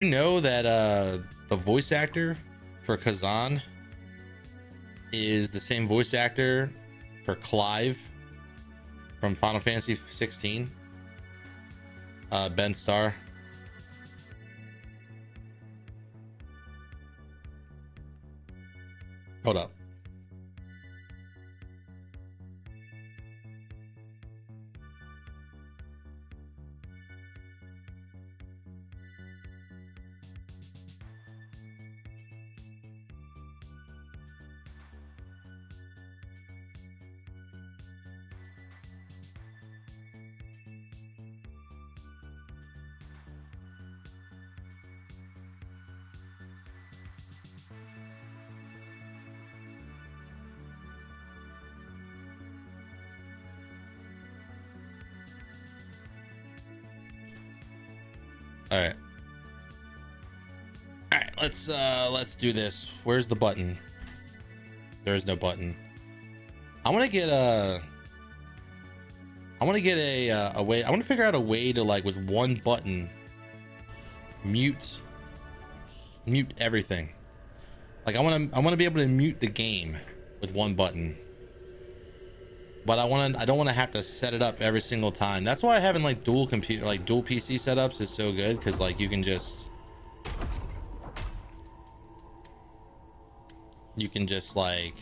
You know that the voice actor for Khazan is the same voice actor for Clive from Final Fantasy 16. Ben Starr. Hold up. All right. All right, let's do this. Where's the button? There is no button. I want to get a way. I want to figure out a way to, like, with one button mute everything. Like, I want to be able to mute the game with one button. But I don't want to have to set it up every single time. That's why having like dual PC setups is so good, because like you can just like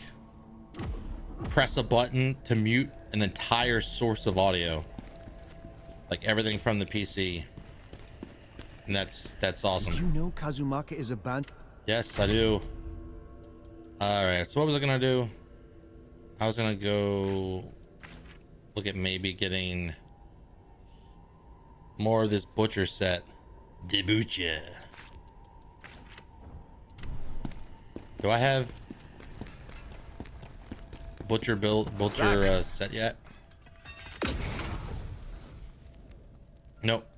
press a button to mute an entire source of audio, like everything from the PC, and that's awesome. Did you know Kazumaka is a band? Yes, I do. All right, so what was I gonna do? I was gonna go look at maybe getting more of this butcher set. The butcher. Do I have butcher set yet? Nope.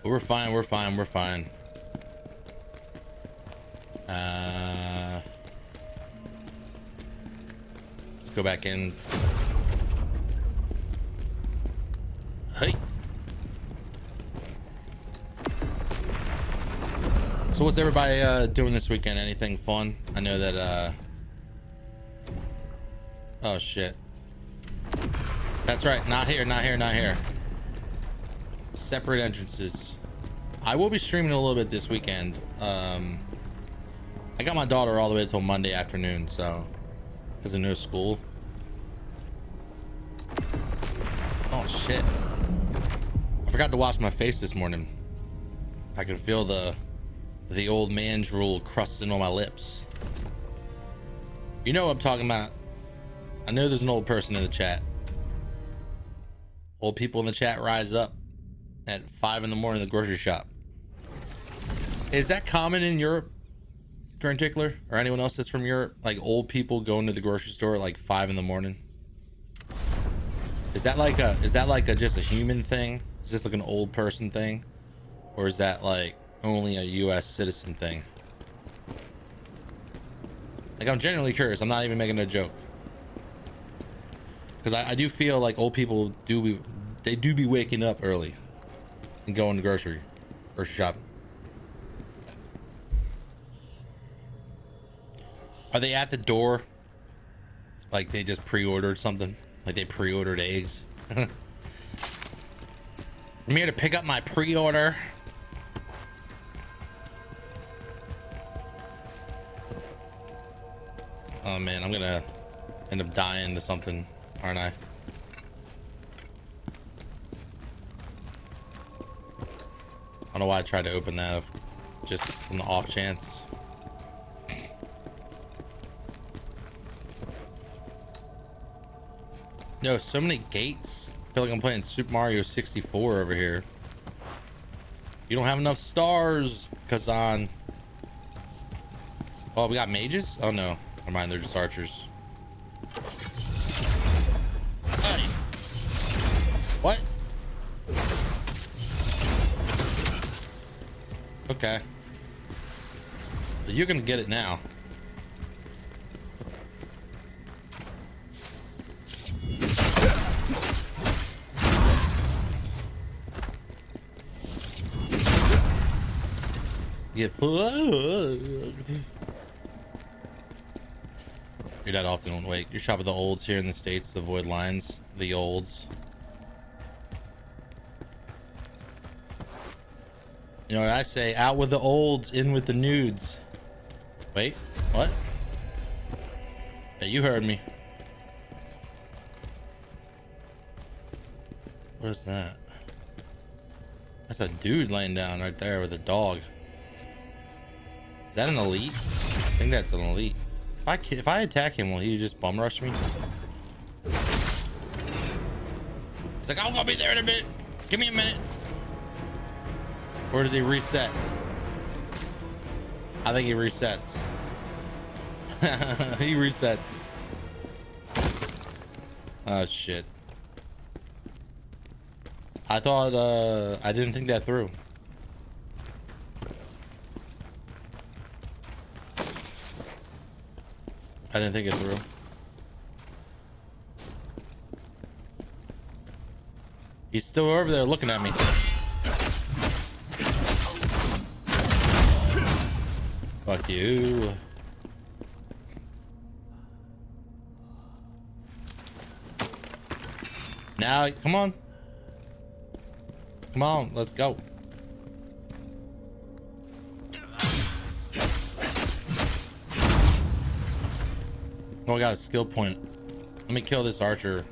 But we're fine. Let's go back in. Hey. So what's everybody doing this weekend? Anything fun? I know that oh shit. That's right. Not here. Separate entrances. I will be streaming a little bit this weekend. I got my daughter all the way until Monday afternoon, so because of no school. Oh shit. I forgot to wash my face this morning. I can feel the old man drool crusting on my lips. You know what I'm talking about. I know there's an old person in the chat. Old people in the chat rise up at 5 in the morning in the grocery shop. Is that common in Europe in particular, or anyone else that's from Europe? Like old people going to the grocery store at like 5 in the morning? Is that like a just a human thing? Is this like an old person thing, or is that like only a US citizen thing? Like, I'm genuinely curious. I'm not even making a joke, because I do feel like old people do be waking up early and going to grocery shopping. Are they at the door? Like they just pre-ordered something? Like they pre-ordered eggs? I'm here to pick up my pre-order. Oh man, I'm gonna end up dying to something, aren't I? I don't know why I tried to open that, just on the off chance. Yo, so many gates. I feel like I'm playing Super Mario 64 over here. You don't have enough stars, Khazan. Oh, we got mages? Oh no, never mind, they're just archers. Hey. What? Okay. You're gonna get it now. get full. You're not often awake. You're shopping the olds here in the States to avoid lines. The olds. You know what I say? Out with the olds, in with the nudes. Wait, what? Yeah, you heard me. What is that? That's a dude laying down right there with a dog. Is that an elite? I think that's an elite. If I attack him, will he just bum rush me? He's like, I'm gonna be there in a minute. Give me a minute. Or does he reset? I think he resets. He resets. Oh shit. I thought I didn't think that through. I didn't think it through. He's still over there looking at me. Fuck you. Now, come on. Come on, let's go. Oh, I got a skill point. Let me kill this archer.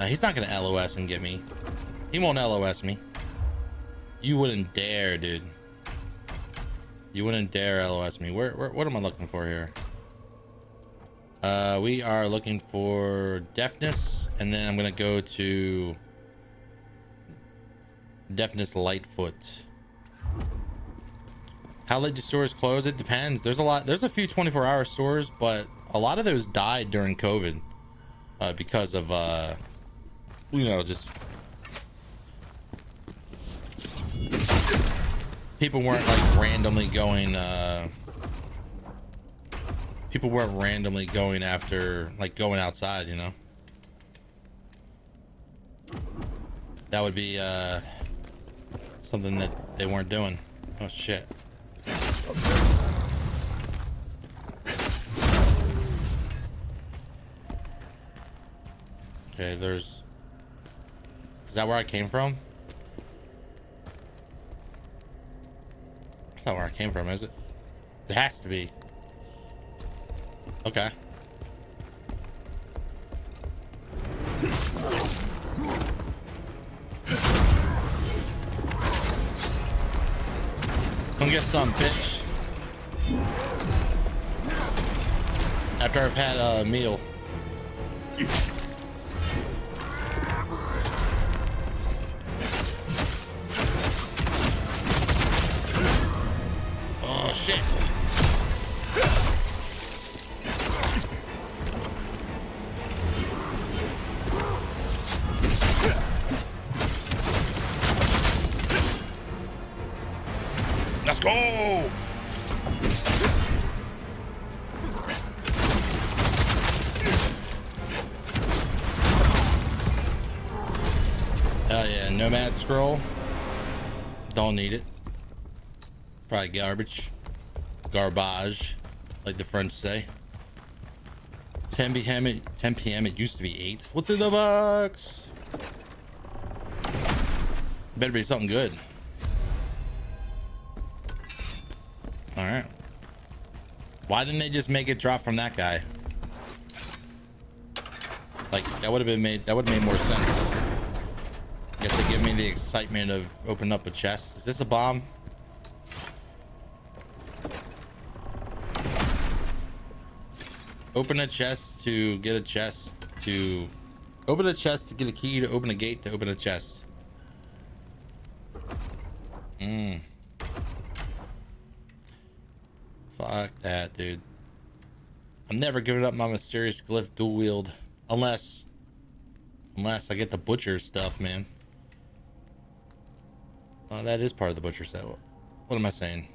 He's not gonna LOS and get me. He won't LOS me. You wouldn't dare, dude. You wouldn't dare LOS me. What am I looking for here? We are looking for deafness, and then I'm gonna go to deafness Lightfoot. How late do stores close? It depends. There's a few 24-hour stores, but a lot of those died during COVID because of you know, just people weren't like randomly going people weren't randomly going after, like, going outside, you know. That would be something that they weren't doing. Oh shit. Okay, is that where I came from? That's not where I came from, is it? It has to be. Okay. Come get some, bitch. After I've had a meal. Oh shit. Let's go. Hell yeah, nomad scroll. Don't need it. Probably garbage. Garbage, like the French say. 10 p.m. It used to be 8. What's in the box? Better be something good. All right. Why didn't they just make it drop from that guy? Like, that would have made more sense. I guess they give me the excitement of opening up a chest. Is this a bomb? Open a chest to get a chest to open a chest to get a key to open a gate to open a chest. Fuck that, dude. I'm never giving up my mysterious glyph dual wield unless I get the butcher stuff, man. Oh, that is part of the butcher set. What am I saying?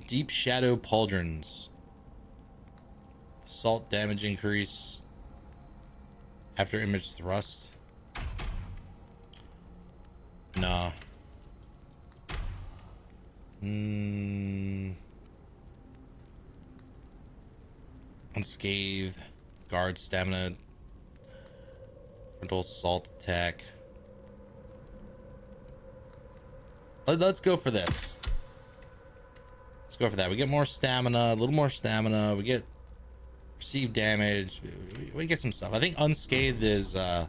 Deep shadow pauldrons. Assault damage increase after image thrust. Nah. Unscathed, guard stamina, frontal assault attack. Let's go for this. Let's go for that. We get more stamina, a little more stamina. We get received damage. We get some stuff. I think unscathed is let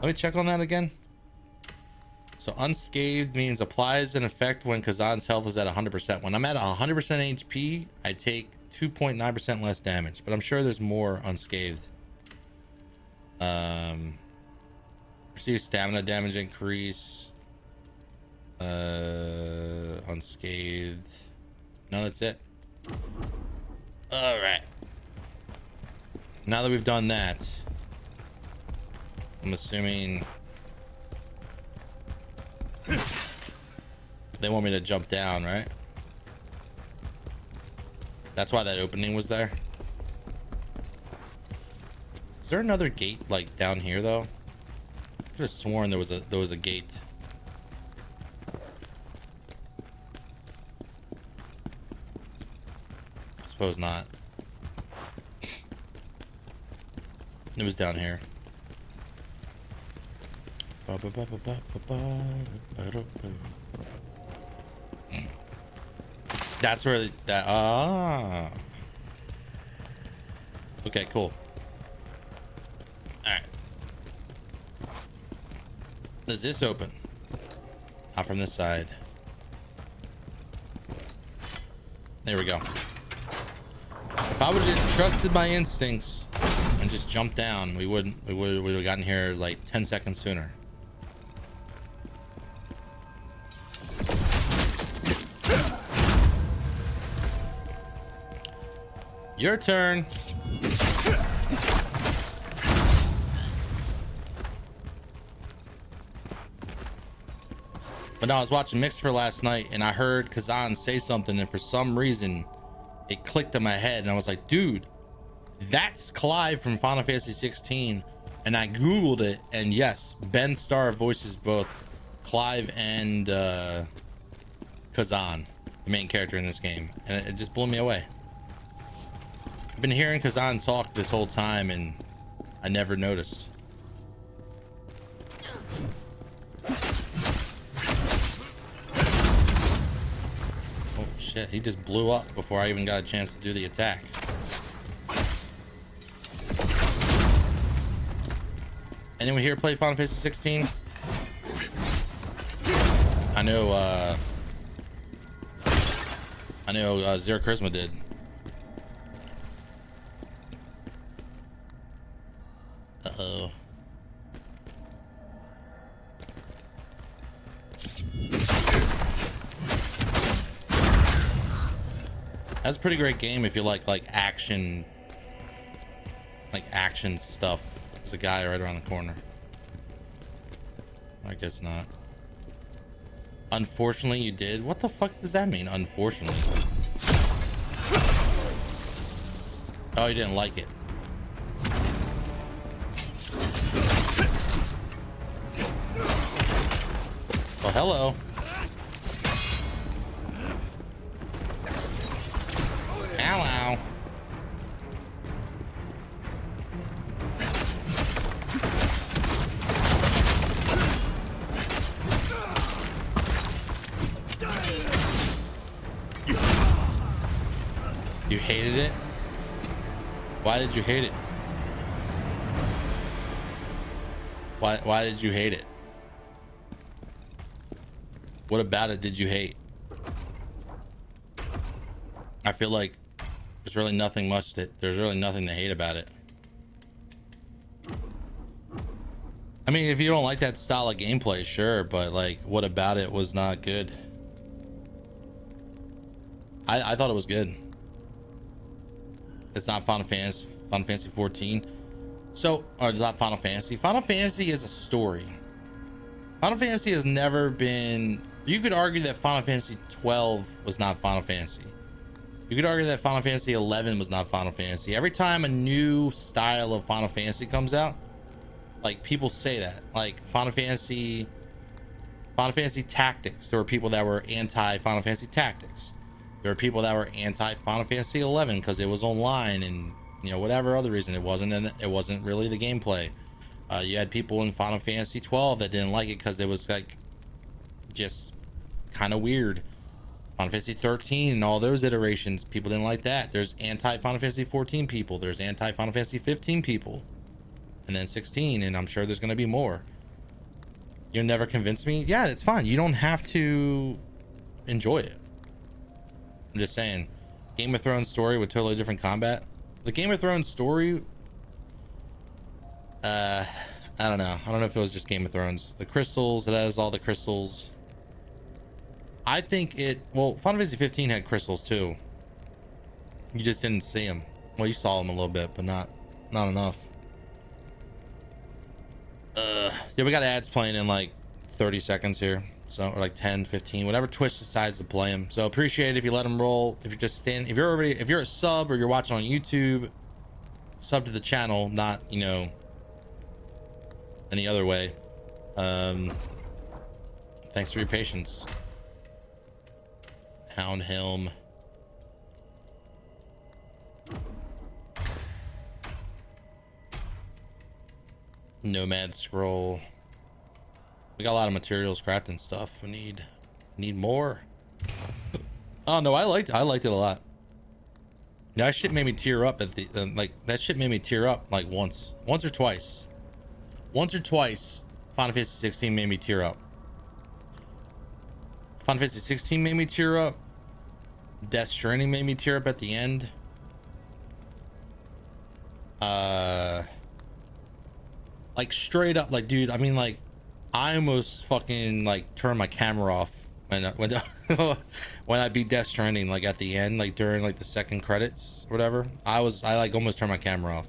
me check on that again. So unscathed means applies an effect when Khazan's health is at 100%. When I'm at 100% HP, I take 2.9% less damage, but I'm sure there's more unscathed. Receive stamina damage increase. Unscathed. No, that's it. All right. Now that we've done that, I'm assuming they want me to jump down, right? That's why that opening was there. Is there another gate like down here though? I could have sworn there was a gate. I suppose not. It was down here. That's where that okay, cool. All right. Does this open? Not from this side. There we go. If I would have just trusted my instincts and just jumped down, we would have gotten here like 10 seconds sooner. Your turn. But no, I was watching Mixer last night and I heard Khazan say something, and for some reason it clicked in my head and I was like, dude, that's Clive from Final Fantasy 16. And I googled it, and yes, Ben Starr voices both Clive and Khazan, the main character in this game, and it just blew me away. I've been hearing Khazan talk this whole time and I never noticed. Oh shit, he just blew up before I even got a chance to do the attack. Anyone here play Final Fantasy 16? I know Zero Charisma did. Uh-oh. That's a pretty great game if you like action stuff. There's a guy right around the corner. I guess not. Unfortunately you did? What the fuck does that mean, unfortunately? Oh, you didn't like it. Well, hello. Hello. You hated it? Why did you hate it? Why did you hate it? What about it did you hate? I feel like there's really nothing to hate about it. I mean, if you don't like that style of gameplay, sure, but like, what about it was not good? I thought it was good. It's not Final Fantasy 14. So, or it's not Final Fantasy. Final Fantasy is a story. Final Fantasy has never been. You could argue that Final Fantasy 12 was not Final Fantasy. You could argue that Final Fantasy 11 was not Final Fantasy. Every time a new style of Final Fantasy comes out, like, people say that. Like, Final Fantasy Final Fantasy Tactics, there were people that were anti Final Fantasy Tactics. There were people that were anti Final Fantasy 11 because it was online and, you know, whatever other reason it wasn't, and it wasn't really the gameplay. You had people in Final Fantasy 12 that didn't like it because it was like just kind of weird. Final Fantasy 13 and all those iterations, people didn't like that. There's anti Final Fantasy 14 people, there's anti Final Fantasy 15 people, and then 16, and I'm sure there's going to be more. You'll never convince me. Yeah, it's fine. You don't have to enjoy it. I'm just saying, Game of Thrones story with totally different combat. The Game of Thrones story, I don't know. I don't know if it was just Game of Thrones. The crystals, it has all the crystals. I think it, well, Final Fantasy 15 had crystals too. You just didn't see them. Well, you saw them a little bit, but not enough. Yeah, we got ads playing in like 30 seconds here. So, or like 10, 15, whatever Twitch decides to play them. So appreciate it if you let them roll. If you're just standing, if you're a sub or you're watching on YouTube, sub to the channel, not, you know, any other way. Thanks for your patience. Hound Helm. Nomad Scroll. We got a lot of materials, crafting stuff. We need more. Oh no, I liked it a lot. That shit made me tear up at the like that shit made me tear up like once or twice. Once or twice Final Fantasy 16 made me tear up. Final Fantasy 16 made me tear up. Death Stranding made me tear up at the end. Like straight up, like, dude, I mean, like, I almost fucking like turned my camera off when when I beat Death Stranding, like at the end, like during like the second credits or whatever. I like almost turned my camera off.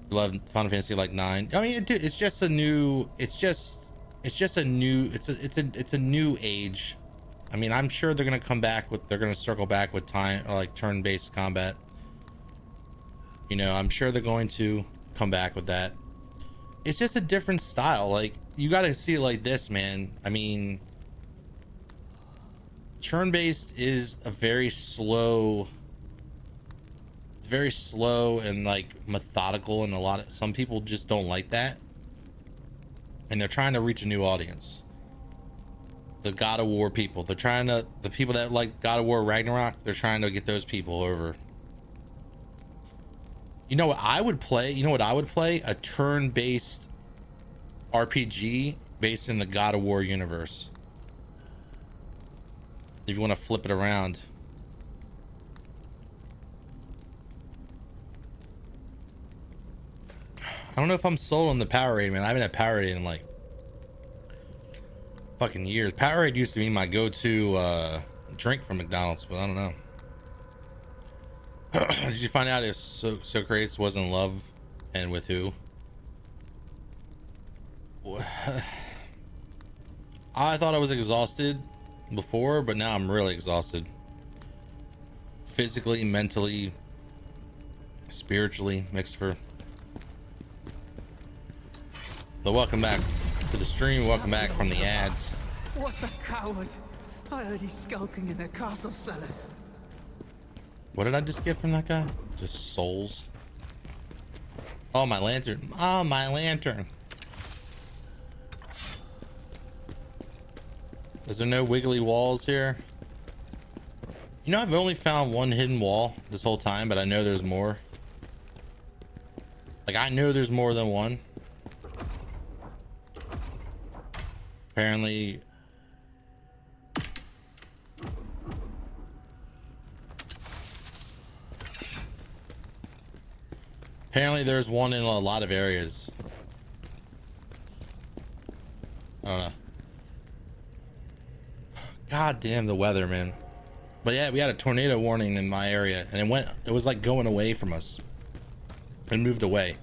Love Final Fantasy like 9. I mean, dude, it's just a new age. I mean, I'm sure they're gonna circle back with time, like turn-based combat. You know, I'm sure they're going to come back with that. It's just a different style. Like, you got to see it like this, man. I mean, turn-based is a very slow. It's very slow and like methodical, and some people just don't like that. And they're trying to reach a new audience. The God of War people. The people that like God of War Ragnarok, they're trying to get those people over. You know what I would play? A turn-based RPG based in the God of War universe. If you want to flip it around. I don't know if I'm sold on the Powerade, man. I haven't had Powerade in like fucking years. Powerade used to be my go-to drink from McDonald's, but I don't know. Did you find out if Socrates was in love, and with who? I thought I was exhausted before, but now I'm really exhausted. Physically, mentally, spiritually, mixed for. So welcome back to the stream. Welcome back from the ads. What's a coward? I heard he's skulking in the castle cellars. What did I just get from that guy? Just souls. Oh, my lantern. Oh, my lantern. Is there no wiggly walls here? You know, I've only found one hidden wall this whole time, but I know there's more. Like, I know there's more than one. Apparently... Apparently there's one in a lot of areas. I don't know. God damn the weather, man. But yeah, we had a tornado warning in my area, and it was like going away from us. It moved away.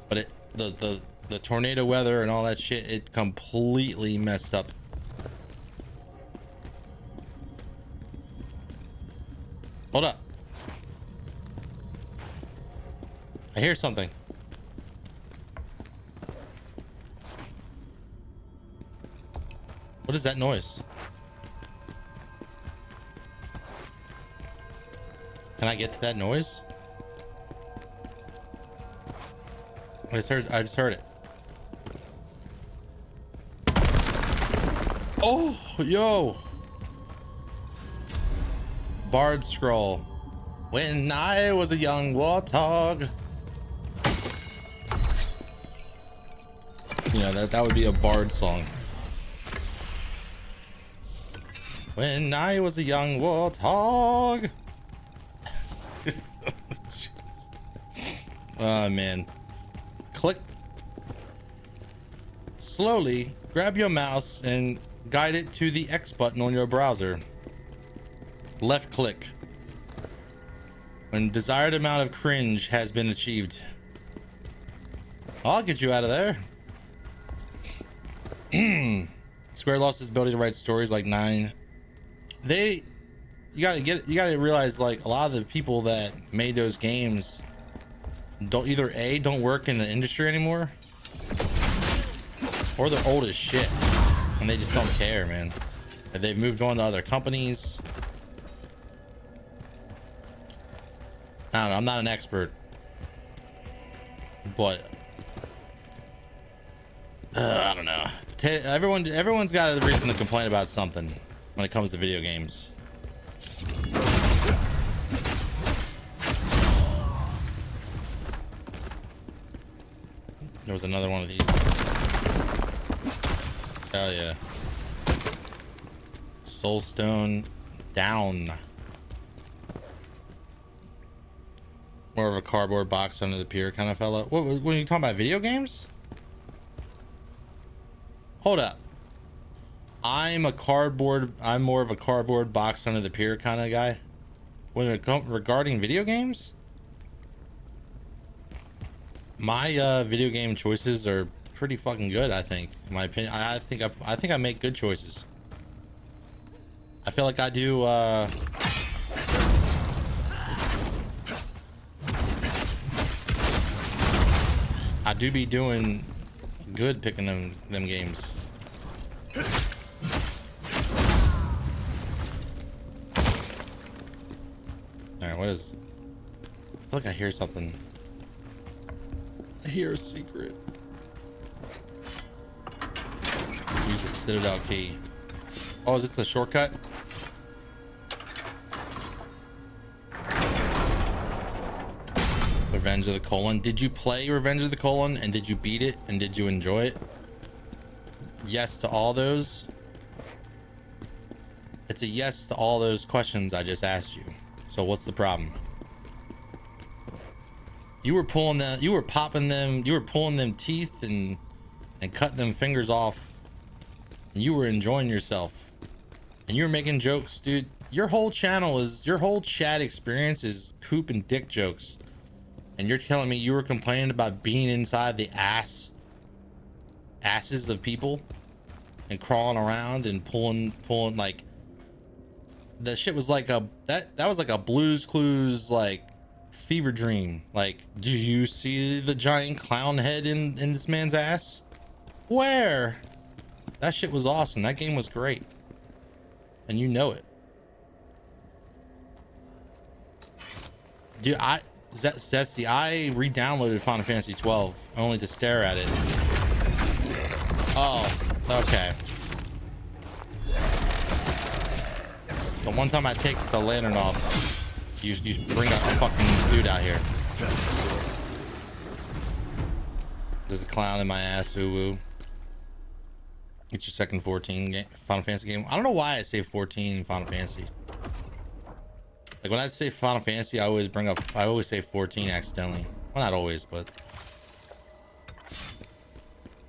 But the tornado weather and all that shit, it completely messed up. Hold up. I hear something. What is that noise? Can I get to that noise? I just heard it. Oh, yo. Bard scroll. When I was a young warthog. Yeah, that would be a bard song. When I was a young warthog. Oh man. Click. Slowly grab your mouse and guide it to the X button on your browser. Left click when desired amount of cringe has been achieved. I'll get you out of there. Square lost its ability to write stories like 9. You gotta realize, like, a lot of the people that made those games don't work in the industry anymore, or they're old as shit and they just don't care, man. And they've moved on to other companies. I don't know, I'm not an expert, but I don't know. Everyone's got a reason to complain about something when it comes to video games. There was another one of these. Hell yeah. Soulstone down. More of a cardboard box under the pier kind of fella. What, when you talking about video games? Hold up. I'm more of a cardboard box under the pier kind of guy. When it comes regarding video games, my video game choices are pretty fucking good, I think. In my opinion, I think I make good choices. I feel like I do be doing good picking them games. All right, what is? I feel like I hear something. I hear a secret. Use the Citadel key. Oh, is this a shortcut? Revenge of the Colon. Did you play Revenge of the Colon, and did you beat it, and did you enjoy it? Yes to all those. It's a yes to all those questions I just asked you. So what's the problem? You were pulling them, you were popping them, you were pulling them teeth and cutting them fingers off. And you were enjoying yourself. And you were making jokes, dude. Your whole chat experience is poop and dick jokes. And you're telling me you were complaining about being inside the asses of people and crawling around and pulling like that shit was like that was like a Blue's Clues like fever dream. Like, do you see the giant clown head in this man's ass? Where? That shit was awesome. That game was great. And you know it. Dude, Zesty, I re-downloaded Final Fantasy 12 only to stare at it. Oh, okay. The one time I take the lantern off, you bring a fucking dude out here. There's a clown in my ass, woo. It's your second Final Fantasy game. I don't know why I say 14 in Final Fantasy. Like when I say Final Fantasy, I always say 14 accidentally. Well, not always, but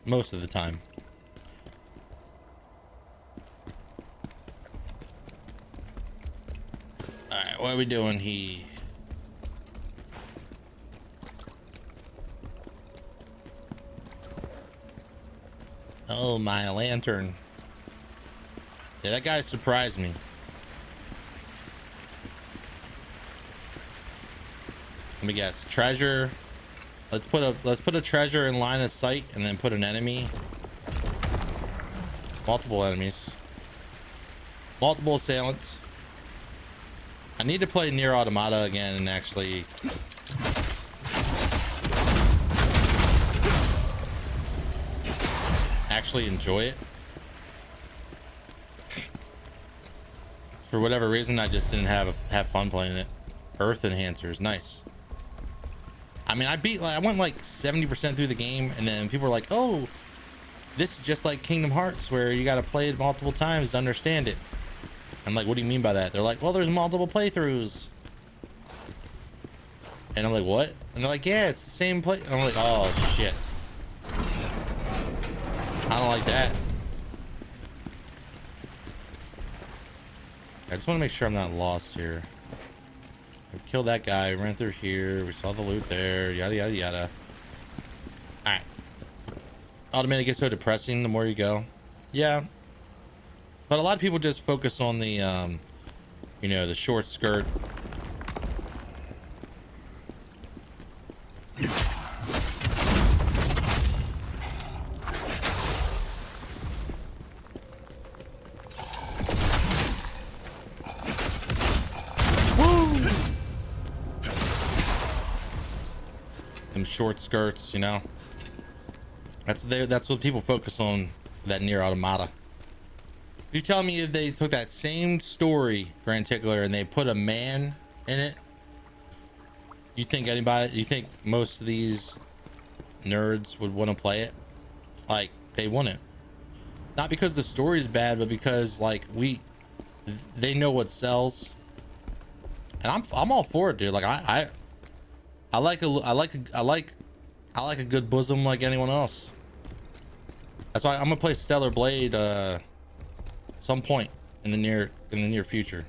most of the time. All right, what are we doing here? Oh, my lantern. Yeah, that guy surprised me. Let me guess. Treasure. Let's put a treasure in line of sight and then put an enemy Multiple enemies. Multiple assailants. I need to play Nier Automata again and actually enjoy it. For whatever reason, I just didn't have fun playing it. Earth enhancers, nice. I mean, I went like 70% through the game, and then people were like, "Oh, this is just like Kingdom Hearts, where you got to play it multiple times to understand it." I'm like, "What do you mean by that?" They're like, "Well, there's multiple playthroughs." And I'm like, "What?" And they're like, "Yeah, it's the same play." And I'm like, "Oh shit, I don't like that." I just want to make sure I'm not lost here. We killed that guy, ran through here, we saw the loot there, yada yada yada. Alright. Automatic gets so depressing the more you go. Yeah. But a lot of people just focus on the you know, the short skirt. Short skirts, you know. That's what people focus on, that Nier Automata. You tell me if they took that same story, Grand Tickler, and they put a man in it, you think most of these nerds would want to play it? Like, they wouldn't. Not because the story is bad, but because like they know what sells. And I'm all for it, dude. Like I like a good bosom like anyone else. That's why I'm gonna play Stellar Blade some point in the near future.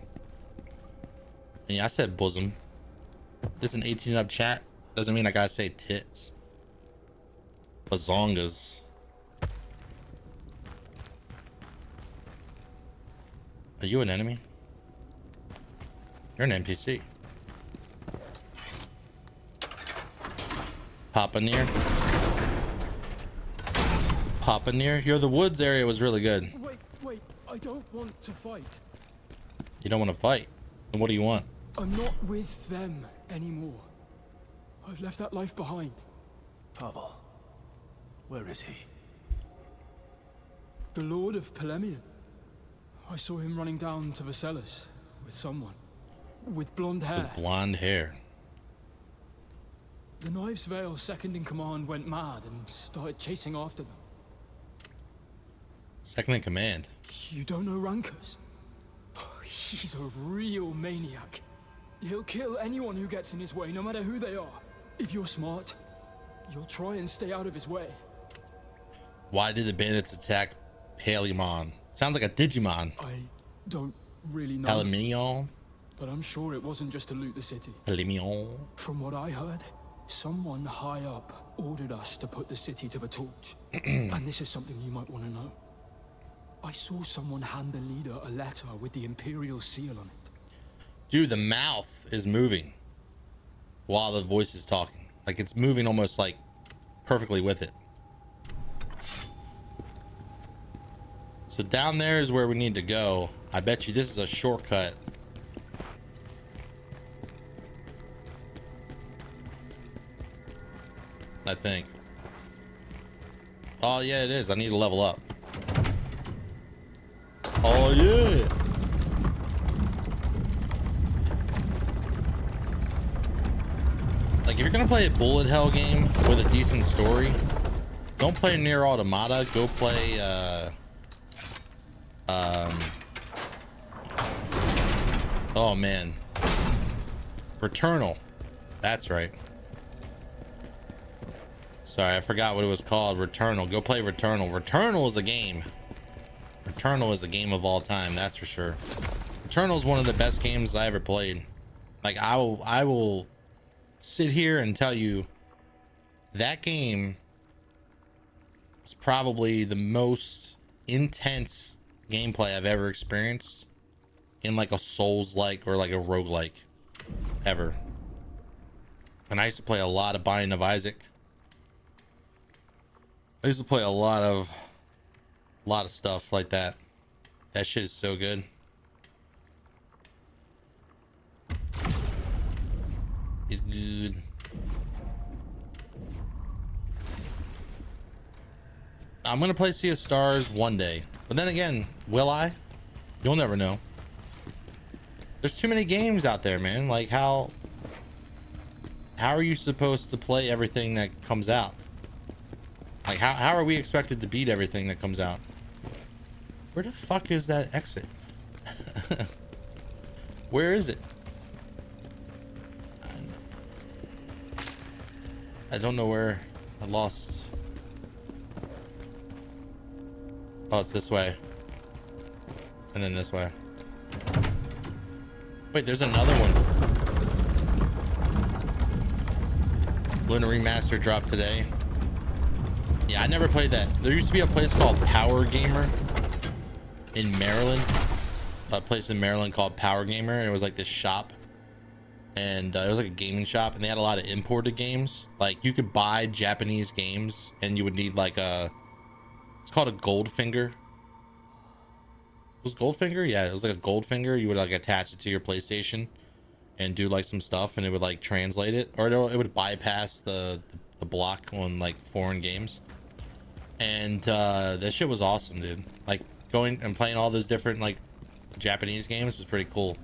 And yeah, I said bosom. This is an 18 up chat. Doesn't mean I gotta say tits. Bazongas. Are you an enemy? You're an NPC. Papa Nier. Papa Nier. Yo, the woods area was really good. Wait, I don't want to fight. You don't want to fight? Then what do you want? I'm not with them anymore. I've left that life behind. Pavel, where is he? The Lord of Polemian. I saw him running down to the cellars with someone. With blonde hair. With blonde hair. The Knives Vale second in command went mad and started chasing after them. Second in command? You don't know Rankers? He's a real maniac. He'll kill anyone who gets in his way, no matter who they are. If you're smart, you'll try and stay out of his way. Why did the bandits attack Palimon? Sounds like a Digimon. I don't really know. Palimon? But I'm sure it wasn't just to loot the city. Palimon? From what I heard, someone high up ordered us to put the city to the torch. And this is something you might want to know. I saw someone hand the leader a letter with the Imperial seal on it. Dude, the mouth is moving while the voice is talking. Like, it's moving almost like perfectly with it. So down there is where we need to go. I bet you this is a shortcut. I think. Oh yeah, it is. I need to level up. Oh yeah. Like, if you're gonna play a bullet hell game with a decent story, don't play Nier Automata. Go play oh man, Returnal. That's right. Sorry, I forgot what it was called. Returnal. Go play Returnal. Returnal is a game. Returnal is a game of all time, that's for sure. Returnal is one of the best games I ever played. Like, I will sit here and tell you that game is probably the most intense gameplay I've ever experienced in like a Souls-like or like a roguelike ever. And I used to play a lot of Binding of Isaac. I used to play a lot of A lot of stuff like that. That shit is so good. It's good. I'm gonna play Sea of Stars one day, but then again, will I? You'll never know. There's too many games out there, man. Like how are you supposed to play everything that comes out? Like how are we expected to beat everything that comes out? Where the fuck is that exit? Where is it? I don't know where. I lost. Oh, it's this way. And then this way. Wait, there's another one. Luna Remaster dropped today. Yeah, I never played that. There used to be a place called Power Gamer in Maryland. A place in Maryland called Power Gamer. And it was like this shop. And it was like a gaming shop. And they had a lot of imported games. Like you could buy Japanese games. And you would need like a... It's called a Goldfinger. Was Goldfinger? Yeah, it was like a Goldfinger. You would like attach it to your PlayStation and do like some stuff, and it would like translate it, or it would bypass the block on like foreign games. And that shit was awesome, dude. Like going and playing all those different like Japanese games was pretty cool.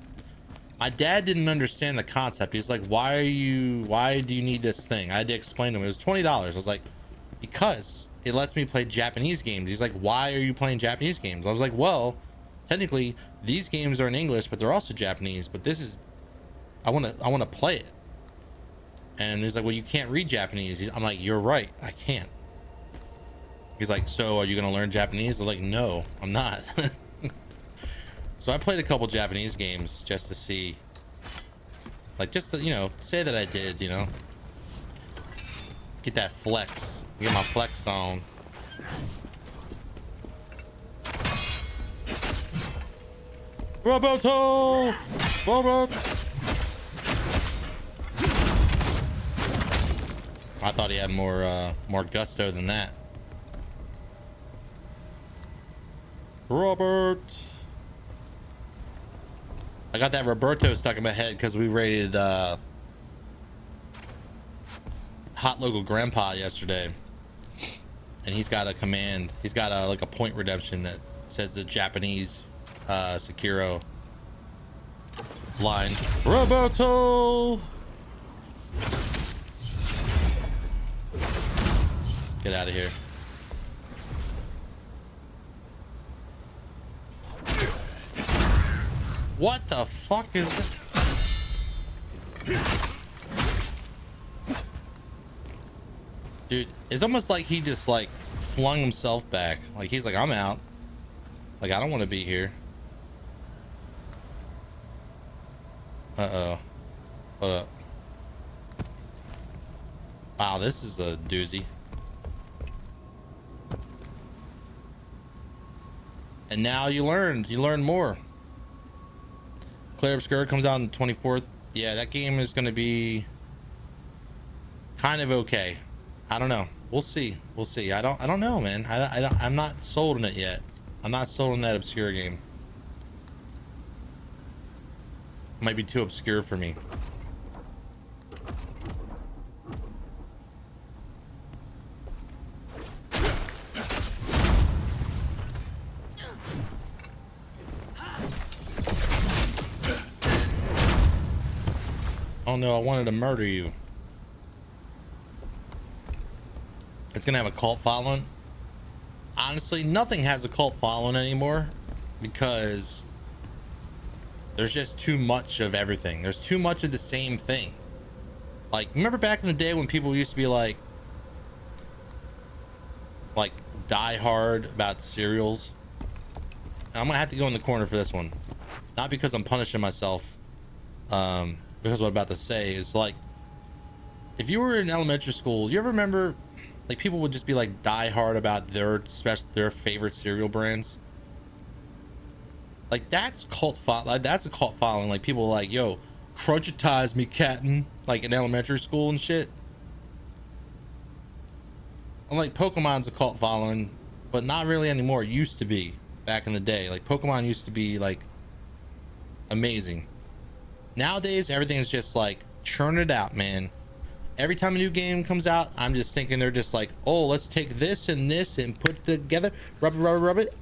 My dad didn't understand the concept. He's like, why do you need this thing? I had to explain to him. It was $20. I was like, because it lets me play Japanese games. He's like, why are you playing Japanese games? I was like, well, technically these games are in English, but they're also Japanese, but this is, I want to play it. And he's like, well, you can't read Japanese. I'm like, you're right, I can't. He's like, so are you gonna learn Japanese? I'm like, no, I'm not. So I played a couple Japanese games just to see, like, just to, you know, say that I did, you know, get that flex, get my flex on. Roboto! Robot! I thought he had more gusto than that. Robert! I got that Roberto stuck in my head because we raided Hot Local Grandpa yesterday. And he's got a command. He's got a like a point redemption that says the Japanese Sekiro line. Roboto! Get out of here. What the fuck is this? Dude, it's almost like he just like flung himself back. Like he's like, I'm out. Like I don't want to be here. Uh-oh. Hold up. Wow, this is a doozy. And now you learn more. Claire Obscura comes out on the 24th. Yeah, that game is going to be kind of okay. I don't know. We'll see. We'll see. I don't know, man. I'm not sold on it yet. I'm not sold on that Obscura game. Might be too obscure for me. Oh no, I wanted to murder you. It's gonna have a cult following. Honestly, nothing has a cult following anymore because there's just too much of everything. There's too much of the same thing. Like, remember back in the day when people used to be like die hard about cereals? I'm gonna have to go in the corner for this one. Not because I'm punishing myself, because what I'm about to say is like, if you were in elementary school, you ever remember like people would just be like die hard about their favorite cereal brands? Like that's a cult following. Like people are like, yo, crunchitize me, Captain, like in elementary school and shit. I'm like, Pokemon's a cult following. but not really anymore. It used to be back in the day. Like Pokemon used to be like amazing. Nowadays, everything's just like churn it out, man. Every time a new game comes out, I'm just thinking they're just like, oh, let's take this and put it together, rub it.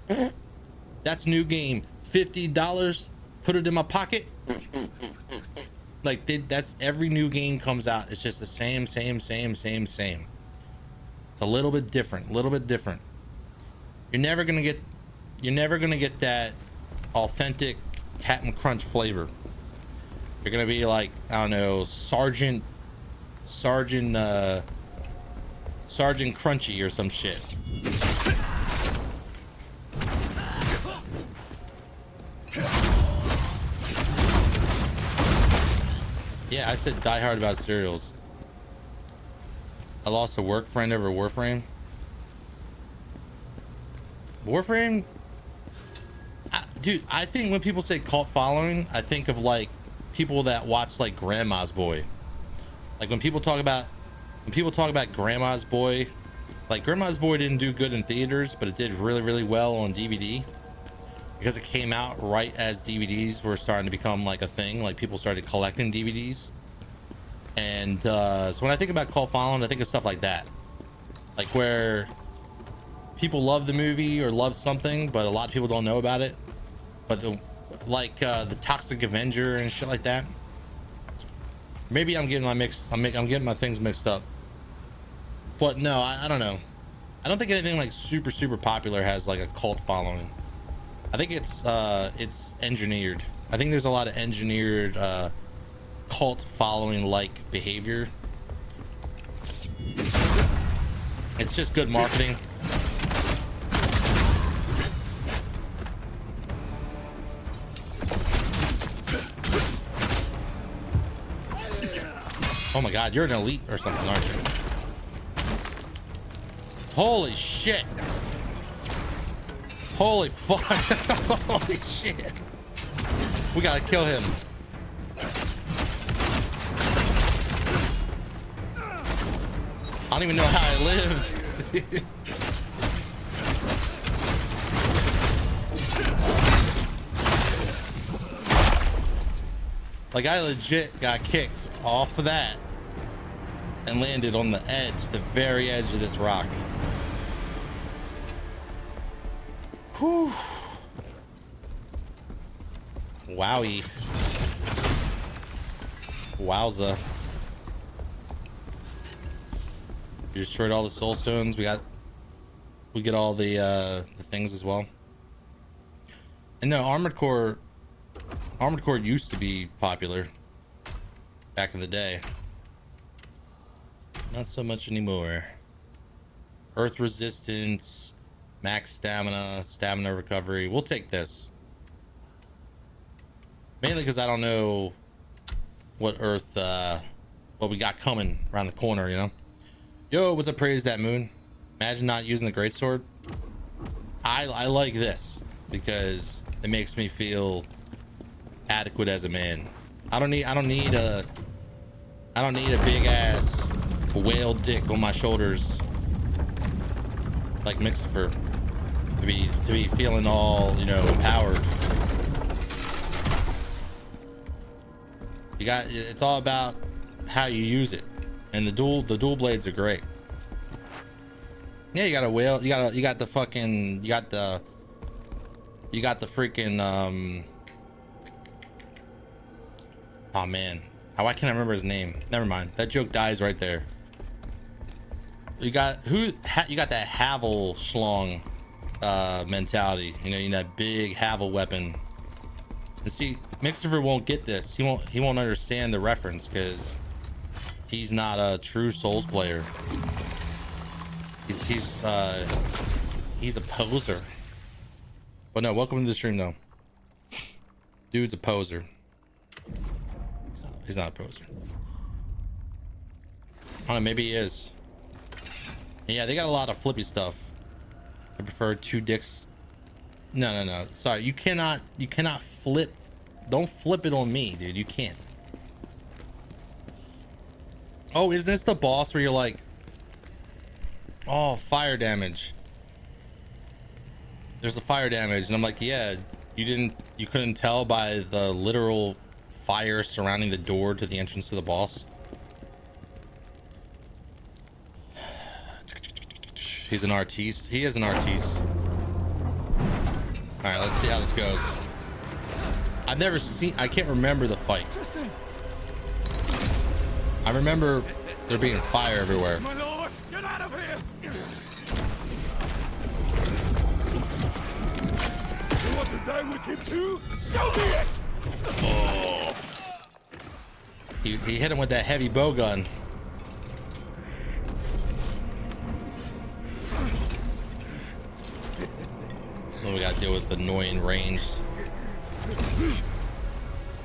That's new game, $50. Put it in my pocket. Like that's every new game comes out. It's just the same. It's a little bit different, You're never gonna get that authentic Captain Crunch flavor. You're gonna be like, I don't know, Sergeant Crunchy or some shit. Yeah, I said die hard about cereals. I lost a work friend over Warframe. Warframe? Dude, I think when people say cult following, I think of like people that watch like Grandma's Boy. Like when people talk about Grandma's Boy, like Grandma's Boy didn't do good in theaters, but it did really well on DVD because it came out right as DVDs were starting to become like a thing. Like people started collecting DVDs. And so when I think about cult following, I think of stuff like that, like where people love the movie or love something, but a lot of people don't know about it. But the Toxic Avenger and shit like that. Maybe I'm getting my I'm getting my things mixed up. But no, I don't know. I don't think anything like super popular has like a cult following. I think it's engineered. I think there's a lot of engineered cult following like behavior. It's just good marketing. Oh my god, you're an elite or something, aren't you? Holy shit. Holy fuck. Holy shit. We gotta kill him. I don't even know how I lived. Like I legit got kicked off of that and landed on the edge, the very edge of this rock. Whew. Wowie. Wowza. We destroyed all the soul stones. We get all the things as well. And no, Armored Core used to be popular back in the day. Not so much anymore. Earth resistance, max stamina recovery. We'll take this. Mainly because I don't know what what we got coming around the corner, you know? Yo, what's up, Praise That Moon? Imagine not using the greatsword. I like this because it makes me feel adequate as a man. I don't need a big ass whale dick on my shoulders like Mixifer to be feeling all, you know, empowered. It's all about how you use it, and the dual blades are great. Yeah, you got a whale. You got the freaking oh man, why can't I remember his name? Never mind. That joke dies right there. You got that Havel schlong mentality. You know that big Havel weapon. And see, Mixifer won't get this. He won't understand the reference because he's not a true Souls player. He's a poser. But no, welcome to the stream though. Dude's a poser. He's not a poser. I don't know, maybe he is. Yeah, they got a lot of flippy stuff. I prefer two dicks. No. Sorry, you cannot flip. Don't flip it on me, dude. You can't. Oh, isn't this the boss where you're like, oh, fire damage? there's a fire damage, and I'm like, yeah, you couldn't tell by the literal fire surrounding the door to the entrance to the boss. He's an artiste. He is an artiste. All right, let's see how this goes. I can't remember the fight. I remember there being fire everywhere. My lord, get out of here! You want to die with him too? Show me it! Oh. He hit him with that heavy bow gun. So we gotta deal with the annoying range.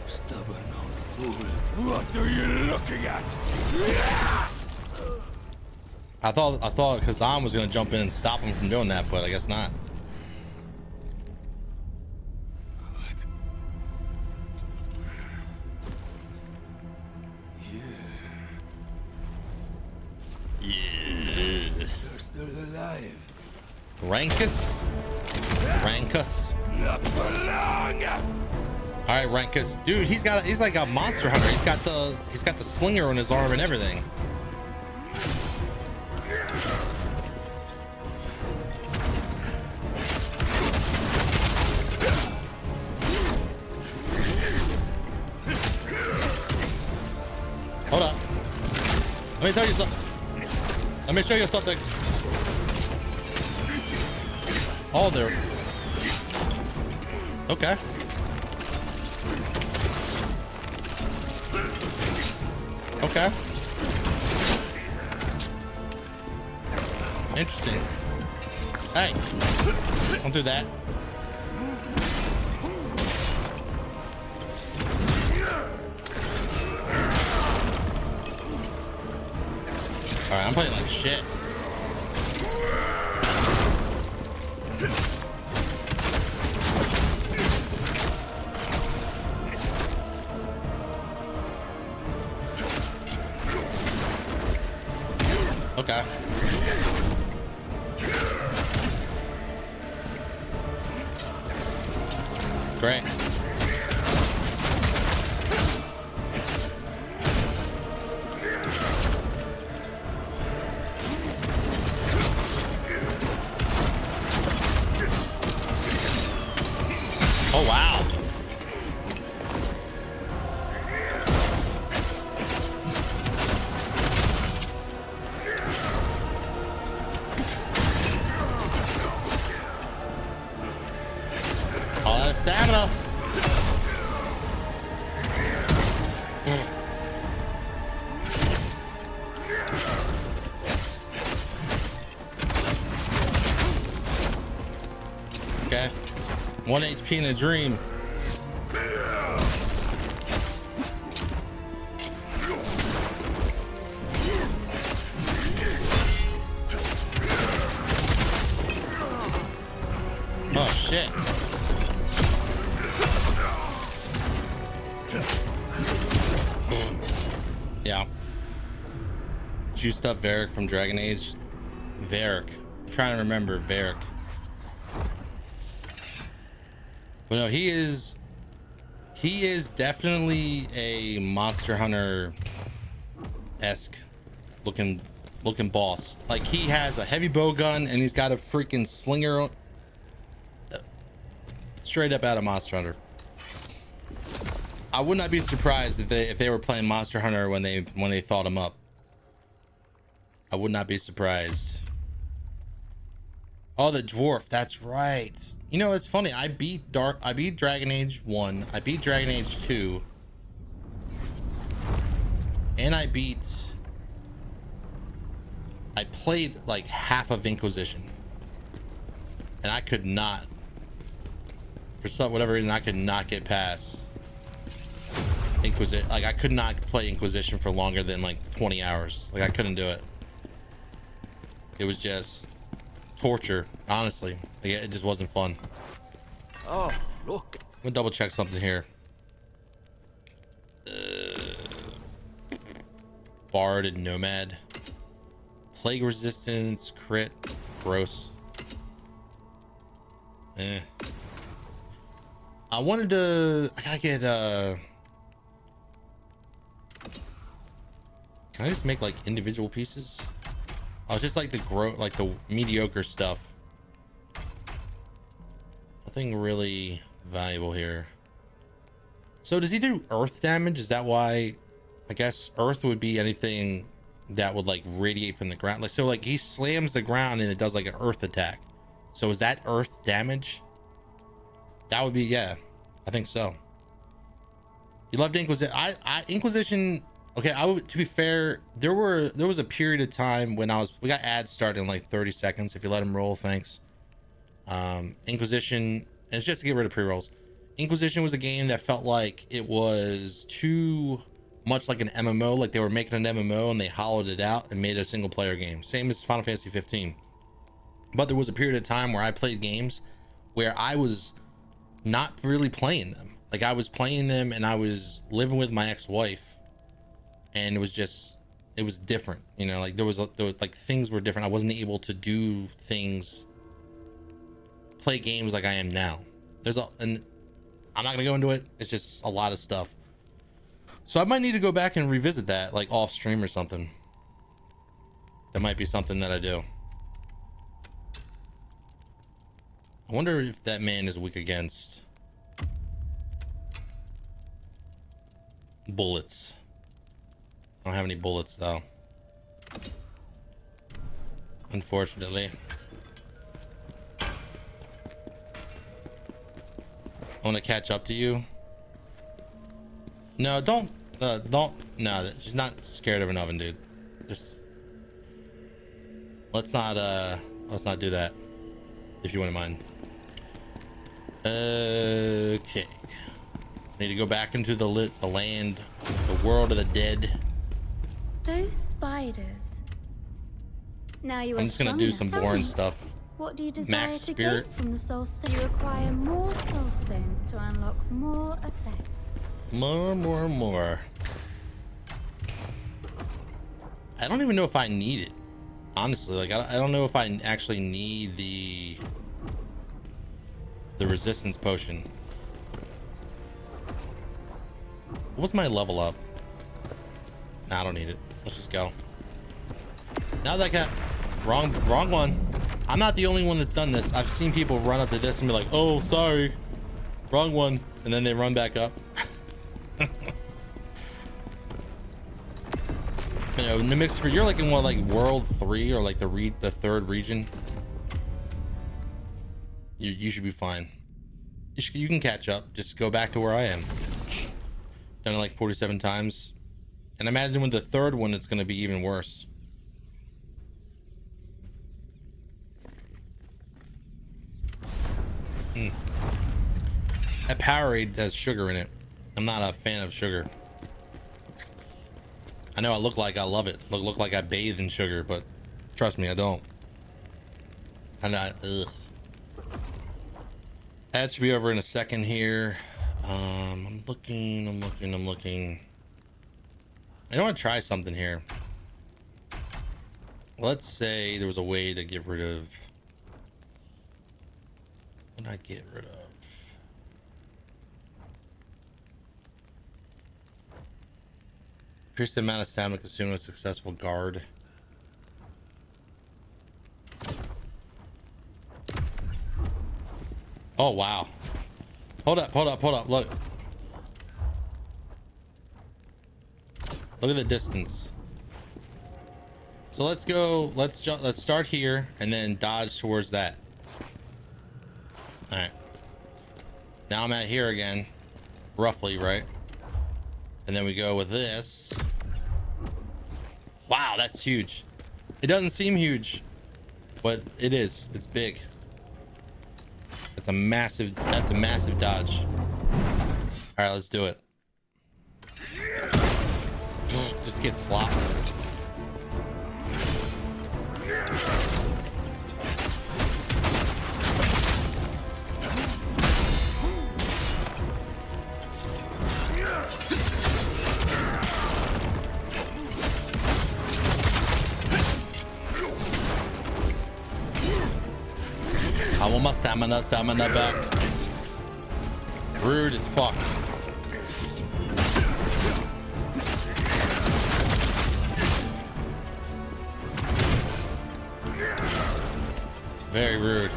Stubborn old fool. What are you looking at? I thought Khazan was gonna jump in and stop him from doing that, but I guess not. Yeah. You're still alive. Rankus? Rankus? Not for long! All right, Rankus, dude, he's like a monster hunter. He's got the slinger on his arm and everything. Hold up. Let me tell you something. Let me show you something. Oh, there. Okay. Okay. Interesting. Hey, don't do that. All right, I'm playing like shit. Okay. Great. Oh, wow. All that stamina. Okay. 1 HP in a dream. Oh shit. Yeah. Juiced up Varric from Dragon Age. Varric. I'm trying to remember Varric. But no, he is definitely a Monster Hunter-esque looking boss. Like, he has a heavy bow gun and he's got a freaking slinger straight up out of Monster Hunter. I would not be surprised if they were playing Monster Hunter when they thought him up. I would not be surprised. Oh, the dwarf. That's right. You know, it's funny. I beat Dragon Age 1. I beat Dragon Age 2. And I played like half of Inquisition. And I could not, for whatever reason, I could not get past Inquisition. Like, I could not play Inquisition for longer than like 20 hours. Like, I couldn't do it. It was just torture, honestly. Like, it just wasn't fun. Oh, look. I'm gonna double check something here. Bard and Nomad. Plague resistance, crit, gross. I wanted to, I gotta get, can I just make like individual pieces? Oh, it's just like the mediocre stuff. Nothing really valuable here. So does he do earth damage? Is that why? I guess earth would be anything that would like radiate from the ground. Like, so like he slams the ground and it does like an earth attack. So is that earth damage? That would be, yeah, I think so. You loved Inquisition. Inquisition. Okay, to be fair, there was a period of time when we got ads started in like 30 seconds. If you let them roll, thanks. Inquisition, and it's just to get rid of pre-rolls. Inquisition was a game that felt like it was too much like an MMO, like they were making an MMO and they hollowed it out and made it a single player game. Same as Final Fantasy 15. But there was a period of time where I played games where I was not really playing them. Like I was playing them and I was living with my ex-wife, and it was different, you know, like there was like things were different. I wasn't able to do things, play games like I am now. And I'm not gonna go into it. It's just a lot of stuff. So I might need to go back and revisit that, like off stream or something. That might be something that I do. I wonder if that man is weak against bullets. I don't have any bullets though, unfortunately. I want to catch up to you. No, don't. No, she's not scared of an oven, dude. Just let's not do that, if you wouldn't mind. Okay. Need to go back into the land, the world of the dead. Those spiders. Now you are I'm just gonna do some boring stuff. What do you desire Max to spirit. get from the soul stone? You require more soul stones to unlock more effects. More. I don't even know if I need it. Honestly, like I don't know if I actually need the resistance potion. What's my level up? Nah, I don't need it. Let's just go. Now that I got wrong one. I'm not the only one that's done this. I've seen people run up to this and be like, "Oh, sorry, wrong one," and then they run back up. You know, Nimixford, you're like in what, like world 3 or like the third region. You should be fine. You can catch up. Just go back to where I am. Done it like 47 times, and imagine with the third one, it's gonna be even worse. That Powerade has sugar in it. I'm not a fan of sugar. I know I look like I love it. Look like I bathe in sugar, but trust me, I don't. Ugh. That should be over in a second here. I'm looking. I want to try something here. Let's say there was a way to get rid of. What did I get rid of? Increase the amount of stamina consumed with a successful guard. Oh wow. Hold up. Look at the distance. So let's go, let's start here and then dodge towards that. All right, now I'm at here again, roughly, right? And then we go with this. Wow, that's huge. It doesn't seem huge, but it is. It's big. That's a massive dodge. All right, let's do it. Just get slopped. I want my stamina back. Rude as fuck. Very rude.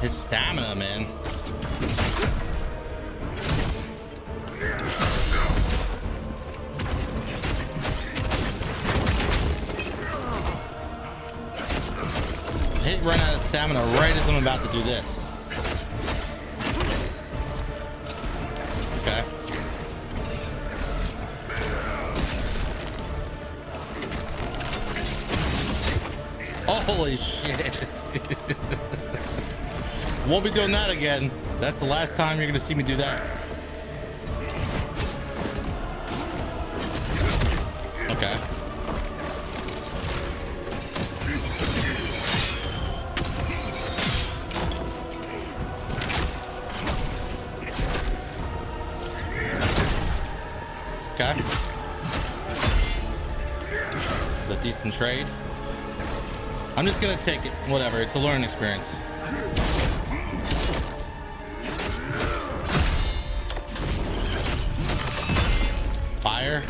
His stamina, man. Hit run out of stamina right as I'm about to do this. Okay. Holy shit. Won't be doing that again. That's the last time you're gonna see me do that. Okay. Okay. It's a decent trade. I'm just gonna take it. Whatever. It's a learning experience. Fire.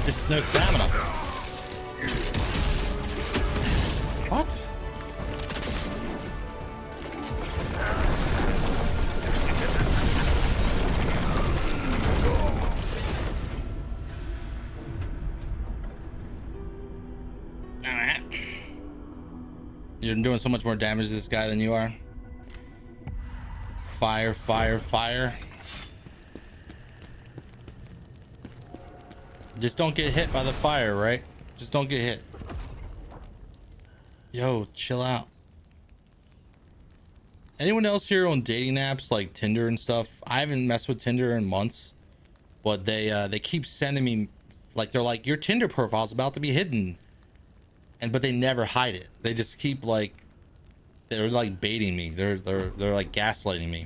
Just no stamina. What? Alright. You're doing so much more damage to this guy than you are. Fire, fire, fire. Just don't get hit by the fire, right? Just don't get hit. Yo, chill out. Anyone else here on dating apps like Tinder and stuff? I haven't messed with Tinder in months, but they keep sending me, like, they're like, your Tinder profile's about to be hidden, but they never hide it. They just keep, like, they're like baiting me. They're like gaslighting me.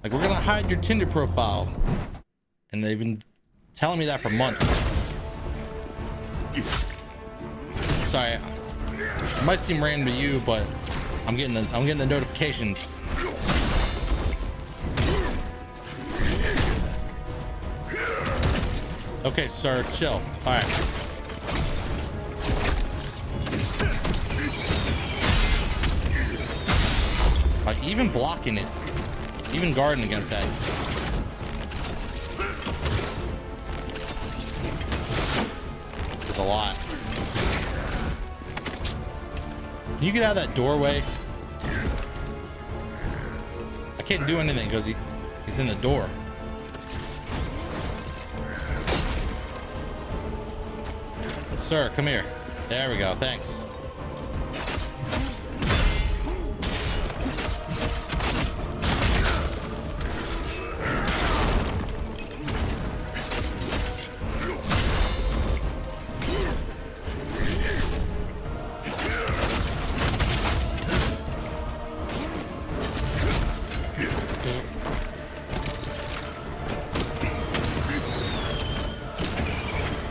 Like, we're gonna hide your Tinder profile, and they've been telling me that for months. Sorry, it might seem random to you, but I'm getting the notifications. Okay, sir, chill. All right. Like, even blocking it, even guarding against that. A lot. Can you get out of that doorway? I can't do anything because he's in the door. Sir, come here. There we go. Thanks.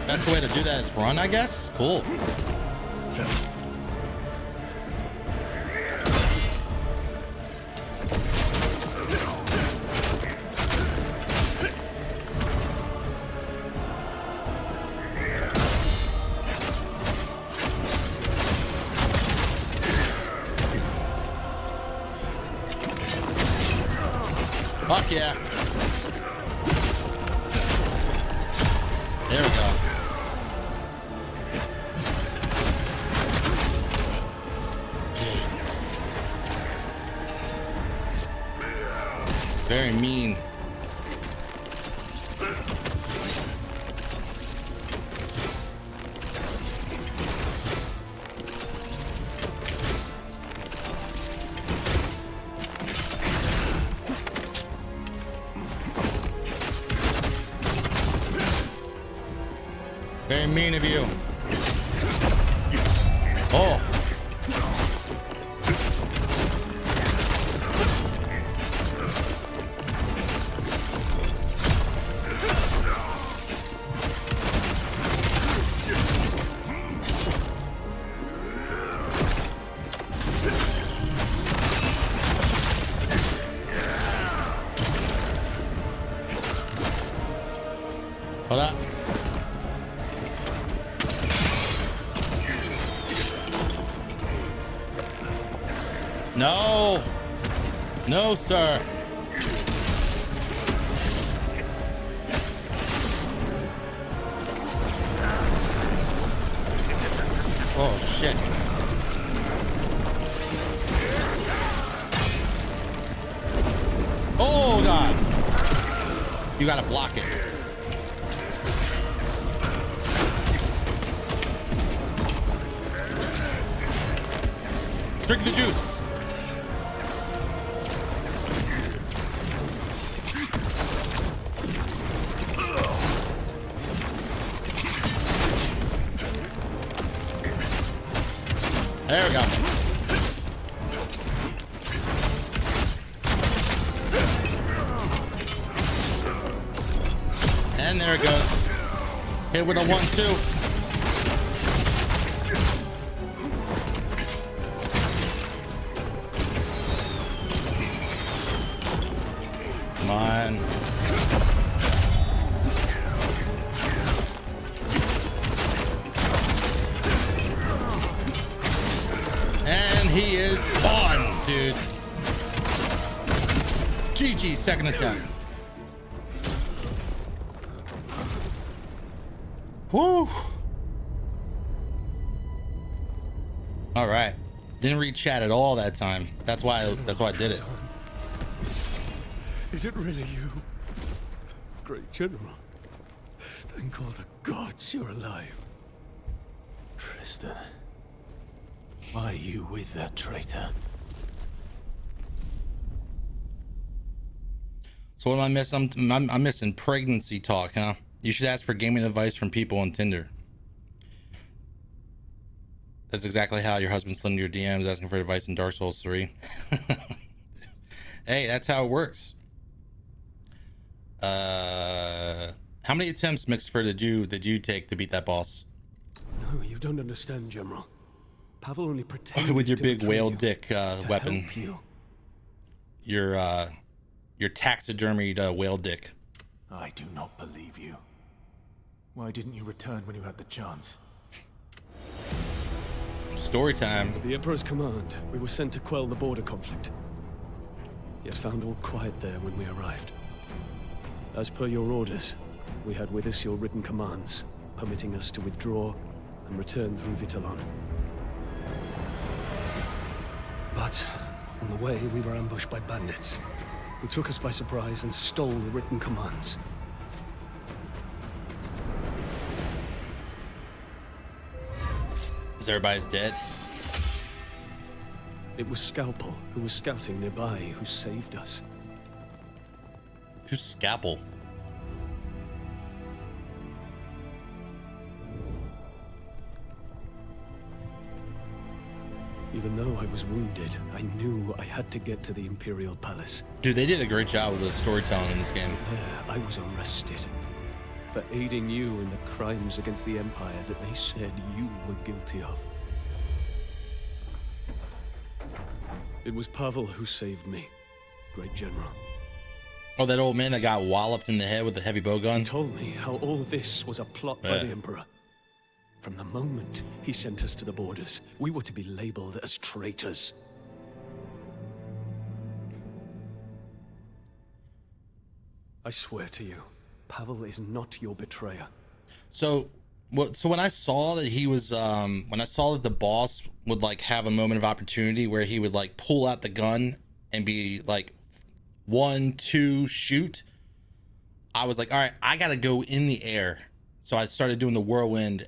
That's the way to do that is run, I guess. Cool. Fuck yeah. There we go. Very mean. Very mean of you. Oh. Hold up. No. No, sir. Oh, shit. Oh, God. You gotta block it. Drink the juice. There we go. And there it goes. Hit with a 1-2. Come on. And he is on, dude. GG, second attempt. Woo. All right. Didn't read chat at all that time. That's why I did it. Is it really you? Great General. Thank all the gods you're alive. Tristan. Why are you with that traitor? So what am I missing? I'm missing pregnancy talk, huh? You should ask for gaming advice from people on Tinder. That's exactly how your husband slid into your DMs asking for advice in Dark Souls 3. Hey, that's how it works. How many attempts, Mixfer, did you take to beat that boss? No, you don't understand, General. Pavel only pretended With your to big betray whale you, dick to weapon. help you. Your taxidermied whale dick. I do not believe you. Why didn't you return when you had the chance? Story time. At the Emperor's command, we were sent to quell the border conflict. Yet found all quiet there when we arrived. As per your orders, we had with us your written commands, permitting us to withdraw and return through Vitalon. But on the way, we were ambushed by bandits, who took us by surprise and stole the written commands. Is everybody's dead? It was Scalpel, who was scouting nearby, who saved us. Who's Scalpel? Even though I was wounded, I knew I had to get to the Imperial Palace. Dude, they did a great job with the storytelling in this game. There, I was arrested for aiding you in the crimes against the Empire that they said you were guilty of. It was Pavel who saved me, Great General. Oh, that old man that got walloped in the head with the heavy bow gun? He told me how all this was a plot by the Emperor. From the moment he sent us to the borders, we were to be labeled as traitors. I swear to you, Pavel is not your betrayer. So when I saw that he was when I saw that the boss would like have a moment of opportunity where he would like pull out the gun and be like 1, 2, shoot, I was like, all right, I gotta go in the air. So I started doing the whirlwind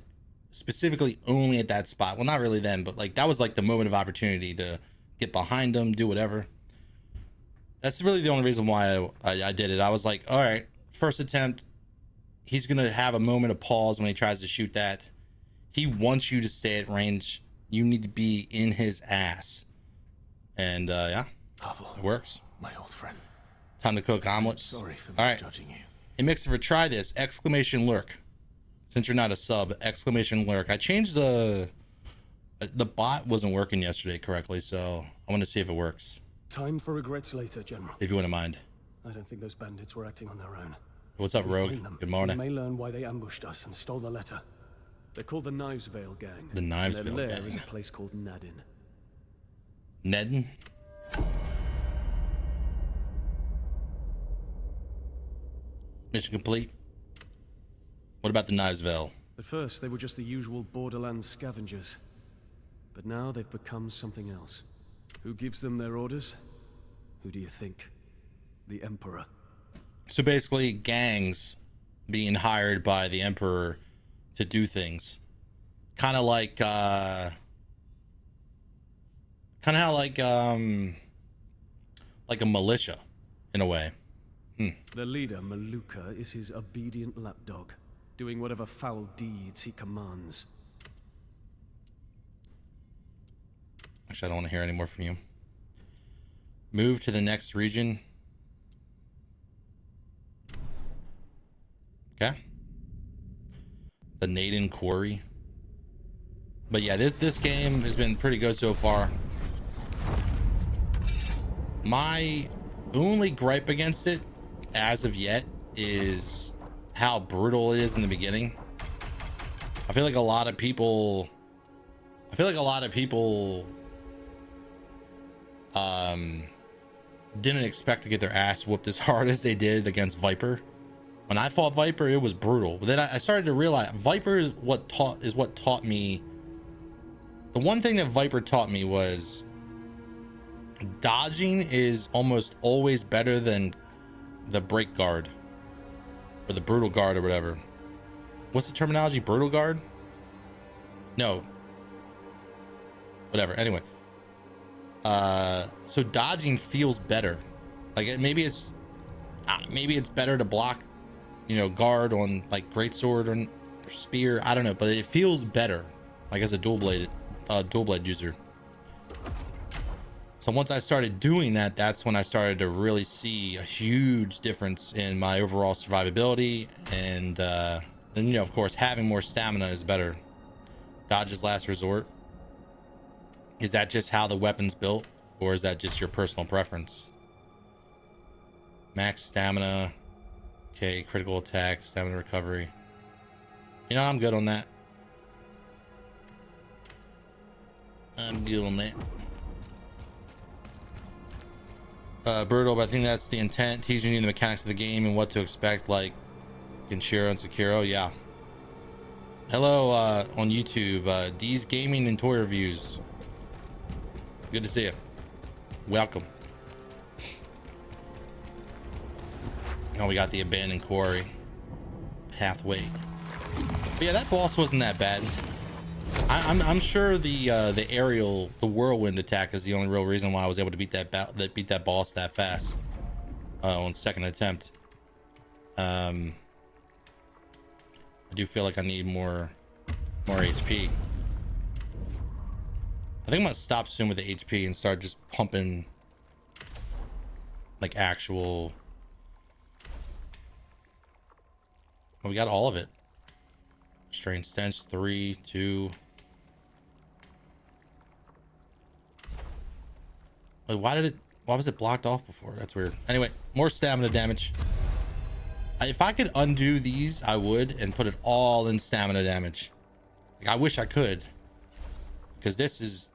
specifically only at that spot. Well, not really then, but like that was like the moment of opportunity to get behind him, do whatever. That's really the only reason why I did it. I was like, all right, first attempt, he's gonna have a moment of pause when he tries to shoot that. He wants you to stay at range. You need to be in his ass. And yeah, Pavel, it works. my old friend. Time to cook omelets. Sorry for All right. misjudging you. Hey Mixer, try this! Exclamation lurk. Since you're not a sub, exclamation lurk. I changed the bot wasn't working yesterday correctly, so I want to see if it works. Time for regrets later, General. If you wouldn't mind. I don't think those bandits were acting on their own. What's up, If we Rogue? find them, Good we morning. may learn why they ambushed us and stole the letter. They're called the Knivesvale Gang. The and Knivesvale their lair Gang. is a place called Nadin. Nedden? Mission complete. What about the Knivesvale? At first, they were just the usual Borderlands scavengers. But now they've become something else. Who gives them their orders? Who do you think? The Emperor. So basically, gangs being hired by the Emperor to do things. Kind of like, how like a militia, in a way. Their leader, Maluka, is his obedient lapdog, doing whatever foul deeds he commands. Actually, I don't want to hear any more from you. Move to the next region. Okay. The Naden Quarry. But yeah, this game has been pretty good so far. My only gripe against it, as of yet, is how brutal it is in the beginning. I feel like a lot of people didn't expect to get their ass whooped as hard as they did against Viper. When I fought Viper, it was brutal. But then I started to realize Viper is what taught me. The one thing that Viper taught me was dodging is almost always better than the break guard or the brutal guard or whatever. What's the terminology? Brutal guard? No. Whatever. Anyway. So dodging feels better. Like maybe it's better to block, guard on like greatsword or spear. I don't know, but it feels better. Like as a dual blade user. So once I started doing that, that's when I started to really see a huge difference in my overall survivability. And then, of course, having more stamina is better. Dodge is last resort. Is that just how the weapon's built? Or is that just your personal preference? Max stamina. Okay, critical attack, stamina recovery. I'm good on that. I'm good on that. Brutal, but I think that's the intent, teaching you the mechanics of the game and what to expect, like Kenshiro and Sekiro. Yeah. Hello on YouTube, D's Gaming and Toy Reviews. Good to see you. Welcome. Oh, we got the abandoned quarry pathway. But yeah, that boss wasn't that bad. I'm sure the whirlwind attack is the only real reason why I was able to beat that boss that fast on second attempt. I do feel like I need more HP. I think I'm gonna stop soon with the HP and start just pumping like actual. Well, we got all of it. Strange stench 3, 2. Wait, why was it blocked off before? That's weird. Anyway, more stamina damage. If I could undo these, I would, and put it all in stamina damage. Like, I wish I could, because this is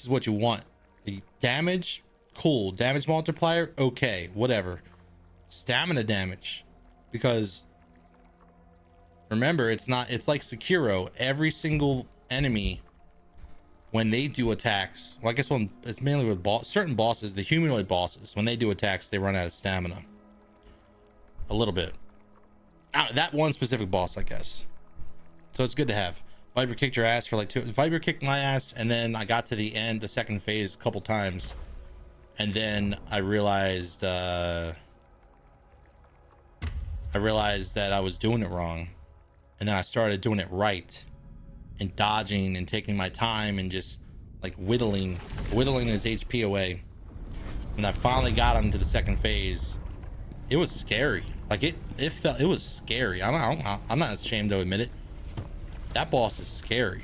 what you want. The damage, cool. Damage multiplier, okay, whatever. Stamina damage, because remember, it's like Sekiro. Every single enemy, when they do attacks, well, I guess it's mainly with certain bosses, the humanoid bosses, when they do attacks, they run out of stamina. A little bit. That one specific boss, I guess. So it's good to have. Viper kicked your ass for like 2. Viper kicked my ass, and then I got to the end, the second phase, a couple times, and then I realized I realized that I was doing it wrong, and then I started doing it right and dodging and taking my time and just like whittling his HP away. When I finally got him to the second phase, it was scary. Like it was scary. I'm not ashamed to admit it. That boss is scary.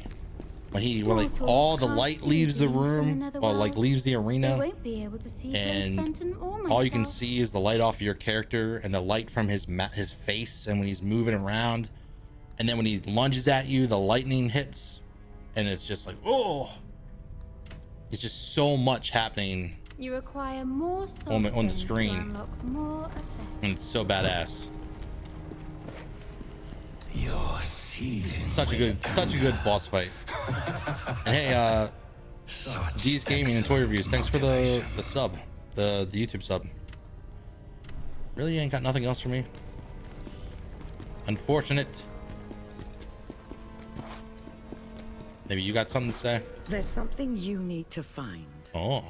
When like all the light leaves the room, or like leaves the arena, won't be able to see and Fenton or all you can myself. see is the light off of your character and the light from his face, and when he's moving around, and then when he lunges at you, the lightning hits, and it's just like, oh, it's just so much happening. You require more soul On the stones screen. to unlock more effects. And it's so badass. You're seething. Such a good boss fight. And hey, G's Gaming and Toy Reviews, thanks for the sub, the YouTube sub. Really ain't got nothing else for me. Unfortunate. Maybe you got something to say? There's something you need to find. Oh.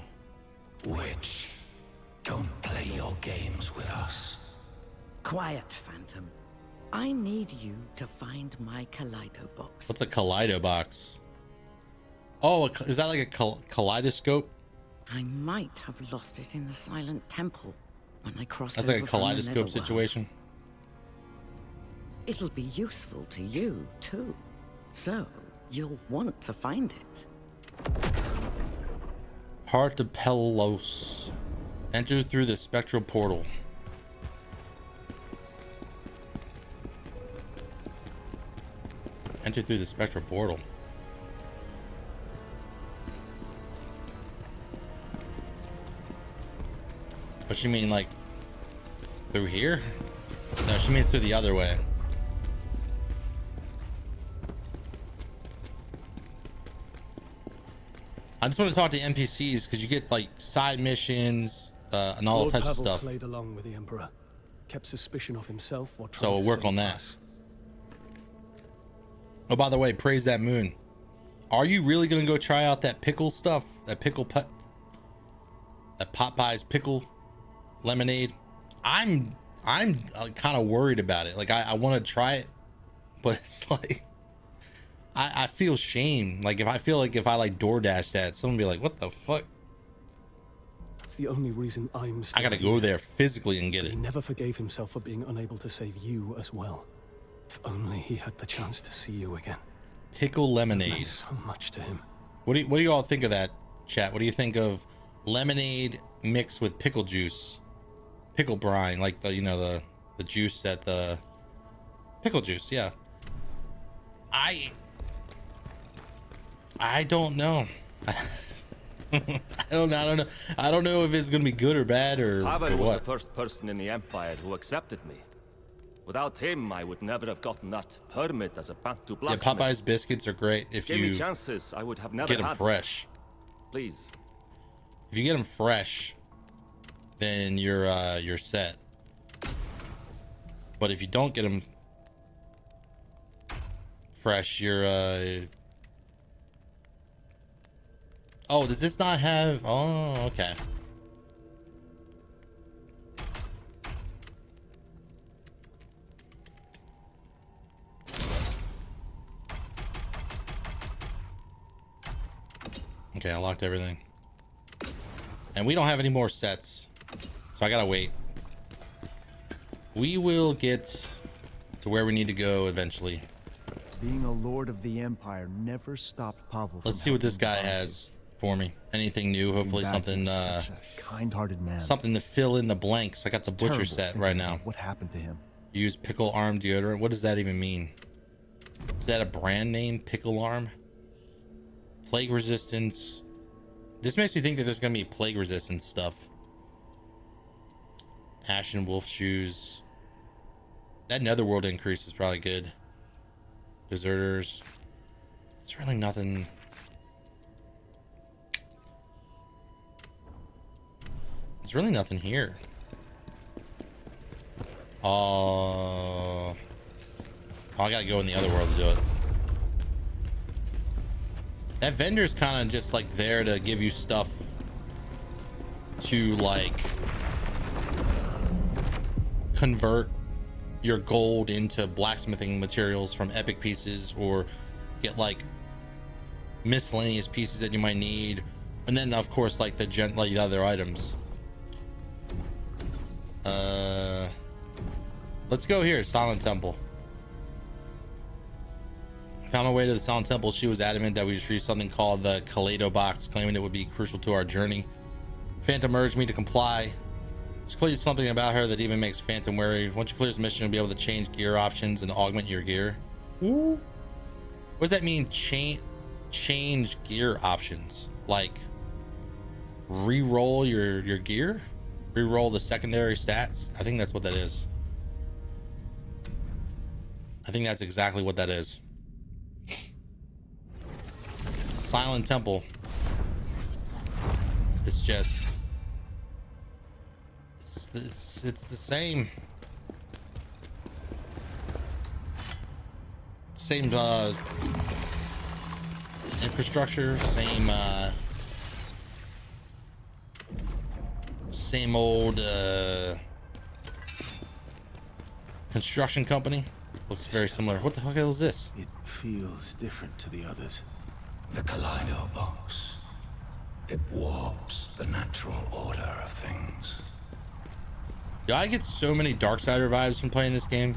Witch, don't play your games with us. Quiet, Phantom. I need you to find my Kaleido box. What's a Kaleido box? Oh, is that like a kaleidoscope? I might have lost it in the Silent Temple when I crossed That's over like a from the kaleidoscope Netherworld. situation. It'll be useful to you, too. So, you'll want to find it. Heart of Pelos. Enter through the spectral portal. Enter through the spectral portal. What she mean, like through here? No, she means through the other way. I just want to talk to NPCs because you get like side missions and all Lord types of Pavel stuff. played along with the Emperor, kept suspicion of himself while So trying we'll to work save on that. us. Oh, by the way, praise that moon. Are you really gonna go try out that pickle stuff? That Popeye's pickle lemonade? I'm kind of worried about it. Like I want to try it, but it's like I feel shame. Like if I like DoorDash that, someone be like, "What the fuck?" That's the only reason I'm still I gotta here. go there physically and get He it. never forgave himself for being unable to save you as well. If only he had the chance to see you again. Pickle It lemonade. meant so much to him. What do you all think of that, chat? What do you think of lemonade mixed with pickle juice, pickle brine, like the the juice that the pickle juice? Yeah. I don't know. I don't know. I don't know if it's gonna be good or bad or Pavel was the what. first person in the Empire who accepted me. Without him, I would never have gotten that permit as a Bantu Yeah, blacksmith. Popeye's biscuits are great if Gave me you chances I would have never get them had. fresh. Please, If you get them fresh, then you're set. But if you don't get them fresh, you're oh, does this not have? Oh, okay. Okay, I locked everything. And we don't have any more sets, so I gotta wait. We will get to where we need to go eventually. Being a lord of the Empire never stopped Pavel. Let's see what this guy has for me. Anything new? Hopefully something Such a kind-hearted man. something to fill in the blanks. I got the It's butcher terrible set thinking right about now. What happened to him? Use pickle arm deodorant. What does that even mean? Is that a brand name? Pickle arm? Plague resistance. This makes me think that there's gonna be plague resistance stuff. Ashen wolf shoes. That netherworld increase is probably good. Deserters. It's really nothing. There's really nothing here. Oh, I gotta go in the other world to do it. That vendor's kind of just like there to give you stuff to like convert your gold into blacksmithing materials from epic pieces, or get like miscellaneous pieces that you might need, and then of course like the other items. Let's go here. Silent Temple. Found my way to the Silent Temple. She was adamant that we retrieve something called the Kaleido box, claiming it would be crucial to our journey. Phantom urged me to comply. There's clearly something about her that even makes Phantom wary. Once you clear this mission, you'll be able to change gear options and augment your gear. Ooh. What does that mean? Change gear options? Like re-roll your gear? Re-roll the secondary stats? I think that's what that is. I think that's exactly what that is. Silent Temple. It's just it's the same infrastructure, same old construction company. Looks very similar. What the hell is this? It feels different to the others. The Kaleido box. It warps the natural order of things. Yeah, I get so many Darksider vibes from playing this game.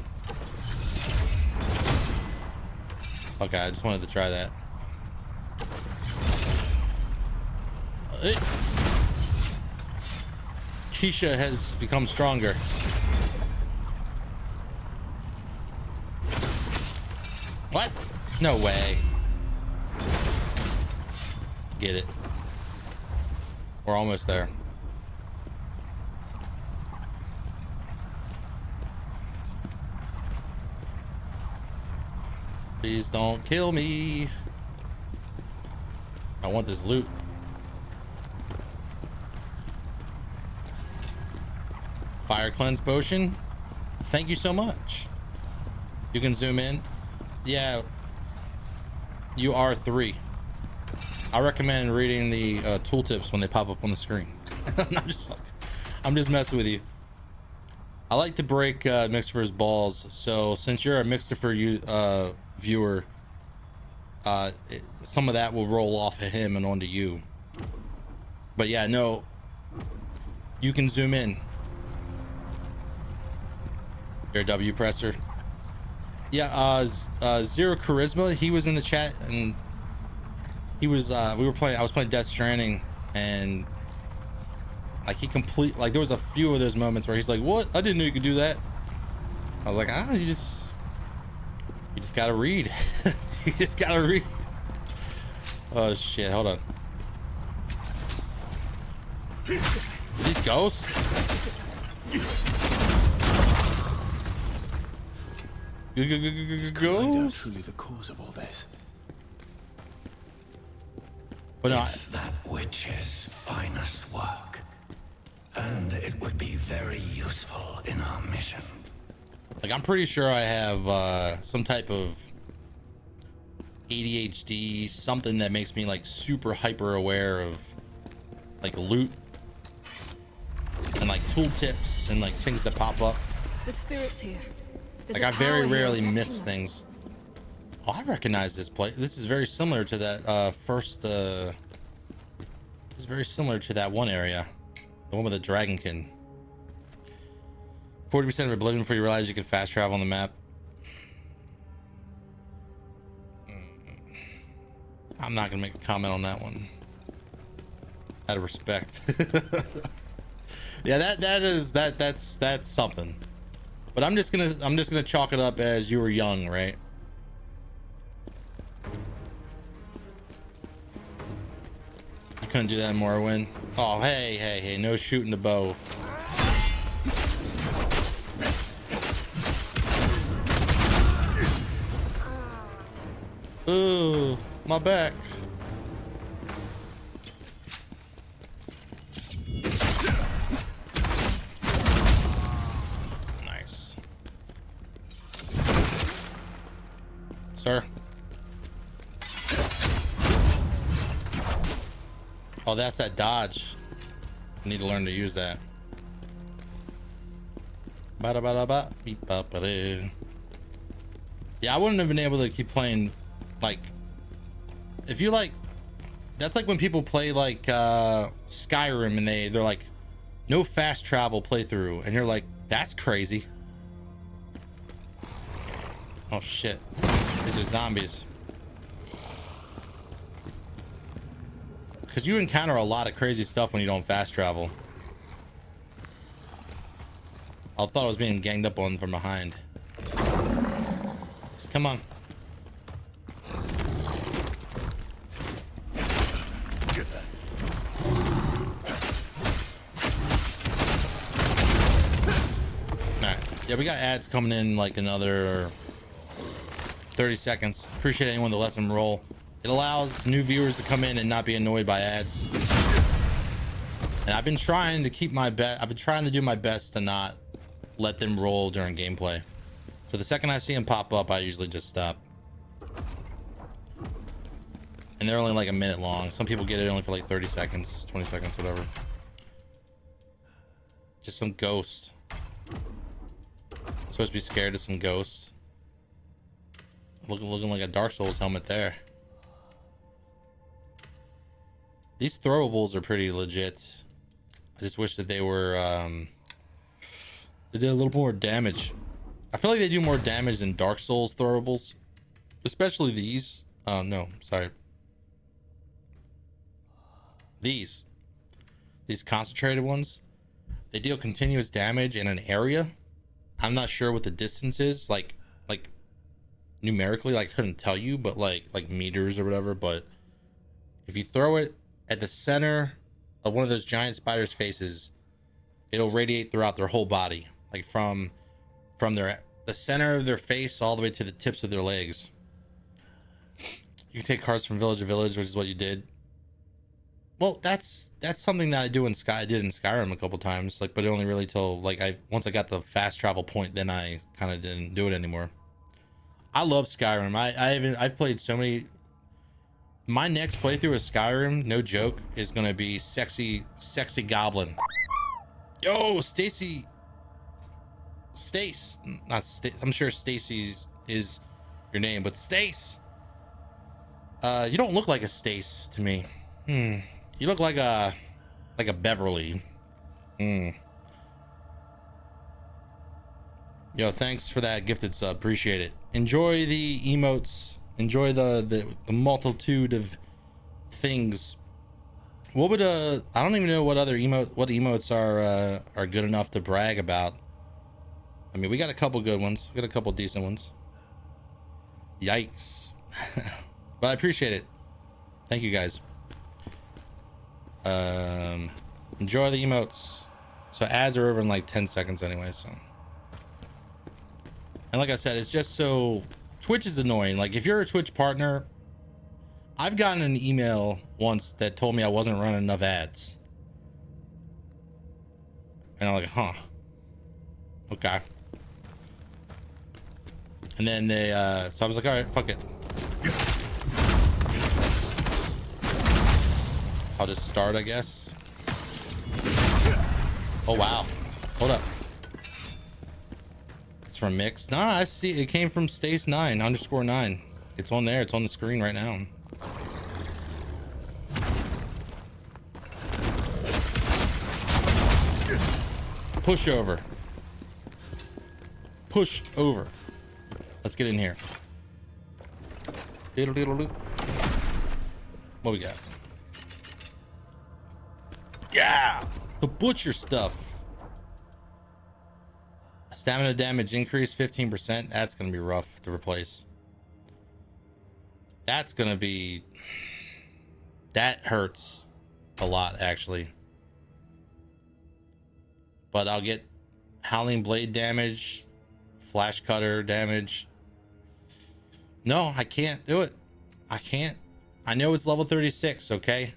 Okay, I just wanted to try that. Keisha has become stronger. What? No way. Get it. We're almost there. Please don't kill me. I want this loot. Fire cleanse potion. Thank you so much. You can zoom in. Yeah. You are 3. I recommend reading the tooltips when they pop up on the screen. I'm just messing with you. I like to break Mixer's balls. So since you're a Mixer viewer, some of that will roll off of him and onto you. But yeah, no, you can zoom in. Your W presser. Yeah, Zero Charisma, he was in the chat, and he was I was playing Death Stranding, and like there was a few of those moments where he's like, what? I didn't know you could do that. I was like, you just gotta read. You just gotta read. Oh shit, hold on. These ghosts? Is Kaleido truly the cause of all this? But no, it's that witch's finest work, and it would be very useful in our mission. Like, I'm pretty sure I have some type of ADHD, something that makes me like super hyper aware of like loot and like tooltips and like things that pop up. The spirit's here. Like, I very rarely miss things. Oh, I recognize this place. This is very similar to that it's very similar to that one area, the one with the dragonkin. 40% of oblivion before you realize you can fast travel on the map. I'm not gonna make a comment on that one. Out of respect. Yeah, that's something. But I'm just gonna chalk it up as you were young, right? You couldn't do that in Morrowind. Oh, hey, no shooting the bow. Ooh, my back. Nice. Sir. Oh, that's that dodge. I need to learn to use that. Ba-da-ba-da-ba, beep-ba-ba-doo. Yeah, I wouldn't have been able to keep playing. Like, if you like, that's like when people play like Skyrim and they're like, no fast travel playthrough, and you're like, that's crazy. Oh shit, these are zombies. Because you encounter a lot of crazy stuff when you don't fast travel. I thought I was being ganged up on from behind. Just come on. Alright. Yeah, we got ads coming in like another 30 seconds. Appreciate anyone that lets them roll. It allows new viewers to come in and not be annoyed by ads. And I've been trying to keep my I've been trying to do my best to not let them roll during gameplay. So the second I see them pop up, I usually just stop. And they're only like a minute long. Some people get it only for like 30 seconds, 20 seconds, whatever. Just some ghosts. I'm supposed to be scared of some ghosts. Looking like a Dark Souls helmet there. These throwables are pretty legit. I just wish that they were they did a little more damage. I feel like they do more damage than Dark Souls throwables, especially these. No, sorry. These concentrated ones, they deal continuous damage in an area. I'm not sure what the distance is, like numerically, like I couldn't tell you, but like meters or whatever. But if you throw it at the center of one of those giant spiders' faces, it'll radiate throughout their whole body, like from the center of their face all the way to the tips of their legs. You can take cards from village to village, which is what you did. Well, that's something that I did in Skyrim a couple times, like, but only really till like once I got the fast travel point, then I kind of didn't do it anymore. I love Skyrim. I've played so many. My next playthrough of Skyrim, no joke, is gonna be sexy goblin. Yo, Stace, not Stace. I'm sure Stacy is your name, but Stace. You don't look like a Stace to me. You look like a Beverly. Yo, thanks for that gifted sub. Appreciate it. Enjoy the emotes. Enjoy the multitude of things. What would I don't even know what other emotes are good enough to brag about. I mean, we got a couple good ones. We got a couple decent ones. Yikes. But I appreciate it. Thank you guys. Enjoy the emotes. So ads are over in like 10 seconds anyway, so. And like I said, it's just so Twitch is annoying. Like if you're a Twitch partner, I've gotten an email once that told me I wasn't running enough ads. And I'm like, huh. Okay. And then they so I was like, all right, fuck it. I'll just start, I guess. Oh wow. Hold up. It's from Mix. Nah, I see it came from Stace9_9. It's on there, it's on the screen right now. Push over. Push over. Let's get in here. Diddle diddle doo. What we got? Yeah! The butcher stuff. Stamina damage increase 15%. That's gonna be rough to replace. That's gonna be... That hurts a lot, actually. But I'll get Howling Blade damage, Flash Cutter damage. No, I can't do it. I can't. I know it's level 36, okay?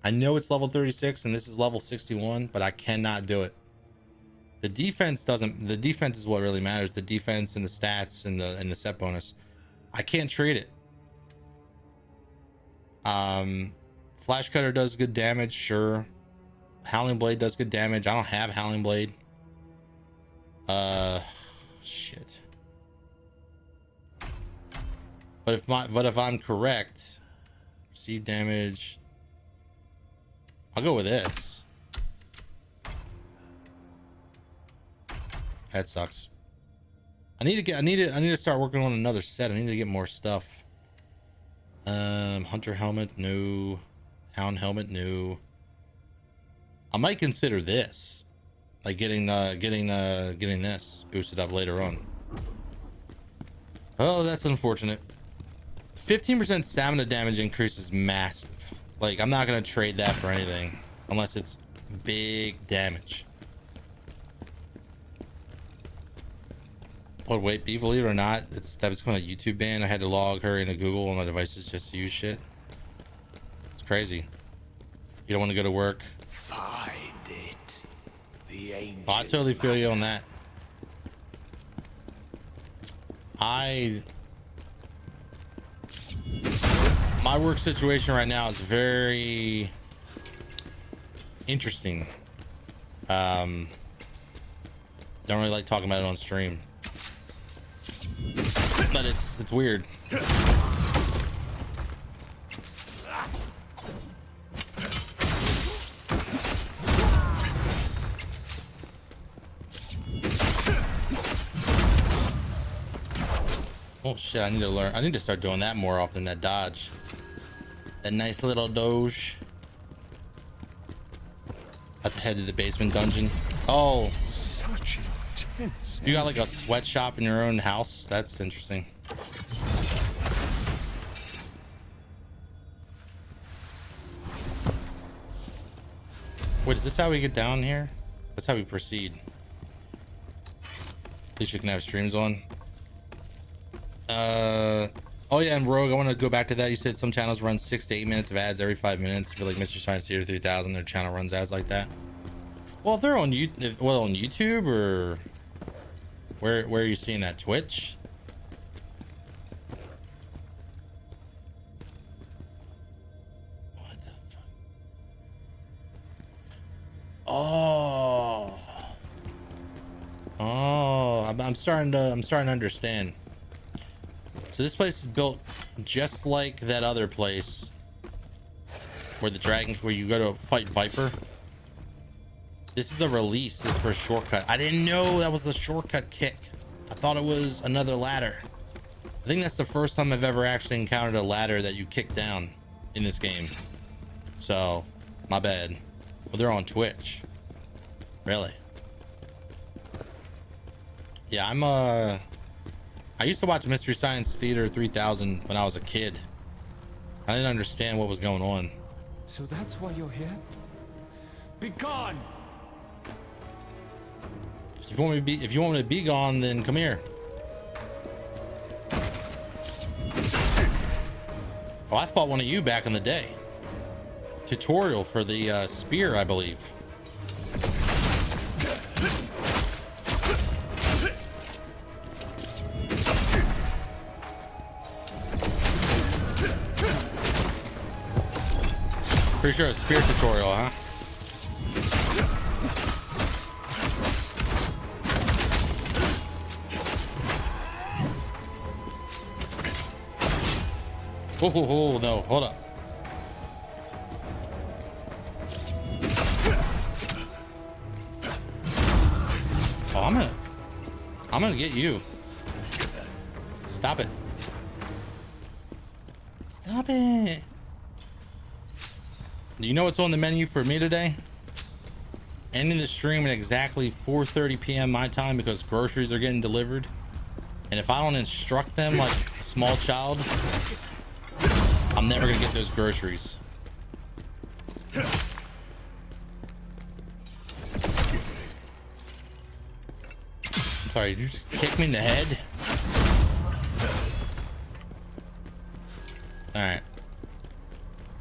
I know it's level 36 and this is level 61, but I cannot do it. The defense doesn't, the defense is what really matters. The defense and the stats and the set bonus. I can't trade it. Flash Cutter does good damage, sure. Howling Blade does good damage. I don't have Howling Blade. Shit. But if I'm correct, receive damage. I'll go with this. That sucks. I need to start working on another set. I need to get more stuff. Hunter helmet, no. Hound helmet, no. I might consider this, like getting this boosted up later on. Oh, that's unfortunate. 15% stamina damage increase is massive. Like, I'm not gonna trade that for anything unless it's big damage. But wait, believe it or not, that was kind of a YouTube ban. I had to log her into Google on my devices just to use shit. It's crazy. You don't want to go to work. Find it. The ancient I totally feel you on that. My work situation right now is very interesting. Don't really like talking about it on stream, but it's weird. Oh shit, I need to start doing that more often, that dodge. That nice little doge. At the head of the basement dungeon. Oh. Such intense. You got like a sweatshop in your own house? That's interesting. Wait, is this how we get down here? That's how we proceed. At least you can have streams on. Oh yeah, and Rogue, I want to go back to that. You said some channels run 6 to 8 minutes of ads every 5 minutes. I feel like Mr. Science Theater 3000, their channel runs ads like that. Well, if they're on YouTube, well, on YouTube, or where are you seeing that? Twitch? What the fuck? Oh, I'm starting to understand. So this place is built just like that other place where you go to fight Viper. This is a release. This is for a shortcut. I didn't know that was the shortcut kick. I thought it was another ladder. I think that's the first time I've ever actually encountered a ladder that you kick down in this game. So, my bad. Well, they're on Twitch. Really? Yeah, I used to watch Mystery Science Theater 3000 when I was a kid. I didn't understand what was going on. So that's why you're here? Be gone! If you want me to be gone, then come here. Oh, I fought one of you back in the day. Tutorial for the spear, I believe. Pretty sure it's spear tutorial, huh? Oh, no, hold up. Oh, I'm gonna get you. Stop it. Stop it. Do you know what's on the menu for me today? Ending the stream at exactly 4:30 p.m. my time because groceries are getting delivered. And if I don't instruct them like a small child, I'm never gonna get those groceries. I'm sorry, did you just kick me in the head? Alright.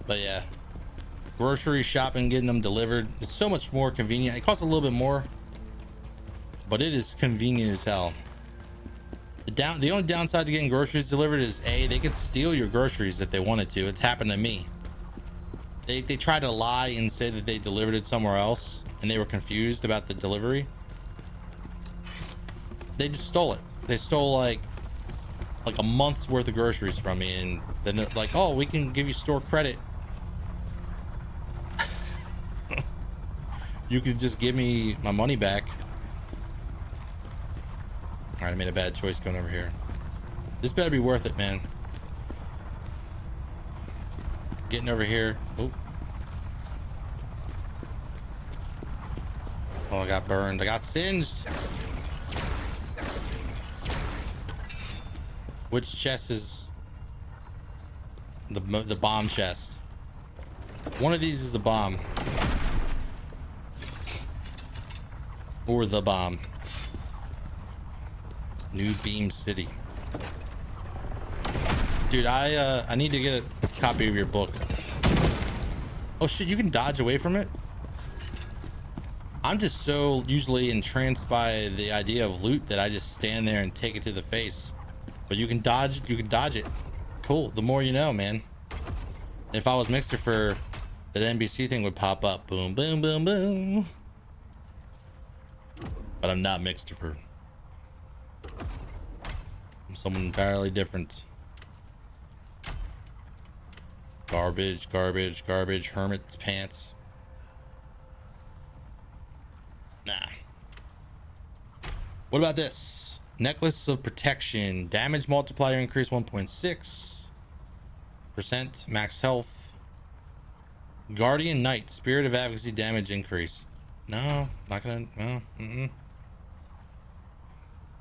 But yeah. Grocery shopping, getting them delivered. It's so much more convenient. It costs a little bit more, but it is convenient as hell. The only downside to getting groceries delivered is they could steal your groceries if they wanted to. It's happened to me. They tried to lie and say that they delivered it somewhere else and they were confused about the delivery. They just stole it. They stole like a month's worth of groceries from me, and then they're like, oh, we can give you store credit. You could just give me my money back. All right, I made a bad choice going over here. This better be worth it, man. Getting over here. Oh, I got burned. I got singed. Which chest is the bomb chest? One of these is the bomb. Or the bomb. New Beam City. Dude, I need to get a copy of your book. Oh shit, you can dodge away from it? I'm just so usually entranced by the idea of loot that I just stand there and take it to the face. But you can dodge it. Cool. The more you know, man. If I was Mixer for that NBC thing would pop up. Boom, boom, boom, boom. But I'm not Mixer for. I'm someone entirely different. Garbage, garbage, garbage. Hermit's pants. Nah. What about this? Necklace of Protection. Damage multiplier increase 1.6%. Max health. Guardian Knight. Spirit of Advocacy damage increase. No, not gonna. No.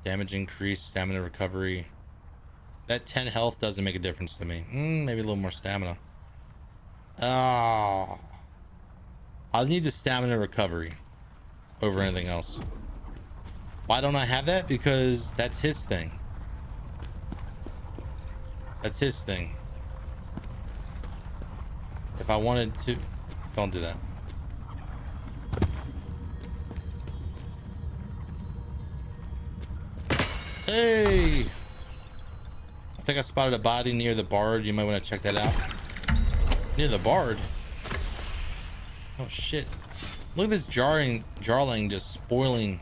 Damage increase. Stamina recovery. That 10 health doesn't make a difference to me. Maybe a little more stamina. Oh. I'll need the stamina recovery over anything else. Why don't I have that? Because that's his thing. That's his thing. If I wanted to, don't do that. Hey, I think I spotted a body near the bard. You might want to check that out. Near the bard. Oh shit. Look at this jarling just spoiling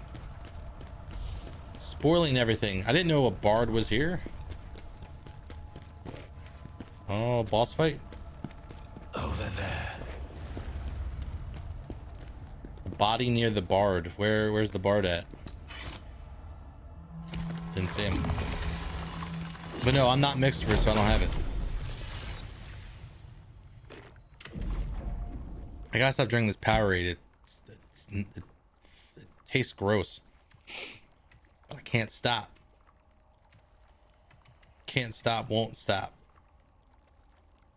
everything. I didn't know a bard was here. Oh, boss fight. Over there. Body near the bard. Where's the bard at? Didn't see him. But no, I'm not mixed for it, so I don't have it. I gotta stop drinking this Powerade. It tastes gross. But I can't stop. Can't stop, won't stop.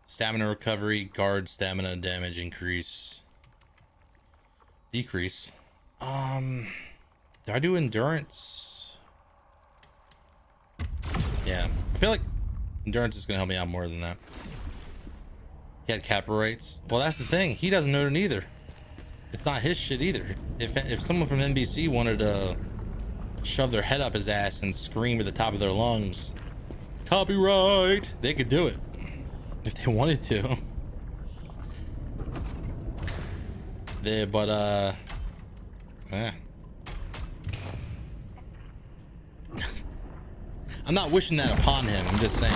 Stamina recovery, guard stamina damage increase. Decrease. Did I do endurance? Yeah. I feel like endurance is gonna help me out more than that. He had caparates. Well, that's the thing. He doesn't know it either. It's not his shit either. If someone from NBC wanted to shove their head up his ass and scream at the top of their lungs, copyright, they could do it if they wanted to. I'm not wishing that upon him. I'm just saying.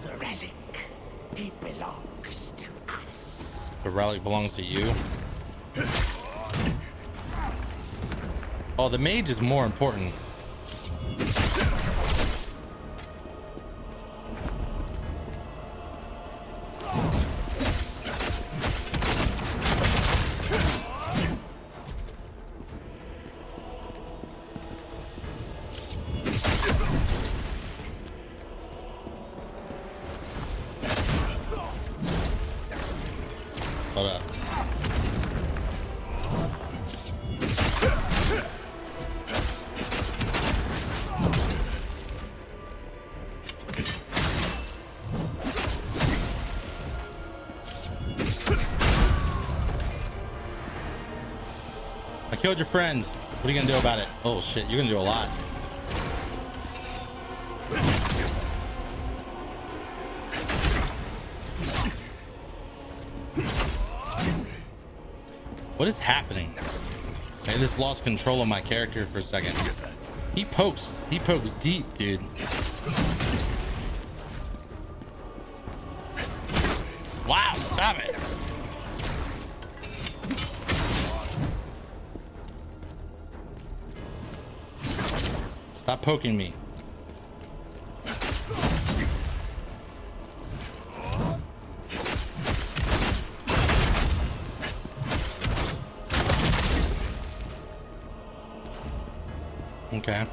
The relic, it belongs to us. The relic belongs to you. Oh, the mage is more important. Hold up. I killed your friend. What are you gonna do about it? Oh shit, you're gonna do a lot. What is happening? I just lost control of my character for a second. He pokes deep, dude. Wow, stop it. Stop poking me. Okay.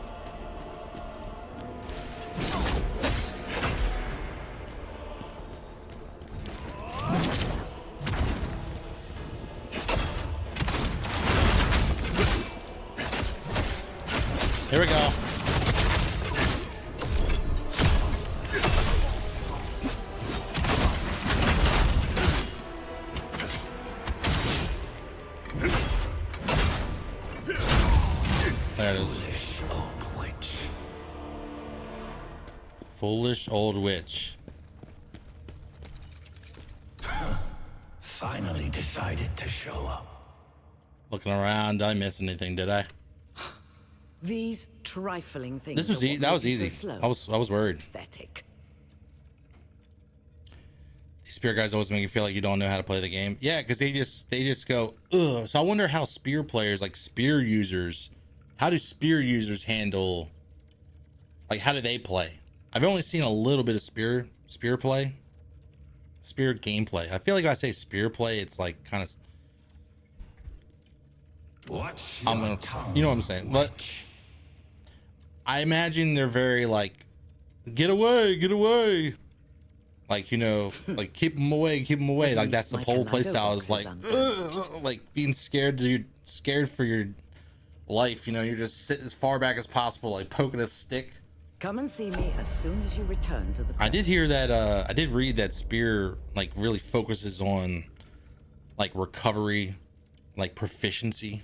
Here we go. There it is. Foolish old witch. Foolish old witch. Finally decided to show up. Looking around, did I miss anything? Did I? These trifling things. This was easy. That was easy. I was worried. Pathetic. These spear guys always make you feel like you don't know how to play the game. Yeah, because they just go, ugh. So I wonder how spear players, like spear users, how do spear users handle, like how do they play? I've only seen a little bit of spear play, spear gameplay. I feel like if I say spear play, it's like kind of, you know what I'm saying? But I imagine they're very like, get away. Like, you know, like keep them away. Like that's the whole playstyle is like being scared for your life. You know, you're just sitting as far back as possible, like poking a stick. Come and see me as soon as you return to the I did hear that, I did read that spear like really focuses on like recovery, like proficiency,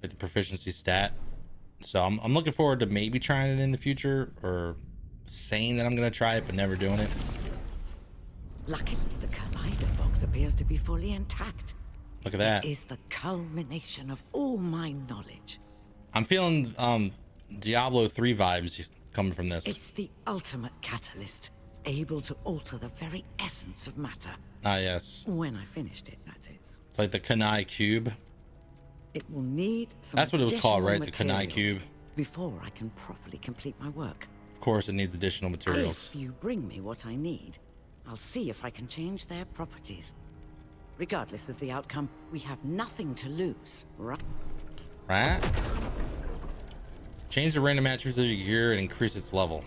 like the proficiency stat. So I'm looking forward to maybe trying it in the future, or saying that I'm gonna try it but never doing it. Luckily, the Collider box appears to be fully intact. Look at that. It is the culmination of all my knowledge. I'm feeling Diablo 3 vibes coming from this. It's the ultimate catalyst, able to alter the very essence of matter. Ah, yes. When I finished it, that is. It's like the Kanai cube. It will need some That's what it was called, right? The materials Kanai cube. Before I can properly complete my work. Of course, it needs additional materials. If you bring me what I need, I'll see if I can change their properties. Regardless of the outcome, we have nothing to lose, right? Right? Change the random attributes of your gear and increase its level.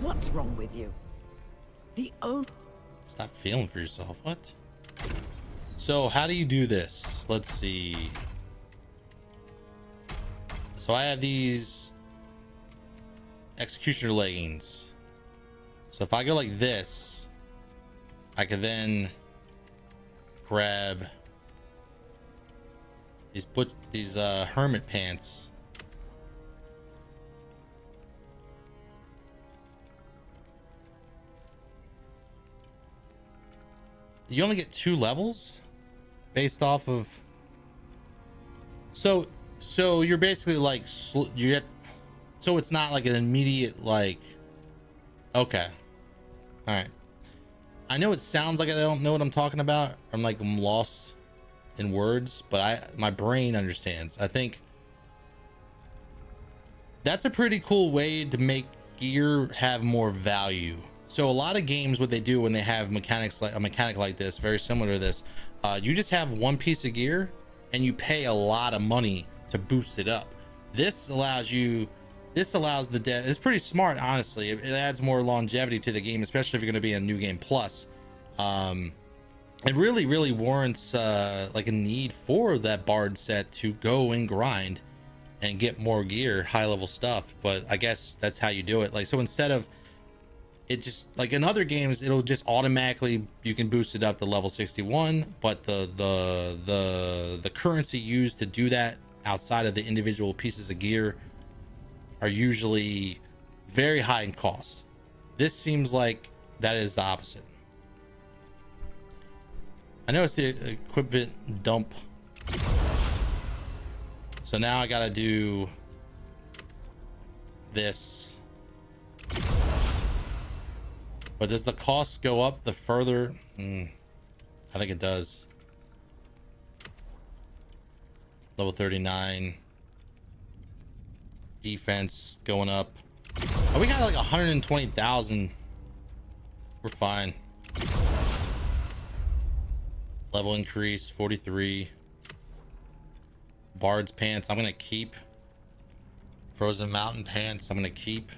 What's wrong with you? The only... Stop feeling for yourself. What? So how do you do this? Let's see. So I have these executioner leggings. So if I go like this, I could then grab these hermit pants. You only get 2 levels based off of, so you're basically like you have, so it's not like an immediate like, okay, all right. I know it sounds like I don't know what I'm talking about. I'm lost in words, but my brain understands. I think that's a pretty cool way to make gear have more value. So a lot of games, what they do when they have mechanics like a mechanic like this, very similar to this, you just have one piece of gear and you pay a lot of money to boost it up. This allows the it's pretty smart, honestly. It adds more longevity to the game, especially if you're going to be a new game plus. It really warrants like a need for that bard set to go and grind and get more gear, high level stuff. But I guess that's how you do it. Like, so instead of it just like in other games, it'll just automatically, you can boost it up to level 61, but the currency used to do that outside of the individual pieces of gear are usually very high in cost. This seems like that is the opposite. I noticed the equipment dump. So now I gotta do this. But does the cost go up the further? I think it does. Level 39. Defense going up. Oh, we got like 120,000. We're fine. Level increase 43. Bard's pants I'm gonna keep. Frozen Mountain pants I'm gonna keep.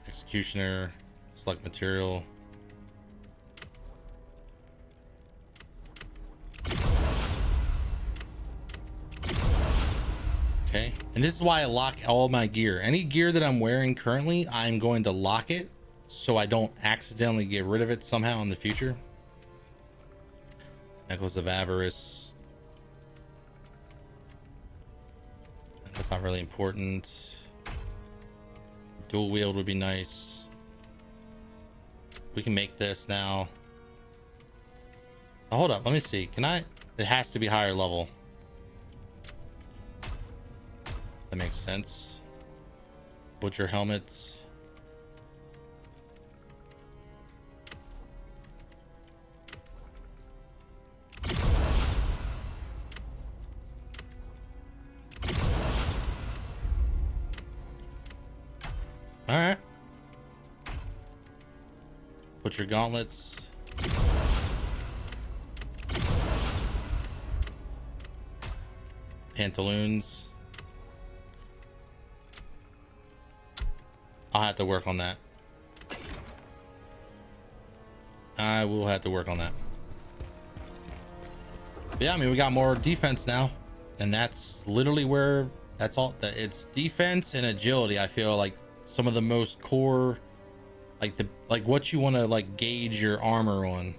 Executioner, select material. Okay, and this is why I lock all my gear. Any gear that I'm wearing currently, I'm going to lock it so I don't accidentally get rid of it somehow in the future. Necklace of Avarice. That's not really important. Dual wield would be nice. We can make this now. Oh, hold up, let me see. Can I? It has to be higher level. That makes sense. Butcher helmets. All right. Butcher gauntlets. Pantaloons. I'll have to work on that. I will have to work on that. But yeah, I mean, we got more defense now, and that's literally where that's all. It's defense and agility. I feel like some of the most core, like what you want to like gauge your armor on.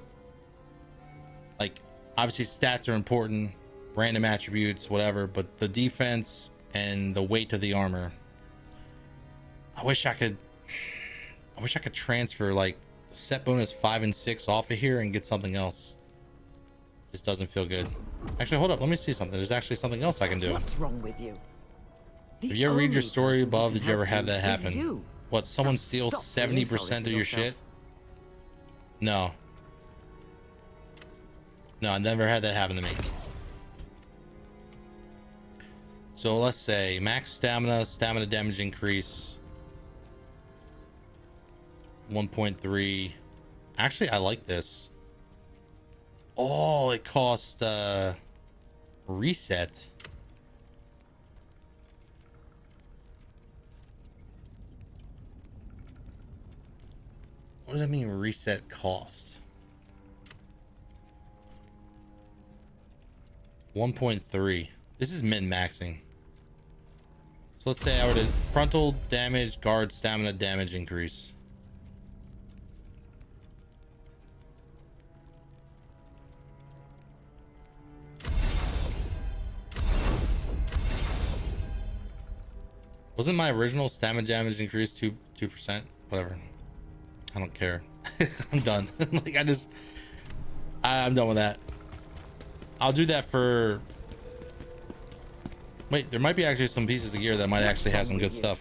Like obviously stats are important, random attributes, whatever, but the defense and the weight of the armor. I wish I could transfer like set bonus 5 and 6 off of here and get something else. This doesn't feel good. Actually, hold up. Let me see something. There's actually something else I can do. What's wrong with you? If you ever read your story above, did you ever have that happen? What, someone steals 70% of your shit? No. No, I never had that happen to me. So let's say max stamina damage increase 1.3. Actually, I like this. Oh, it cost reset. What does that mean, reset cost? 1.3. This is min-maxing. So let's say I were to frontal damage, guard stamina damage increase. Wasn't my original stamina damage increase 2%? Whatever. I don't care. I'm done. Like I'm done with that. I'll do that for. Wait, there might be actually some pieces of gear that might actually have some good stuff.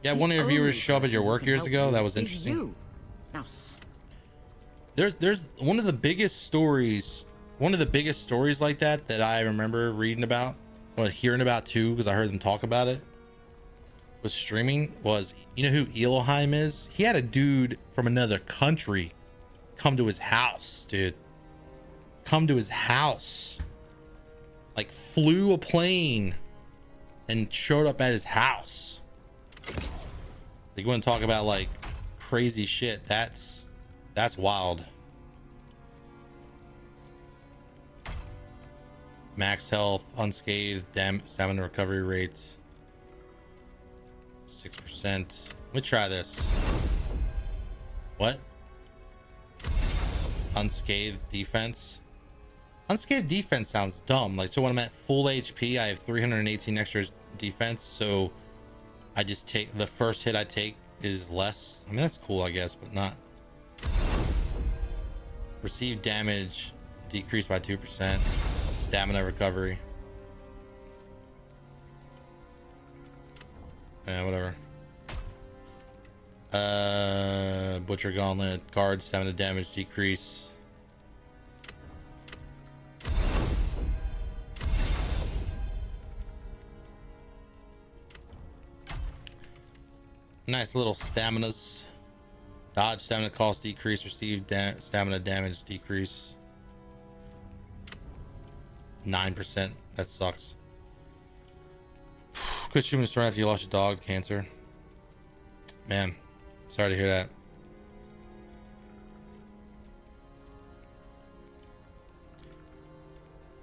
Yeah, one of your viewers show up at your work years ago. That was interesting. There's one of the biggest stories like that I remember reading about or hearing about too, because I heard them talk about it. Was streaming was, you know who Elohim is? He had a dude from another country come to his house, dude. Come to his house. Like flew a plane and showed up at his house. They go and talk about like crazy shit. That's wild. Max health, unscathed, stamina recovery rates. 6%. Let me try this. What? Unscathed defense. Unscathed defense sounds dumb. Like, so when I'm at full HP, I have 318 extra defense. So I just take the first hit I take is less. I mean, that's cool, I guess, but not. Received damage decreased by 2%. Stamina recovery. Yeah, whatever. Butcher Gauntlet. Guard stamina damage decrease. Nice little staminas. Dodge stamina cost decrease. Received stamina damage decrease. 9%. That sucks. Quit human strength after you lost your dog. Cancer. Man, sorry to hear that.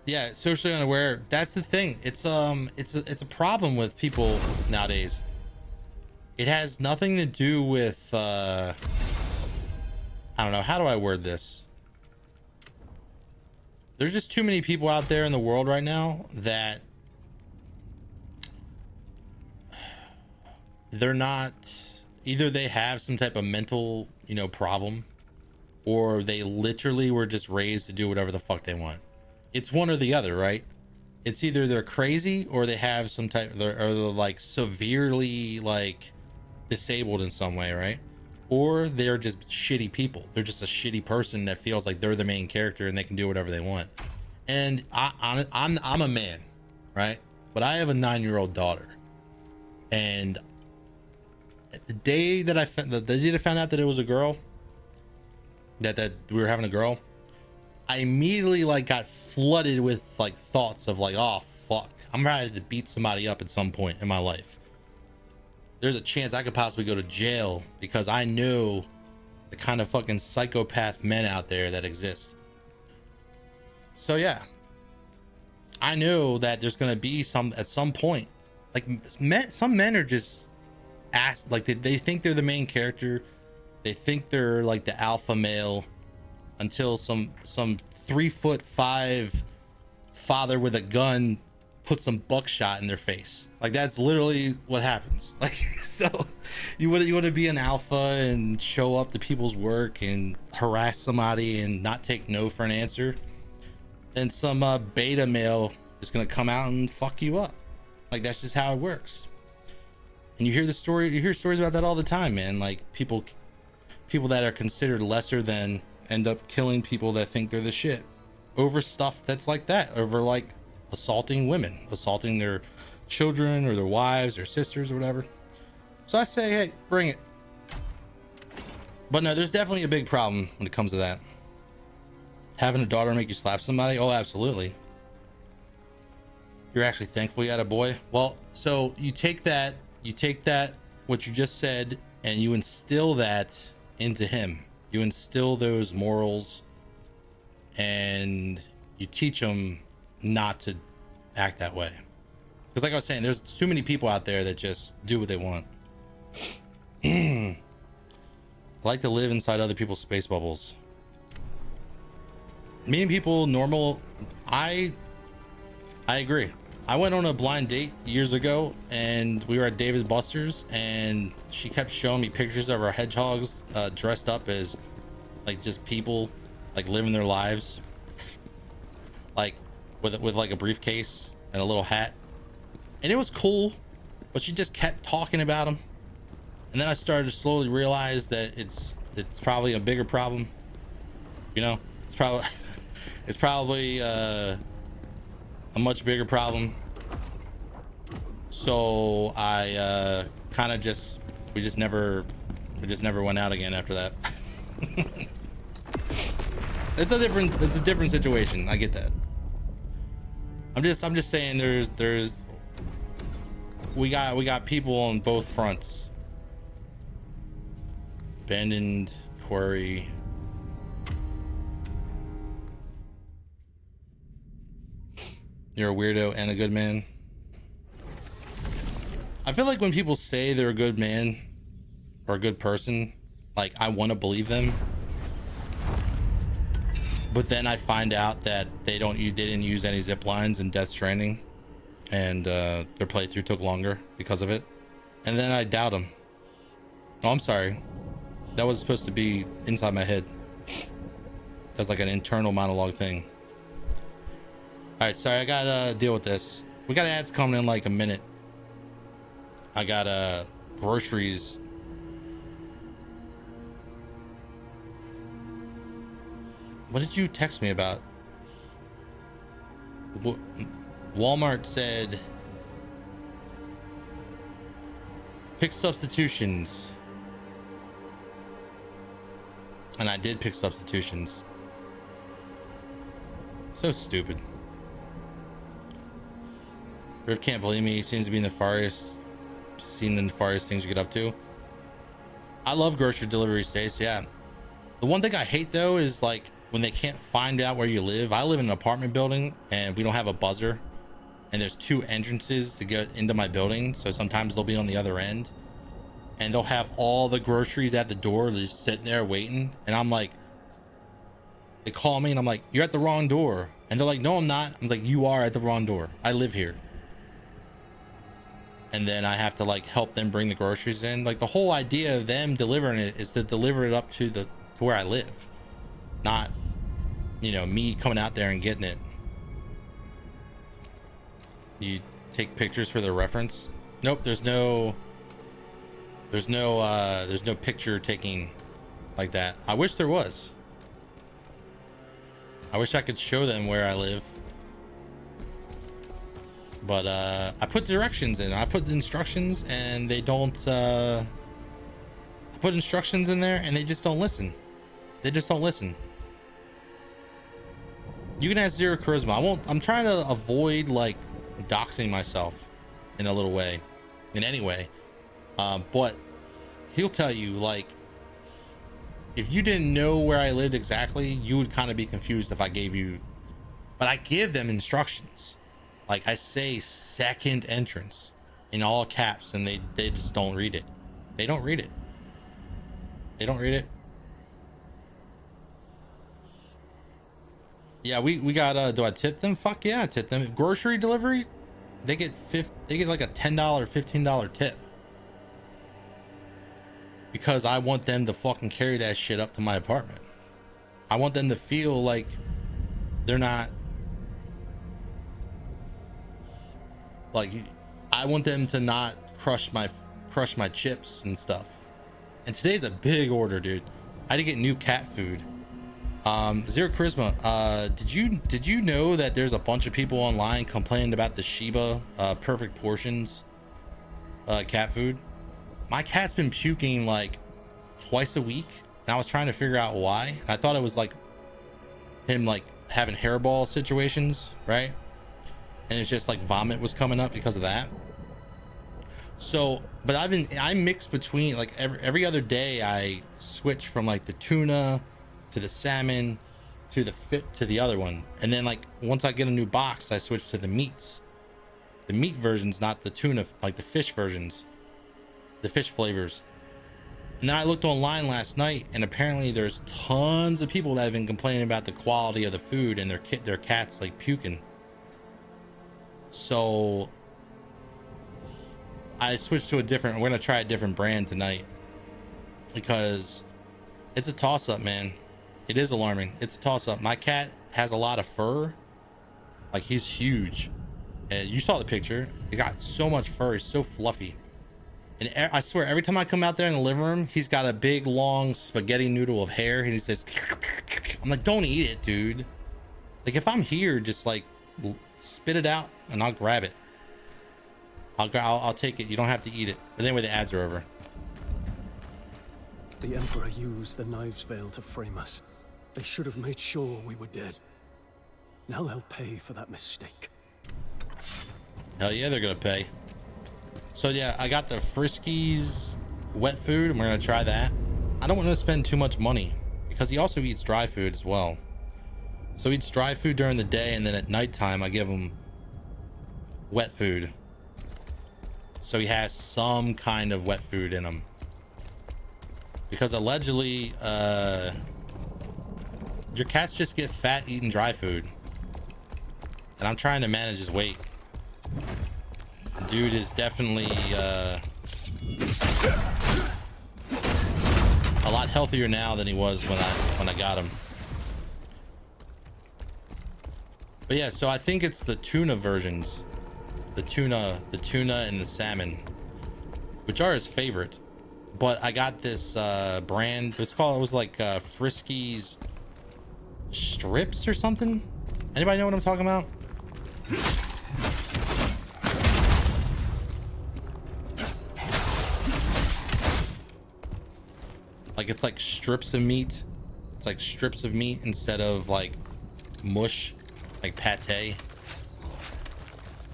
Yeah, socially unaware. That's the thing. It's a problem with people nowadays. It has nothing to do with I don't know, how do I word this? There's just too many people out there in the world right now that they're not, either they have some type of mental, you know, problem, or they literally were just raised to do whatever the fuck they want. It's one or the other, right? It's either they're crazy or they have some type, or they're like severely like disabled in some way, right? Or they're just shitty people. They're just a shitty person that feels like they're the main character and they can do whatever they want. And I'm a man, right? But I have a 9-year-old daughter, and the day that I found out that it was a girl, that we were having a girl, I immediately like got flooded with like thoughts of like, oh fuck, I'm ready to beat somebody up at some point in my life. There's a chance I could possibly go to jail because I know the kind of fucking psychopath men out there that exist. So yeah, I know that there's gonna be some at some point, like some men are just asked, like they think they're the main character, they think they're like the alpha male, until some 3'5" father with a gun put some buckshot in their face. Like that's literally what happens. Like, so you want to be an alpha and show up to people's work and harass somebody and not take no for an answer, then some beta male is gonna come out and fuck you up. Like that's just how it works. And you hear stories about that all the time, man. Like people that are considered lesser than end up killing people that think they're the shit over stuff that's like that, over like assaulting women, assaulting their children or their wives or sisters or whatever. So I say, hey, bring it. But no, there's definitely a big problem when it comes to that. Having a daughter make you slap somebody? Oh, absolutely. You're actually thankful you had a boy? Well, so you take that, what you just said, and you instill that into him. You instill those morals and you teach them not to act that way. Because like I was saying, there's too many people out there that just do what they want. I like to live inside other people's space bubbles. Meeting people normal, I agree. I went on a blind date years ago and we were at David Buster's and she kept showing me pictures of our hedgehogs dressed up as like just people like living their lives, like with like a briefcase and a little hat, and it was cool, but she just kept talking about them. And then I started to slowly realize that it's probably a bigger problem, you know. It's probably a much bigger problem. So I kind of we just never went out again after that. It's a different situation. I get that. I'm just saying we got people on both fronts. Abandoned quarry. You're a weirdo and a good man. I feel like when people say they're a good man or a good person, like I want to believe them, but then I find out that they didn't use any zip lines in Death Stranding, and their playthrough took longer because of it, and then I doubt them. Oh, I'm sorry, that was supposed to be inside my head. Does like an internal monologue thing. All right, sorry, I gotta deal with this. We got ads coming in like a minute. I got groceries. What did you text me about? Walmart said pick substitutions. And I did pick substitutions. So stupid. Rip can't believe me. He seems to be seen the nefarious things you get up to. I love grocery delivery states, yeah. The one thing I hate though is like when they can't find out where you live. I live in an apartment building and we don't have a buzzer, and there's 2 entrances to get into my building, so sometimes they'll be on the other end and they'll have all the groceries at the door just sitting there waiting, and I'm like, they call me and I'm like, you're at the wrong door, and they're like, no I'm not. I'm like, you are at the wrong door, I live here. And then I have to like help them bring the groceries in. Like the whole idea of them delivering it is to deliver it up to where I live, not, you know, me coming out there and getting it. You take pictures for the reference? Nope, there's no picture taking like that. I wish there was. I wish I could show them where I live. But I put directions in. I put the instructions and they don't I put instructions in there and they just don't listen. They just don't listen. You can ask Zero Charisma. I'm trying to avoid like doxing myself in a little way, in any way. But he'll tell you, like, if you didn't know where I lived exactly, you would kind of be confused if I gave you, but I give them instructions. Like I say second entrance in all caps and they just don't read it. They don't read it. They don't read it. Yeah, we got do I tip them? Fuck yeah, I tip them. Grocery delivery, they get like a $10, $15 tip. Because I want them to fucking carry that shit up to my apartment. I want them to feel like they're not like, I want them to not crush my chips and stuff. And today's a big order, dude. I had to get new cat food. Zero Charisma, did you know that there's a bunch of people online complaining about the Shiba perfect portions cat food? My cat's been puking like twice a week, and I was trying to figure out why. And I thought it was like him like having hairball situations, right? And it's just like vomit was coming up because of that. So, but I mix between like every other day. I switch from like the tuna to the salmon to the other one, and then like once I get a new box, I switch to the meats, the meat versions, not the tuna, like the fish versions, the fish flavors. And then I looked online last night, and apparently there's tons of people that have been complaining about the quality of the food and their cats like puking. So I switched to we're gonna try a different brand tonight, because it's a toss-up, man. It is alarming. It's a toss-up. My cat has a lot of fur. Like, he's huge. And you saw the picture. He's got so much fur. He's so fluffy. And I swear, every time I come out there in the living room, he's got a big, long spaghetti noodle of hair. And he says, I'm like, don't eat it, dude. Like, if I'm here, just like spit it out and I'll grab it. I'll take it. You don't have to eat it. But anyway, the ads are over. The Emperor used the Knives Veil to frame us. They should have made sure we were dead. Now they'll pay for that mistake. Hell yeah, they're gonna pay. So yeah, I got the Friskies wet food, and we're gonna try that. I don't want to spend too much money because he also eats dry food as well. So he eats dry food during the day, and then at nighttime I give him wet food. So he has some kind of wet food in him. Because allegedly, your cats just get fat eating dry food. And I'm trying to manage his weight. Dude is definitely a lot healthier now than he was when I got him. But yeah, so I think it's the tuna versions, the tuna and the salmon, which are his favorite. But I got this brand. It was like Frisky's strips or something. Anybody know what I'm talking about? Like it's like strips of meat. It's like strips of meat instead of like mush, like pate.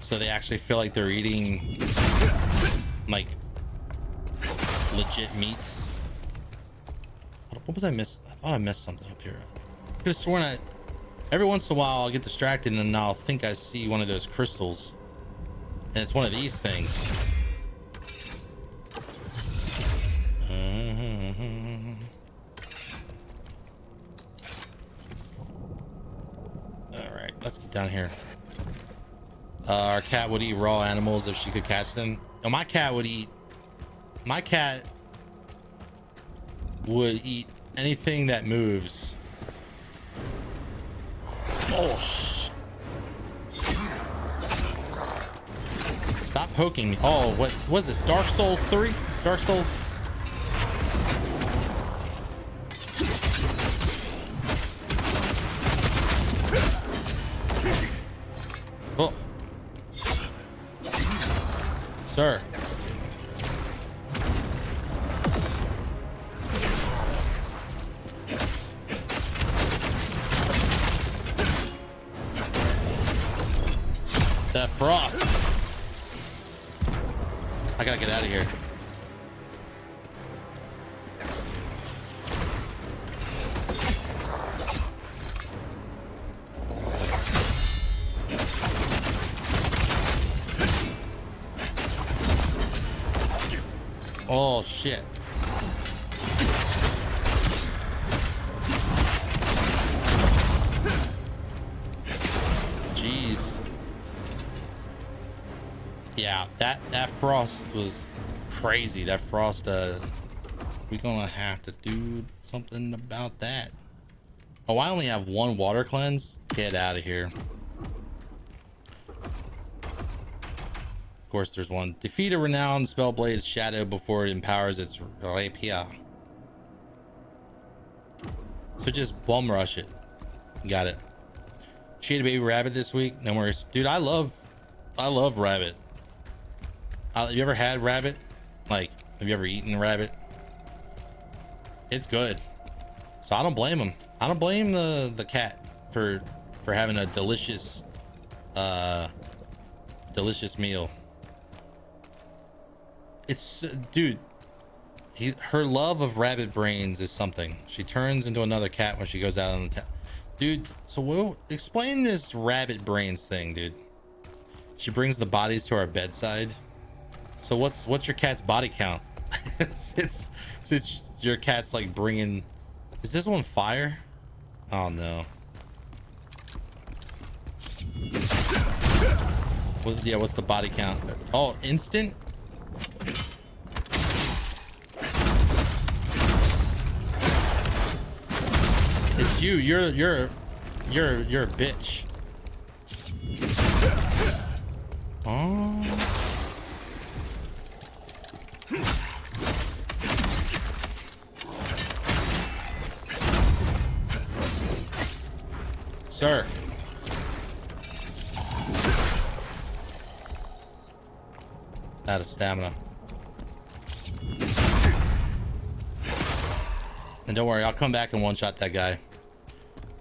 So they actually feel like they're eating like legit meats. What was I miss? I thought I missed something up here. I could have sworn every once in a while I'll get distracted and I'll think I see one of those crystals, and it's one of these things. All right, let's get down here. Our cat would eat raw animals if she could catch them. No, my cat would eat anything that moves. Oh, stop poking me. Oh, what was this? Dark Souls 3? Dark Souls? Oh. Sir. That frost. I gotta get out of here. Oh shit. Jeez. Yeah, that frost was crazy. That frost, we're gonna have to do something about that. Oh, I only have one water cleanse. Get out of here. Of course, there's one. Defeat a renowned Spellblade's shadow before it empowers its rapier. So just bum rush it. Got it. She ate a baby rabbit this week. No worries, dude. I love rabbit. Have you ever had rabbit? Like, have you ever eaten rabbit? It's good. So I don't blame him. I don't blame the cat for having a delicious meal. It's dude, her love of rabbit brains is something. She turns into another cat when she goes out on the town. Dude, so we'll explain this rabbit brains thing, dude. She brings the bodies to our bedside. So what's your cat's body count? it's your cat's like bringing. Is this one fire? Oh no. What's the body count? Oh, instant. It's you. You're a bitch. Oh. Sir. Out of stamina. And don't worry, I'll come back and one-shot that guy.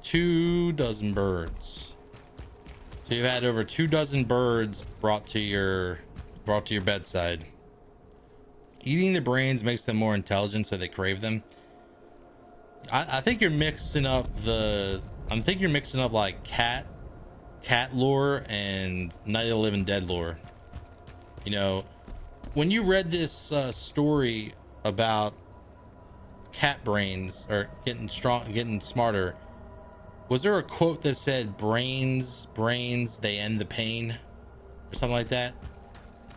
24 birds. So you've had over 24 birds brought to your bedside. Eating the brains makes them more intelligent, so they crave them. I think you're mixing up like cat lore and Night of the Living Dead lore. You know, when you read this story about cat brains or getting smarter, was there a quote that said brains they end the pain or something like that?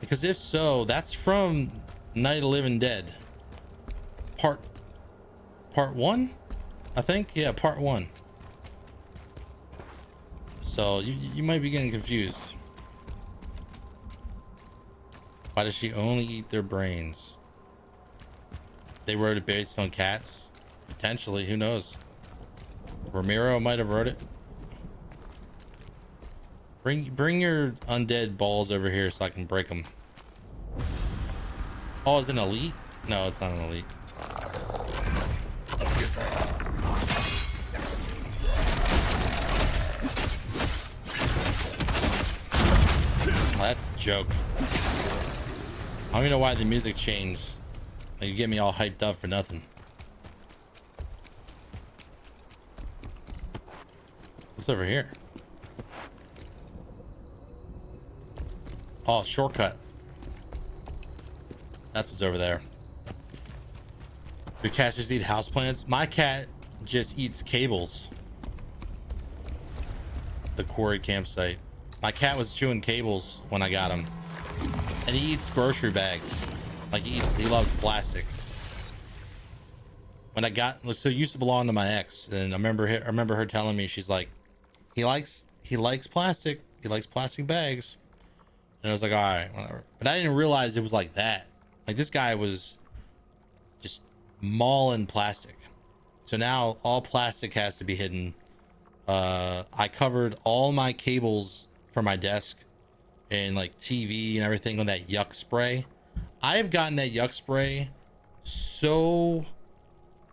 Because if so, that's from Night of the Living Dead part 1, I think. Yeah, part 1. So you might be getting confused. Why does she only eat their brains? They wrote it based on cats? Potentially, who knows? Ramiro might have wrote it. Bring your undead balls over here so I can break them. Oh, is it an elite? No, it's not an elite. Oh, that's a joke. I don't even know why the music changed. Like, you get me all hyped up for nothing. What's over here? Oh, shortcut. That's what's over there. Your cats just eat houseplants? My cat just eats cables. The quarry campsite. My cat was chewing cables when I got him. And he eats grocery bags. Like he loves plastic. When I got, so it used to belong to my ex, and I remember her telling me, she's like, he likes plastic. He likes plastic bags. And I was like, all right, whatever. But I didn't realize it was like that. Like this guy was just mauling plastic. So now all plastic has to be hidden. I covered all my cables for my desk and like TV and everything on that yuck spray. I have gotten that yuck spray so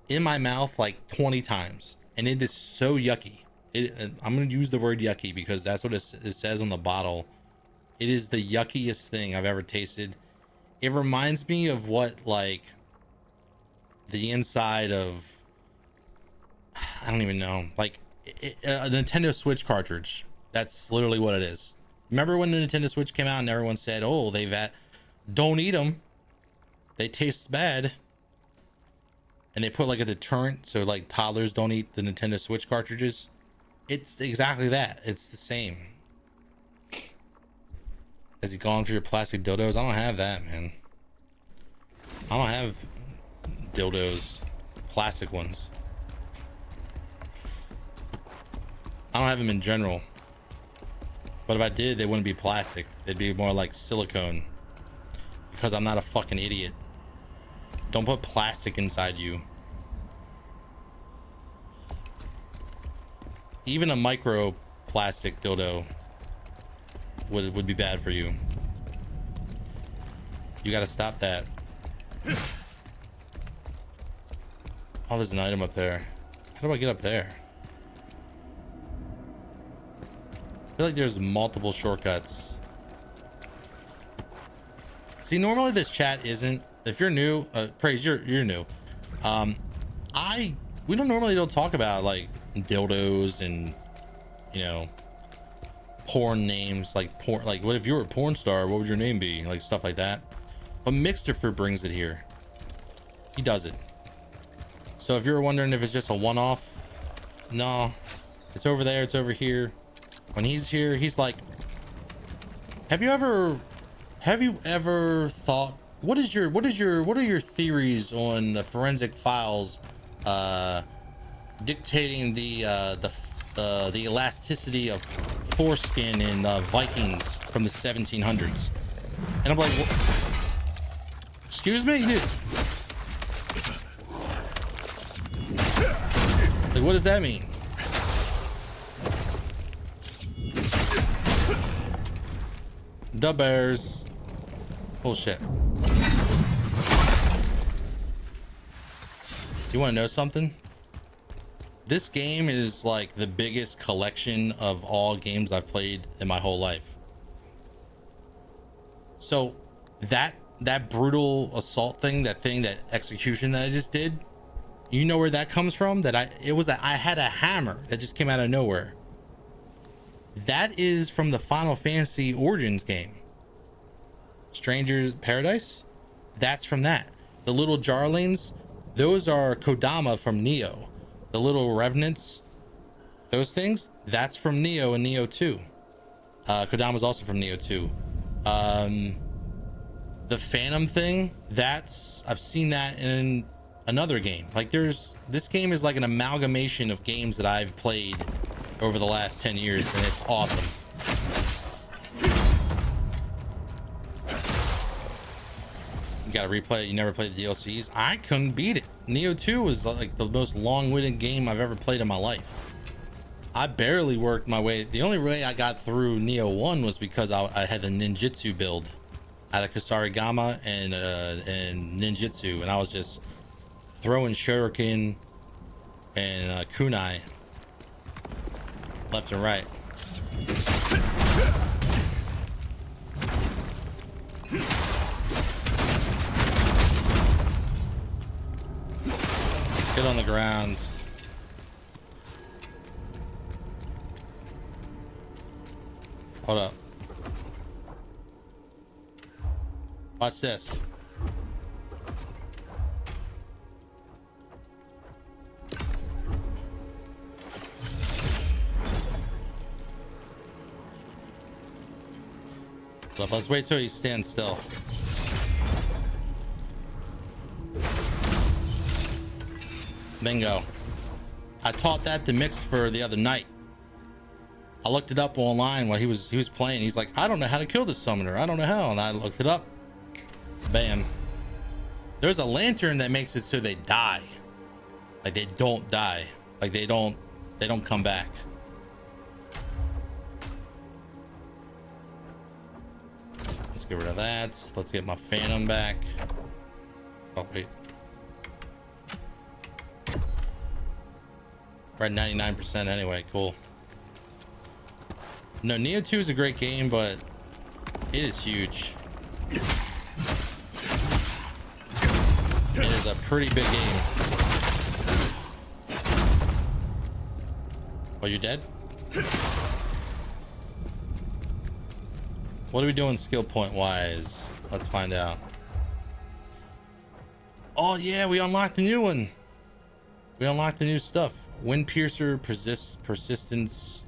in my mouth like 20 times, and it is so yucky. I'm going to use the word yucky because that's what it says on the bottle. It is the yuckiest thing I've ever tasted. It reminds me of what like the inside of, I don't even know, like a Nintendo Switch cartridge. That's literally what it is. Remember when the Nintendo Switch came out and everyone said, oh, don't eat them, they taste bad, and they put like a deterrent so like toddlers don't eat the Nintendo Switch cartridges. It's exactly that. It's the same. Has he gone for your plastic dildos? I don't have that, man. I don't have dildos, plastic ones. I don't have them in general. But if I did, they wouldn't be plastic. They'd be more like silicone. Because I'm not a fucking idiot. Don't put plastic inside you. Even a micro plastic dildo would be bad for you. You gotta stop that. Oh, there's an item up there. How do I get up there? I feel like there's multiple shortcuts. See, normally this chat isn't. If you're new, Praise, you're new. We don't talk about like dildos and, you know, porn names, like porn. Like, what if you were a porn star? What would your name be? Like stuff like that. But Mixterfer brings it here. He does it. So if you're wondering if it's just a one-off, no, it's over there. It's over here. When he's here, he's like, have you ever thought, what are your theories on the forensic files dictating the elasticity of foreskin in Vikings from the 1700s? And I'm like, excuse me? Like, what does that mean? The bears. Bullshit. You want to know something? This game is like the biggest collection of all games I've played in my whole life. So that brutal assault thing, that execution that I just did, you know where that comes from? I had a hammer that just came out of nowhere. That is from the Final Fantasy Origins game. Stranger's Paradise? That's from that. The little jarlings, those are Kodama from Neo. The little revenants, those things, that's from Neo and Neo 2. Kodama's also from Neo 2. The Phantom thing, I've seen that in another game. Like this game is like an amalgamation of games that I've played over the last 10 years, and it's awesome. You gotta replay it. You never played the DLCs. I couldn't beat it. Neo 2 was like the most long-winded game I've ever played in my life. I barely worked my way. The only way I got through Neo 1 was because I had the ninjutsu build. I had a Kusarigama and ninjutsu, and I was just throwing shuriken and kunai left and right. Get on the ground. Hold up. Watch this. Let's wait till he stands still. Bingo. I taught that to Mix for the other night. I looked it up online while he was playing. He's like, I don't know how to kill this summoner. I don't know how. And I looked it up. Bam. There's a lantern that makes it so they die. Like they don't die. Like they don't come back. Let's get rid of that. Let's get my Phantom back. Oh wait. We're at 99% anyway. Cool. No, Neo 2 is a great game, but it is huge. It is a pretty big game. Oh, you're dead? What are we doing skill point wise? Let's find out. Oh yeah, we unlocked the new one. We unlocked the new stuff. Wind Piercer, persistence.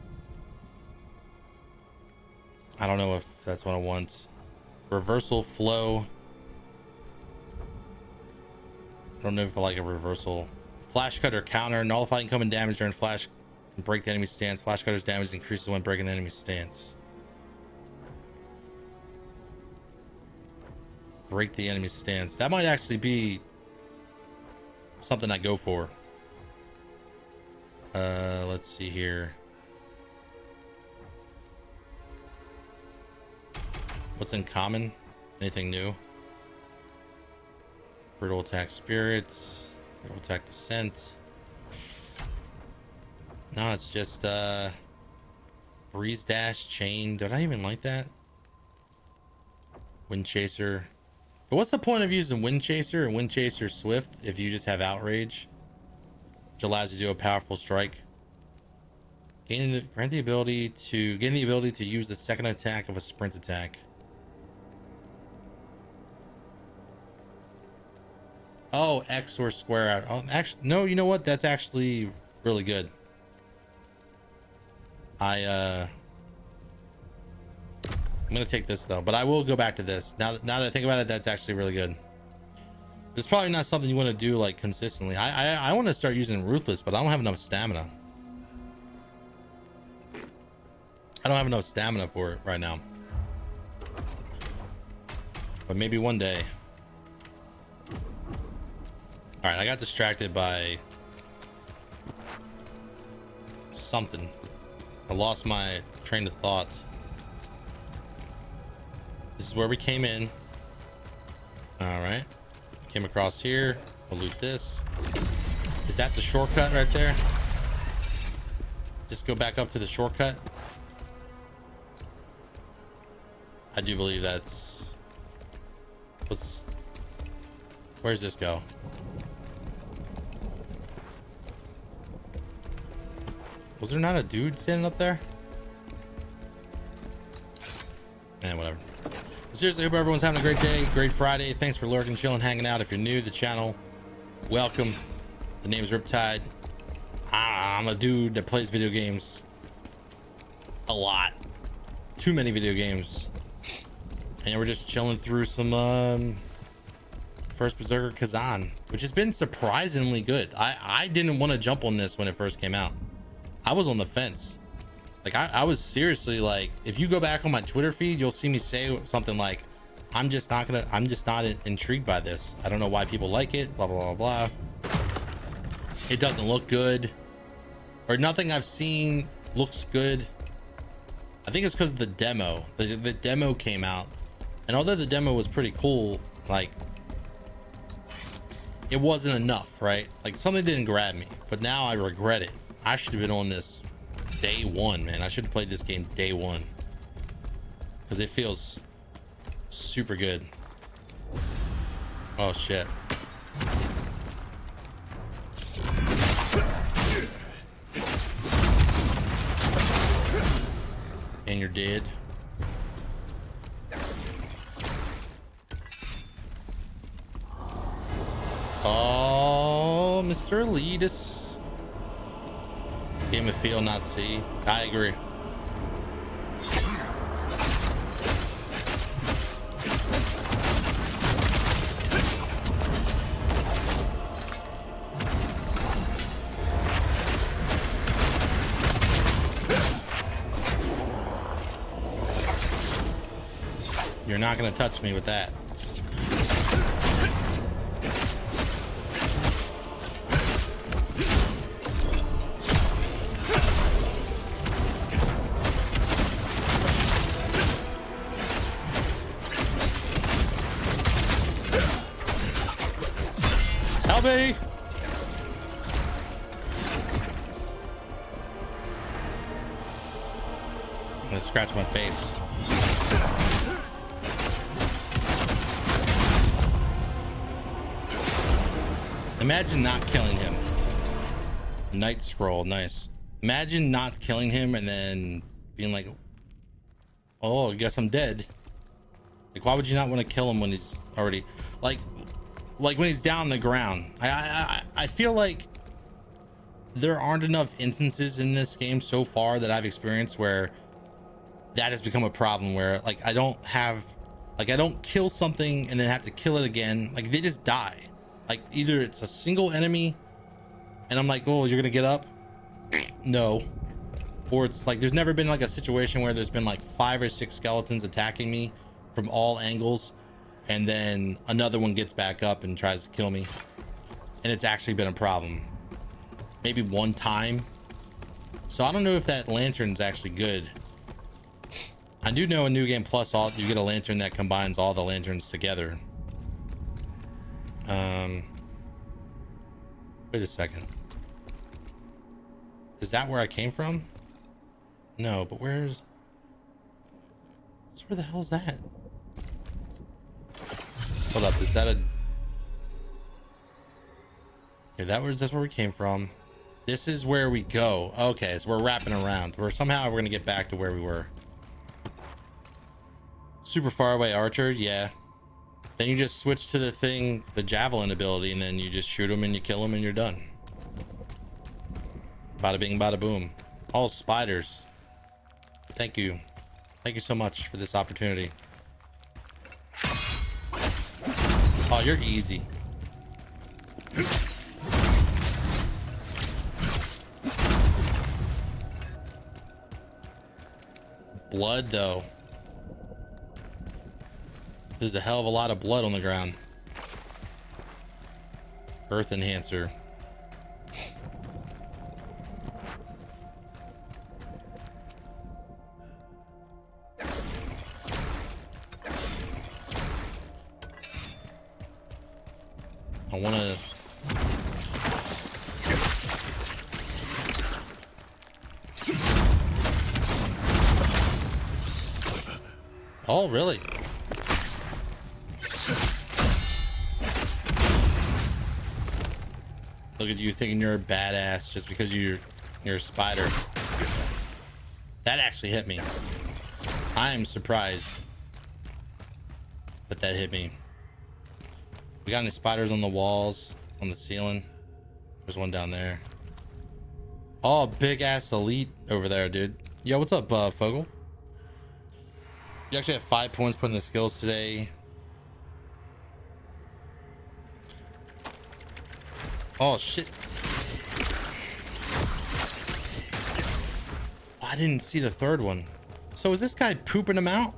I don't know if that's what I want. Reversal flow. I don't know if I like a reversal. Flash cutter counter. Nullify incoming damage during flash and break the enemy's stance. Flash cutter's damage increases when breaking the enemy's stance. Break the enemy's stance. That might actually be something I go for. Let's see here. What's in common? Anything new? Brutal attack spirits. Brutal attack descent. No, it's just breeze dash chain. Did I even like that? Wind chaser. But what's the point of using wind chaser and wind chaser swift if you just have outrage, which allows you to do a powerful strike? Gain the ability to use the second attack of a sprint attack. Oh, X or square out. Oh, actually, no. You know what? That's actually really good. I'm gonna take this though, but I will go back to this. Now that I think about it, that's actually really good. It's probably not something you want to do like consistently. I want to start using Ruthless, but I don't have enough stamina. I don't have enough stamina for it right now. But maybe one day. All right, I got distracted by something. I lost my train of thought. This is where we came in. All right. Came across here. We'll loot this. Is that the shortcut right there? Just go back up to the shortcut. I do believe that's... Where's this go? Was there not a dude standing up there? Whatever. Seriously, hope everyone's having a great day, great Friday. Thanks for lurking, chilling, hanging out. If you're new to the channel, welcome. The name is RiPTide. I'm a dude that plays video games a lot. Too many video games. And we're just chilling through some first Berserker Khazan, which has been surprisingly good. I didn't want to jump on this when it first came out. I was on the fence. Like I was seriously like, if you go back on my Twitter feed, you'll see me say something like, I'm just not intrigued by this. I don't know why people like it, blah, blah, blah, blah. It doesn't look good, or nothing I've seen looks good. I think it's because of the demo. The demo came out, and although the demo was pretty cool, like it wasn't enough, right? Like something didn't grab me, but now I regret it. I should have been on this day one, man. I should have played this game day one, because it feels super good. Oh shit. And you're dead. Oh, Mr. Elitist. This game of feel, not see. I agree. You're not gonna touch me with that. Help me! I'm gonna scratch my face. Imagine not killing him. Night scroll, nice. Imagine not killing him and then being like, oh, I guess I'm dead. Like, why would you not want to kill him when he's already like when he's down on the ground? I feel like there aren't enough instances in this game so far that I've experienced where that has become a problem, where like I don't kill something and then have to kill it again. Like they just die. Like either it's a single enemy and I'm like, oh, you're gonna get up? No. Or it's like there's never been like a situation where there's been like 5 or 6 skeletons attacking me from all angles, and then another one gets back up and tries to kill me, and it's actually been a problem. Maybe one time. So I don't know if that lantern's actually good. I do know in New Game Plus, you get a lantern that combines all the lanterns together. Wait a second. Is that where I came from? No, but where the hell is that? Hold up, is that a... Okay, that's where we came from. This is where we go. Okay, so we're wrapping around. Somehow we're gonna get back to where we were. Super far away archer, yeah. Then you just switch to the javelin ability, and then you just shoot them and you kill them and you're done. Bada bing, bada boom. All spiders. Thank you. Thank you so much for this opportunity. Oh, you're easy. Blood, though. There's a hell of a lot of blood on the ground. Earth enhancer. I want to... Oh, really? Look at you thinking you're a badass just because you're a spider. That actually hit me. I am surprised that hit me. We got any spiders on the walls, on the ceiling? There's one down there. Oh, big ass elite over there, dude. Yo, what's up, Fogel? You actually have 5 points put in the skills today. Oh shit. Why I didn't see the third one. So is this guy pooping him out?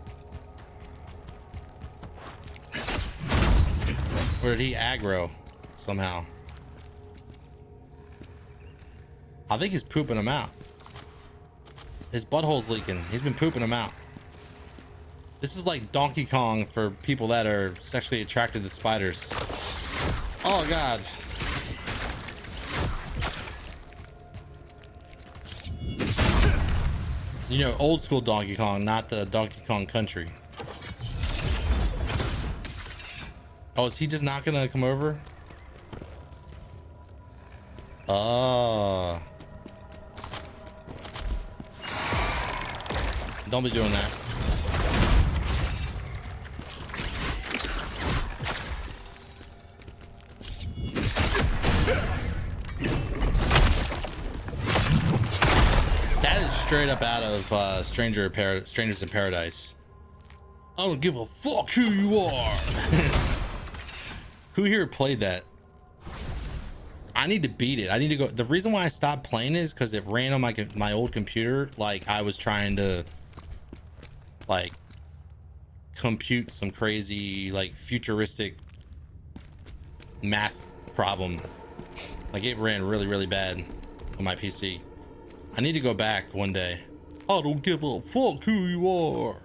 Or did he aggro somehow? I think he's pooping him out. His butthole's leaking. He's been pooping him out. This is like Donkey Kong for people that are sexually attracted to spiders. Oh God. You know, old school Donkey Kong, not the Donkey Kong Country. Oh, is he just not gonna come over? Oh. Don't be doing that. That is straight up out of Strangers in Paradise. I don't give a fuck who you are. Who here played that? I need to beat it. I need to go. The reason why I stopped playing is because it ran on my old computer. Like I was trying to like compute some crazy like futuristic math problem. Like it ran really, really bad on my PC. I need to go back one day. I don't give a fuck who you are.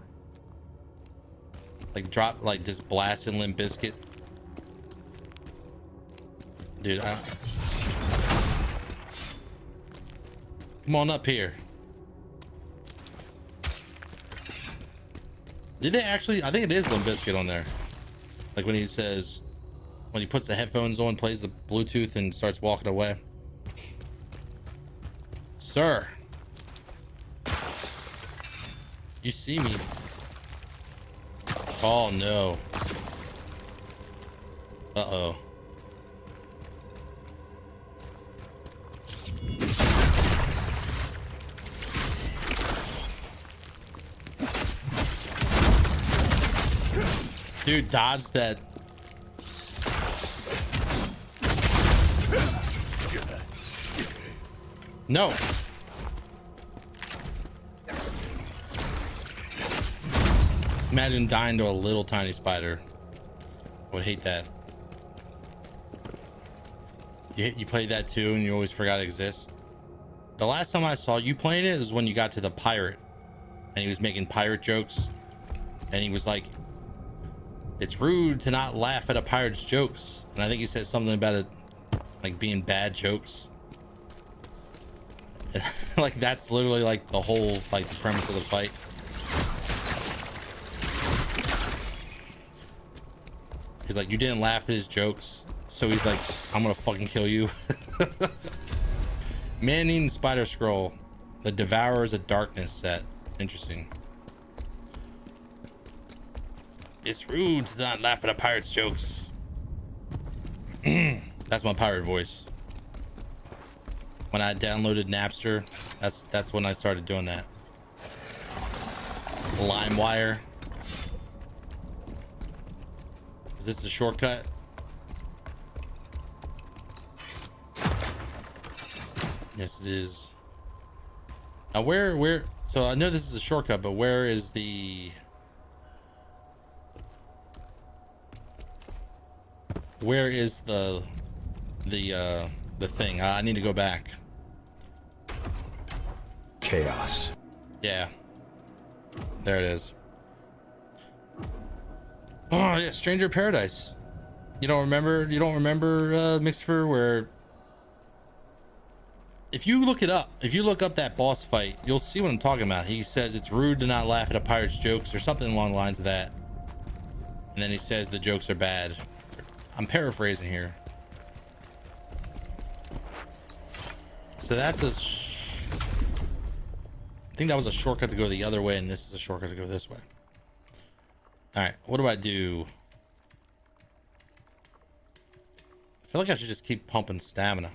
Like drop, like just blasting Limp Bizkit. Dude, come on up here. Did they actually? I think it is Limp Bizkit on there. Like when he says, when he puts the headphones on, plays the Bluetooth and starts walking away. Sir, you see me? Oh no. Uh-oh. Dude, dodge that. No. Imagine dying to a little tiny spider. I would hate that. You played that too and you always forgot it exists? The last time I saw you playing it is when you got to the pirate and he was making pirate jokes and he was like, it's rude to not laugh at a pirate's jokes. And I think he said something about it like being bad jokes. Like that's literally like the whole like the premise of the fight. He's like, you didn't laugh at his jokes, so he's like, I'm gonna fucking kill you. Man-eating spider scroll, the Devourers of Darkness set. Interesting. It's rude to not laugh at a pirate's jokes. That's my pirate voice. When I downloaded Napster, that's when I started doing that. LimeWire. Is this a shortcut? Yes, it is. Now where, so I know this is a shortcut, but where is the thing? I need to go back. Chaos. Yeah. There it is. Oh yeah, Stranger Paradise. You don't remember Mixfer, where if you look it up, if you look up that boss fight, you'll see what I'm talking about. He says it's rude to not laugh at a pirate's jokes or something along the lines of that. And then he says the jokes are bad. I'm paraphrasing here. So that's I think that was a shortcut to go the other way, and this is a shortcut to go this way. All right, what do I do? I feel like I should just keep pumping stamina.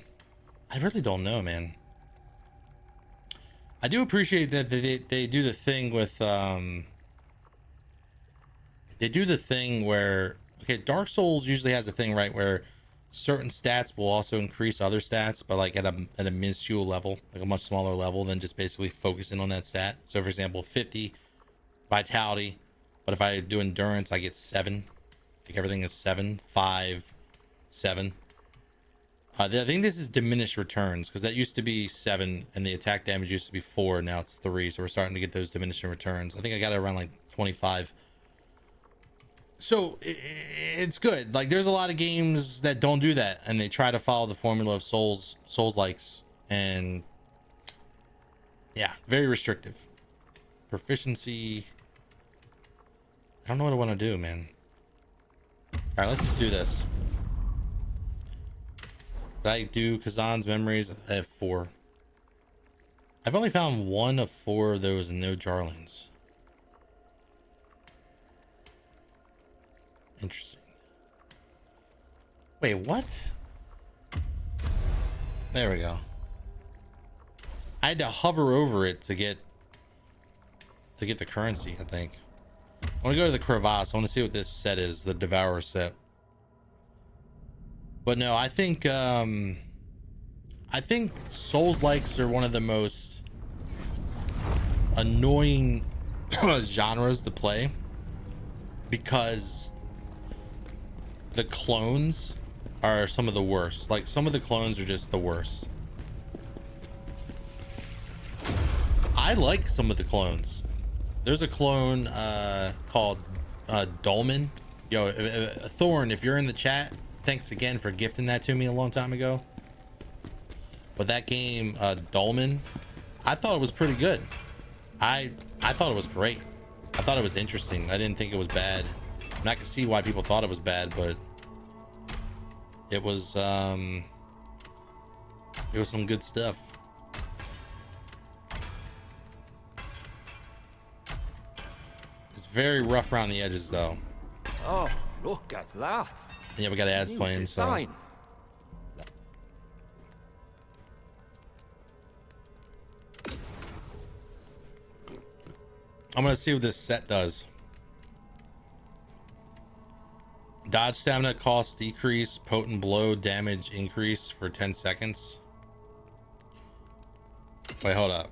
I really don't know, man. I do appreciate that they do the thing with they do the thing where, okay, Dark Souls usually has a thing, right, where certain stats will also increase other stats, but like at a minuscule level, like a much smaller level than just basically focusing on that stat. So for example, 50 vitality, but if I do endurance, I get 7. Like everything is 7, 5, 7. I think this is diminished returns, because that used to be 7 and the attack damage used to be 4. Now it's 3. So we're starting to get those diminishing returns. I think I got it around like 25. So it's good. Like there's a lot of games that don't do that, and they try to follow the formula of Souls likes, and yeah, very restrictive. Proficiency. I don't know what I want to do, man. All right, let's just do this. Did I do Khazan's memories? I have 4. I've only found 1 of 4 of those and no Jarlings. Interesting. Wait, what? There we go. I had to hover over it to get the currency, I think. I want to go to the crevasse. I want to see what this set is, the Devourer set. But no, I think Souls likes are one of the most annoying genres to play, because the clones are some of the worst. Like some of the clones are just the worst. I like some of the clones. There's a clone called Dolmen. Yo, Thorn, if you're in the chat, thanks again for gifting that to me a long time ago. But that game, Dolmen, I thought it was pretty good. I thought it was great. I thought it was interesting. I didn't think it was bad. And I can see why people thought it was bad, but it was some good stuff. It's very rough around the edges, though. Oh, look at that. Yeah, we got ads playing, so. Design. I'm gonna see what this set does. Dodge stamina cost decrease, potent blow damage increase for 10 seconds. Wait, hold up.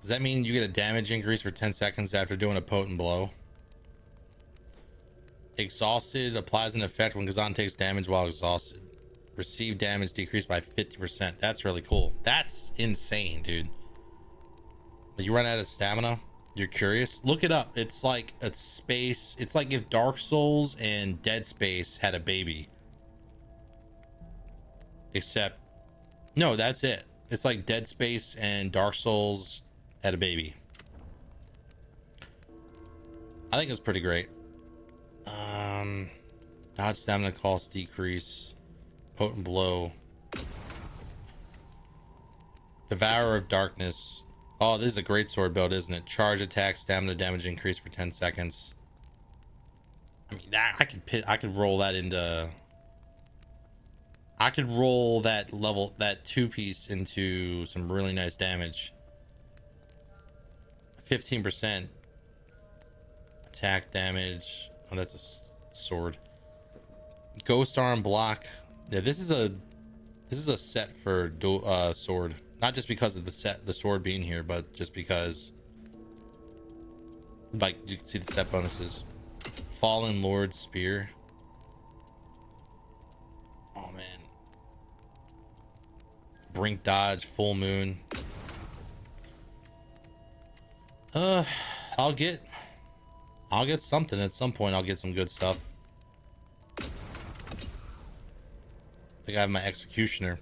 Does that mean you get a damage increase for 10 seconds after doing a potent blow? Exhausted applies an effect when Khazan takes damage while exhausted. Receive damage decreased by 50%. That's really cool. That's insane, dude. You run out of stamina, you're curious, look it up. It's like a space. It's like if Dark Souls and Dead Space had a baby. Except, no, that's it. It's like Dead Space and Dark Souls had a baby. I think it's pretty great. Dodge stamina cost decrease, potent blow, Devourer of Darkness. Oh, this is a great sword build, isn't it? Charge attack, stamina damage increase for 10 seconds. I mean, I could roll that into. I could roll that level, that 2-piece into some really nice damage. 15% attack damage. Oh, that's a sword. Ghost arm block. Yeah, this is a set for dual sword. Not just because of the sword being here, but just because, like, you can see the set bonuses. Fallen Lord Spear. Oh man. Brink dodge, full moon. I'll get something at some point. I'll get some good stuff. I think I have my Executioner.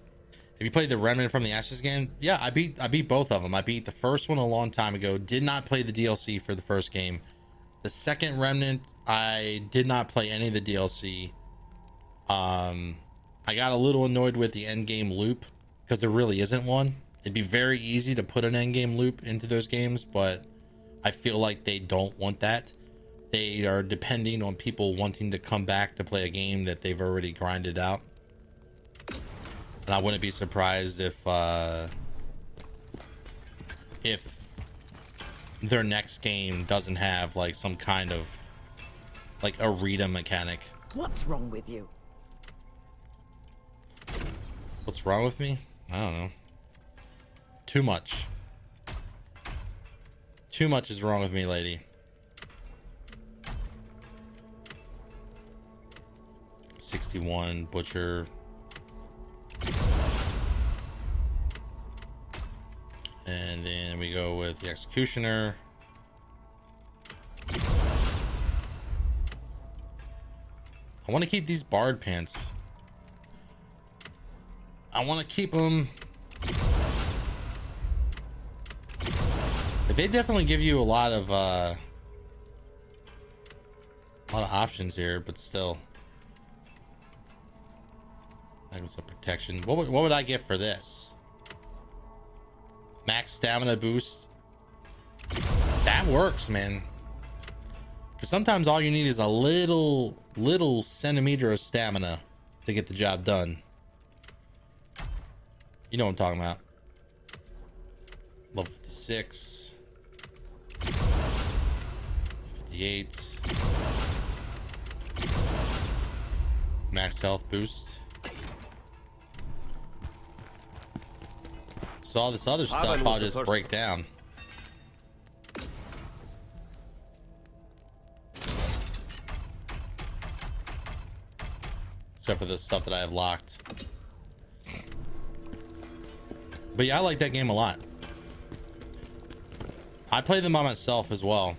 Have you played the Remnant from the Ashes game? Yeah, I beat both of them. I beat the first one a long time ago. Did not play the DLC for the first game. The second Remnant, I did not play any of the DLC. I got a little annoyed with the end game loop because there really isn't one. It'd be very easy to put an end game loop into those games, but I feel like they don't want that. They are depending on people wanting to come back to play a game that they've already grinded out. And I wouldn't be surprised if their next game doesn't have like some kind of like arena mechanic. What's wrong with you? What's wrong with me? I don't know. Too much. Too much is wrong with me, lady. $61 butcher. And then we go with the executioner. I want to keep these bard pants. I want to keep them. They definitely give you a lot of options here, but still. That was a protection. What would I get for this? Max stamina boost. That works, man. Because sometimes all you need is a little centimeter of stamina to get the job done. You know what I'm talking about. Level 56. 58. Max health boost. So all this other stuff I'll just break down. Except for the stuff that I have locked. But yeah, I like that game a lot. I play them by myself as well.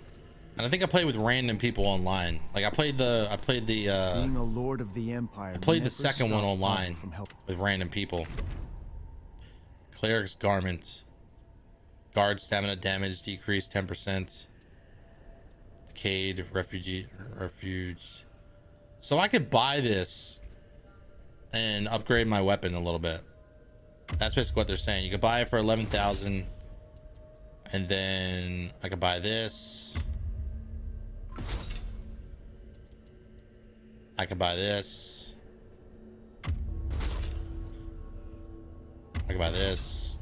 And I think I played with random people online. Like I played the being a lord of the empire. I played the second one online with random people. Cleric's garment. Guard stamina damage decreased 10%. Decayed refuge. So I could buy this and upgrade my weapon a little bit. That's basically what they're saying. You could buy it for 11,000, and then I could buy this. I could buy this. I could buy this.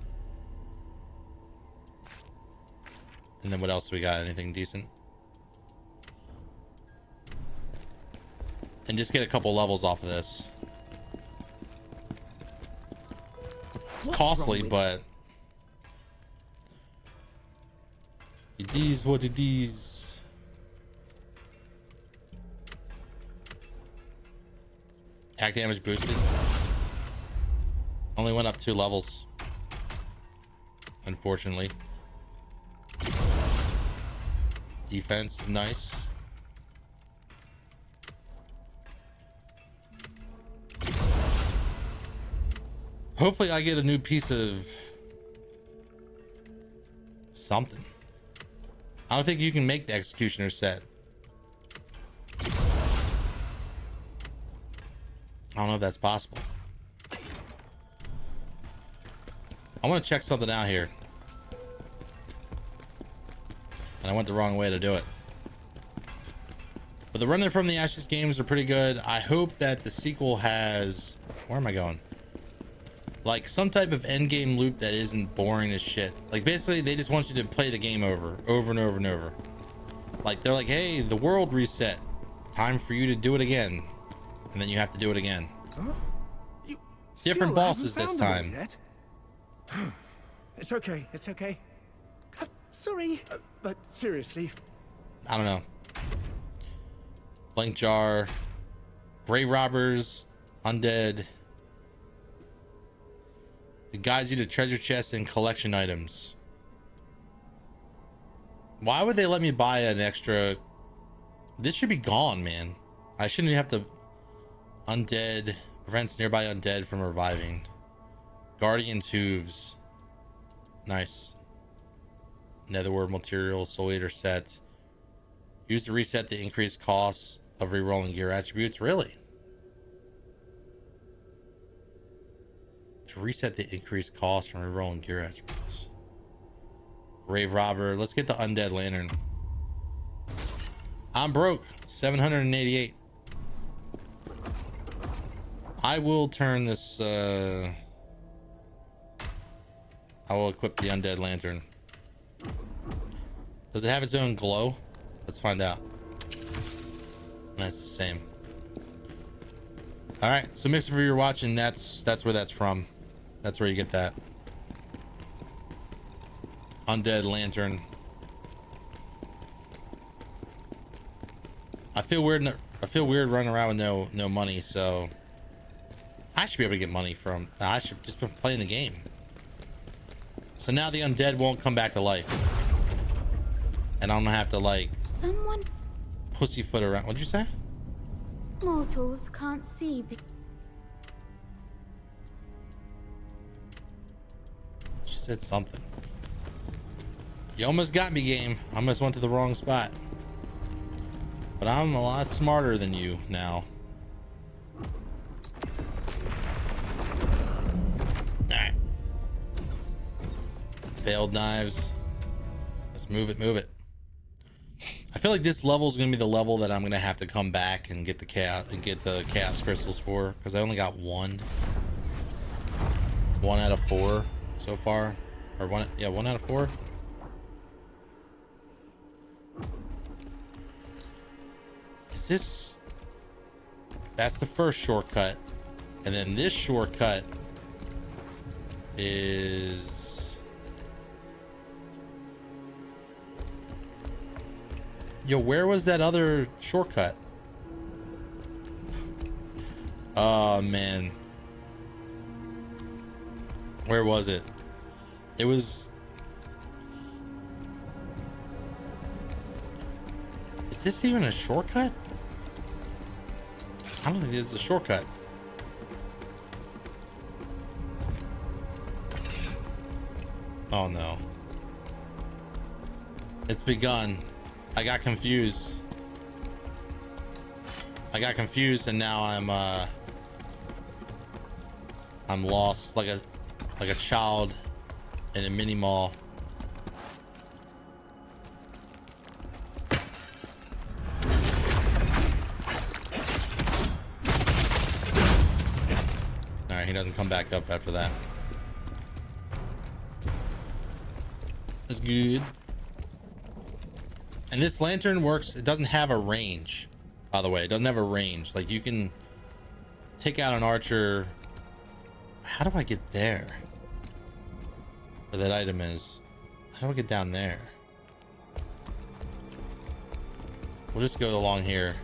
And then what else do we got? Anything decent? And just get a couple levels off of this. It's costly, but it is what it is. Attack damage boosted. Only went up 2 levels, unfortunately. Defense is nice. Hopefully I get a new piece of something. I don't think you can make the executioner set. I don't know if that's possible. I want to check something out here. And I went the wrong way to do it. But the Running from the Ashes games are pretty good. I hope that the sequel has... Where am I going? Like some type of end game loop that isn't boring as shit. Like basically they just want you to play the game over and over and over. Like they're like, hey, the world reset. Time for you to do it again. And then you have to do it again. Huh? Different bosses this time. It's okay. It's okay. Sorry, but seriously. I don't know. Blank jar. Grave robbers. Undead. It guides you to treasure chests and collection items. Why would they let me buy an extra? This should be gone, man. I shouldn't have to. Undead prevents nearby undead from reviving. Guardian's hooves. Nice. Netherworld material, Soul Eater set. Used to reset the increased costs of rerolling gear attributes. Really? To reset the increased cost from rerolling gear attributes. Grave robber. Let's get the undead lantern. I'm broke. 788. I will turn this. I will equip the undead lantern. Does it have its own glow? Let's find out. That's the same. All right, so Mixer, for you're watching, that's where that's from. That's where you get that. Undead lantern. I feel weird. I feel weird running around with no money. So I should be able to get money from. I should just be playing the game. So now the undead won't come back to life, and I don't have to like Someone pussyfoot around. What'd you say? mortals can't see. She said something. You almost got me, game. I almost went to the wrong spot. But I'm a lot smarter than you now. Alright. Failed knives. Let's move it, move it. I feel like this level is gonna be the level that I'm gonna have to come back and get the chaos crystals for, because I only got one out of 4 so far. Or one out of 4. Is this... That's the first shortcut. And then this shortcut is... Yo, where was that other shortcut? Oh, man. Where was it? It was... Is this even a shortcut? I don't think this is a shortcut. Oh no. It's begun. I got confused. And now I'm lost like a child in a mini mall. Alright, he doesn't come back up after that. That's good. And this lantern works. It doesn't have a range, by the way. It doesn't have a range. Like, you can take out an archer. How do I get there? Where that item is. How do I get down there? We'll just go along here.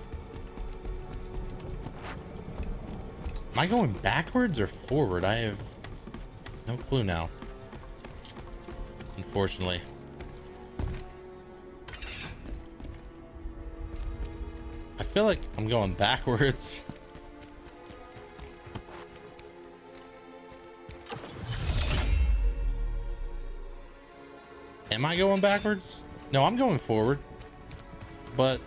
Am I going backwards or forward? I have no clue now. Unfortunately. I feel like I'm going backwards. Am I going backwards? No, I'm going forward. But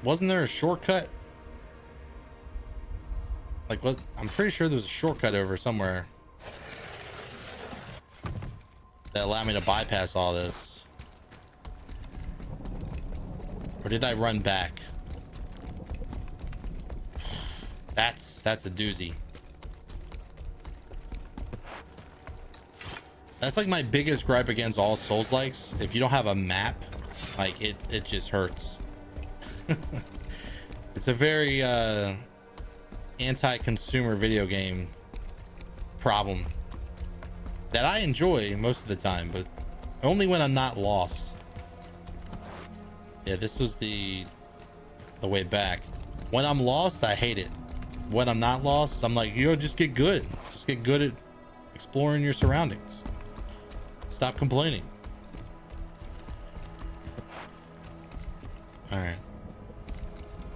wasn't there a shortcut? Like, what? I'm pretty sure there's a shortcut over somewhere that allowed me to bypass all this. Or did I run back? That's a doozy. That's like my biggest gripe against all Souls-likes. If you don't have a map, like it just hurts. It's a very anti-consumer video game problem that I enjoy most of the time, but only when I'm not lost. Yeah, this was the way back. When I'm lost, I hate it. When I'm not lost, I'm like, yo, just get good. Just get good at exploring your surroundings. Stop complaining. All right.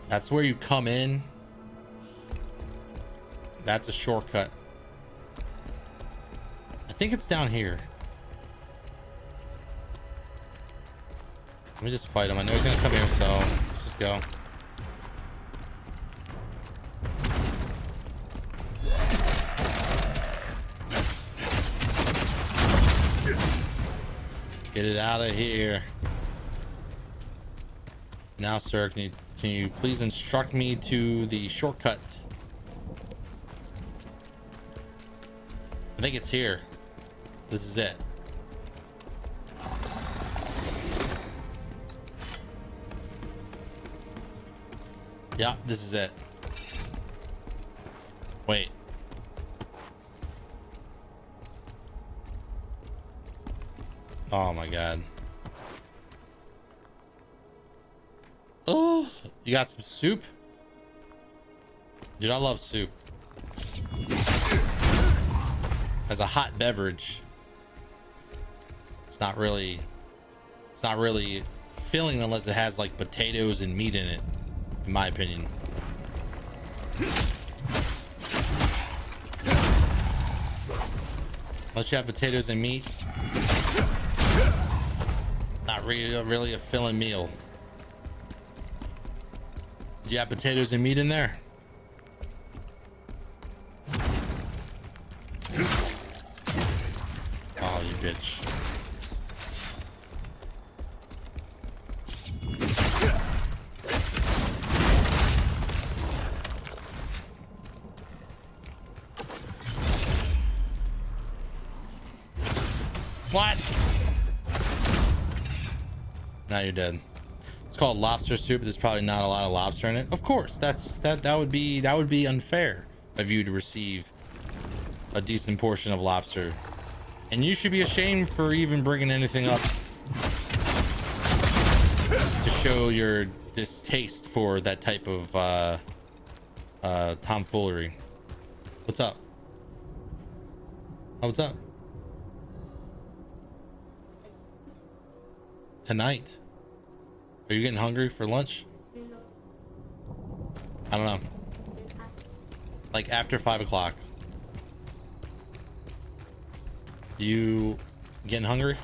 That's where you come in. That's a shortcut. I think it's down here. Let me just fight him. I know he's gonna come here, so let's just go. Get it out of here. Now, sir, can you please instruct me to the shortcut? I think it's here. This is it. Yeah, this is it. Wait. Oh my god. Oh, you got some soup? Dude, I love soup. As a hot beverage, it's not really filling unless it has like potatoes and meat in it, in my opinion. Unless you have potatoes and meat, not really a filling meal. Do you have potatoes and meat in there? Oh, you bitch. What? Now you're dead. It's called lobster soup. There's probably not a lot of lobster in it. Of course, that would be unfair of you to receive a decent portion of lobster. And you should be ashamed for even bringing anything up to show your distaste for that type of tomfoolery. What's up? Oh, what's up? Tonight? Are you getting hungry for lunch? I don't know. Like after 5 o'clock. You getting hungry?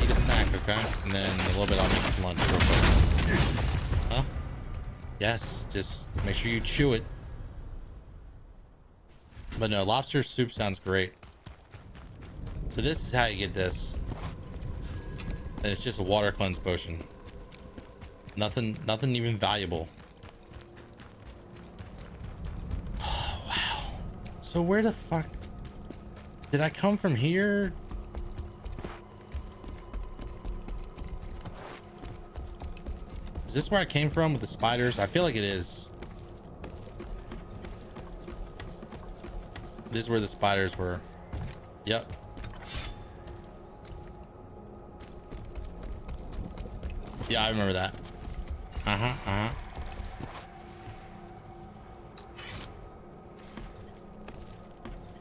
Eat a snack, okay? And then a little bit I'll make some lunch real quick. Huh? Yes, just make sure you chew it. But no, lobster soup sounds great. So this is how you get this. And it's just a water cleanse potion. Nothing even valuable. Oh, wow. So where the fuck did I come from here? Is this where I came from with the spiders? I feel like it is. This is where the spiders were. Yep. Yeah, I remember that.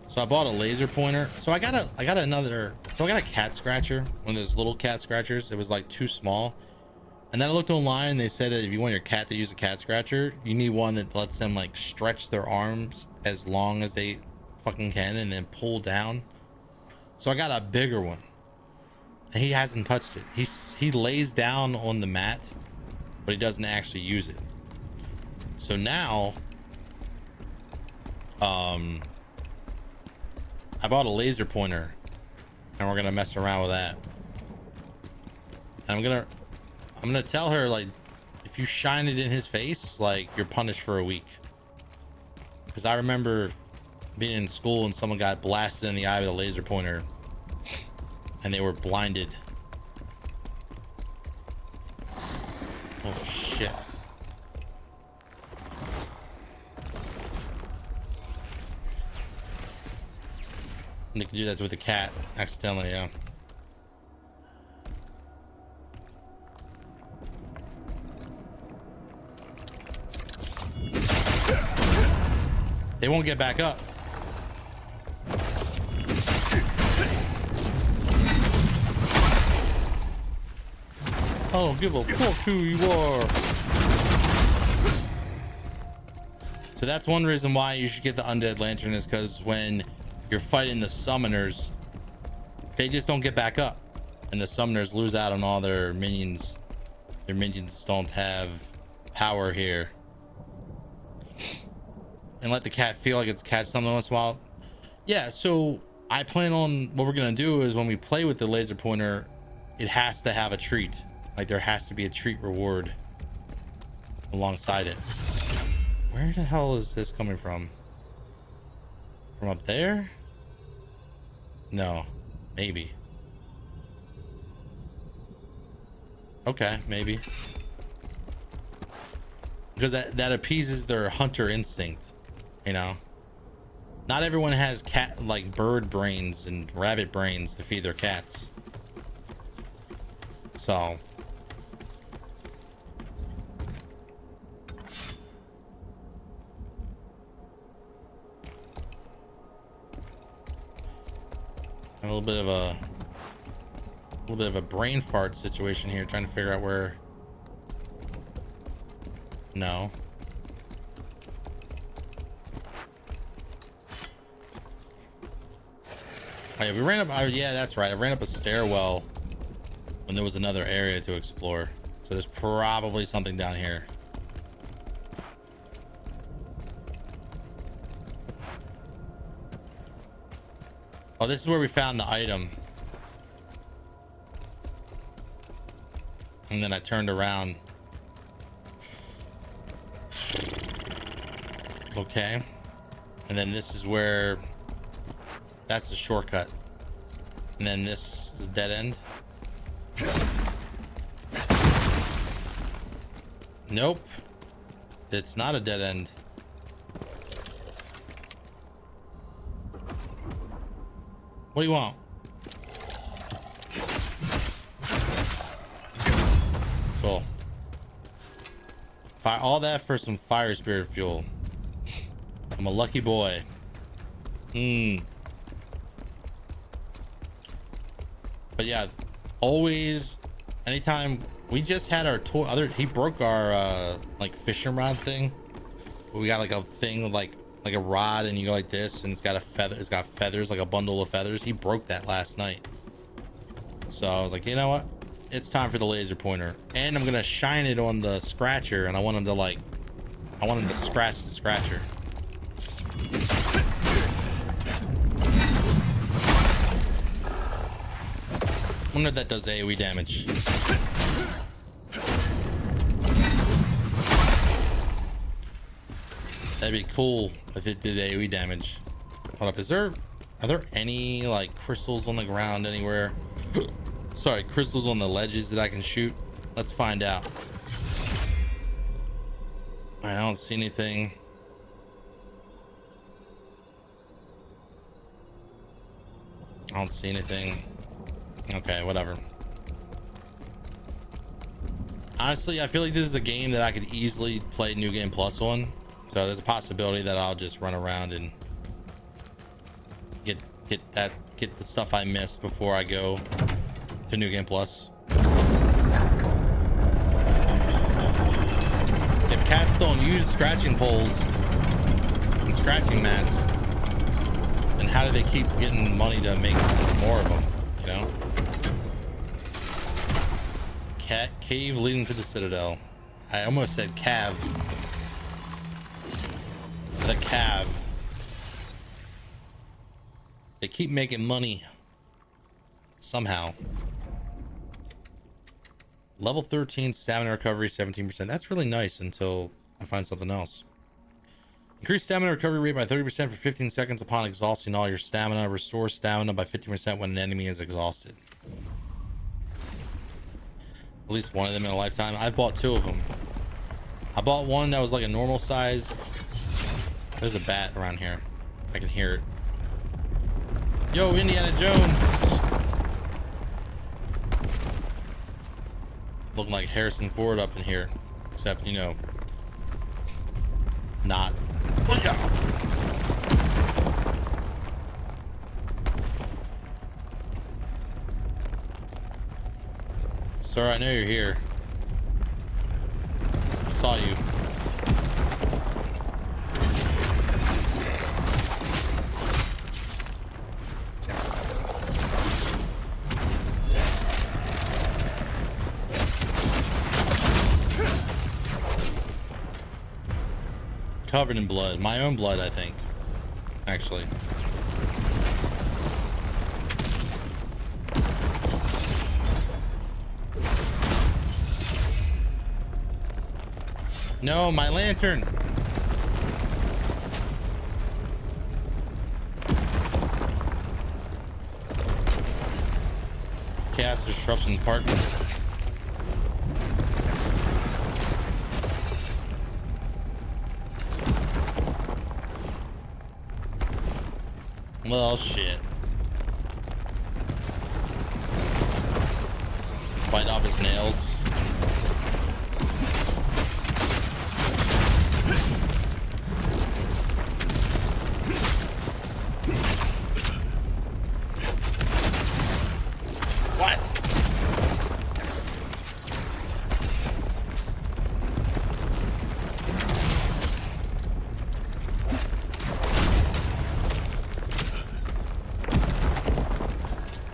So I bought a laser pointer. So I got a cat scratcher, one of those little cat scratchers. It was like too small. And then I looked online and they said that if you want your cat to use a cat scratcher, you need one that lets them like stretch their arms as long as they fucking can and then pull down. So I got a bigger one. He hasn't touched it. He lays down on the mat, but he doesn't actually use it. So now, I bought a laser pointer, and we're gonna mess around with that. And I'm gonna tell her, like, if you shine it in his face, like, you're punished for a week. Because I remember being in school and someone got blasted in the eye with a laser pointer. And they were blinded. Oh shit. And they can do that with a cat accidentally, yeah. They won't get back up. I don't give a fuck who you are. So that's one reason why you should get the undead lantern, is because when you're fighting the summoners, they just don't get back up, and the summoners lose out on all their minions. Their minions don't have power here. And let the cat feel like it's catch something once in a while. Yeah, so I plan on, what we're gonna do is when we play with the laser pointer, it has to have a treat. Like there has to be a treat reward alongside it. Where the hell is this coming from? From up there? No, maybe. Okay, maybe. because that appeases their hunter instinct, you know. Not everyone has cat like bird brains and rabbit brains to feed their cats. So a little bit of a brain fart situation here, trying to figure out where. No. Oh, yeah, we ran up. Yeah, that's right. I ran up a stairwell when there was another area to explore. So there's probably something down here. Oh, this is where we found the item. And then I turned around. Okay. And then this is where... That's the shortcut. And then this is dead end. Nope. It's not a dead end. What do you want? Cool. Fire all that for some fire spirit fuel. I'm a lucky boy. But yeah, always, anytime we just had our he broke our like fishing rod thing. We got like a thing with like a rod, and you go like this, and it's got a feather. It's got feathers, like a bundle of feathers. He broke that last night. So I was like, you know what? It's time for the laser pointer, and I'm gonna shine it on the scratcher, and I want him to scratch the scratcher. I wonder if that does AoE damage. That'd be cool if it did AoE damage. Hold up, are there any like crystals on the ground anywhere? Sorry, crystals on the ledges that I can shoot? Let's find out. I don't see anything. I don't see anything. Okay, whatever. Honestly, I feel like this is a game that I could easily play New Game Plus on. So there's a possibility that I'll just run around and get the stuff I missed before I go to New Game Plus. If cats don't use scratching poles and scratching mats, then how do they keep getting money to make more of them, you know? Cave leading to the Citadel. I almost said cave. The cave. They keep making money somehow. Level 13 stamina recovery 17%. That's really nice until I find something else. Increase stamina recovery rate by 30% for 15 seconds upon exhausting all your stamina. Restore stamina by 50% when an enemy is exhausted. At least one of them in a lifetime. I've bought 2 of them. I bought one that was like a normal size. There's a bat around here. I can hear it. Yo, Indiana Jones. Looking like Harrison Ford up in here. Except, you know, not. Sir, I know you're here. I saw you. Covered in blood. My own blood, I think. Actually. No, my lantern. Cast disruption partners. Well, shit. Bite off his nails. What?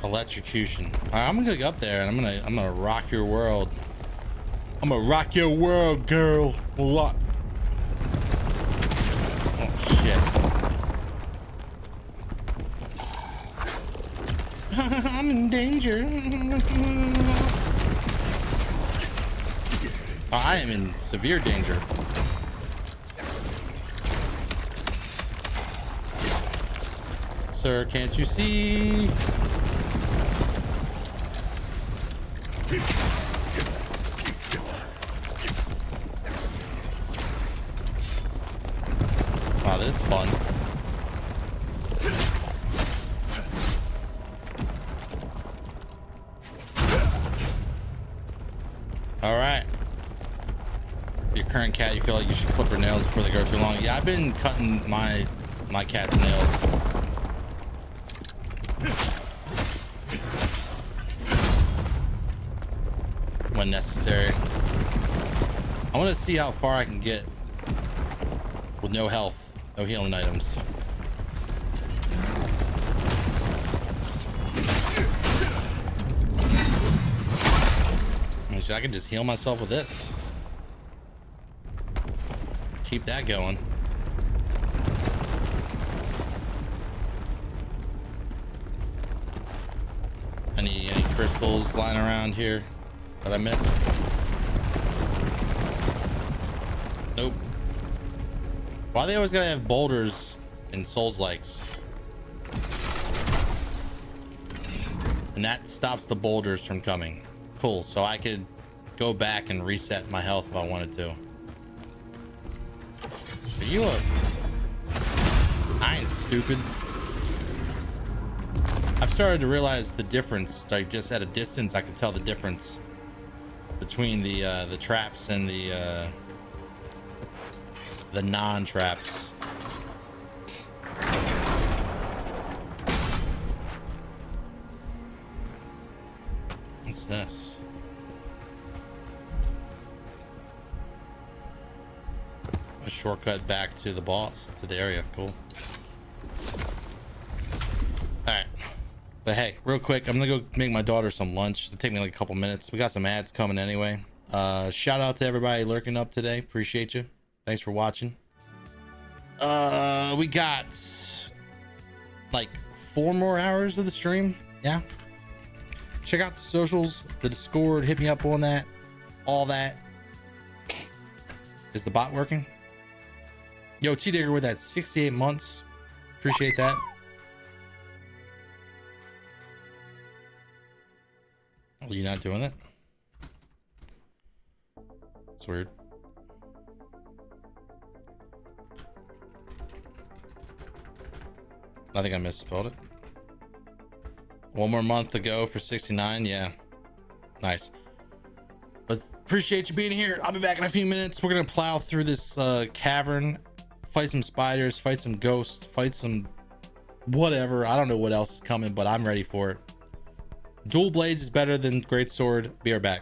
Electrocution. All right, I'm gonna go up there and I'm gonna rock your world. I'm gonna rock your world, girl. What? Oh shit. I'm in danger. Oh, I am in severe danger. Sir, can't you see? Wow, this is fun. All right. Your current cat, you feel like you should clip her nails before they grow too long. Yeah, I've been cutting my cat's nails. When necessary. I want to see how far I can get with no health, no healing items. I can just heal myself with this. Keep that going. Any crystals lying around here that I missed? Nope. Why they always gotta have boulders in Souls-likes? And that stops the boulders from coming. Cool, so I could go back and reset my health if I wanted to. Are you I ain't stupid. I've started to realize the difference. Like, just at a distance, I can tell the difference between the traps and the non-traps. What's this? A shortcut back to the boss, to the area. Cool. All right. But hey, real quick, I'm gonna go make my daughter some lunch. It'll take me like a couple minutes. We got some ads coming anyway. Shout out to everybody lurking up today. Appreciate you. Thanks for watching. We got like 4 more hours of the stream. Yeah. Check out the socials, the Discord, hit me up on that. All that. Is the bot working? Yo, T-Digger with that 68 months. Appreciate that. Oh, you're not doing it? It's weird. I think I misspelled it. 1 more month to go for 69. Yeah. Nice. But appreciate you being here. I'll be back in a few minutes. We're going to plow through this cavern, fight some spiders, fight some ghosts, fight some whatever. I don't know what else is coming, but I'm ready for it. Dual blades is better than great sword. Be right back.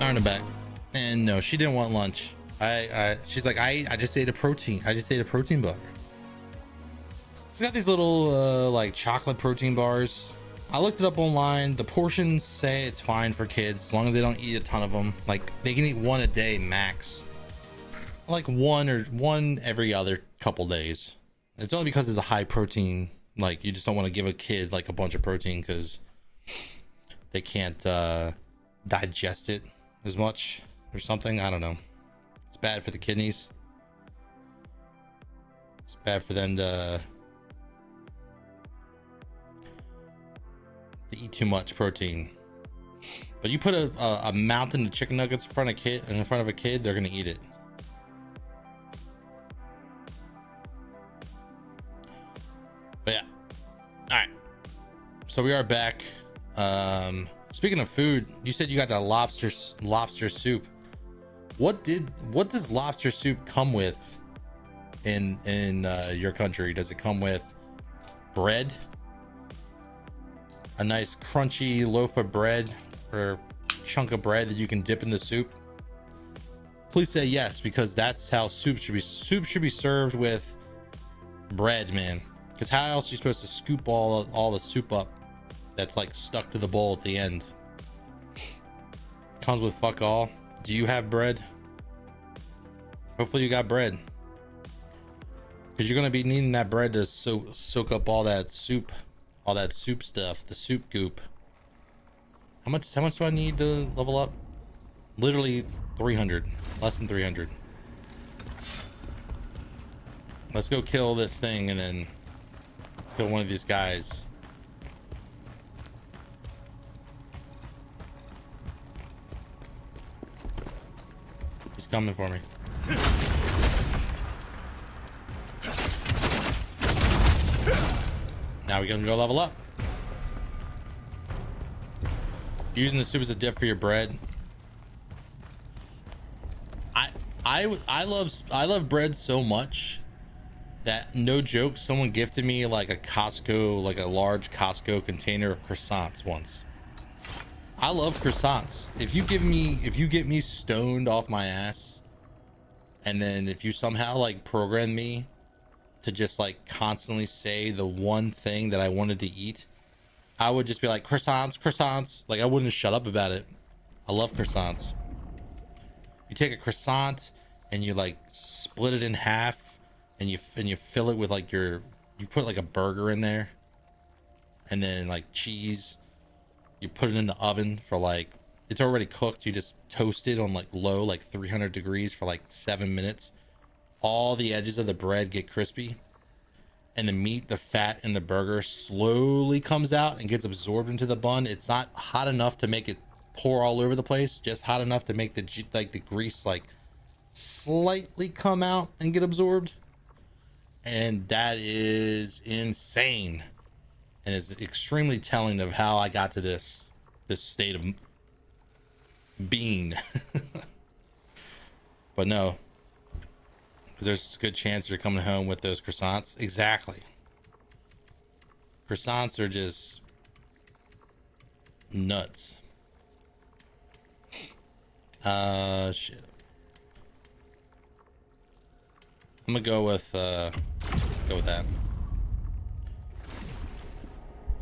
Darn it back. And no, she didn't want lunch. She's like, I just ate a protein. I just ate a protein bar. It's got these little like chocolate protein bars. I looked it up online. The portions say it's fine for kids as long as they don't eat a ton of them. Like they can eat one a day max. Like one every other couple days. It's only because it's a high protein. Like you just don't want to give a kid like a bunch of protein because they can't digest it as much or something. I don't know. It's bad for the kidneys. It's bad for them to eat too much protein. But you put a mountain of chicken nuggets in front of a kid, they're gonna eat it. But yeah, all right. So we are back. Speaking of food, you said you got that lobster soup. What does lobster soup come with in your country? Does it come with bread? A nice crunchy loaf of bread or chunk of bread that you can dip in the soup? Please say yes, because that's how soup should be. Soup should be served with bread, man. Because how else are you supposed to scoop all the soup up that's like stuck to the bowl at the end? Comes with fuck all. Do you have bread? Hopefully you got bread, because you're gonna be needing that bread to soak up all that soup stuff, the soup goop. How much do I need to level up? Literally 300, less than 300. Let's go kill this thing and then kill one of these guys. He's coming for me. Now we're gonna go level up. Using the soup as a dip for your bread. I love bread so much that, no joke, someone gifted me like a large Costco container of croissants once. I love croissants. If you get me stoned off my ass, and then if you somehow like program me to just like constantly say the one thing that I wanted to eat, I would just be like, croissants. Like I wouldn't shut up about it. I love croissants. You take a croissant and you like split it in half, and you fill it with like you put like a burger in there, and then like cheese. You put it in the oven for like, it's already cooked. You just toast it on like low, like 300 degrees for like 7 minutes. All the edges of the bread get crispy, and the meat, the fat in the burger slowly comes out and gets absorbed into the bun. It's not hot enough to make it pour all over the place, just hot enough to make the grease like slightly come out and get absorbed. And that is insane, and is extremely telling of how I got to this state of being. But no, there's a good chance you're coming home with those croissants. Exactly. Croissants are just nuts. Shit. I'm gonna go with that.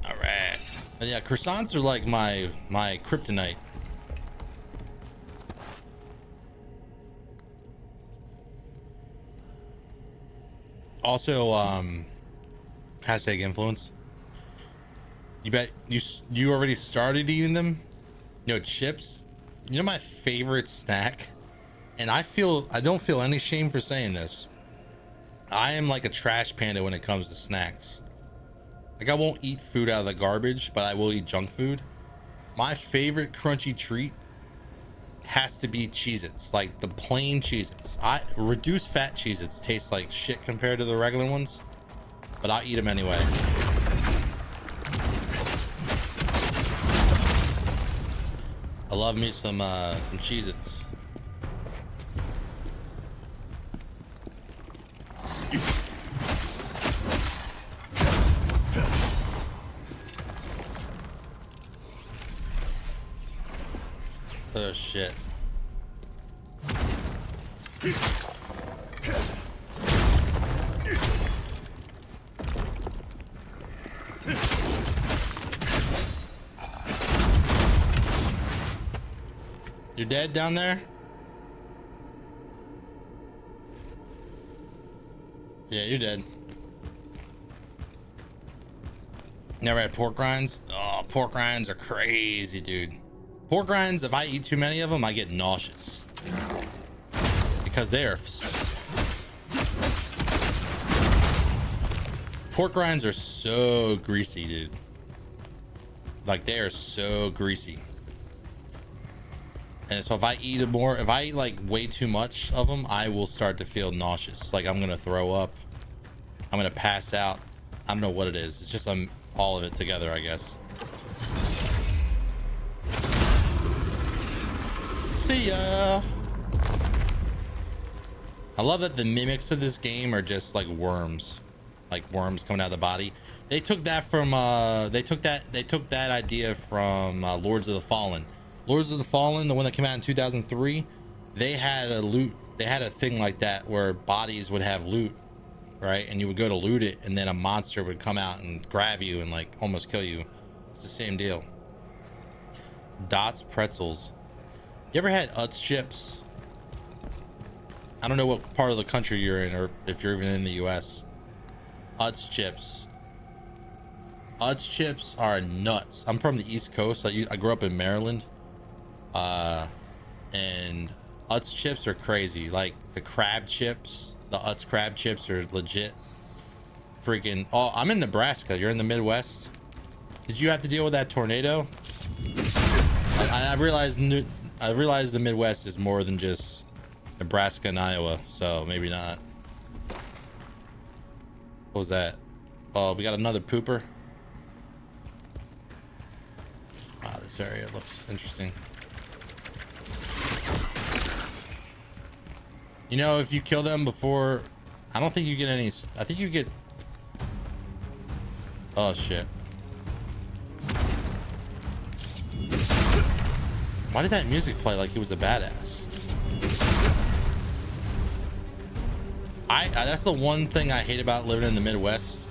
All right. And yeah, croissants are like my kryptonite. Also, hashtag influence. You bet you already started eating them? You know, chips. You know my favorite snack, and I don't feel any shame for saying this. I am like a trash panda when it comes to snacks. Like I won't eat food out of the garbage, but I will eat junk food. My favorite crunchy treat has to be Cheez-Its, like the plain Cheez-Its. Reduced fat Cheez-Its taste like shit compared to the regular ones, but I'll eat them anyway. I love me some Cheez-Its. Oh shit. You're dead down there? Yeah, you're dead. Never had pork rinds? Oh, pork rinds are crazy, dude. Pork rinds, if I eat too many of them, I get nauseous. Because they are... Pork rinds are so greasy, dude. Like, they are so greasy. And so if I eat if I eat like way too much of them, I will start to feel nauseous. Like I'm gonna throw up. I'm gonna pass out. I don't know what it is. It's just all of it together, I guess. See ya. I love that the mimics of this game are just like worms coming out of the body. They took that from they took that idea from Lords of the Fallen. Lords of the Fallen, the one that came out in 2003, they had a thing like that where bodies would have loot, right? And you would go to loot it, and then a monster would come out and grab you and like almost kill you. It's the same deal. Dots pretzels. You ever had Utz chips? I don't know what part of the country you're in, or if you're even in the US. Utz chips. Utz chips are nuts. I'm from the East Coast. I grew up in Maryland. And Utz chips are crazy. Like the crab chips, the Utz crab chips are legit. Freaking, oh, I'm in Nebraska. You're in the Midwest. Did you have to deal with that tornado? I realized the Midwest is more than just Nebraska and Iowa, so maybe not. What was that? Oh, we got another pooper. Wow, this area looks interesting. You know, if you kill them before, I don't think you get any. I think you get. Oh shit. Why did that music play like he was a badass? That's the one thing I hate about living in the Midwest.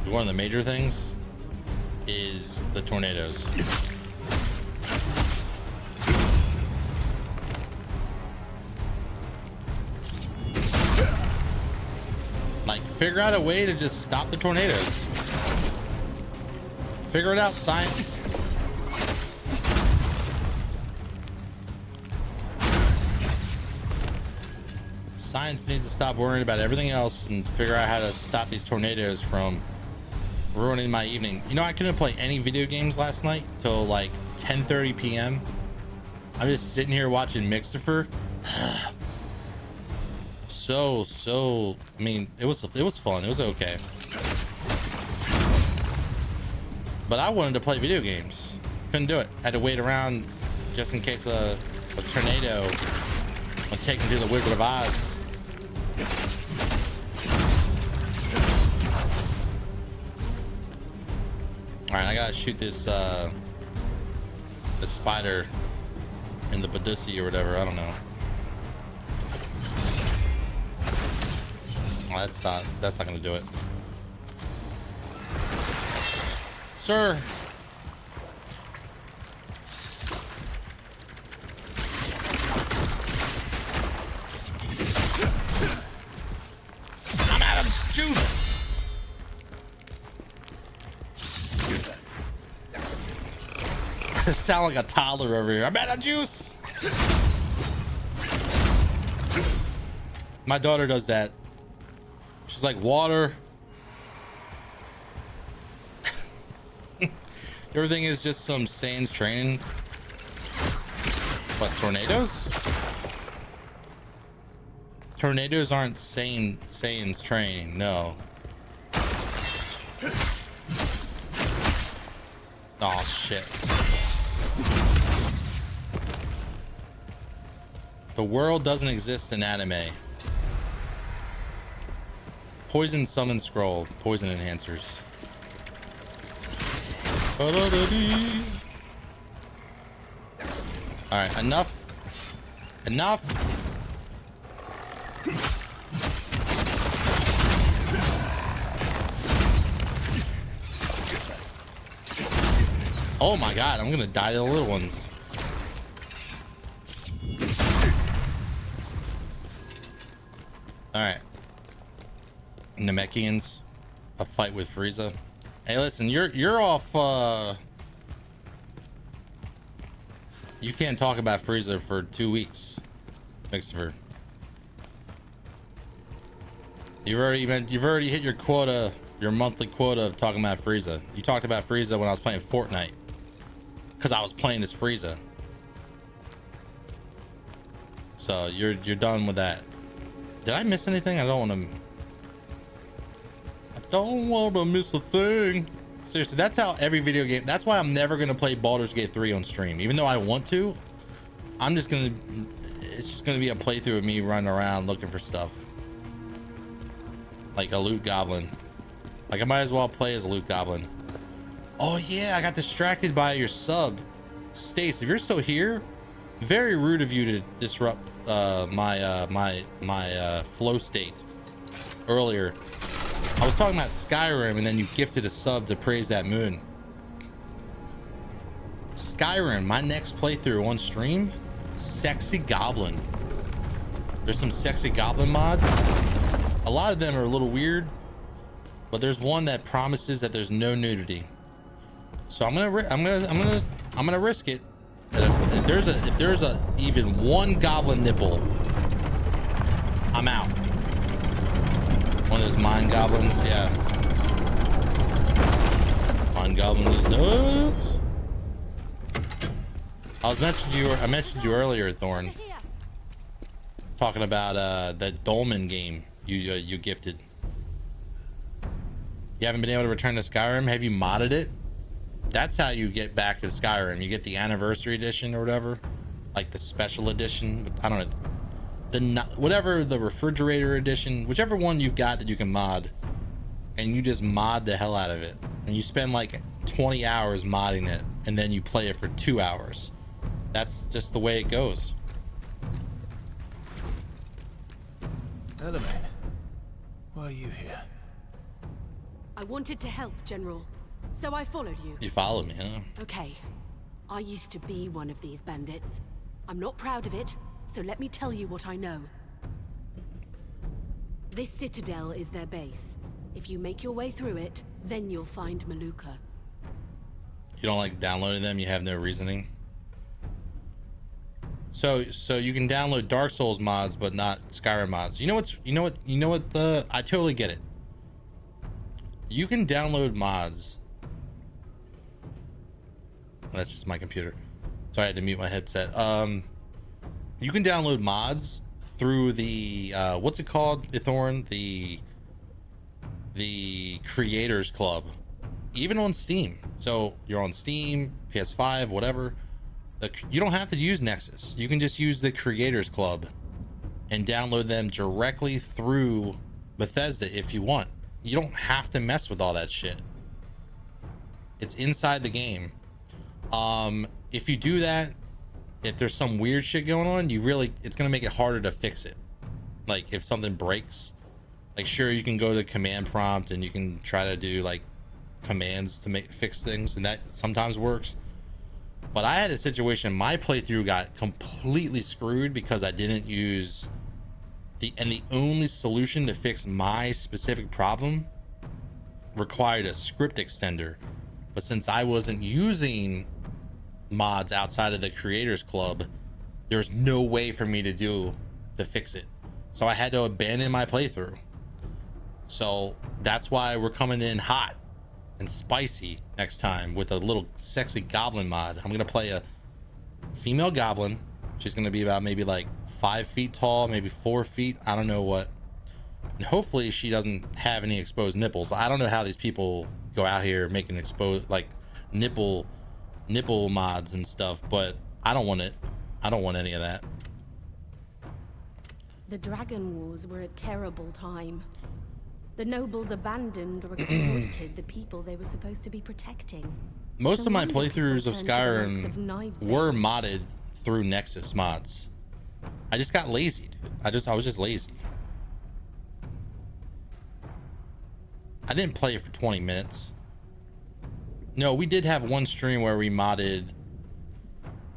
One of the major things is the tornadoes. Like, figure out a way to just stop the tornadoes. Figure it out, science. Science needs to stop worrying about everything else and figure out how to stop these tornadoes from ruining my evening. You know, I couldn't play any video games last night till like 10:30 p.m. I'm just sitting here watching Mixifer. So I mean, it was fun. It was okay. But I wanted to play video games. Couldn't do it. Had to wait around just in case a tornado would take me to the Wizard of Oz. All right, I gotta shoot this the spider in the Badussi or whatever. I don't know. Oh, that's not gonna do it, sir. I'm out of juice. I sound like a toddler over here. I'm out of juice. My daughter does that. She's like, water. Everything is just some Saiyans training. What, tornadoes? Tornadoes aren't Saiyans training, no. Oh shit. The world doesn't exist in anime. Poison summon scroll. Poison enhancers. Alright, enough. Enough. Oh my god, I'm gonna die to the little ones. Alright. Namekians, a fight with Frieza. Hey, listen, you're off. You can't talk about Frieza for 2 weeks, Mixifer. You've already hit your quota, your monthly quota of talking about Frieza. You talked about Frieza when I was playing Fortnite, because I was playing as Frieza. So you're done with that. Did I miss anything? I don't want to miss a thing. Seriously, that's how every video game. That's why I'm never gonna play Baldur's Gate 3 on stream, even though I want to. It's just gonna be a playthrough of me running around looking for stuff, like a loot goblin. Like I might as well play as a loot goblin. Oh yeah, I got distracted by your sub, Stace. If you're still here, very rude of you to disrupt my flow state earlier. I was talking about Skyrim, and then you gifted a sub to praise that moon. Skyrim, my next playthrough on stream, sexy goblin. There's some sexy goblin mods. A lot of them are a little weird, but there's one that promises that there's no nudity. So I'm gonna risk it. If there's a even one goblin nipple, I'm out. One of those mind goblins, yeah. Mind goblin is nuts. I mentioned you earlier, Thorn. Talking about that Dolmen game you gifted. You haven't been able to return to Skyrim. Have you modded it? That's how you get back to Skyrim. You get the anniversary edition or whatever, like the special edition. I don't know. Whatever the refrigerator edition, whichever one you've got that you can mod, and you just mod the hell out of it, and you spend like 20 hours modding it, and then you play it for 2 hours. That's just the way it goes. Element, why are you here? I wanted to help, General, so I followed you. You followed me, huh? Okay, I used to be one of these bandits. I'm not proud of it, so let me tell you what I know. This citadel is their base. If you make your way through it, then you'll find Maluka. You don't like downloading them? You have no reasoning? So you can download Dark Souls mods, but not Skyrim mods. You know what? I totally get it. You can download mods. That's just my computer. Sorry, I had to mute my headset. You can download mods through the what's it called, Ithorn? The Creators Club, even on Steam. So you're on Steam, PS5, whatever. You don't have to use Nexus. You can just use the Creators Club and download them directly through Bethesda if you want. You don't have to mess with all that shit. It's inside the game. If you do that, if there's some weird shit going on, it's gonna make it harder to fix it. Like if something breaks, like sure you can go to the command prompt and you can try to do like commands to fix things, and that sometimes works. But I had a situation, my playthrough got completely screwed because I didn't use the only solution to fix my specific problem required a script extender. But since I wasn't using mods outside of the Creators Club, there's no way for me to fix it. So I had to abandon my playthrough. So that's why we're coming in hot and spicy next time with a little sexy goblin mod. I'm gonna play a female goblin. She's gonna be about maybe like 5 feet tall, maybe 4 feet, I don't know what. And hopefully she doesn't have any exposed nipples. I don't know how these people go out here making exposed like nipple mods and stuff, but I don't want it. I don't want any of that. The Dragon Wars were a terrible time. The nobles abandoned or exploited the people they were supposed to be protecting. Most of my playthroughs of Skyrim were modded through Nexus mods. I just got lazy, dude. I was just lazy. I didn't play it for 20 minutes. No, we did have one stream where we modded.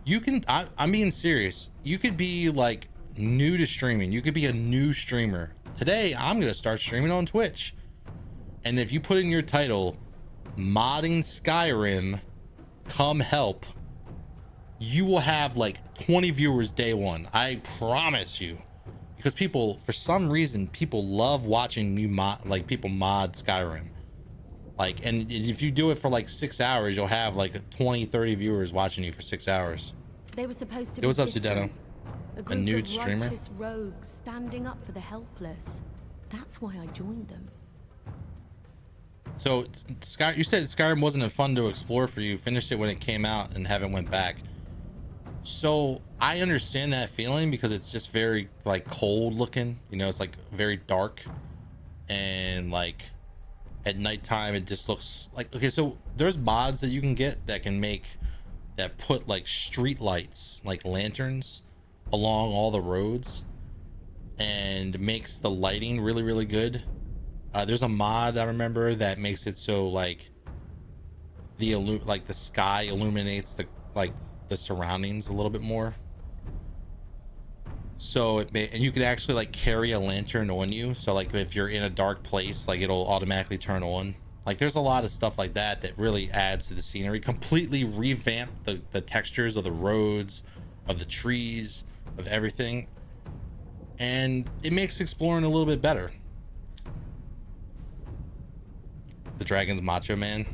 You can, I'm being serious. You could be like new to streaming. You could be a new streamer. Today, I'm going to start streaming on Twitch. And if you put in your title, modding Skyrim, come help, you will have like 20 viewers day one. I promise you. Because people, for some reason, people love watching me people mod Skyrim. Like, and if you do it for like 6 hours, you'll have like 20, 30 viewers watching you for 6 hours. They were supposed to It was be up to Deno. a nude group of streamer. righteous rogues standing up for the helpless. That's why I joined them. So, you said Skyrim wasn't fun to explore for you. Finished it when it came out and haven't went back. So I understand that feeling because it's just very like cold looking. You know, it's like very dark, and like at nighttime it just looks like, okay, so there's mods that you can get that put like street lights, like lanterns along all the roads, and makes the lighting really, really good. There's a mod I remember that makes it so like the sky illuminates the surroundings a little bit more. So and you can actually like carry a lantern on you. So like if you're in a dark place, like it'll automatically turn on. Like there's a lot of stuff like that that really adds to the scenery. Completely revamp the textures of the roads, of the trees, of everything. And it makes exploring a little bit better. The dragon's macho man.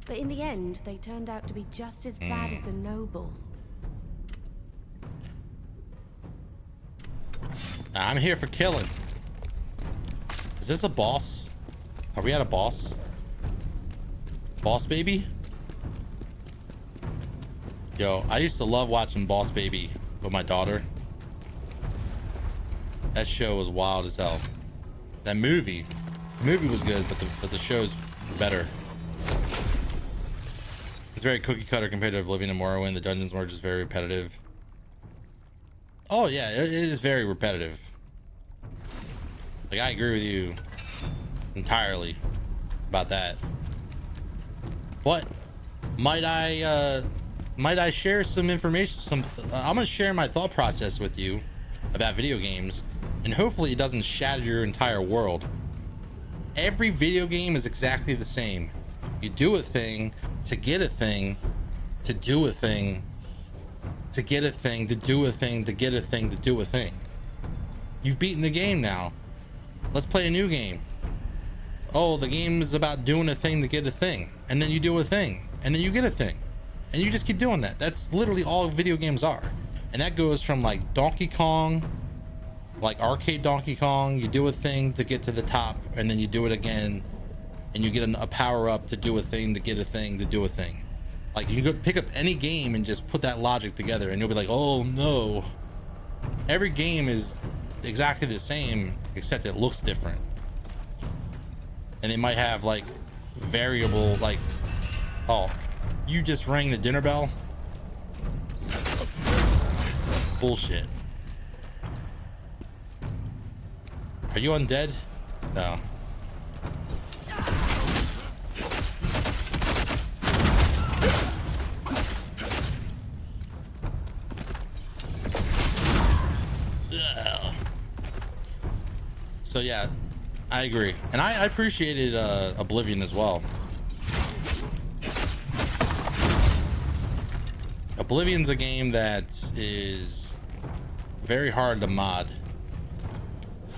But in the end, they turned out to be just as bad as the nobles. I'm here for killing. Is this a boss? Are we at a boss? Boss Baby? Yo, I used to love watching Boss Baby with my daughter. That show was wild as hell. That movie. The movie was good, but the show's better. It's very cookie cutter compared to Oblivion and Morrowind. The dungeons were just very repetitive. Oh yeah, it is very repetitive. Like I agree with you entirely about that. But might I share some information? I'm gonna share my thought process with you about video games, and hopefully it doesn't shatter your entire world. Every video game is exactly the same. You do a thing to get a thing, to do a thing, to get a thing, to do a thing, to get a thing, to do a thing. You've beaten the game now. Let's play a new game. Oh, the game is about doing a thing to get a thing. And then you do a thing. And then you get a thing. And you just keep doing that. That's literally all video games are. And that goes from like Donkey Kong, like arcade Donkey Kong. You do a thing to get to the top, and then you do it again. And you get a power up to do a thing, to get a thing, to do a thing. Like you can go pick up any game and just put that logic together, and you'll be like, oh no. Every game is exactly the same, except it looks different. And they might have like variable, like, oh, you just rang the dinner bell? Bullshit. Are you undead? No. So yeah, I agree, and I appreciated Oblivion as well. Oblivion's a game that is very hard to mod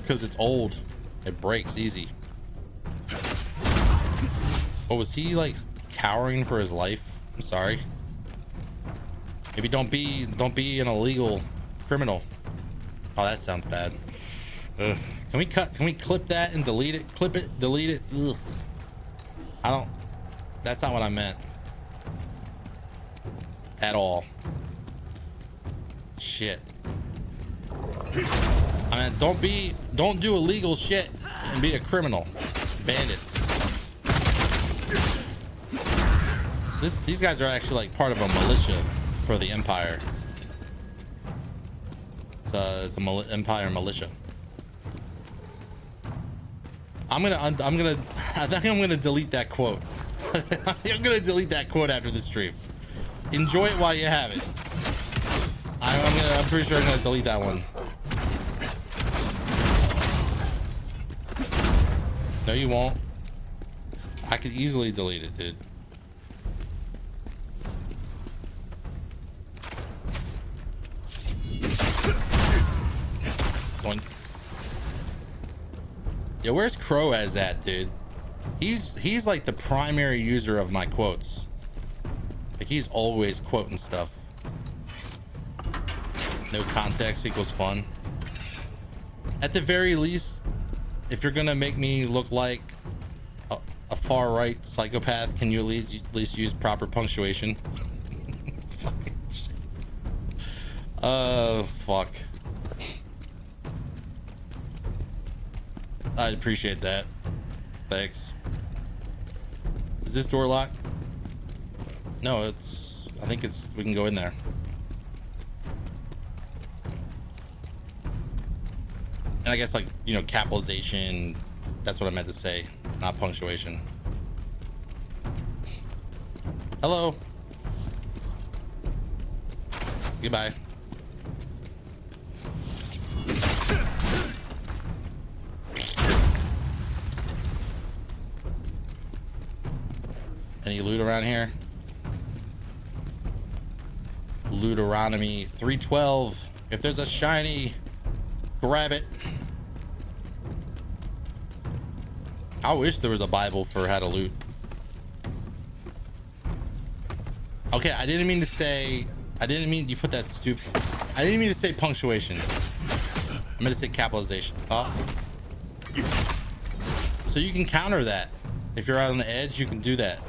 because it's old. It breaks easy. Oh, was he like cowering for his life? I'm sorry. Maybe don't be an illegal criminal. Oh, that sounds bad. Ugh. Can we clip that and delete it? Clip it, delete it. Ugh. That's not what I meant. At all. Shit. I mean, don't do illegal shit and be a criminal. Bandits. These guys are actually like part of a militia for the Empire. It's a Empire militia. I think I'm gonna delete that quote. I'm gonna delete that quote after the stream. Enjoy it while you have it. I'm pretty sure I'm gonna delete that one. No, you won't. I could easily delete it, dude. One. Yeah, where's Croaz at, dude? He's like the primary user of my quotes. Like he's always quoting stuff. No context equals fun. At the very least, if you're gonna make me look like a far right psychopath, can you at least use proper punctuation? Fucking shit. Fuck. I'd appreciate that. Thanks. Is this door locked? No, it's, I think it's, we can go in there. And I guess, like, you know, capitalization, that's what I meant to say, not punctuation. Hello. Goodbye. Any loot around here? Looteronomy 312. If there's a shiny, grab it. I wish there was a Bible for how to loot. Okay, I didn't mean to say, you put that stupid, I didn't mean to say punctuation. I meant to say capitalization. Oh. So you can counter that. If you're out on the edge, you can do that.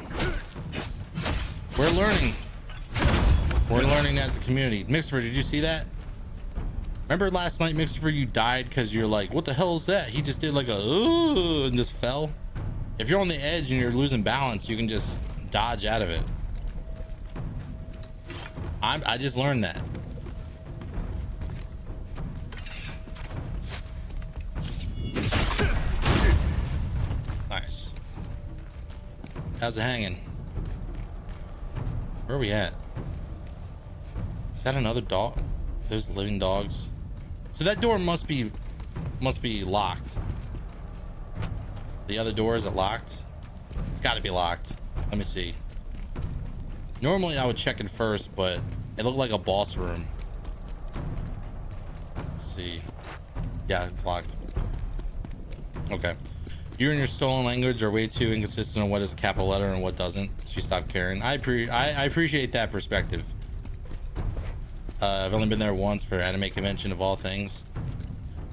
We're learning. We're learning as a community. Mixer, did you see that? Remember last night, Mixer, you died because you're like, what the hell is that? He just did like a and just fell. If you're on the edge and you're losing balance, you can just dodge out of it. I just learned that. Nice. How's it hanging? Where are we at? Is that another dog? There's living dogs. So that door must be locked. The other door, is it locked? It's got to be locked. Let me see. Normally I would check it first, but it looked like a boss room. Let's see. Yeah, it's locked. Okay. You and your stolen language are way too inconsistent on what is a capital letter and what doesn't. So you stop caring. I appreciate that perspective. I've only been there once for anime convention of all things.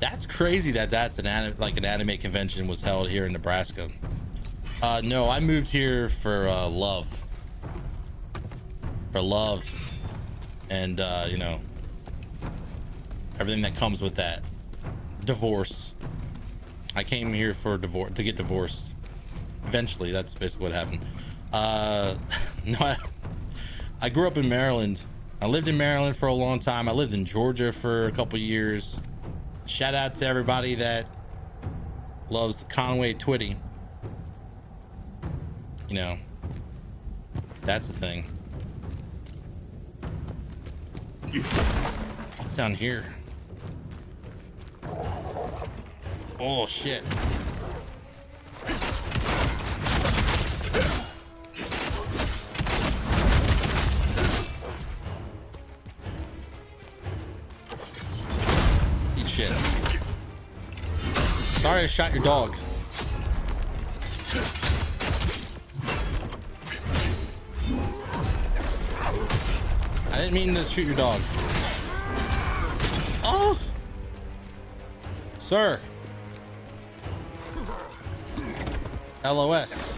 That's crazy that that's an anime convention was held here in Nebraska. No, I moved here for love. For love. And you know, everything that comes with that. Divorce. I came here for divorce, to get divorced. Eventually, that's basically what happened. No, I grew up in Maryland. I lived in Maryland for a long time. I lived in Georgia for a couple years. Shout out to everybody that loves the Conway Twitty. You know, that's the thing. What's down here? Oh shit. Eat shit. Sorry I shot your dog. I didn't mean to shoot your dog. Oh! Sir. LOS.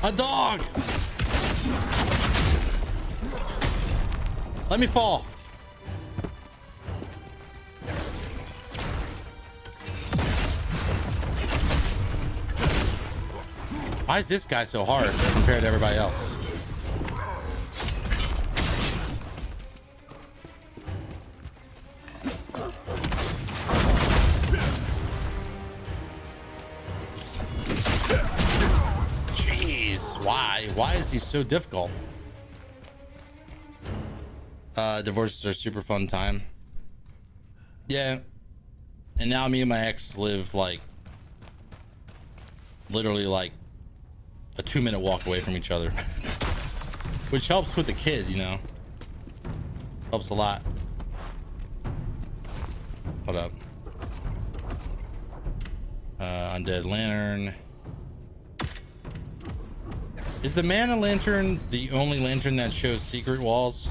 A dog! Let me fall. Why is this guy so hard compared to everybody else? Why is he so difficult? Divorces are a super fun time. Yeah. And now me and my ex live like literally like a 2-minute walk away from each other. Which helps with the kid, you know. Helps a lot. Hold up. Undead lantern. Is the mana lantern the only lantern that shows secret walls?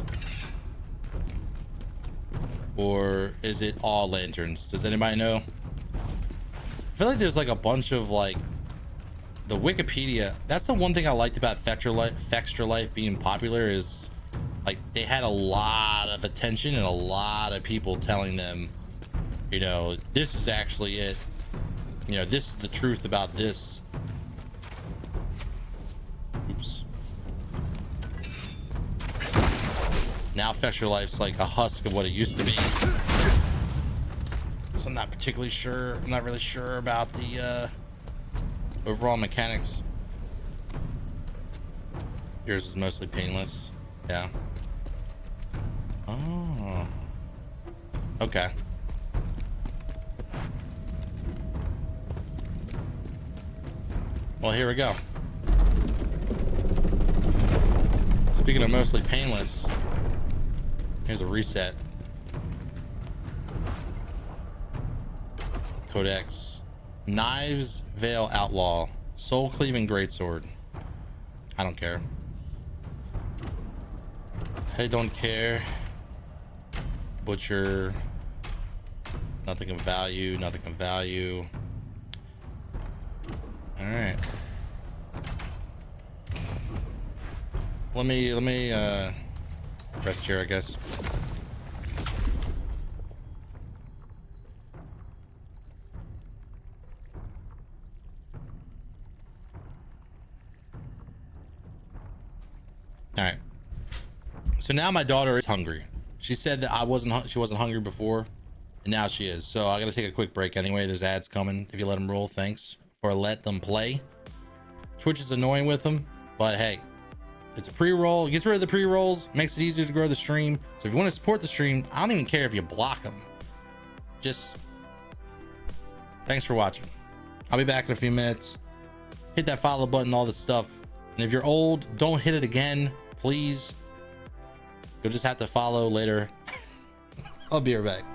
Or is it all lanterns? Does anybody know? I feel like there's like a bunch of like the Wikipedia. That's the one thing I liked about Fextra Life being popular is like they had a lot of attention and a lot of people telling them, you know, this is actually it. You know, this is the truth about this. Oops. Now Fextra Life's like a husk of what it used to be. So I'm not particularly sure. I'm not really sure about the overall mechanics. Yours is mostly painless. Yeah. Oh. Okay. Well, here we go. Speaking of mostly painless, here's a reset. Codex. Knives Veil Outlaw. Soul Cleaving Greatsword. I don't care. I don't care. Butcher. Nothing of value. Nothing of value. All right. Let me rest here, I guess. All right. So now my daughter is hungry. She said that she wasn't hungry before, and now she is. So I gotta take a quick break anyway. There's ads coming. If you let them roll, thanks for let them play. Twitch is annoying with them, but hey, it's a pre-roll. Gets rid of the pre-rolls, makes it easier to grow the stream. So if you want to support the stream, I don't even care if you block them. Just thanks for watching. I'll be back in a few minutes. Hit that follow button, all this stuff. And if you're old, don't hit it again, please. You'll just have to follow later. I'll be right back.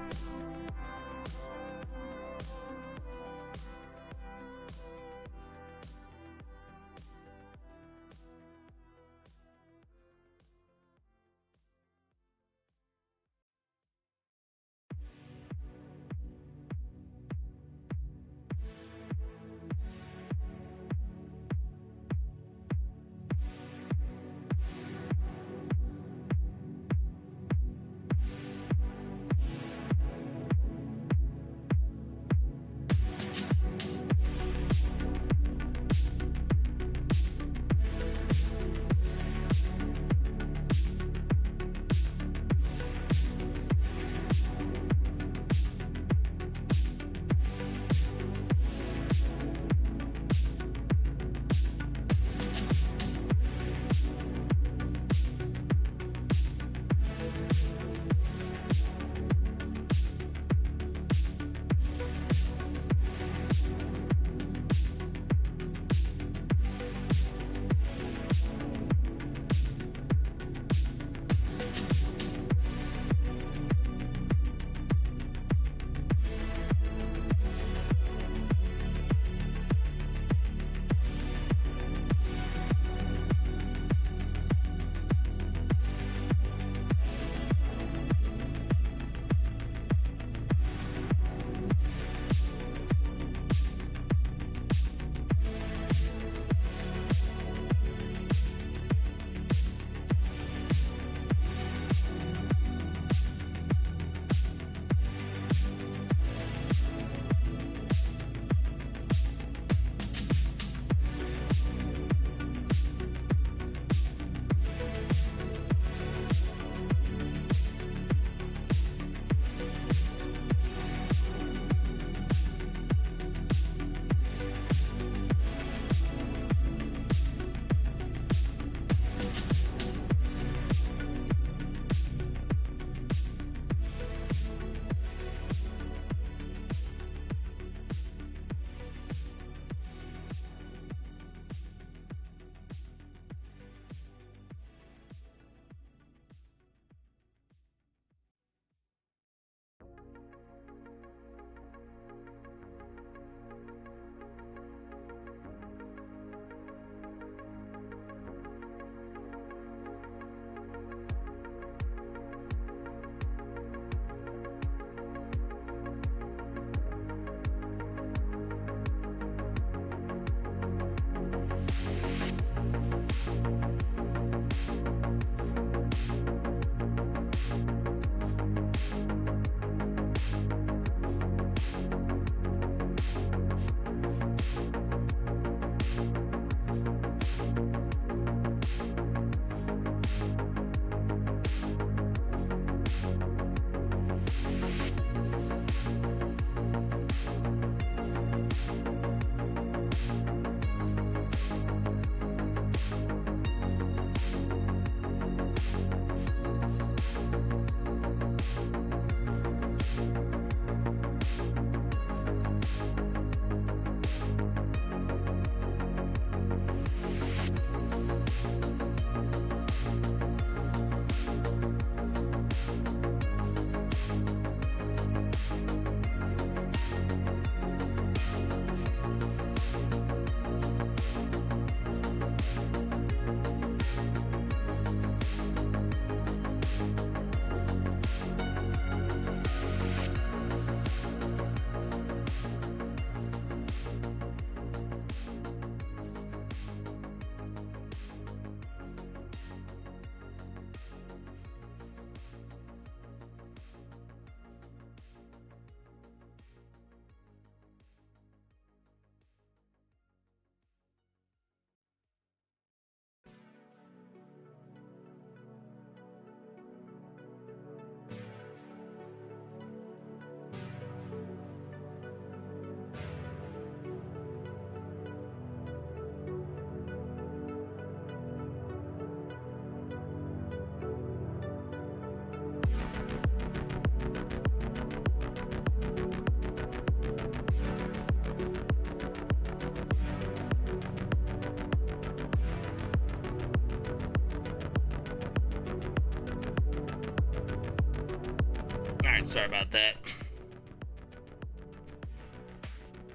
right, sorry about that.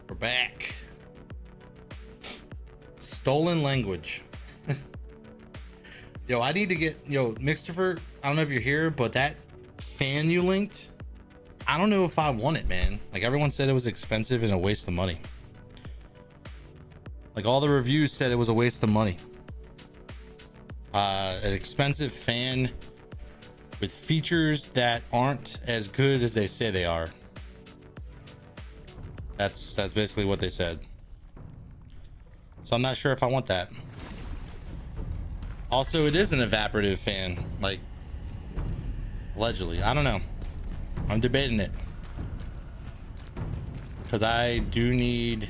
We're back. Stolen language. Yo, I need to get, Mixtifer, I don't know if you're here, but that fan you linked, I don't know if I want it, man. Like, everyone said it was expensive and a waste of money. Like, all the reviews said it was a waste of money. An expensive fan with features that aren't as good as they say they are. That's basically what they said. So I'm not sure if I want that. Also, it is an evaporative fan, like, allegedly. I don't know. I'm debating it. Because I do need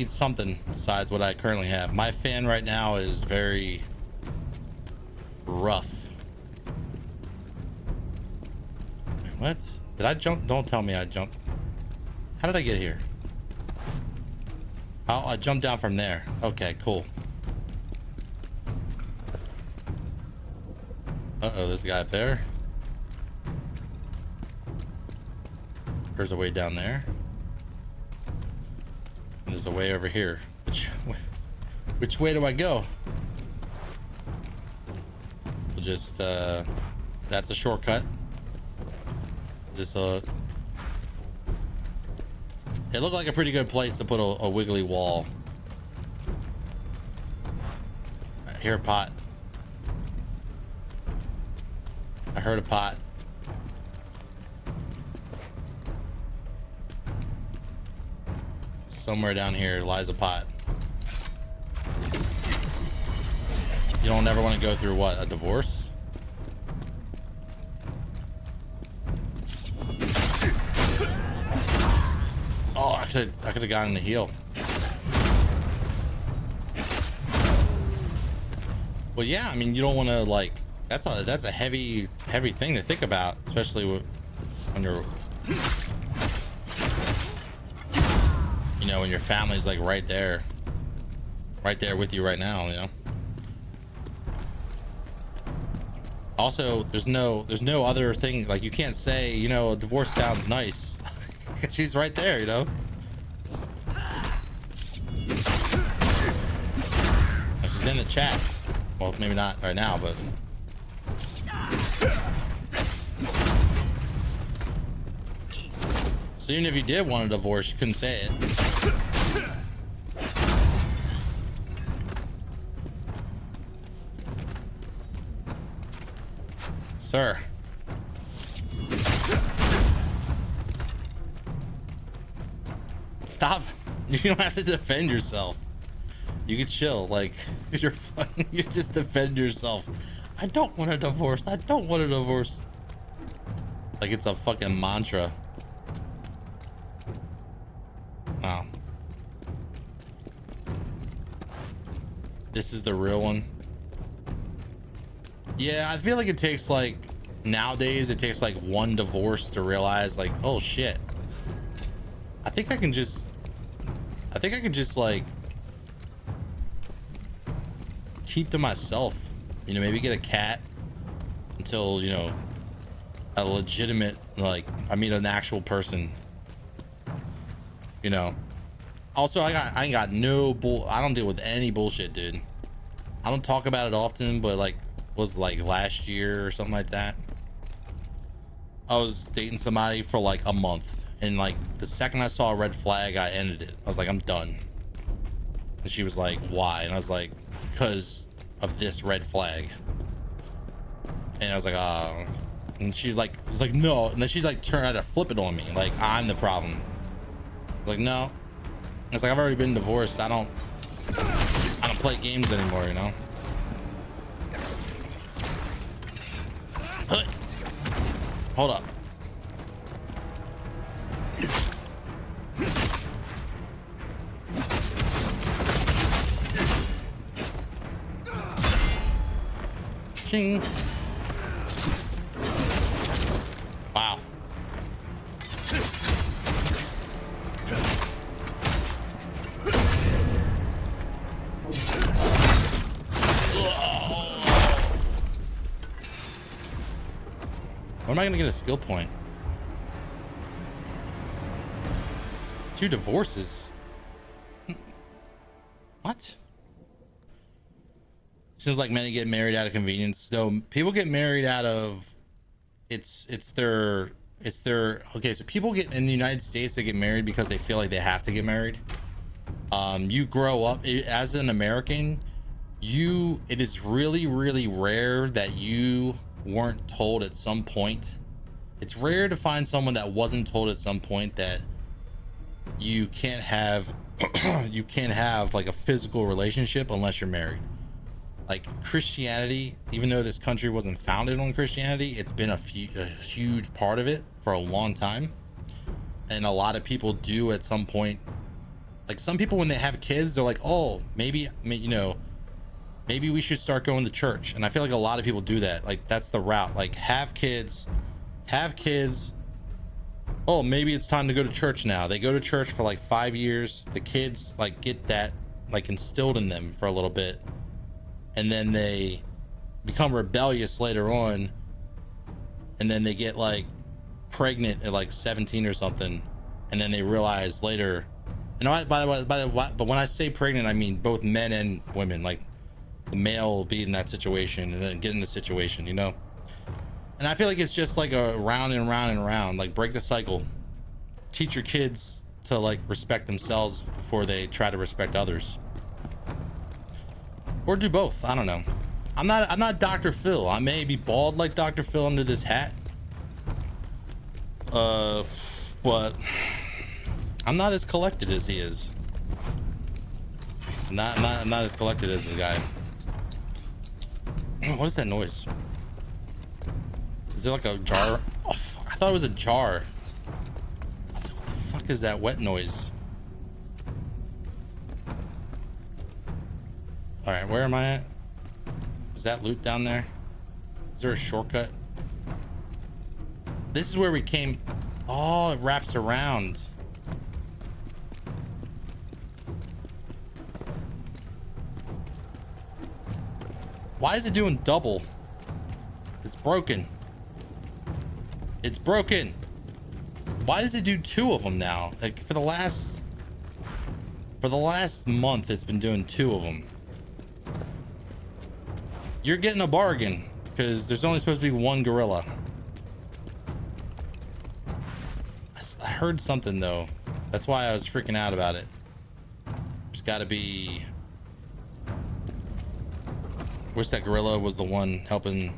something besides what I currently have. My fan right now is very rough. Wait, what? Did I jump? Don't tell me I jumped. How did I get here? Oh, I jumped down from there. Okay, cool. Uh-oh, there's a guy up there. There's a way down there. And there's a way over here. Which way do I go? We'll just, that's a shortcut. Just, it looked like a pretty good place to put a wiggly wall. I hear a pot. I heard a pot. Somewhere down here lies a pot. You don't ever want to go through what? A divorce? Oh, I could have gotten the heal. Well, yeah, I mean, you don't want to, like, that's a heavy thing to think about, especially when you're, when your family's like right there with you right now, Also, there's no other thing, like, you can't say, a divorce sounds nice. She's right there, She's in the chat. Well, maybe not right now, but so even if you did want a divorce, you couldn't say it. Sir. Stop. You don't have to defend yourself. You can chill. Like, you're fine. You just defend yourself. I don't want a divorce. I don't want a divorce. Like it's a fucking mantra. Wow. This is the real one. Yeah, I feel like it takes, like, nowadays it takes like one divorce to realize, like, oh shit. I think I can just like keep to myself, maybe get a cat until, a legitimate, like, I meet an actual person, Also, I ain't got no I don't deal with any bullshit, dude. I don't talk about it often, but like, was like last year or something like that. I was dating somebody for like a month, and like the second I saw a red flag, I ended it. I was like, I'm done. And she was like, why? And I was like, because of this red flag. And I was like, oh. And she's like, it was like, no. And then she like turned out to flip it on me, like I'm the problem. I was like, no. It's like, I've already been divorced. I don't play games anymore, Hold up. Ching. Wow. When am I gonna get a skill point? 2 divorces. What? Seems like many get married out of convenience. So people get married out of it's their okay, so people get in the United States, they get married because they feel like they have to get married. You grow up as an American, it is really, really rare that you weren't told at some point. It's rare to find someone that wasn't told at some point that you can't have you can't have like a physical relationship unless you're married. Like Christianity, even though this country wasn't founded on Christianity, it's been a huge part of it for a long time. And a lot of people do at some point, like some people when they have kids, they're like, oh, maybe we should start going to church. And I feel like a lot of people do that. Like that's the route. Like have kids. Oh, maybe it's time to go to church now. They go to church for like 5 years. The kids like get that like instilled in them for a little bit. And then they become rebellious later on. And then they get like pregnant at like 17 or something. And then they realize later, and by the way, but when I say pregnant, I mean both men and women. Like the male will be in that situation and then get in the situation, you know? And I feel like it's just like a round and round and round, like break the cycle. Teach your kids to like respect themselves before they try to respect others. Or do both. I don't know. I'm not Dr. Phil. I may be bald like Dr. Phil under this hat. But I'm not as collected as he is. I'm not as collected as the guy. What is that noise? Is there like a jar? Oh, fuck. I thought it was a jar. I was like, what the fuck is that wet noise? All right, where am I at? Is that loot down there? Is there a shortcut? This is where we came. Oh, it wraps around. Why is it doing double? It's broken. It's broken. Why does it do 2 of them now? Like for the last month, it's been doing 2 of them. You're getting a bargain because there's only supposed to be 1 gorilla. I heard something though. That's why I was freaking out about it. There's got to be. Wish that gorilla was the one helping.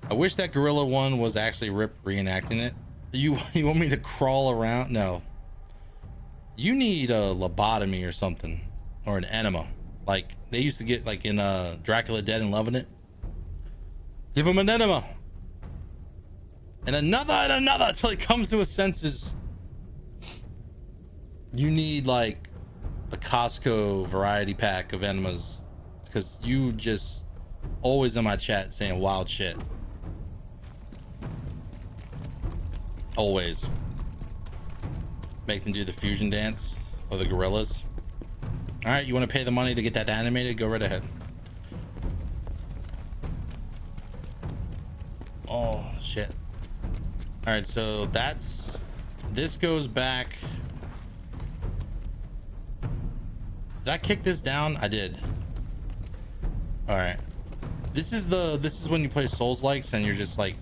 I wish that gorilla one was actually Rip reenacting it. You want me to crawl around? No. You need a lobotomy or something, or an enema. Like they used to get like in Dracula Dead and Loving It. Give him an enema. And another until he comes to his senses. You need like a Costco variety pack of enemas, because you just always in my chat saying wild shit. Always. Make them do the fusion dance or the gorillas. All right, you want to pay the money to get that animated? Go right ahead. Oh shit. All right, so this goes back. Did I kick this down? I did. All right. This is when you play Souls-likes and you're just like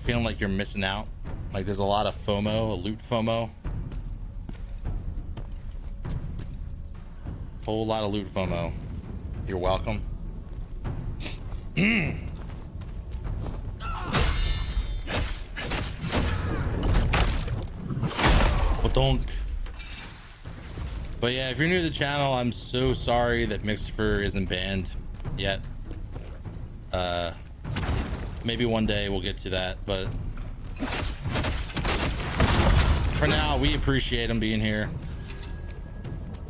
feeling like you're missing out. Like there's a lot of FOMO, a loot FOMO. Whole lot of loot FOMO. You're welcome. Don't. But yeah, if you're new to the channel, I'm so sorry that Mixer isn't banned yet. Maybe one day we'll get to that, but for now, we appreciate him being here,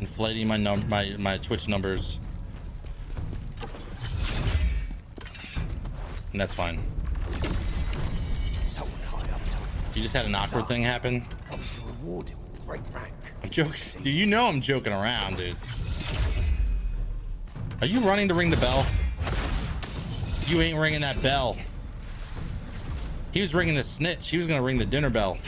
inflating my Twitch numbers, and that's fine. You just had an awkward thing happen. I'm joking. Do you know I'm joking around, dude? Are you running to ring the bell? You ain't ringing that bell. He was ringing the snitch. He was gonna ring the dinner bell.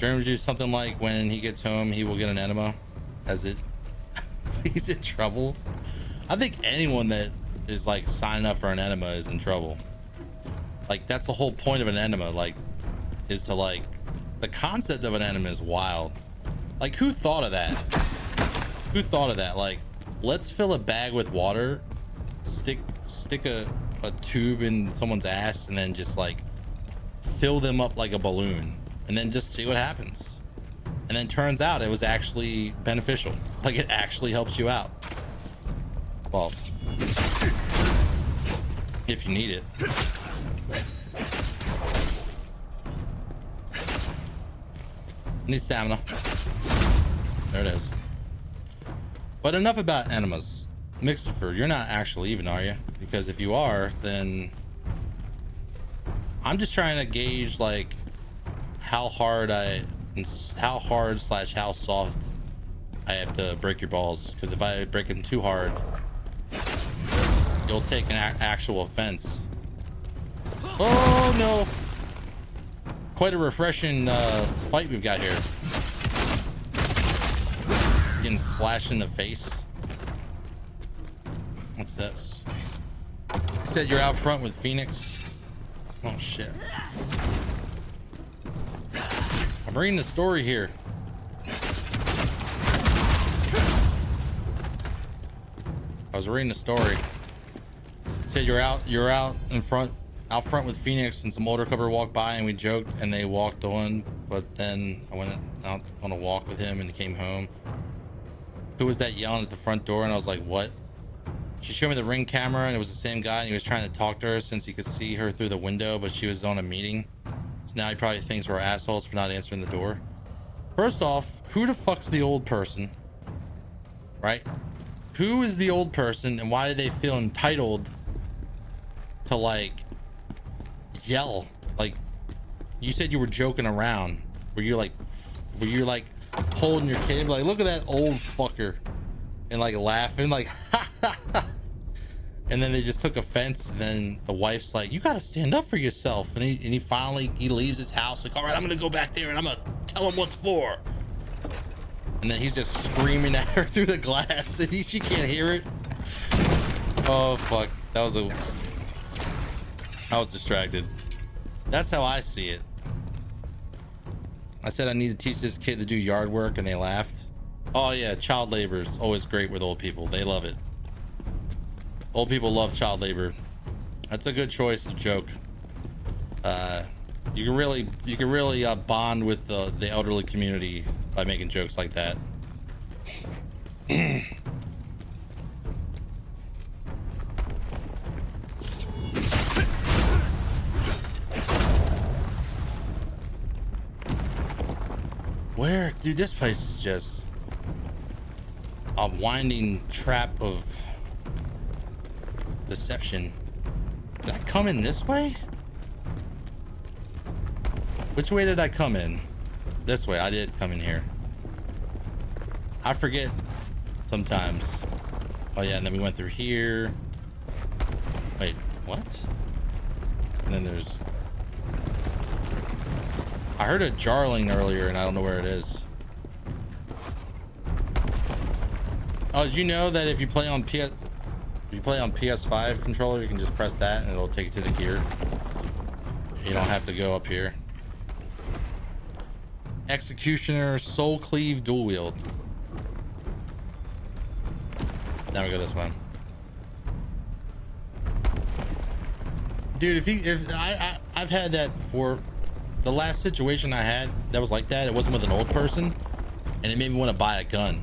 Germs do something like when he gets home, he will get an enema as it he's in trouble. I think anyone that is like signing up for an enema is in trouble. Like that's the whole point of an enema, like is to like the concept of an enema is wild. Like who thought of that? Who thought of that? Like let's fill a bag with water, stick a tube in someone's ass and then just like fill them up like a balloon and then just see what happens. And then turns out it was actually beneficial. Like it actually helps you out. Well, if you need it. Need stamina. There it is. But enough about enemas. Mixifer, you're not actually even, are you? Because if you are, then I'm just trying to gauge like how hard slash how soft I have to break your balls. Because if I break them too hard, you'll take an actual offense. Oh no! Quite a refreshing fight we've got here. Getting splashed in the face. What's this? You said you're out front with Phoenix. Oh shit. I'm reading the story here. I was reading the story. You said you're out front with Phoenix, and some older couple walked by and we joked and they walked on, but then I went out on a walk with him and he came home. Who was that yelling at the front door? And I was like, what? She showed me the Ring camera and it was the same guy and he was trying to talk to her since he could see her through the window, but she was on a meeting. So now he probably thinks we're assholes for not answering the door. First off, who the fuck's the old person? Right? Who is the old person and why do they feel entitled to like yell? Like you said you were joking around. Were you like holding your kid like look at that old fucker and like laughing like and then they just took offense and then the wife's like you got to stand up for yourself and he finally leaves his house like all right I'm gonna go back there and I'm gonna tell him what's for, and then he's just screaming at her through the glass and she can't hear it. Oh fuck, I was distracted. That's how I see it. I said I need to teach this kid to do yard work and they laughed. Oh yeah, child labor is always great with old people. They love it. Old people love child labor. That's a good choice of joke. You can really bond with the elderly community by making jokes like that. Where, dude, this place is just a winding trap of deception. Did I come in this way? Which way did I come in? This way. I did come in here. I forget sometimes. Oh yeah, and then we went through here. Wait, what? And then there's... I heard a jarling earlier and I don't know where it is. Oh, did you know that if you play on PS5 controller, you can just press that and it'll take you to the gear. You don't have to go up here. Executioner Soul Cleave dual wield. Now we go this way. Dude, I've had that before. The last situation I had that was like that, it wasn't with an old person, and it made me want to buy a gun.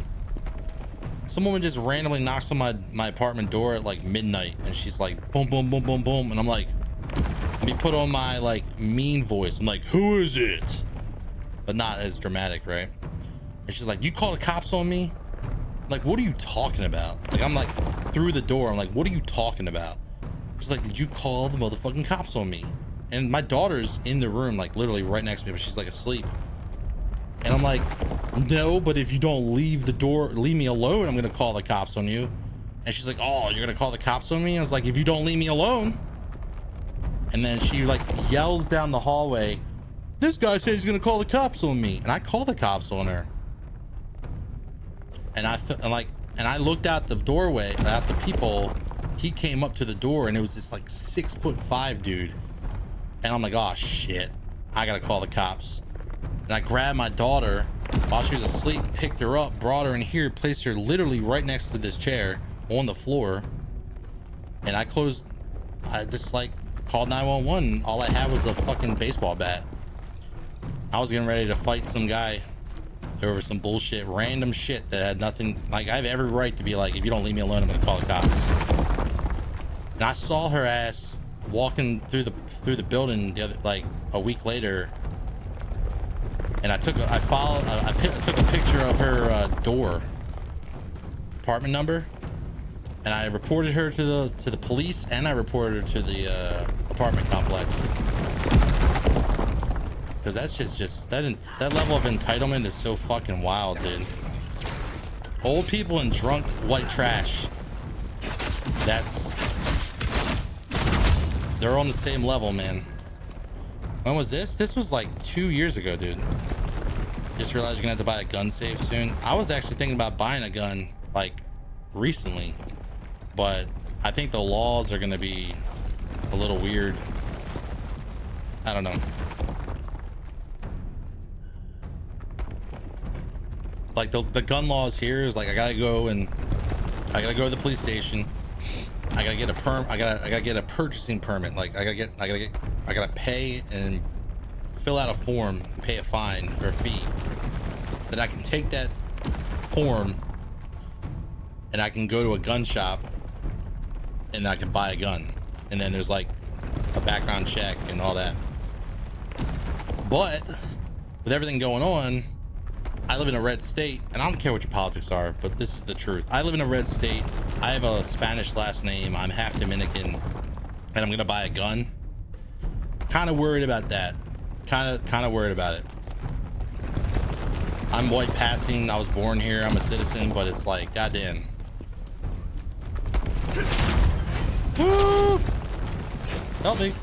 Some woman just randomly knocks on my apartment door at like midnight, and she's like, boom, boom, boom, boom, boom, and I'm like, let me put on my like mean voice. I'm like, who is it? But not as dramatic, right? And she's like, you call the cops on me? I'm like, what are you talking about? Like, I'm like through the door. I'm like, what are you talking about? She's like, did you call the motherfucking cops on me? And my daughter's in the room, like literally right next to me, but she's like asleep. And I'm like, no, but if you don't leave the door, leave me alone, I'm gonna call the cops on you. And she's like, oh, you're gonna call the cops on me? And I was like, if you don't leave me alone. And then she like yells down the hallway, this guy says he's gonna call the cops on me, and I call the cops on her. And I looked out the doorway, out the peephole. He came up to the door, and it was this like 6'5" dude. And I'm like, oh shit, I gotta call the cops. And I grabbed my daughter while she was asleep, picked her up, brought her in here, placed her literally right next to this chair on the floor. And I just like called 911. All I had was a fucking baseball bat. I was getting ready to fight some guy over some bullshit, random shit that had nothing. Like, I have every right to be like, if you don't leave me alone, I'm gonna call the cops. And I saw her ass walking through the building the other, like a week later, and I took a picture of her door, apartment number, and I reported her to the police, and I reported her to the apartment complex. Because that's just that level of entitlement is so fucking wild, dude. Old people and drunk white trash, they're on the same level, man. When was this? This was like 2 years ago, dude. Just realized you're gonna have to buy a gun safe soon. I was actually thinking about buying a gun like recently, but I think the laws are gonna be a little weird. I don't know. Like the gun laws here is like I gotta go to the police station. I gotta get I gotta get a purchasing permit. Like I gotta pay and fill out a form and pay a fine or a fee. Then I can take that form and I can go to a gun shop and I can buy a gun. And then there's like a background check and all that. But with everything going on, I live in a red state, and I don't care what your politics are, but this is the truth. I live in a red state. I have a Spanish last name. I'm half Dominican, and I'm gonna buy a gun. Kind of worried about that. Kind of worried about it. I'm white passing. I was born here. I'm a citizen, but it's like, goddamn. Woo! Help me.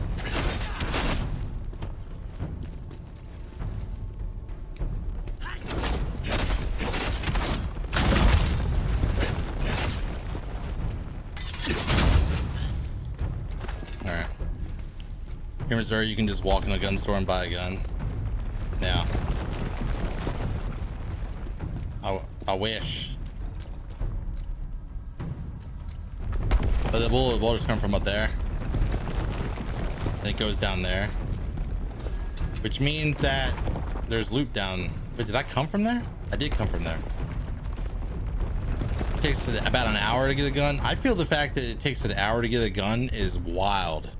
In Missouri, you can just walk in a gun store and buy a gun. Yeah. I wish. But the bullet will just come from up there. And it goes down there. Which means that there's loot down. Wait, did I come from there? I did come from there. It takes about an hour to get a gun. I feel the fact that it takes an hour to get a gun is wild.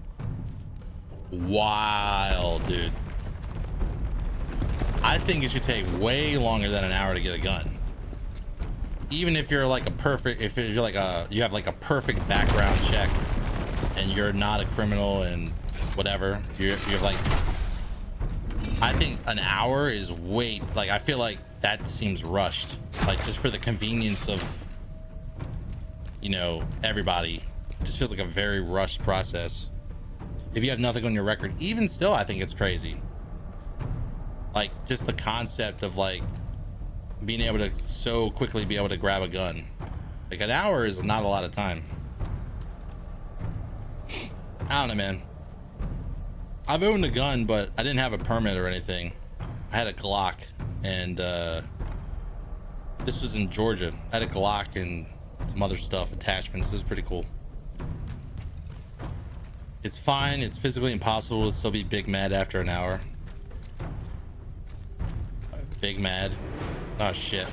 Wild, dude. I think it should take way longer than an hour to get a gun. Even if you're like you have like a perfect background check and you're not a criminal and whatever, you're like, I think an hour is way, like, I feel like that seems rushed, like just for the convenience of, you know, everybody. It just feels like a very rushed process. If you have nothing on your record, even still, I think it's crazy. Like, just the concept of like being able to so quickly be able to grab a gun. Like, an hour is not a lot of time. I don't know, man. I've owned a gun, but I didn't have a permit or anything. I had a Glock, and this was in Georgia. I had a Glock and some other stuff, attachments. It was pretty cool. It's fine. It's physically impossible to still be big mad after an hour. Big mad. Oh shit.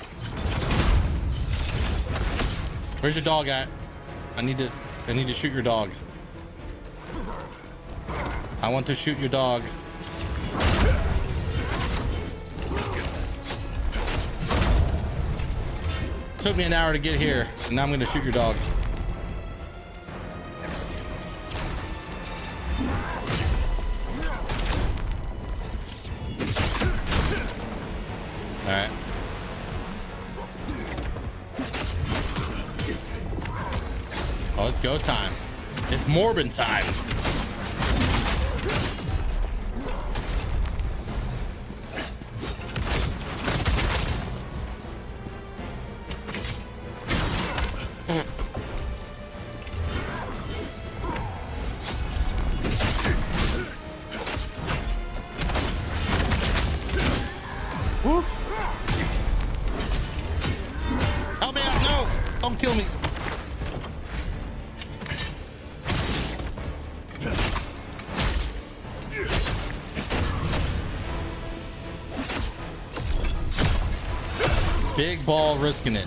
Where's your dog at? I need to shoot your dog. I want to shoot your dog. Took me an hour to get here, and now I'm gonna shoot your dog. All right. Oh, it's go time. It's Morbin time. Big ball risking it.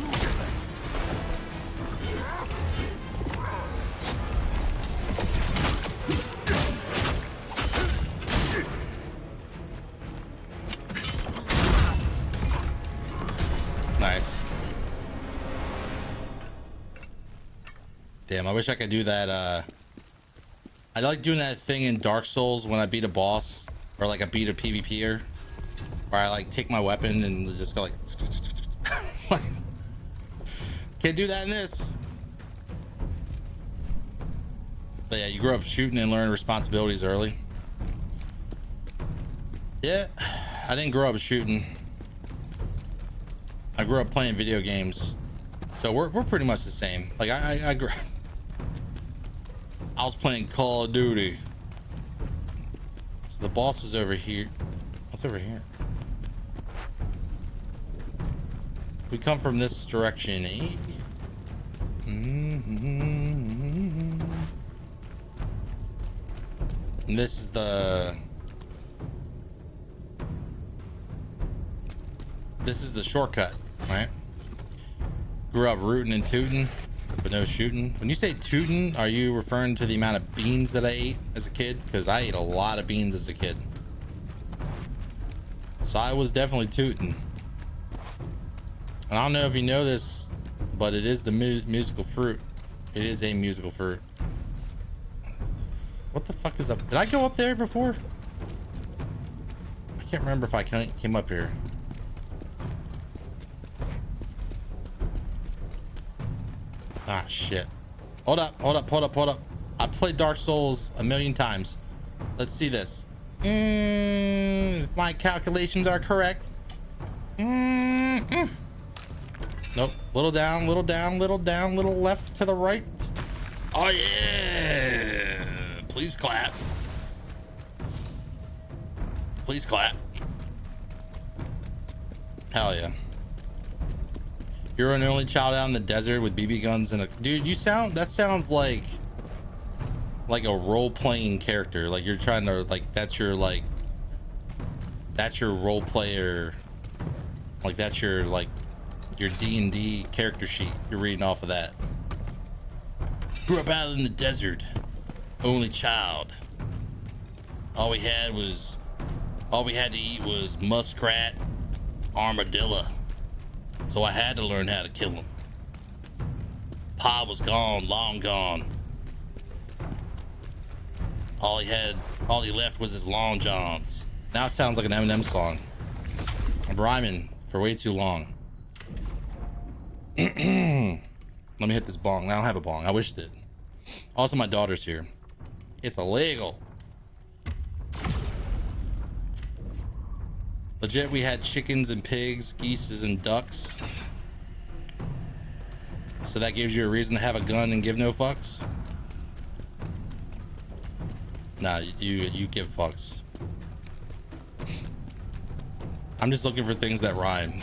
Nice. Damn, I wish I could do that. I like doing that thing in Dark Souls when I beat a boss or like I beat a PvPer, where I like take my weapon and just go like can't do that in this. But yeah, you grow up shooting and learn responsibilities early. Yeah, I didn't grow up shooting. I grew up playing video games, so we're pretty much the same. Like I was playing Call of Duty. So the boss was over here. What's over here? We come from this direction, eh? And this is the shortcut, right? Grew up rootin' and tootin', but no shooting. When you say tootin', are you referring to the amount of beans that I ate as a kid? Because I ate a lot of beans as a kid. So I was definitely tootin'. And I don't know if you know this, but it is the musical fruit. It is a musical fruit. What the fuck is up? Did I go up there before? I can't remember if I came up here. Ah, shit. Hold up. I played Dark Souls a million times. Let's see this. If my calculations are correct. Nope. Little down, little left to the right. Oh, yeah. Please clap. Please clap. Hell yeah. You're an only child out in the desert with BB guns and a dude. That sounds like a role-playing character. Like you're trying to that's your role player. Like that's your your D&D character sheet. You're reading off of that. Grew up out in the desert, only child. All we had to eat was muskrat, armadillo. So I had to learn how to kill him. Pa was gone, long gone. All he left was his long johns. Now it sounds like an Eminem song. I'm rhyming for way too long. Let me hit this bong. I don't have a bong. I wish it did. Also, my daughter's here. It's illegal. Legit, we had chickens and pigs, geese and ducks. So that gives you a reason to have a gun and give no fucks? Nah, you give fucks. I'm just looking for things that rhyme.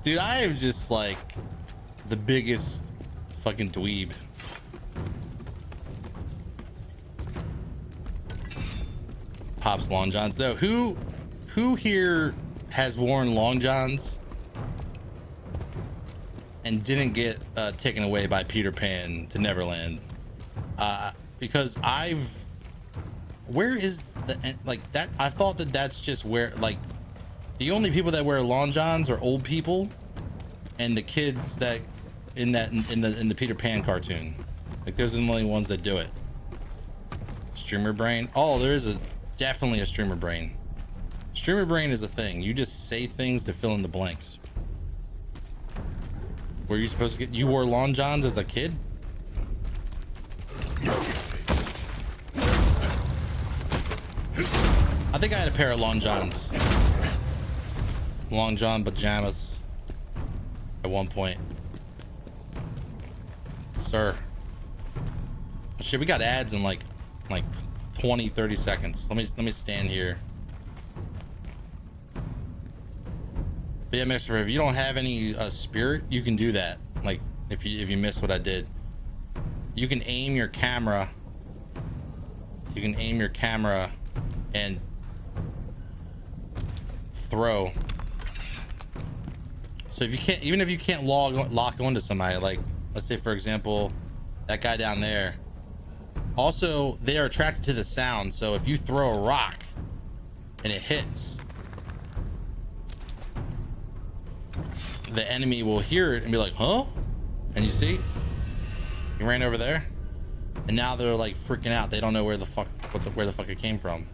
Dude, I am just like the biggest fucking dweeb. Pops long johns though. Who here has worn long johns and didn't get taken away by Peter Pan to Neverland? Because where is the that? I thought that's just where the only people that wear long johns are old people and the kids that in the Peter Pan cartoon. Those are the only ones that do it. Streamer brain. Oh, there is definitely a streamer brain. Streamer brain is a thing. You just say things to fill in the blanks. Were you supposed to you wore long johns as a kid? I think I had a pair of long johns. Long john pajamas at one point. Sir. Shit, we got ads in like 20-30 seconds. Let me stand here. But yeah, Mixer, if you don't have any spirit, you can do that. Like if you miss what I did, you can aim your camera. You can aim your camera and throw. So if you can't, even if you can't lock onto somebody, like let's say for example, that guy down there, also they are attracted to the sound. So if you throw a rock and it hits, the enemy will hear it and be like, huh? And you see, you ran over there, and now they're like freaking out. They don't know where the fuck it came from.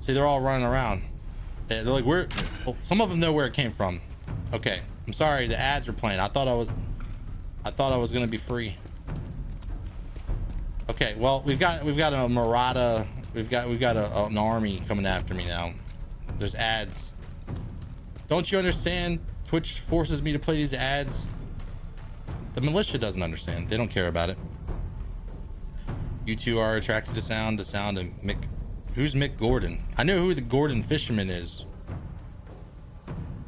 See, they're all running around. They're like, where? Well, some of them know where it came from. Okay, I'm sorry. The ads were playing. I thought I was gonna be free. Okay, well we've got a Murata. We've got an army coming after me now. There's ads. Don't you understand? Twitch forces me to play these ads. The militia doesn't understand. They don't care about it. You two are attracted to sound. The sound of Mick. Who's Mick Gordon? I know who the Gordon fisherman is,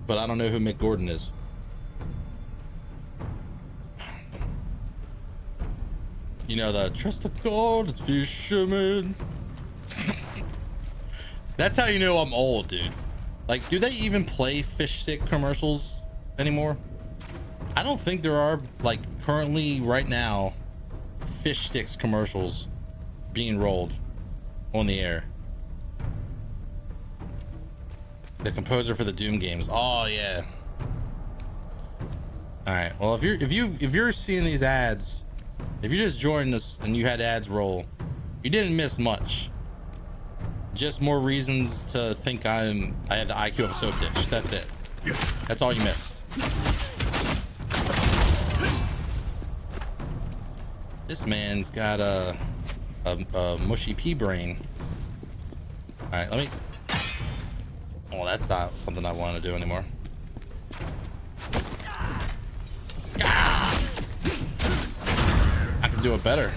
but I don't know who Mick Gordon is. You know the trust the gods fisherman. That's how you know I'm old, dude. Like, do they even play fish stick commercials anymore? I don't think there are, like, currently right now fish sticks commercials being rolled on the air. The composer for the Doom games. Oh yeah. All right. Well, if you're seeing these ads, if you just joined us and you had ads roll, you didn't miss much. Just more reasons to think I have the IQ of a soap dish. That's it. That's all you missed. This man's got a mushy pea brain. All right, let me. Oh, that's not something I want to do anymore. I can do it better.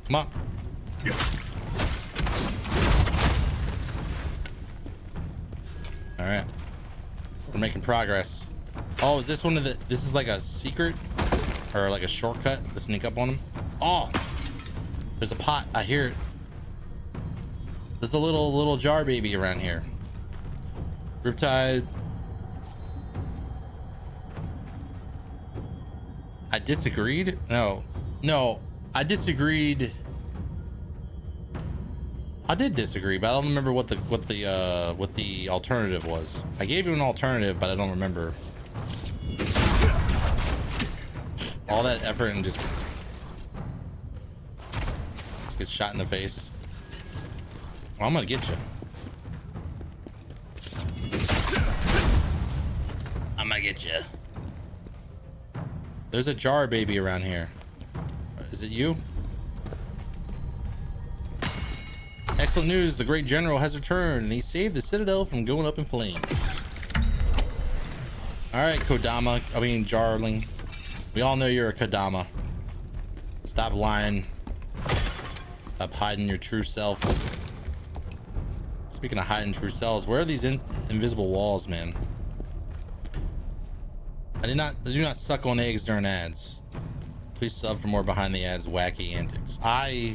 Come on. All right. We're making progress. Oh, is this one of the, this is like a secret or like a shortcut to sneak up on them? Oh, there's a pot. I hear it. There's a little jar baby around here. RiPTide. I disagreed. No, I disagreed. I did disagree, but I don't remember what the alternative was. I gave you an alternative, but I don't remember. All that effort and just get shot in the face. Well, I'm gonna get you. I'm gonna get you. There's a jar baby around here. Is it you? Excellent news. The great general has returned and he saved the citadel from going up in flames. All right, Kodama. I mean, Jarling. We all know you're a Kodama. Stop lying. Stop hiding your true self. Speaking of hiding true selves, where are these invisible walls, man? I do not suck on eggs during ads. Please sub for more behind the ads wacky antics. I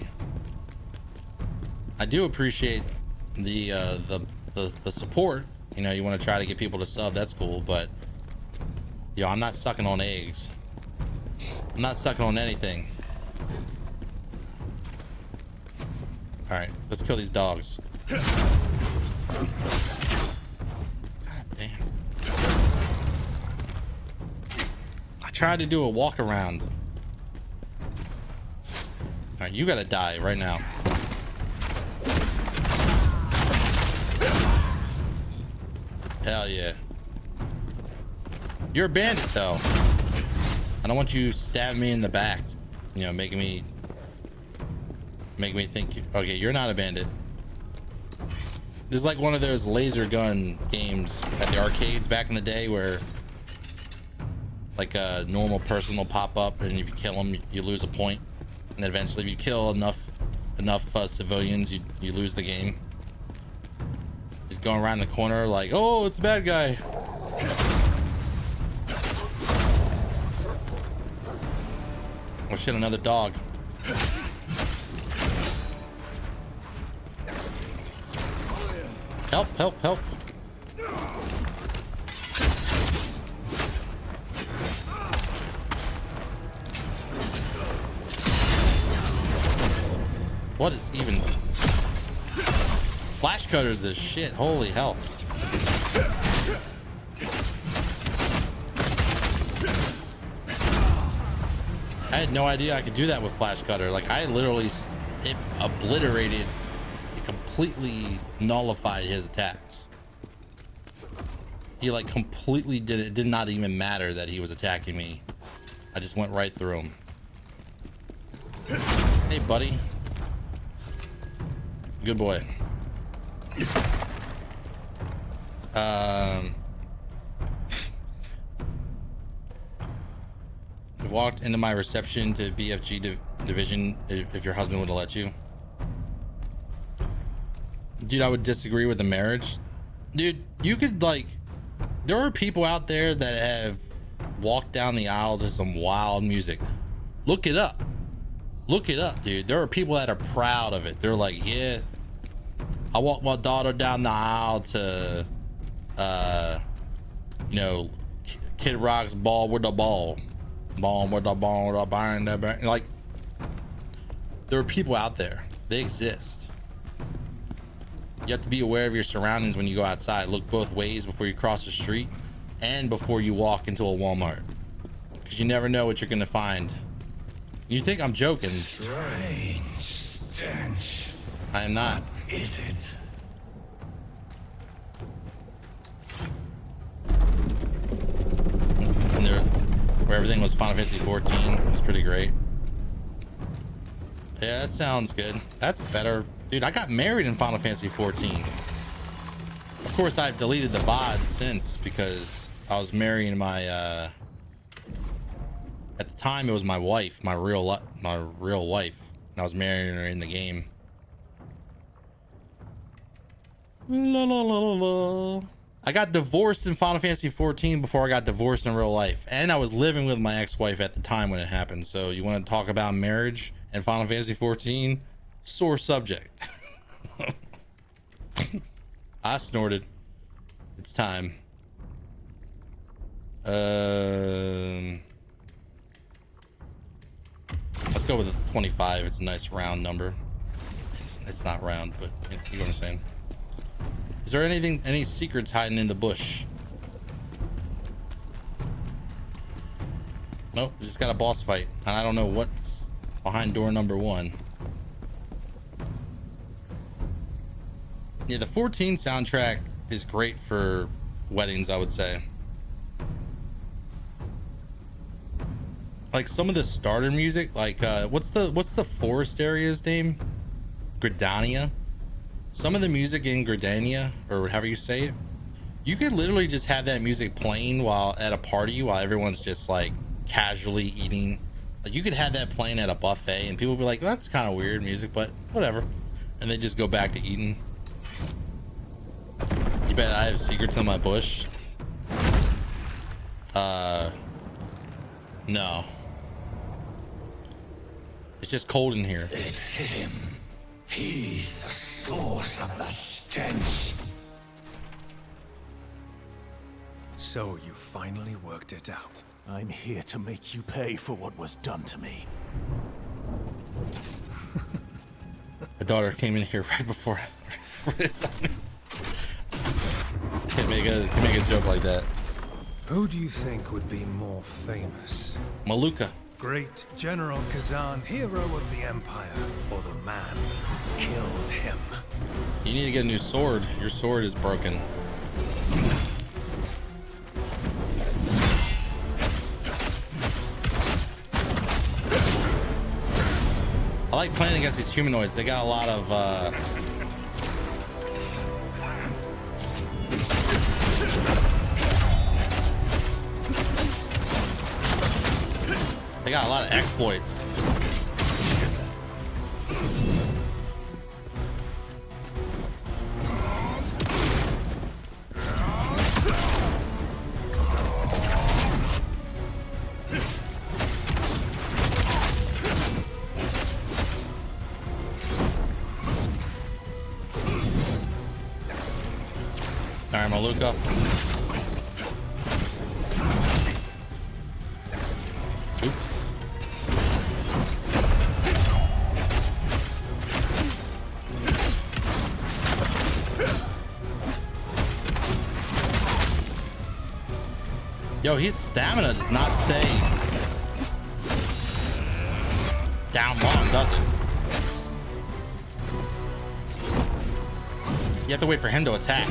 do appreciate the support. You know, you want to try to get people to sub, that's cool, but yo, I'm not sucking on eggs. I'm not sucking on anything. All right, let's kill these dogs. God damn. I tried to do a walk around. All right, you gotta die right now. Hell yeah. You're a bandit though. I don't want you stabbing me in the back, you know, making me think okay, you're not a bandit. This is like one of those laser gun games at the arcades back in the day where like a normal person will pop up and if you kill them you lose a point, and then eventually if you kill enough civilians you lose the game. Just going around the corner like, oh, it's a bad guy. Oh shit, another dog. Help, help, help. What is even... Flash cutters this shit. Holy hell. I had no idea I could do that with flash cutter. Like I literally, it obliterated, it completely nullified his attacks. He like completely did it. Did not even matter that he was attacking me. I just went right through him. Hey buddy. Good boy. I walked into my reception to BFG division if your husband would have let you. Dude, I would disagree with the marriage. Dude, you could like, there are people out there that have walked down the aisle to some wild music. Look it up. Look it up, dude. There are people that are proud of it. They're like, yeah, I walked my daughter down the aisle to, you know, Kid Rock's Ball with the Ball. Ball with the ball, with the barn, like, there are people out there. They exist. You have to be aware of your surroundings when you go outside. Look both ways before you cross the street and before you walk into a Walmart, because you never know what you're gonna find. You think I'm joking? Strange stench. I am not. Is it? And there, where everything was Final Fantasy 14, it was pretty great. Yeah, that sounds good. That's better. Dude, I got married in Final Fantasy 14. Of course, I've deleted the VOD since because I was marrying my, at the time it was my wife, my real wife, and I was marrying her in the game. La, la, la, la, la. I got divorced in Final Fantasy 14 before I got divorced in real life, and I was living with my ex-wife at the time when it happened. So you want to talk about marriage and Final Fantasy 14? Sore subject. I snorted. It's time. Let's go with the 25. It's a nice round number. It's not round, but you know what I'm saying. Is there any secrets hiding in the bush? Nope, we just got a boss fight, and I don't know what's behind door number 1. Yeah, the 14 soundtrack is great for weddings, I would say. Like some of the starter music, like what's the forest area's name? Gridania. Some of the music in Gridania, or however you say it, you could literally just have that music playing while at a party while everyone's just like casually eating. Like you could have that playing at a buffet and people would be like, well, that's kind of weird music, but whatever. And they just go back to eating. You bet I have secrets in my bush? No. It's just cold in here. It's him. He's the source of the stench. So you finally worked it out. I'm here to make you pay for what was done to me. My daughter came in here right before Can't make a joke like that. Who do you think would be more famous? Maluka. Great General Khazan, hero of the Empire, or the man who killed him? You need to get a new sword. Your sword is broken. I like playing against these humanoids. They got a lot of they got a lot of exploits. Sorry, Maluka. Oops. Yo, his stamina does not stay down long, does it? You have to wait for him to attack.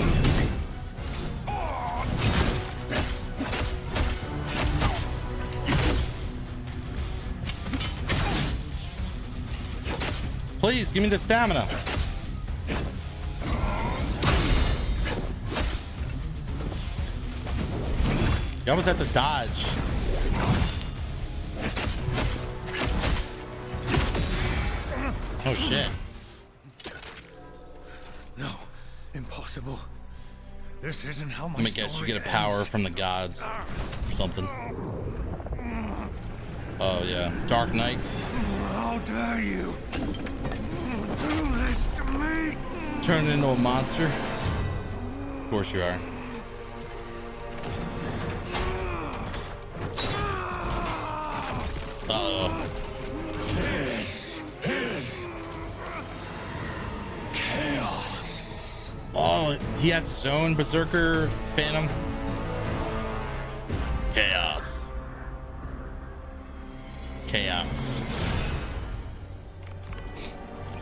Please, give me the stamina. You almost have to dodge. Oh shit. No, impossible. This isn't how my Let me guess, you get a power ends. from the gods or something. Oh yeah, Dark Knight. How dare you do this to me? Turn into a monster. Of course you are. Uh-oh. This is chaos. Oh, he has his own Berserker Phantom. Chaos. Chaos.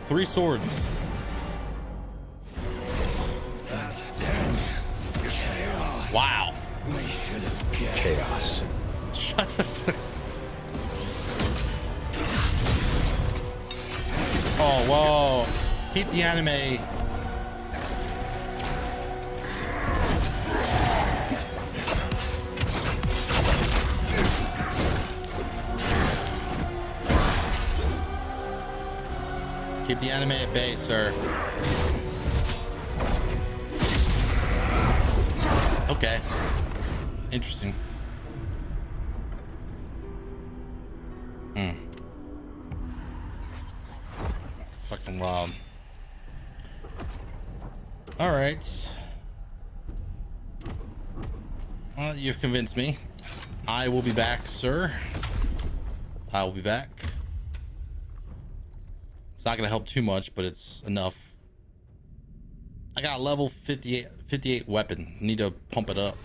3 swords. That stench. Chaos. Wow. We should have guessed. Chaos. Shut the Oh, whoa. Keep the anime. Keep the anime at bay, sir. Okay. Interesting. Fucking wild. All right. Well, you've convinced me. I will be back, sir. I will be back. It's not going to help too much, but it's enough. I got a level 58 weapon. Need to pump it up.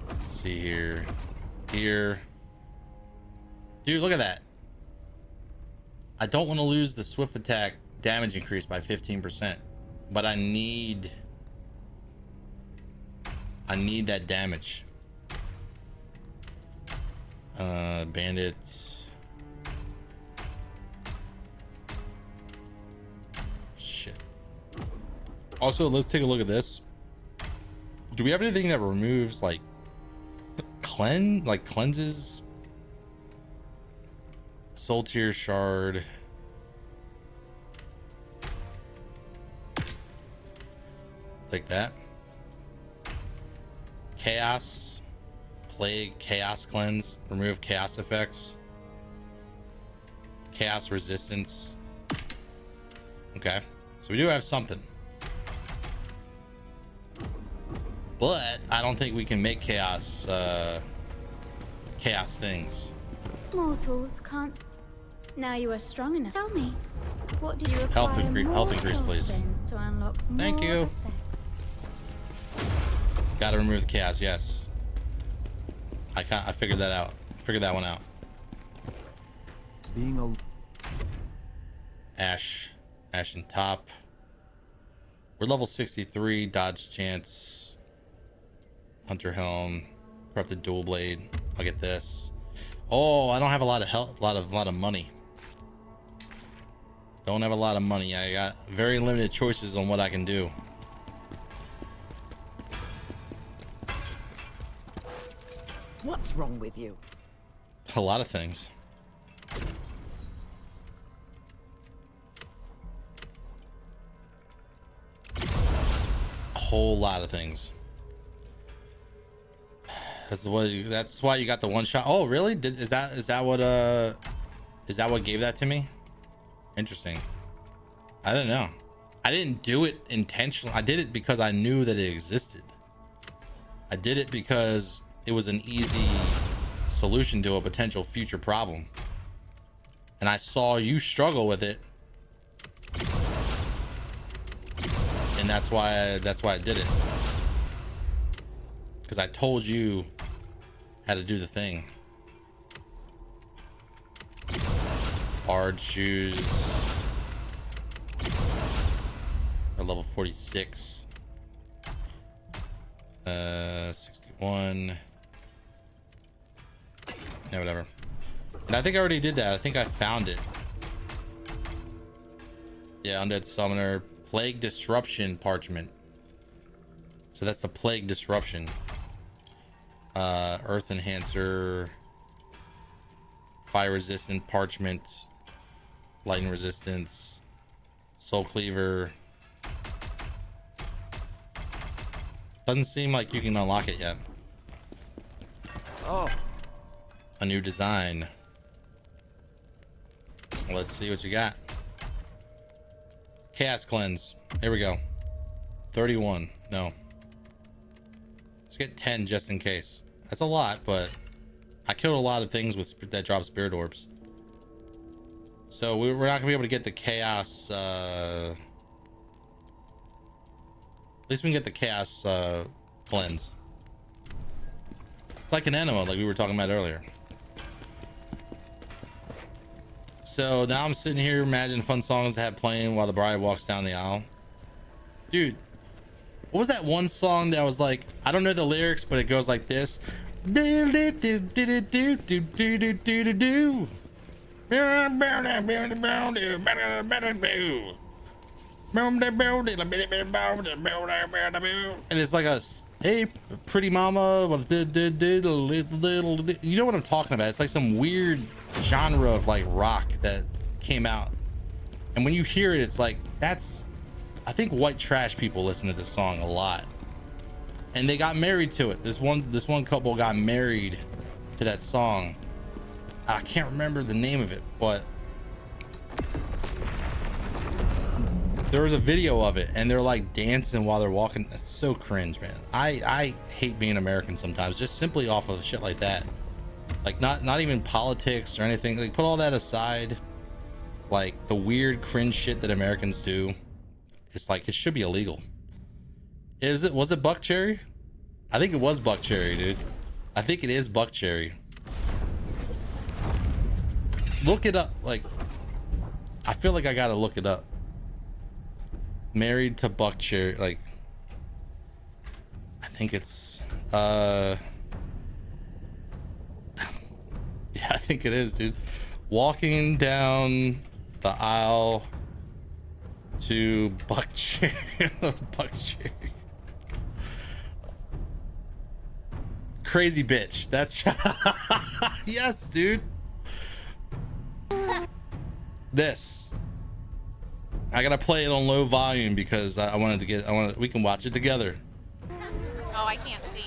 Let's see here. Here. Dude, look at that. I don't want to lose the swift attack damage increase by 15%, but I need that damage. Bandits. Shit. Also, let's take a look at this. Do we have anything that removes like cleanses? Soul Tier Shard. Take that. Chaos. Plague. Chaos Cleanse. Remove chaos effects. Chaos resistance. Okay. So we do have something. But I don't think we can make chaos things. Mortals can't. Now you are strong enough. Tell me, what do you require? Health increase, please. Stones to unlock Thank more you. effects? Gotta remove the chaos, yes. I figured that out. Figured that one out. Being a Ash and top. We're level 63. Dodge chance. Hunter helm. Corrupted dual blade. I'll get this. Oh, I don't have a lot of health. A lot of money. Don't have a lot of money. I got very limited choices on what I can do. What's wrong with you? A lot of things. A whole lot of things. That's why you got the one shot. Oh, really? Is that what gave that to me? Interesting. I don't know. I didn't do it intentionally. I did it because I knew that it existed. I did it because it was an easy solution to a potential future problem. And I saw you struggle with it. And that's why I did it. Because I told you how to do the thing. Hard shoes. Or level 46. 61. Yeah, whatever. And I think I already did that. I think I found it. Yeah, Undead Summoner. Plague Disruption Parchment. So that's the Plague Disruption. Earth Enhancer. Fire Resistant Parchment. Lightning Resistance. Soul Cleaver. Doesn't seem like you can unlock it yet. Oh. A new design. Let's see what you got. Chaos Cleanse. Here we go. 31. No. Let's get 10 just in case. That's a lot, but I killed a lot of things with that drop spirit orbs. So we're not gonna be able to get the chaos. At least we can get the chaos cleanse. It's like an enema, like we were talking about earlier. So now I'm sitting here imagining fun songs to have playing while the bride walks down the aisle. Dude, what was that one song that was like, I don't know the lyrics, but it goes like this. And it's like a, hey, pretty mama, you know what I'm talking about. It's like some weird genre of like rock that came out, and when you hear it, it's like, that's, I think white trash people listen to this song a lot, and they got married to it. This one couple got married to that song. I can't remember the name of it, but there was a video of it and they're like dancing while they're walking. That's so cringe, man. I hate being American sometimes, just simply off of shit like that. Like not even politics or anything. Like, put all that aside. Like the weird cringe shit that Americans do, it's like, it should be illegal. Was it Buck Cherry? I think it was Buck Cherry, dude. I think it is Buck Cherry. Look it up. Like, I feel like I gotta look it up. Married to Buck Cherry, like, I think it's yeah, I think it is, dude. Walking down the aisle to Buck Cherry. Buck Cherry. Crazy bitch. That's yes, dude. This, I gotta play it on low volume because I wanted to get, we can watch it together. Oh, I can't see.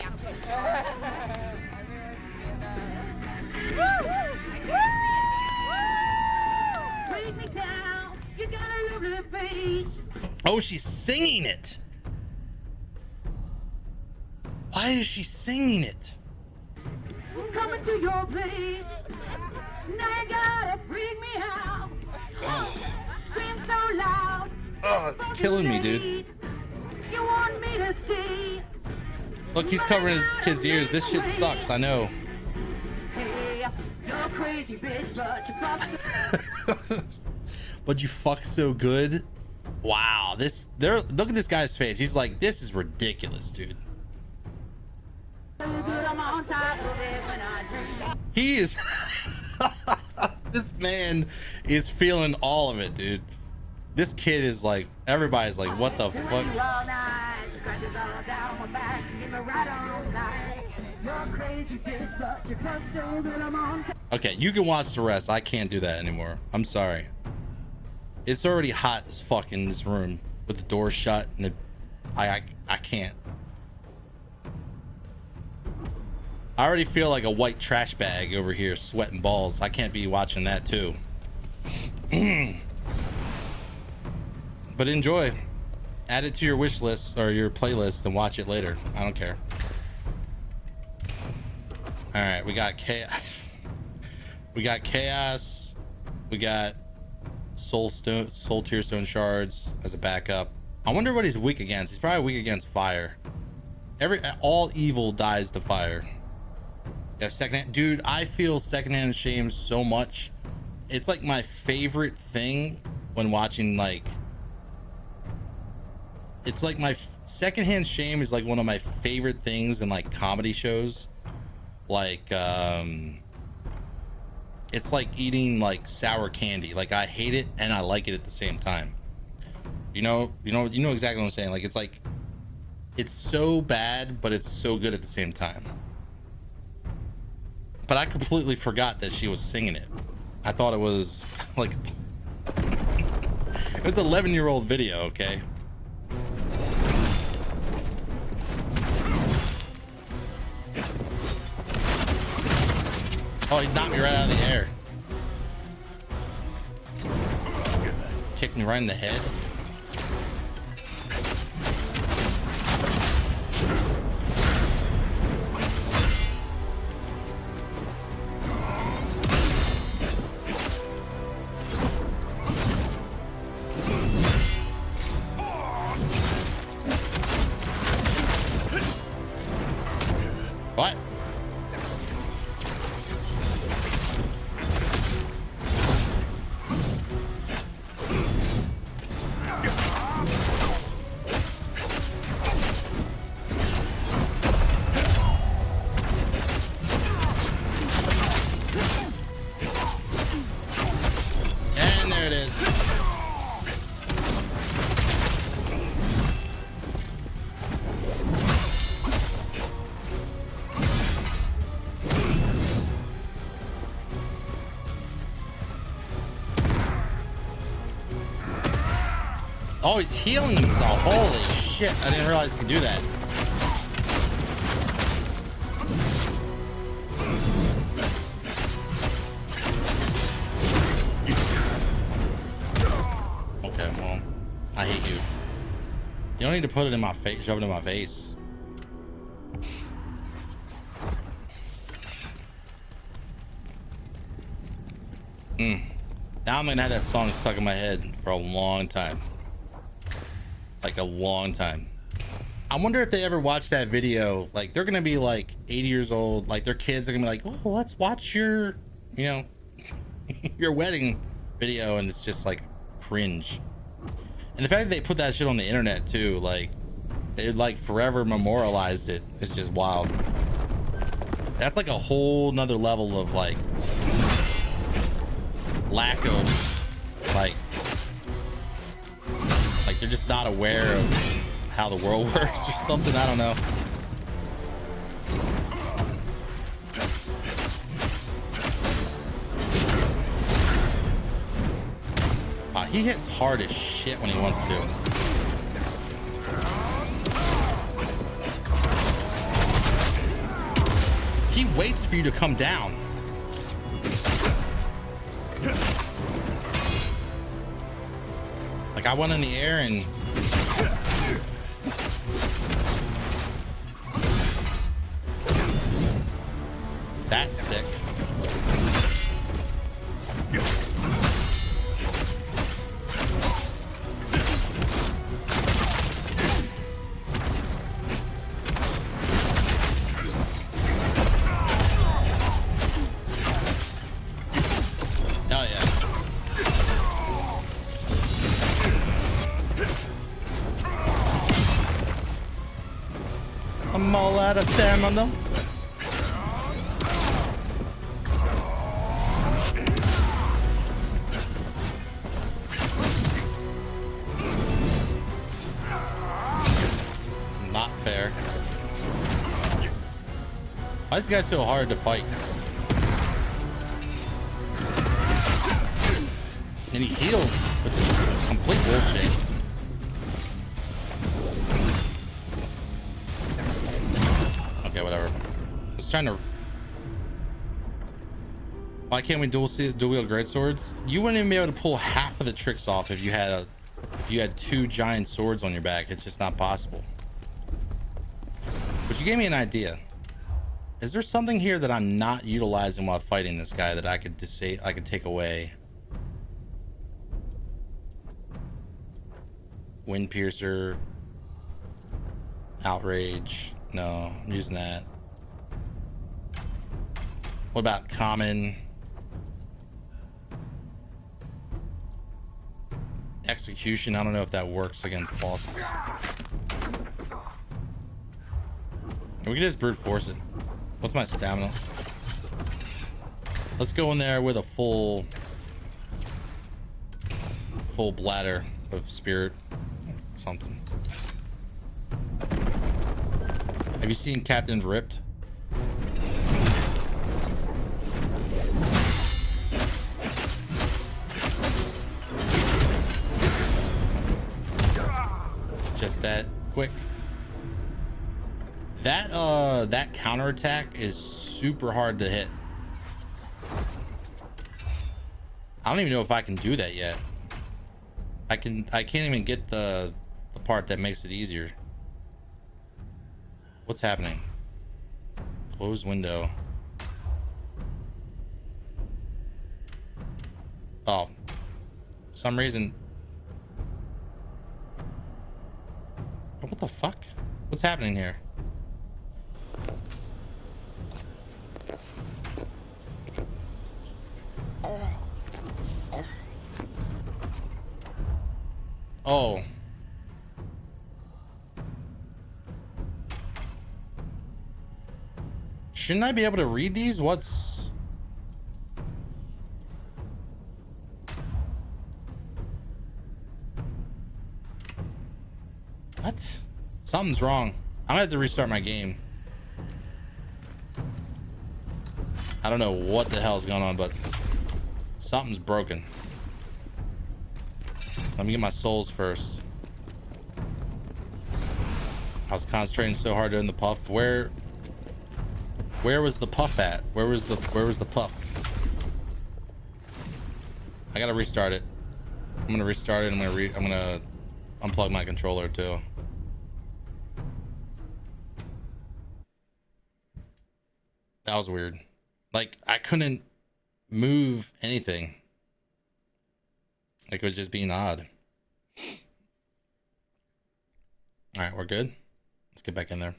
Oh, she's singing it. Why is she singing it? Coming to your place. Now you gotta freak me out. Scream so loud. Oh, it's killing me, dude. You want me to stay. Look, he's covering his kid's ears. This shit sucks, I know. Hey, you're a crazy bitch, but you fuck. But you fuck so good. Wow, look at this guy's face. He's like, this is ridiculous, dude. He is this man is feeling all of it, dude. This kid is like, everybody's like, what the fuck? Okay, you can watch the rest. I can't do that anymore. I'm sorry. It's already hot as fuck in this room with the door shut, and I can't. I already feel like a white trash bag over here sweating balls. I can't be watching that too. But enjoy. Add it to your wish list or your playlist and watch it later. I don't care. All right, we got chaos. We got chaos. We got soul tear stone shards as a backup. I wonder what he's weak against. He's probably weak against fire. All evil dies to fire. Yeah, secondhand, dude. I feel secondhand shame so much. It's like my favorite thing when watching, like, it's like my secondhand shame is like one of my favorite things in like comedy shows. Like, it's like eating like sour candy. Like, I hate it and I like it at the same time. You know exactly what I'm saying. Like, it's like, it's so bad, but it's so good at the same time. But I completely forgot that she was singing it. I thought it was like, it was an 11-year-old video, okay? Oh, he knocked me right out of the air. Kicked me right in the head. What? And there it is. Oh, he's healing himself. Holy shit. I didn't realize he could do that. Okay, well, I hate you. You don't need to put it in my face, shove it in my face. Now I'm gonna have that song stuck in my head for a long time. Like a long time. I wonder if they ever watch that video. Like, they're gonna be like 80 years old. Like, their kids are gonna be like, oh, let's watch your, you know, your wedding video, and it's just like cringe. And the fact that they put that shit on the internet too, like, it like forever memorialized it. It's just wild. That's like a whole nother level of like lack of like they're just not aware of how the world works or something. I don't know. He hits hard as shit when he wants to. He waits for you to come down. Like, I went in the air and that's sick. I'm all out of stamina. Not fair. Why is this guy so hard to fight? And he heals, which is complete bullshit. Okay, whatever. Just trying to. Why can't we dual wield great swords? You wouldn't even be able to pull half of the tricks off if you you had 2 giant swords on your back. It's just not possible. But you gave me an idea. Is there something here that I'm not utilizing while fighting this guy that I could just say I could take away? Wind piercer, outrage. No, I'm using that. What about common? Execution. I don't know if that works against bosses. We can just brute force it. What's my stamina? Let's go in there with a full bladder of spirit. Something. Have you seen Captain Ripped? It's just that quick. That counterattack is super hard to hit. I don't even know if I can do that yet. I can't even get the part that makes it easier. What's happening? Closed window. Oh, for some reason. Oh, what the fuck? What's happening here? Oh. Shouldn't I be able to read these? What's... What? Something's wrong. I'm gonna have to restart my game. I don't know what the hell's going on, but something's broken. Let me get my souls first. I was concentrating so hard during the puff. Where was the puff at? Where was the puff? I gotta restart it. I'm gonna restart it. I'm gonna unplug my controller too. That was weird. Like, I couldn't move anything. Like, it was just being odd. All right, we're good. Let's get back in there.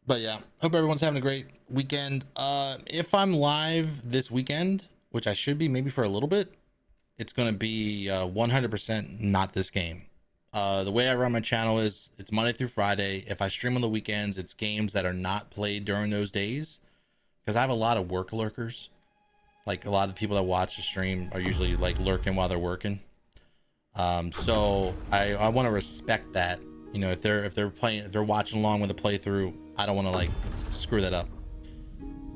But yeah, hope everyone's having a great weekend. If I'm live this weekend, which I should be maybe for a little bit, it's going to be 100% not this game. The way I run my channel is it's Monday through Friday. If I stream on the weekends, it's games that are not played during those days. Because I have a lot of work lurkers. Like, a lot of people that watch the stream are usually like lurking while they're working. So I want to respect that. You know, if they're watching along with the playthrough, I don't want to like screw that up.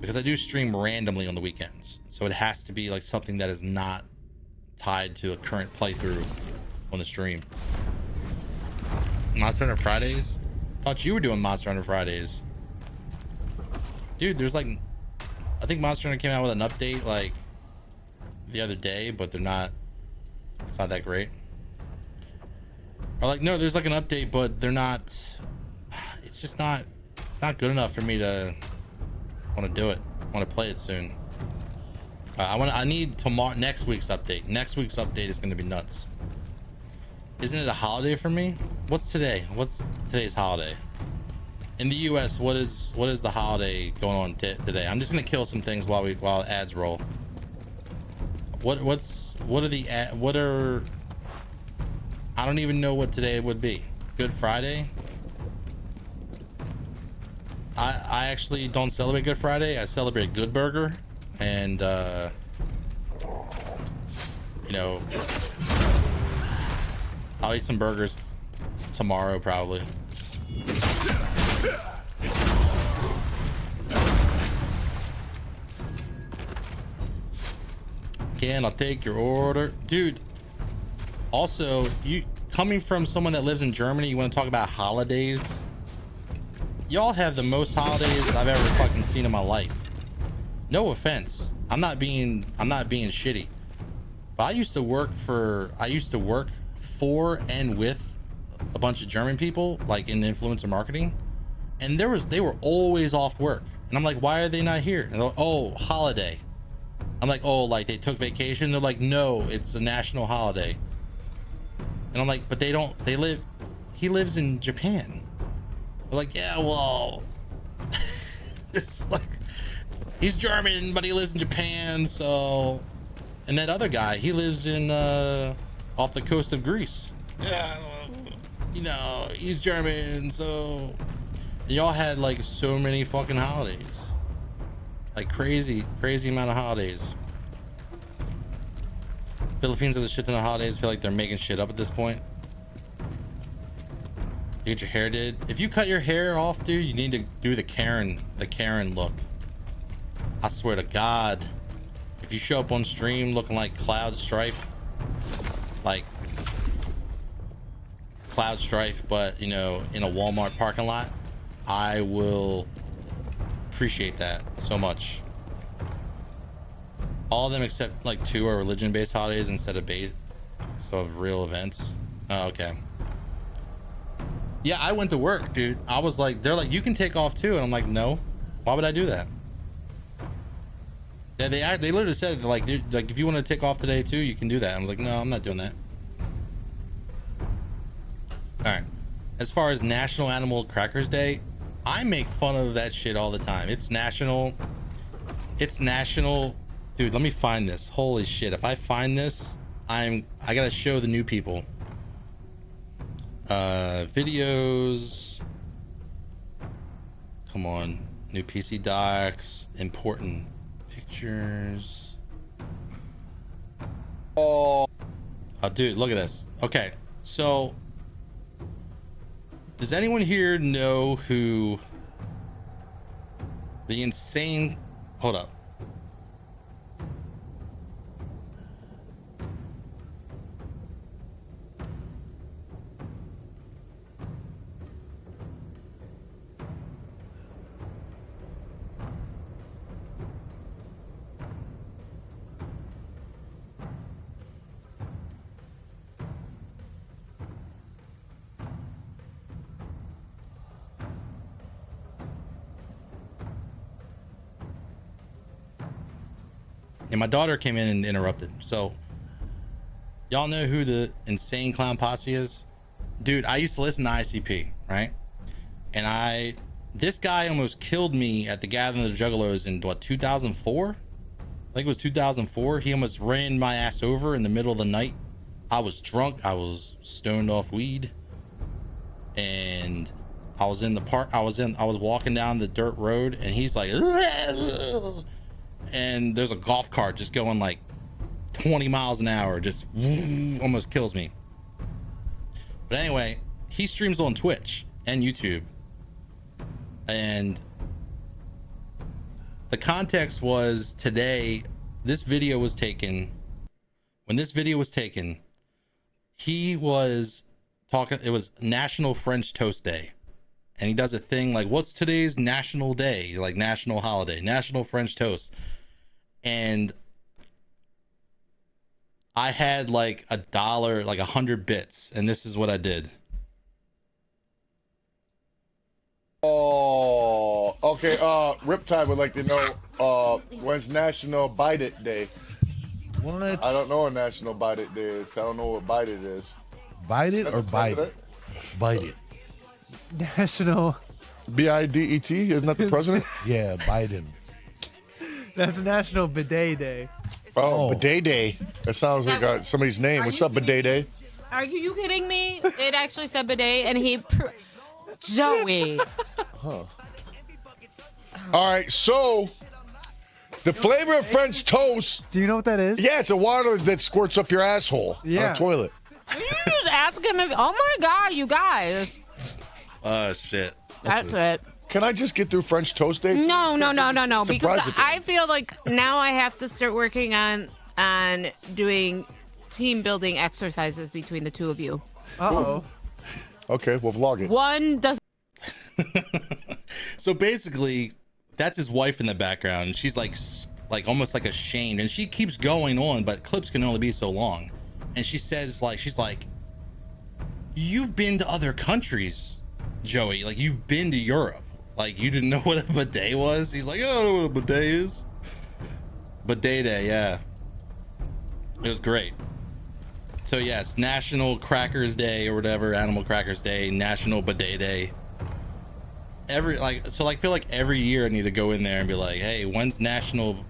Because I do stream randomly on the weekends. So it has to be like something that is not tied to a current playthrough on the stream. Monster Hunter Fridays? Thought you were doing Monster Hunter Fridays. Dude, there's like, I think Monster Hunter came out with an update like the other day, but they're not, it's not that great. Or like, no, there's like an update, but they're not, it's just not, it's not good enough for me to want to do it. I want to play it soon. I need next week's update. Next week's update is going to be nuts. Isn't it a holiday for me? What's today? What's today's holiday? In the US, what is the holiday going on today? I'm just gonna kill some things while ads roll. What are I don't even know what today would be. Good Friday? I actually don't celebrate Good Friday. I celebrate Good Burger, and you know, I'll eat some burgers tomorrow probably. Can I take your order, dude? Also, you coming from someone that lives in Germany, you want to talk about holidays? Y'all have the most holidays I've ever fucking seen in my life. No offense, I'm not being shitty. But I used to work for and with a bunch of German people, like in influencer marketing, and they were always off work. And I'm like, why are they not here? And they're like, oh, holiday. I'm like, oh, like they took vacation? They're like, no, it's a national holiday. And I'm like, but he lives in Japan. They're like, yeah, well, it's like, he's German, but he lives in Japan, so. And that other guy, he lives in off the coast of Greece. Yeah, you know, he's German, so. Y'all had like so many fucking holidays, like crazy amount of holidays. Philippines has a shit ton of holidays. I feel like they're making shit up at this point. You get your hair did. If you cut your hair off, dude, you need to do the Karen look. I swear to God, if you show up on stream looking like Cloud Strife, but you know, in a Walmart parking lot, I will appreciate that so much. All of them except like 2 are religion-based holidays instead of real events. Oh, okay. Yeah, I went to work, dude. I was like, they're like, you can take off too, and I'm like, no. Why would I do that? Yeah, they literally said like, dude, like if you want to take off today too, you can do that. I was like, no, I'm not doing that. All right. As far as National Animal Crackers Day, I make fun of that shit all the time. It's national. Dude, let me find this. Holy shit. If I find this, I gotta show the new people. Videos. Come on. New PC docs. Important pictures. Oh, dude, look at this. Okay, so does anyone here know who the insane... Hold up. And my daughter came in and interrupted. So y'all know who the Insane Clown Posse is? Dude, I used to listen to ICP, right? And this guy almost killed me at the Gathering of the Juggalos in what, 2004? I think it was 2004. He almost ran my ass over in the middle of the night. I was drunk. I was stoned off weed. And I was in the park. I was walking down the dirt road, and he's like, ugh! And there's a golf cart just going like 20 miles an hour, just almost kills me. But anyway, he streams on Twitch and YouTube. And the context was today, this video was taken. When this video was taken, he was talking, it was National French Toast Day. And he does a thing like, what's today's national day? Like national holiday, National French Toast. And I had like $1, like 100 bits. And this is what I did. Oh, okay. RiPTide would like to know when's National Bite It Day. What? I don't know what National Bite It Day is. I don't know what Bite It is. Bite it or bite it? Bite it. National B-I-D-E-T? Isn't that the president? Yeah, Biden. That's National Bidet Day. Oh, Bidet Day. That sounds like somebody's name. What's up, Bidet Day? Are you kidding me? It actually said bidet, and he... Joey. Huh. All right, so the flavor of French toast. Do you know what that is? Yeah, it's a water that squirts up your asshole on a toilet. You just ask him if... Oh, my God, you guys. Oh, shit. That's it. Can I just get through French toast day? No. Because I feel like now I have to start working on doing team building exercises between the two of you. Uh-oh. Okay, we'll vlog it. One does. So basically, that's his wife in the background. And she's like like almost like ashamed, and she keeps going on, but clips can only be so long. And she says, like, she's like, you've been to other countries, Joey, like you've been to Europe, like you didn't know what a bidet was? He's like, oh, I don't know what a bidet is. Bidet day, yeah, it was great. So yes, National Crackers Day or whatever, Animal Crackers Day, National Bidet Day. So like, feel like every year I need to go in there and be like, hey, when's National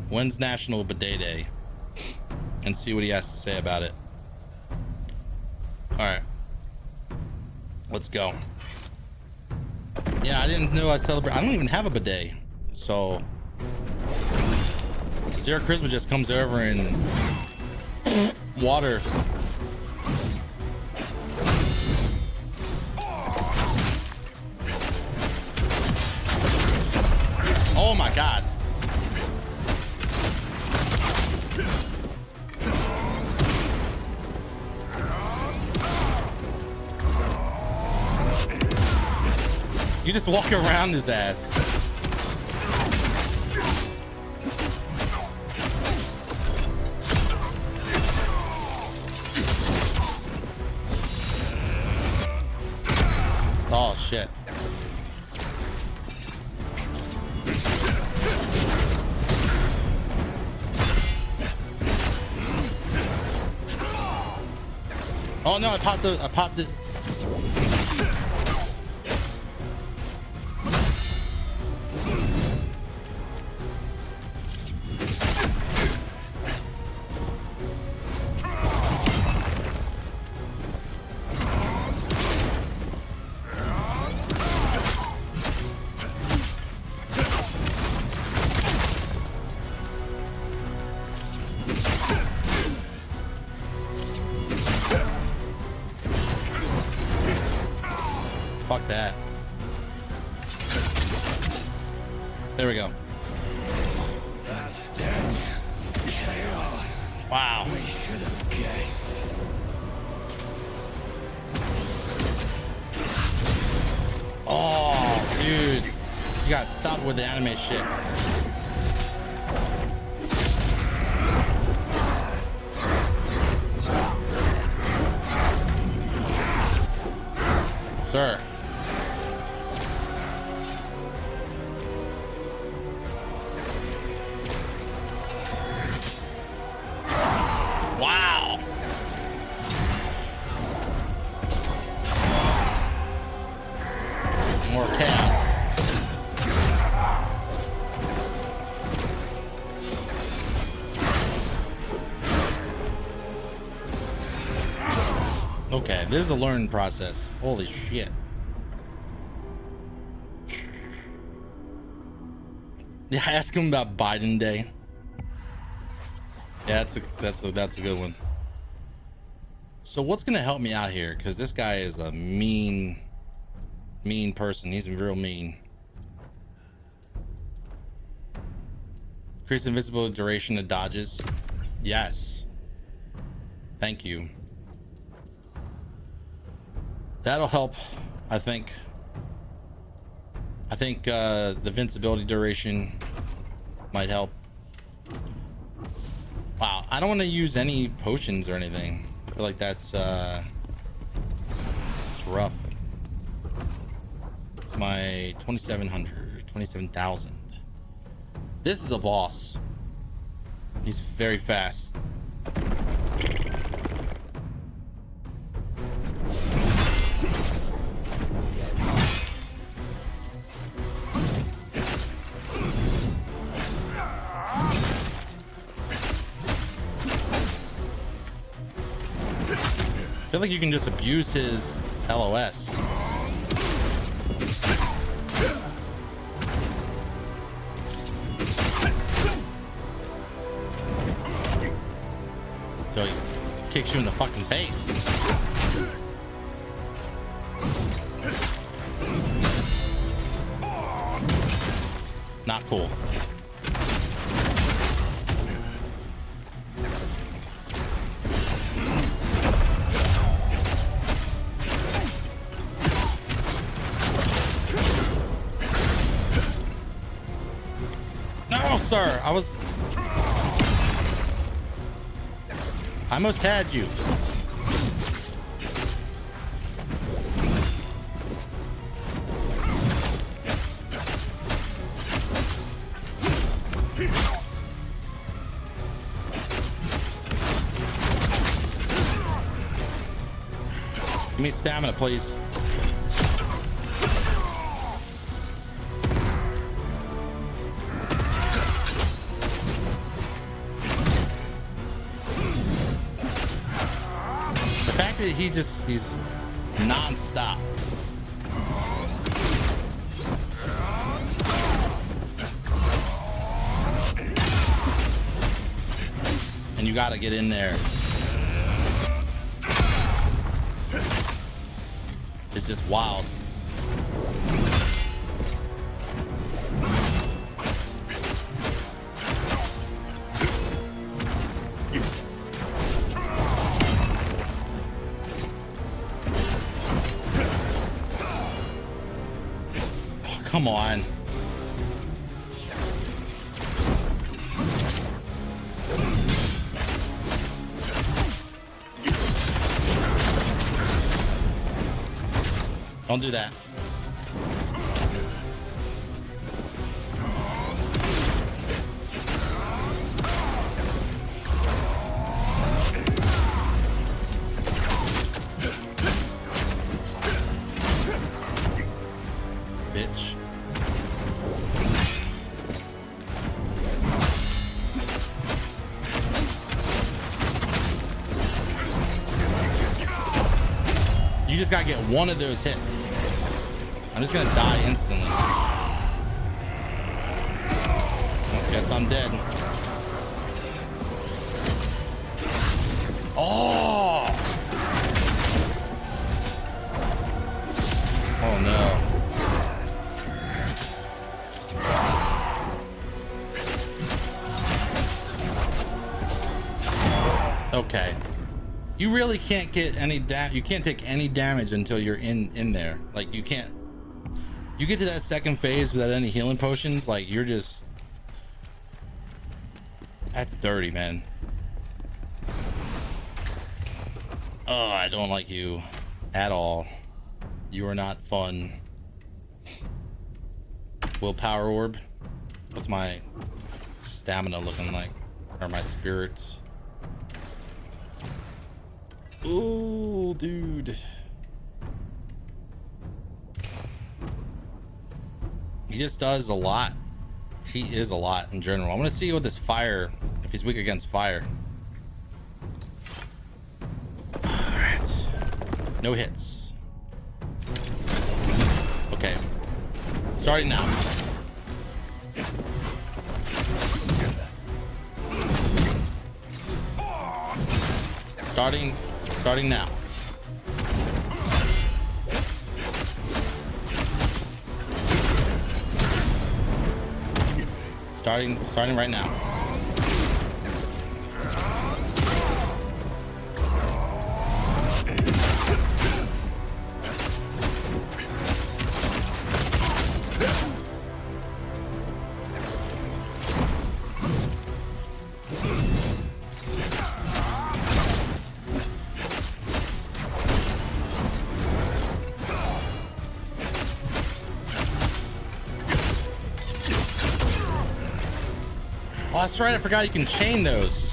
Bidet Day, and see what he has to say about it. All right, let's go. Yeah, I didn't know I celebrate. I don't even have a bidet, so Zero Charisma just comes over and water. Oh my god. You just walk around his ass. Oh shit. Oh no, I popped it. Fuck that. There we go. That's dead. Chaos. Wow. We should have guessed. Oh, dude. You gotta stop with the anime shit. Sir. Wow. More chaos. Okay, this is a learning process. Holy shit. Yeah, ask him about Biden Day. Yeah, that's a good one. So what's gonna help me out here? Because this guy is a mean person. He's real mean. Increase invisible duration of dodges. Yes. Thank you. That'll help, I think. The invincibility duration might help. Wow, I don't want to use any potions or anything. I feel like that's it's rough. It's my 2700, 27,000. This is a boss. He's very fast. I feel like you can just abuse his LOS. So he kicks you in the fucking face. Not cool. closer. I almost had you. Give me stamina, please. The fact that he's non-stop. And you gotta get in there. It's just wild. Oh, come on. Don't do that. Bitch. You just gotta get one of those hits. I'm just gonna die instantly. Guess I'm dead. Oh! Oh no. Okay. You really can't get any you can't take any damage until you're in there. Like you can't. You get to that second phase without any healing potions, like you're just. That's dirty, man. Oh, I don't like you at all. You are not fun. Willpower orb. What's my stamina looking like? Or my spirits? Ooh, dude. He just does a lot. He is a lot in general. I want to see what this fire, if he's weak against fire. All right. No hits. Okay. Starting now. Starting now. Starting right now. Oh, that's right. I forgot you can chain those.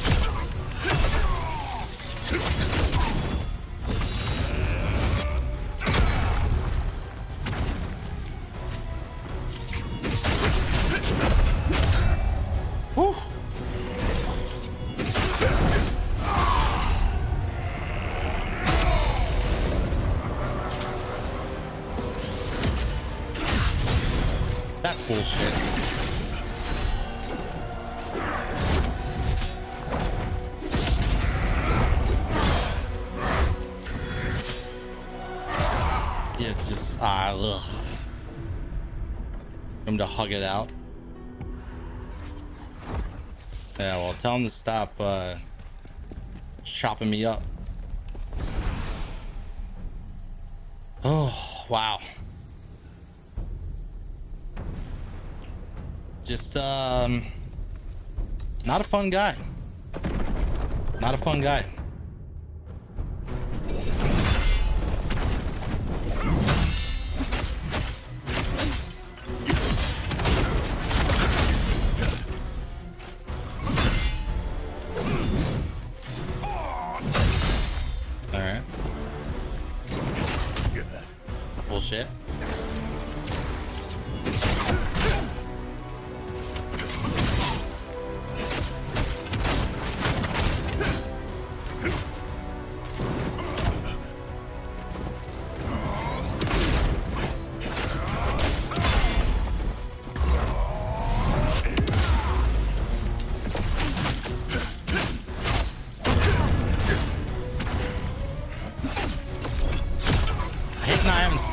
Whew. That's bullshit. Ugh. Him to hug it out. Yeah, well, tell him to stop chopping me up. Oh, wow. Just Not a fun guy. Not a fun guy. All right. Bullshit.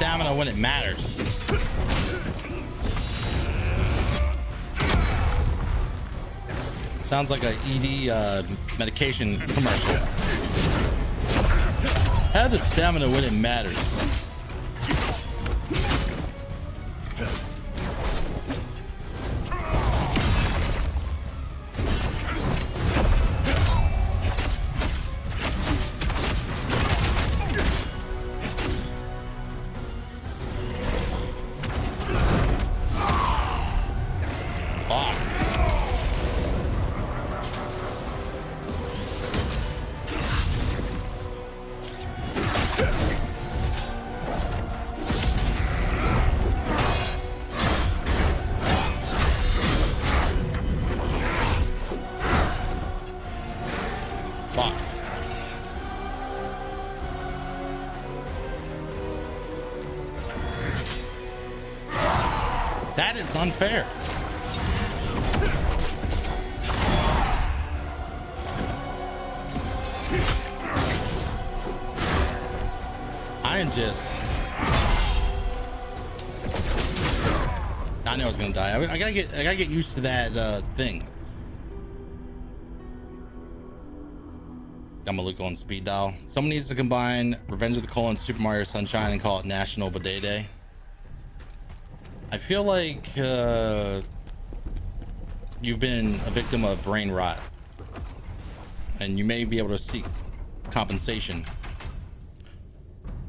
Stamina when it matters. Sounds like a ED medication commercial. Have the stamina when it matters. That is unfair. I am just... I knew I was gonna die. I gotta get used to that thing. I'm gonna look on speed dial. Someone needs to combine Revenge of the Coal and Super Mario Sunshine and call it National Bidet Day. I feel like you've been a victim of brain rot, and you may be able to seek compensation.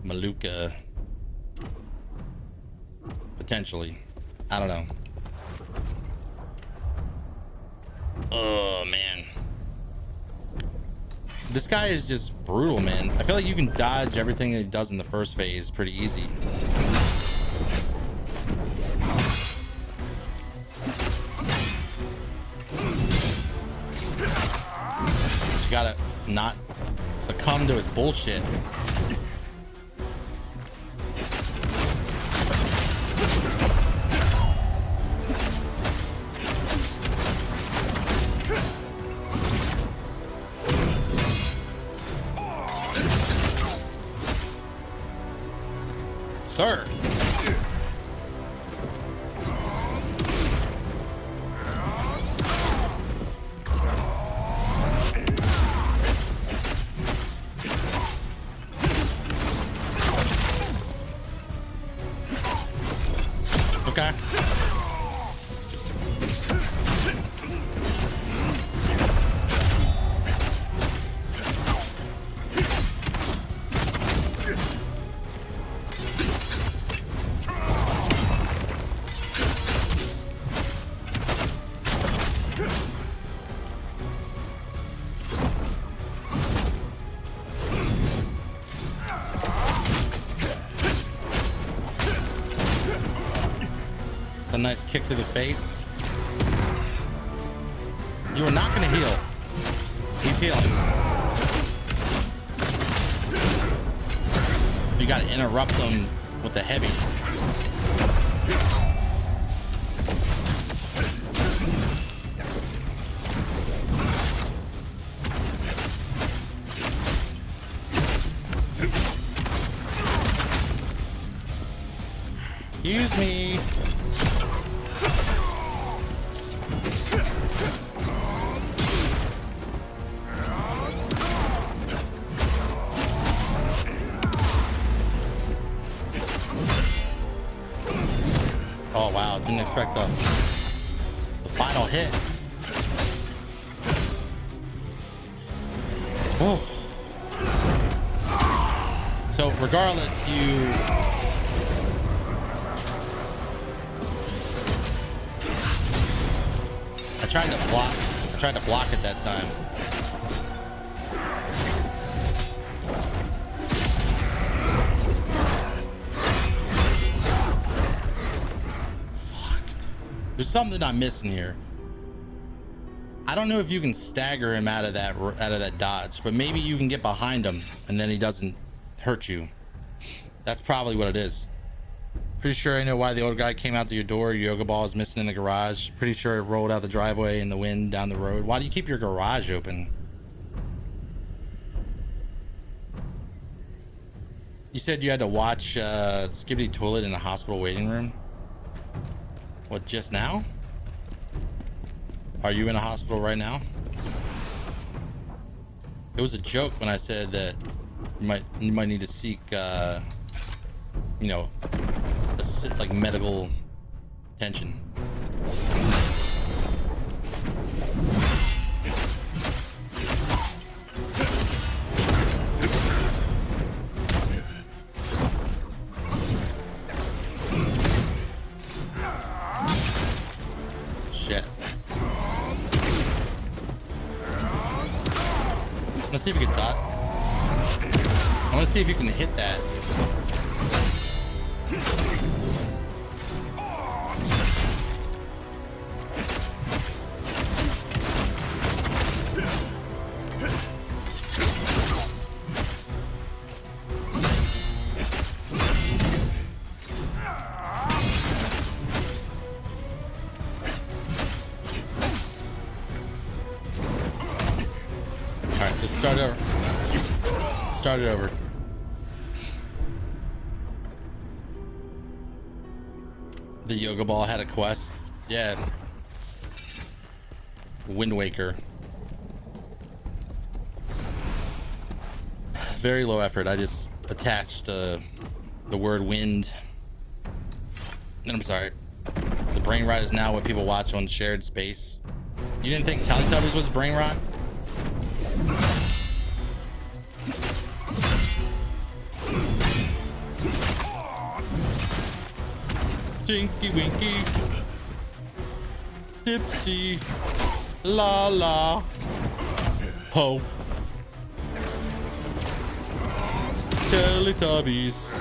Maluka, potentially. I don't know. Oh man, this guy is just brutal, man. I feel like you can dodge everything that he does in the first phase pretty easy. You gotta not succumb to his bullshit. Sir. Okay. A nice kick to the face. You are not going to heal. He's healing. You got to interrupt him with the heavy. Excuse me. Oh wow, didn't expect the final hit. Oh. So regardless, I tried to block it that time. Fuck. There's something I'm missing here. I don't know if you can stagger him out of that dodge, but maybe you can get behind him and then he doesn't hurt you. That's probably what it is. Pretty sure I know why the old guy came out to your door. Your yoga ball is missing in the garage. Pretty sure it rolled out the driveway in the wind down the road. Why do you keep your garage open? You said you had to watch Skibbity Toilet in a hospital waiting room. What, just now? Are you in a hospital right now? It was a joke when I said that you might need to seek you know, like medical attention. Shit. Let's see if you can dot. I want to see if you can hit that. All right, let's start over. Start it over. The yoga ball had a quest. Yeah. Wind Waker. Very low effort. I just attached the word wind. And I'm sorry. The brain rot is now what people watch on shared space. You didn't think Teletubbies was brain rot? Tinky Winky, Dipsy, La La, Po, Teletubbies,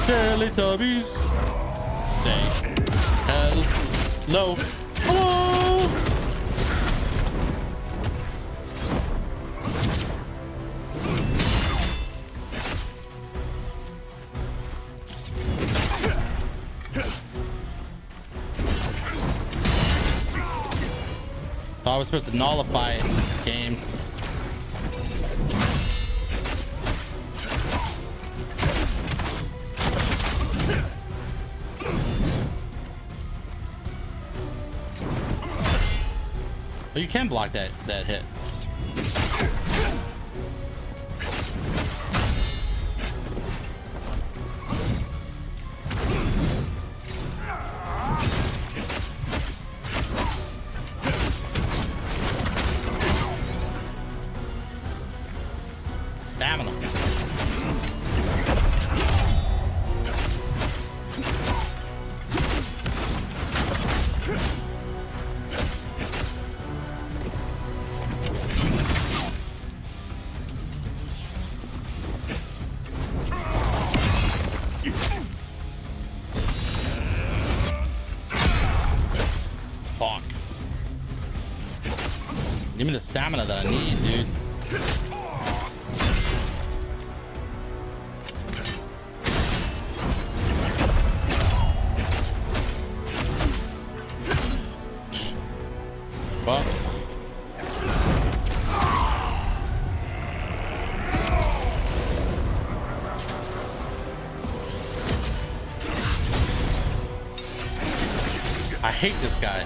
Teletubbies, say hello, hello. Thought I was supposed to nullify it, game. Oh, you can block that hit. Stamina. Fuck. Give me the stamina that I need, dude. Fuck. I hate this guy.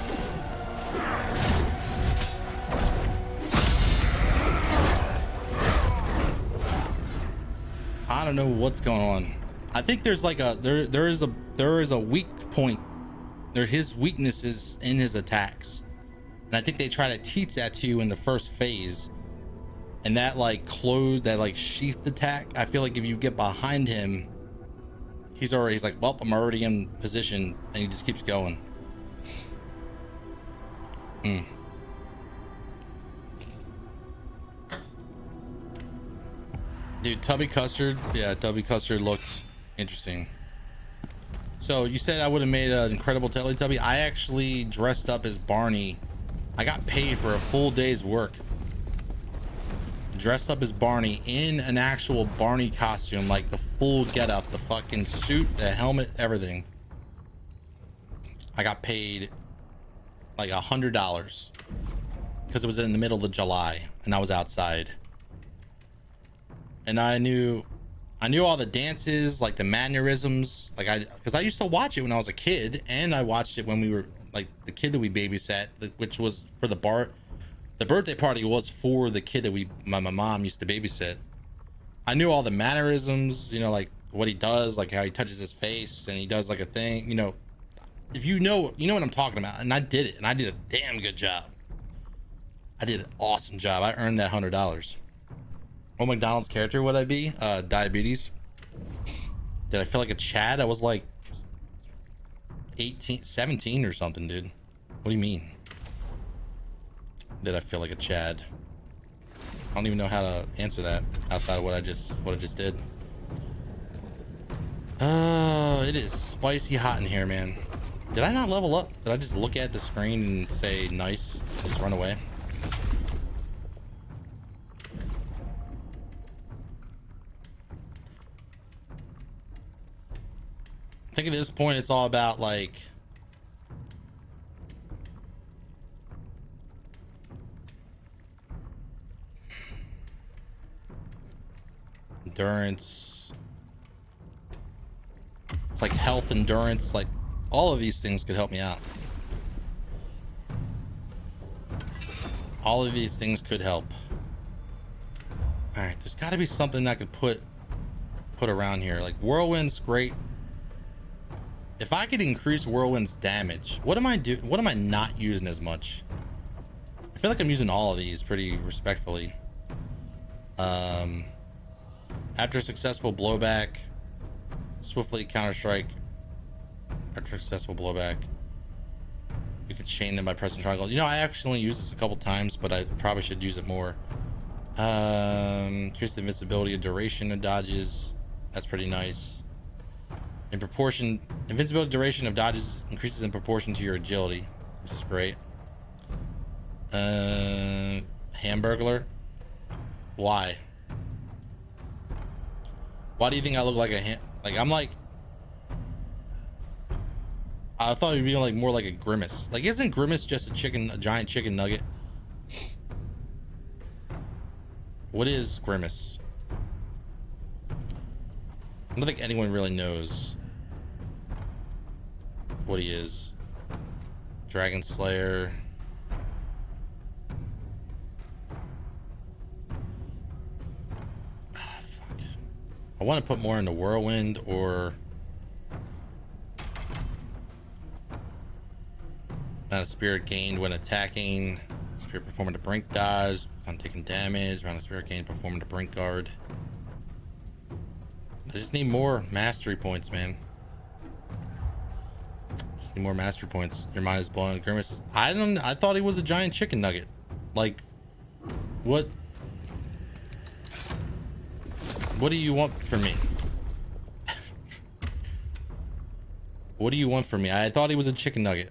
I don't know what's going on. I think there's like a there is a weak point. There his weaknesses in his attacks. And I think they try to teach that to you in the first phase. And that like that like sheathed attack, I feel like if you get behind him, he's like, well, I'm already in position, and he just keeps going. Dude, Tubby Custard, yeah, Tubby Custard looked interesting. So you said I would have made an incredible Teletubby. I actually dressed up as Barney. I got paid for a full day's work. Dressed up as Barney in an actual Barney costume, like the full getup, the fucking suit, the helmet, everything. I got paid like $100 because it was in the middle of July and I was outside. And I knew all the dances, like the mannerisms, like because I used to watch it when I was a kid, and I watched it when we were like the kid that we babysat, which was for the birthday party was for the kid that my mom used to babysit. I knew all the mannerisms, you know, like what he does, like how he touches his face and he does like a thing, you know. If you know what I'm talking about. And I did it, and I did a damn good job. I did an awesome job. I earned that $100. What McDonald's character would I be? Diabetes. Did I feel like a Chad? I was like 17 or something, dude. What do you mean? Did I feel like a Chad? I don't even know how to answer that outside of what I just did. It is spicy hot in here, man. Did I not level up? Did I just look at the screen and say nice, just run away? I think at this point it's all about like endurance. It's like health, endurance, like all of these things could help me out. All of these things could help. All right, there's got to be something I could put around here. Like Whirlwind's great. If I could increase Whirlwind's damage, what am I doing? What am I not using as much? I feel like I'm using all of these pretty respectfully. After successful blowback, swiftly counter-strike. After successful blowback, you can chain them by pressing triangle. You know, I actually used this a couple times, but I probably should use it more. Increase the invincibility of duration of dodges. That's pretty nice. In proportion, invincibility duration of dodges increases in proportion to your agility, which is great. Hamburglar. Why? Why do you think I look like a I'm like, I thought it'd be like more like a Grimace. Like, isn't Grimace just a giant chicken nugget? What is Grimace? I don't think anyone really knows what he is. Dragon Slayer. Fuck. I want to put more into Whirlwind or amount of spirit gained when attacking. Spirit performing a brink dodge on taking damage. Amount of spirit gained performing a brink guard. I just need more mastery points, man. Just need more mastery points. Your mind is blown. Grimace. I thought he was a giant chicken nugget. Like, what? What do you want from me? What do you want from me? I thought he was a chicken nugget.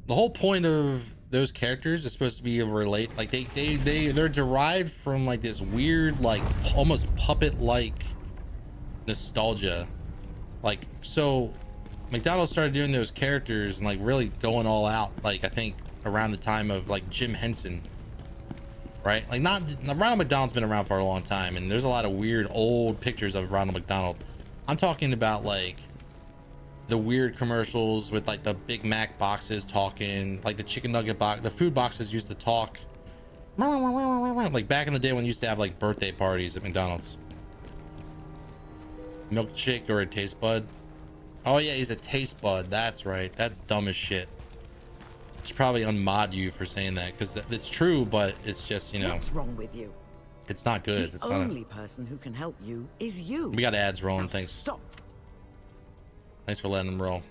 The whole point of those characters is supposed to be a relate, like they're derived from like this weird, like almost puppet like nostalgia. Like, so McDonald's started doing those characters and like really going all out, like I think around the time of like Jim Henson, right? Like, not Ronald McDonald's been around for a long time, and there's a lot of weird old pictures of Ronald McDonald. I'm talking about like the weird commercials with like the Big Mac boxes talking, like the chicken nugget box, the food boxes used to talk. Like back in the day when you used to have like birthday parties at McDonald's. Milkshake or a taste bud? Oh yeah, he's a taste bud. That's right. That's dumb as shit. should probably unmod you for saying that, because it's true, but it's just, you know. What's wrong with you? It's not good. The It's not. only person who can help you is you. We got ads rolling. Now Thanks. Stop. Thanks for letting them roll.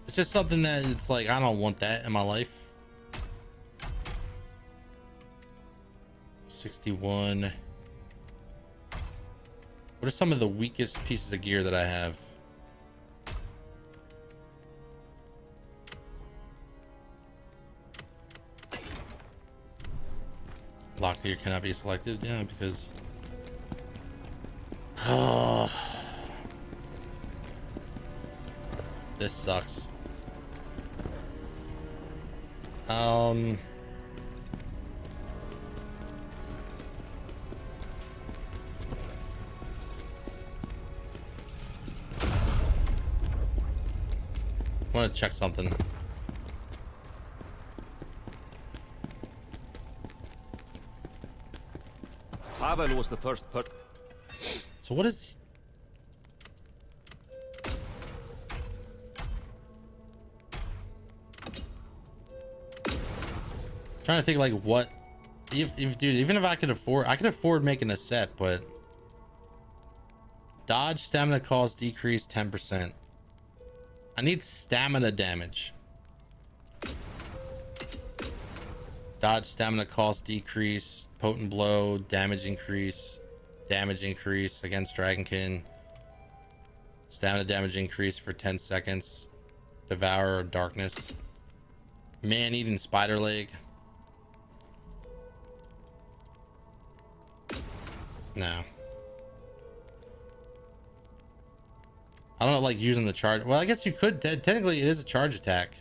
It's just something that it's like, I don't want that in my life. 61. What are some of the weakest pieces of gear that I have? Locked gear cannot be selected. Yeah, because this sucks. I want to check something. Khazan was the first So what is... Trying to think like what... If dude, even if I could afford making a set, but... Dodge stamina cost decrease 10%. I need stamina damage. Dodge stamina cost decrease, potent blow, damage increase against Dragonkin. Stamina damage increase for 10 seconds. Devourer of darkness. Man-eating spider leg. No. I don't like using the charge. Well, I guess you could. Technically, it is a charge attack.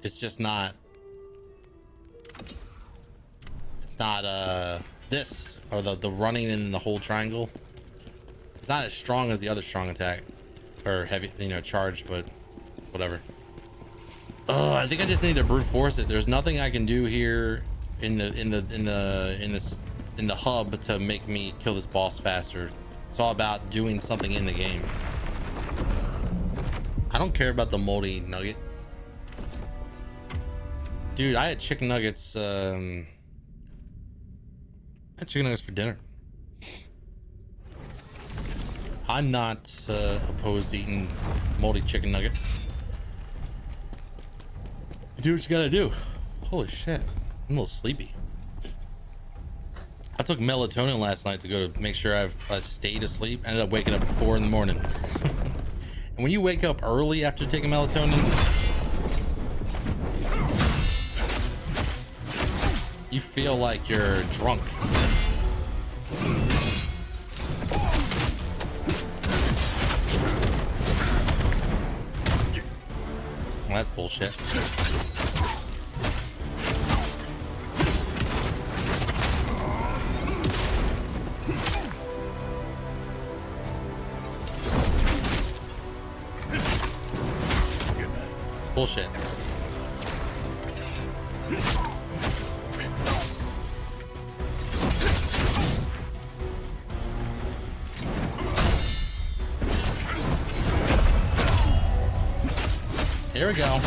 It's just not. It's not this or the running in the whole triangle. It's not as strong as the other strong attack or heavy, you know, charge, but whatever. Oh, I think I just need to brute force it. There's nothing I can do here in the hub to make me kill this boss faster. It's all about doing something in the game. I don't care about the moldy nugget. Dude, I had chicken nuggets. I had chicken nuggets for dinner. I'm not opposed to eating moldy chicken nuggets. Do what you gotta do. Holy shit. I'm a little sleepy. I took melatonin last night to go to make sure I stayed asleep. Ended up waking up at 4 in the morning. And when you wake up early after taking melatonin, you feel like you're drunk. Well, that's bullshit. Bullshit. Here we go.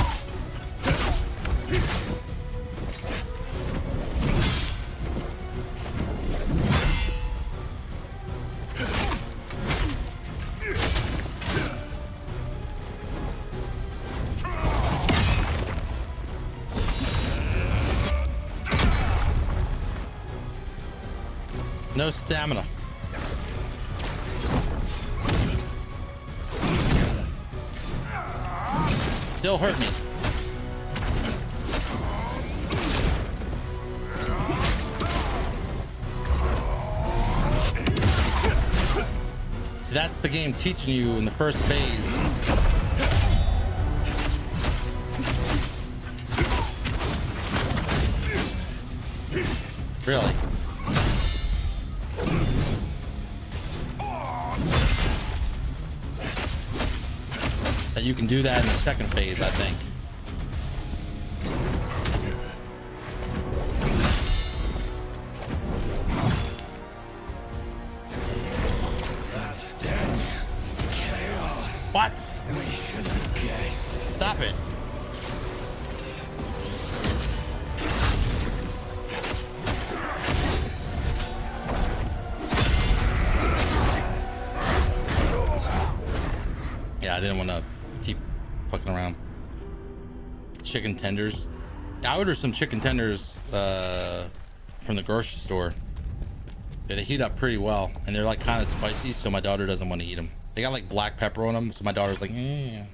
No stamina. Still hurt me. So that's the game teaching you in the first phase. Really? That you can do that in the second phase, I think. That's dead. Chaos. What? We should have guessed. I didn't want to keep fucking around. Chicken tenders. I ordered some chicken tenders from the grocery store. Yeah, they heat up pretty well, and they're like kind of spicy, so my daughter doesn't want to eat them. They got like black pepper on them, so my daughter's like, It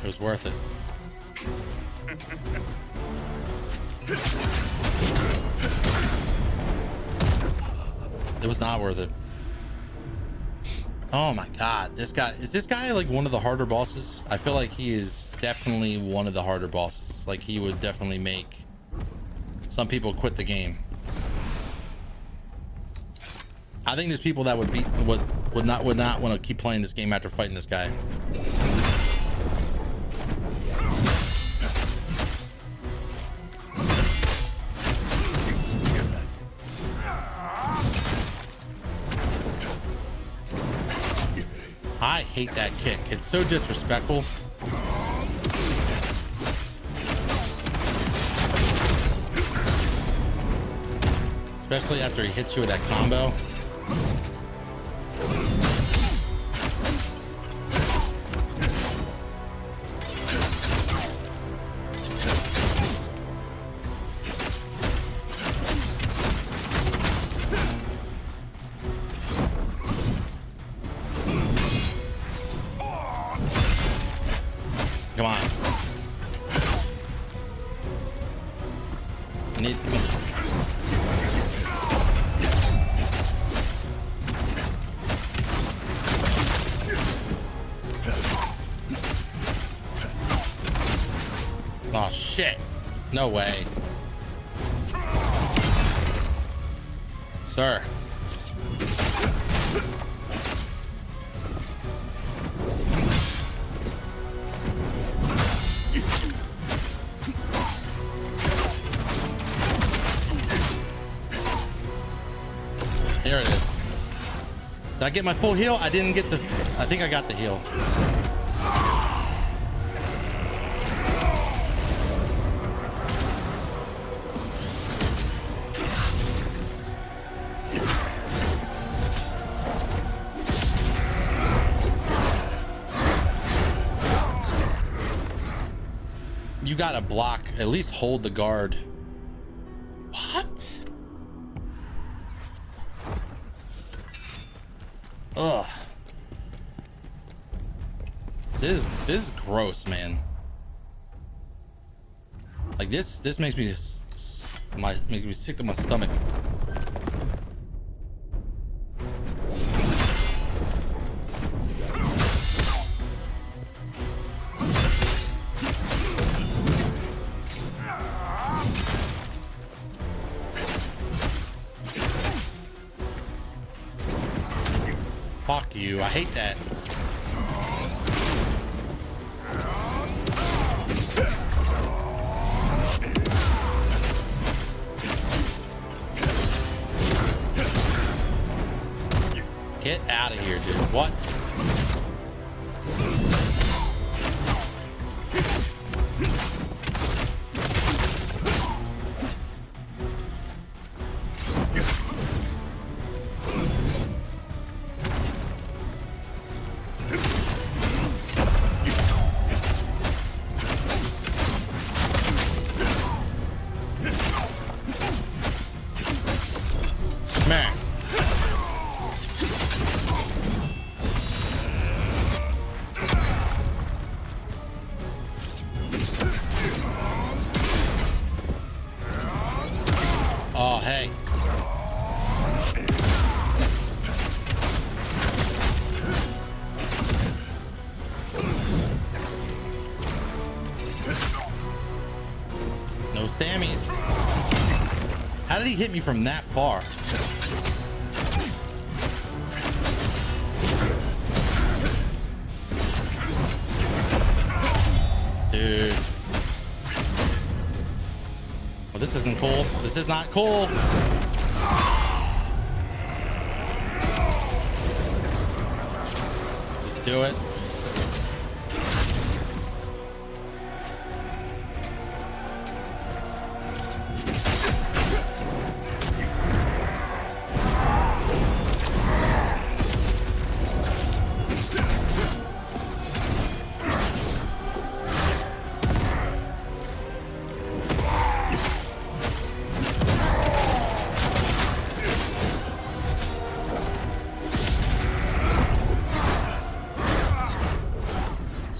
was worth it. It was not worth it. Oh my god, this guy, is this guy like one of the harder bosses? I feel like he is definitely one of the harder bosses. Like he would definitely make some people quit the game. I think there's people that would not want to keep playing this game after fighting this guy. I hate that kick. It's so disrespectful. Especially after he hits you with that combo. Come on. I need... Oh shit. No way. Sir. There it is. Did I get my full heal? I didn't get the... I think I got the heal. You gotta block, at least hold the guard. What? Ugh. This is gross, man. Like this makes me makes me sick to my stomach. Fuck you, I hate that. Get out of here, dude. What? Man. Oh, hey. No stammies. How did he hit me from that far? Dude. Well, this isn't cool. This is not cool. Just do it.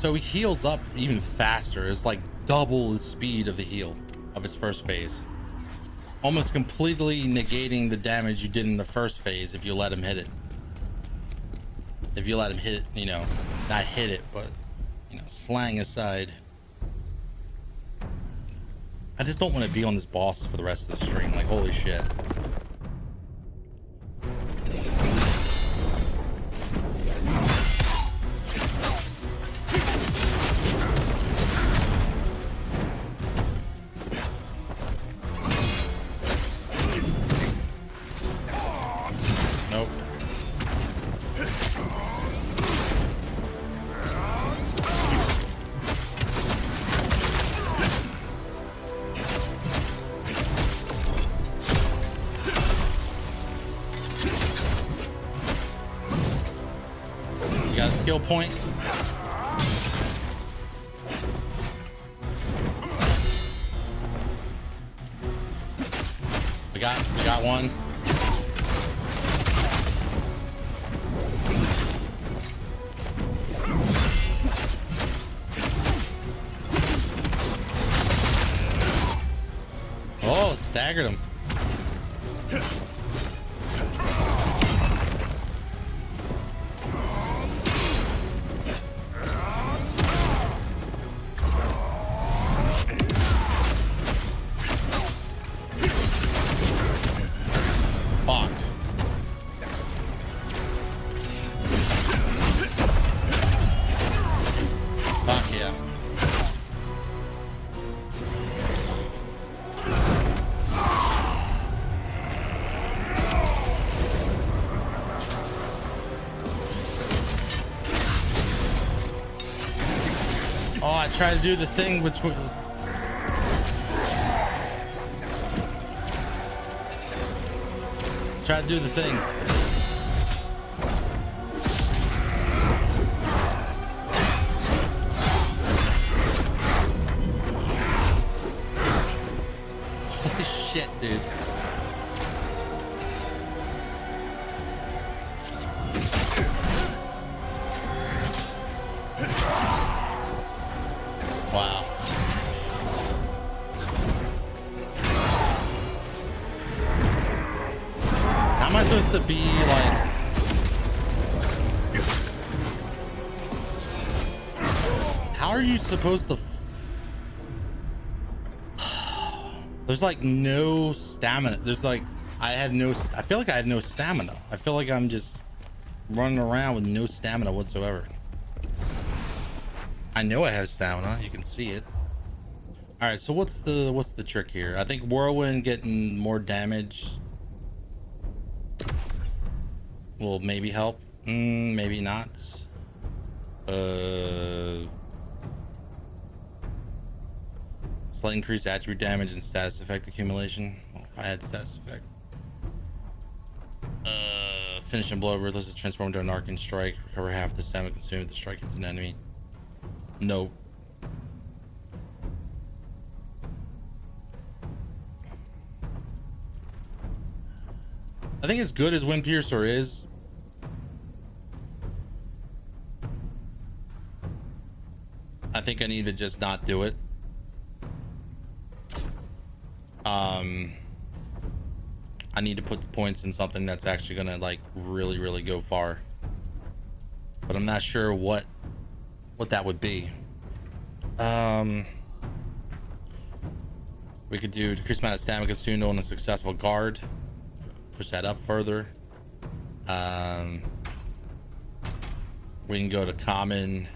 So he heals up even faster. It's like double the speed of the heal of his first phase. Almost completely negating the damage you did in the first phase if you let him hit it. If you let him hit it, you know, not hit it, but, you know, slang aside. I just don't want to be on this boss for the rest of the stream. Like, holy shit. Nope. You got a skill point? We got one. Oh, staggered him. Fuck. Fuck yeah. Oh, I tried to do the thing which was... Try to do the thing. Holy shit, dude. Wow. How am I supposed to be like... How are you supposed to... There's like no stamina. There's like... I feel like I have no stamina. I feel like I'm just running around with no stamina whatsoever. I know I have stamina. You can see it. All right, so what's the trick here? I think Whirlwind getting more damage will maybe help. Maybe not. Slight increased attribute damage and status effect accumulation. Well, if I had status effect. Finishing blow, Ruthless is transformed into an arcane strike. Recover half of the stamina consumed if the strike hits an enemy. No. I think as good as Wind Piercer is, I think I need to just not do it. I need to put the points in something that's actually gonna like really go far, but I'm not sure what that would be. We could do decreased amount of stamina consumed on a successful guard. Push that up further. We can go to common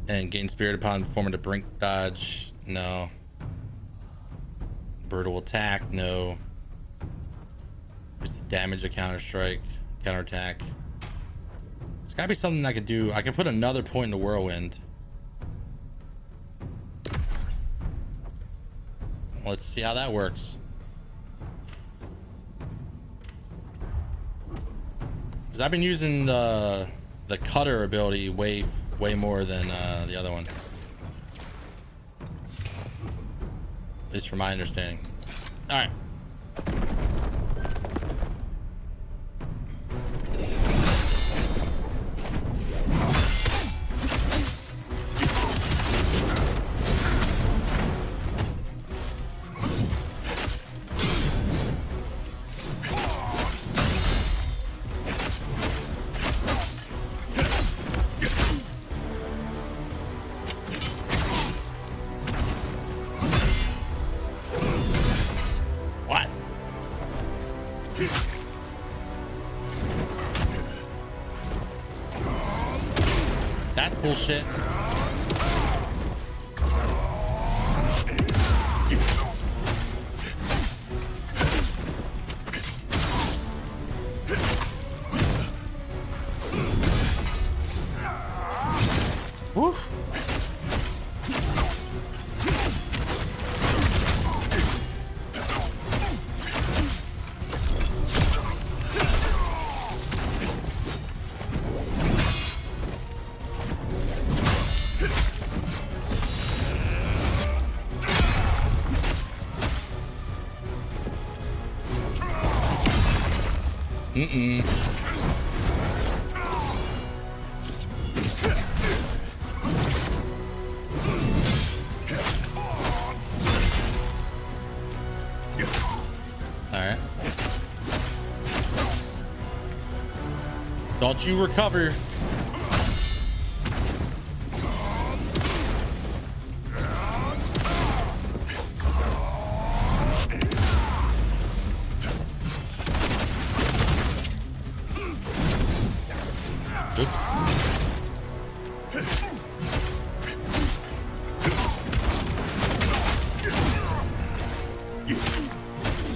and gain spirit upon performing a brink dodge. No. Brutal attack. No. There's the damage of counter strike, counter attack. It's gotta be something I could do. I can put another point in the whirlwind. Let's see how that works. Because I've been using the cutter ability way more than the other one. At least from my understanding. All right. That's bullshit. Woo. Mm-mm. All right. Don't you recover. Oops.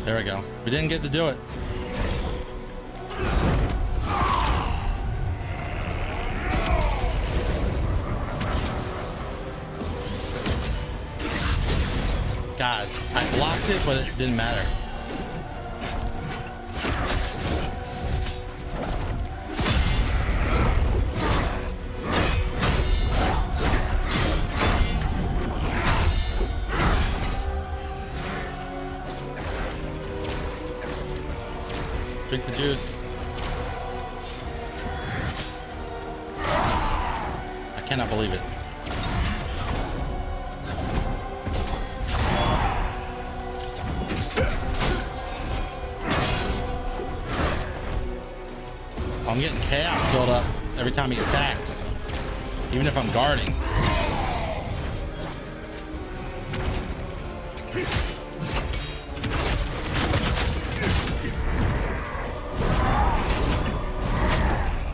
There we go. We didn't get to do it. God, I blocked it, but it didn't matter. Drink the juice. I cannot believe it. I'm getting chaos build up every time he attacks, even if I'm guarding.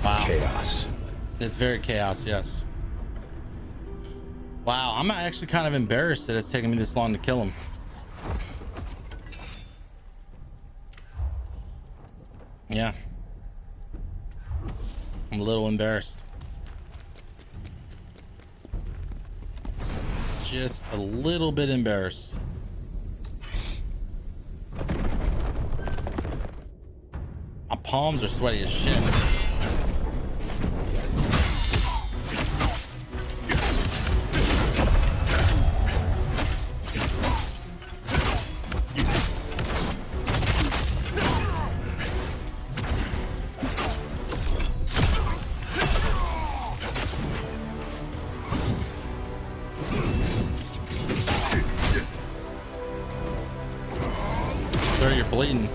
Wow. Chaos. It's very chaos, yes. Wow, I'm actually kind of embarrassed that it's taking me this long to kill him. Yeah. I'm a little embarrassed. Just a little bit embarrassed. My palms are sweaty as shit. Sir, you're bleeding.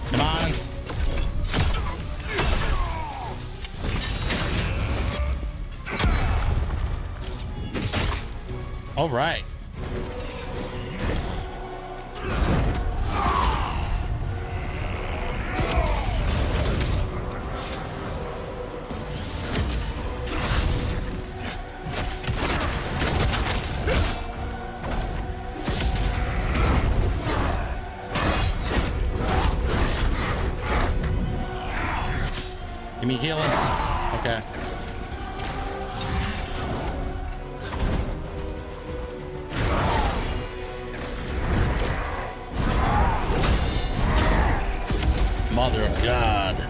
Come on. All right. Give me healing. Okay. Mother of God.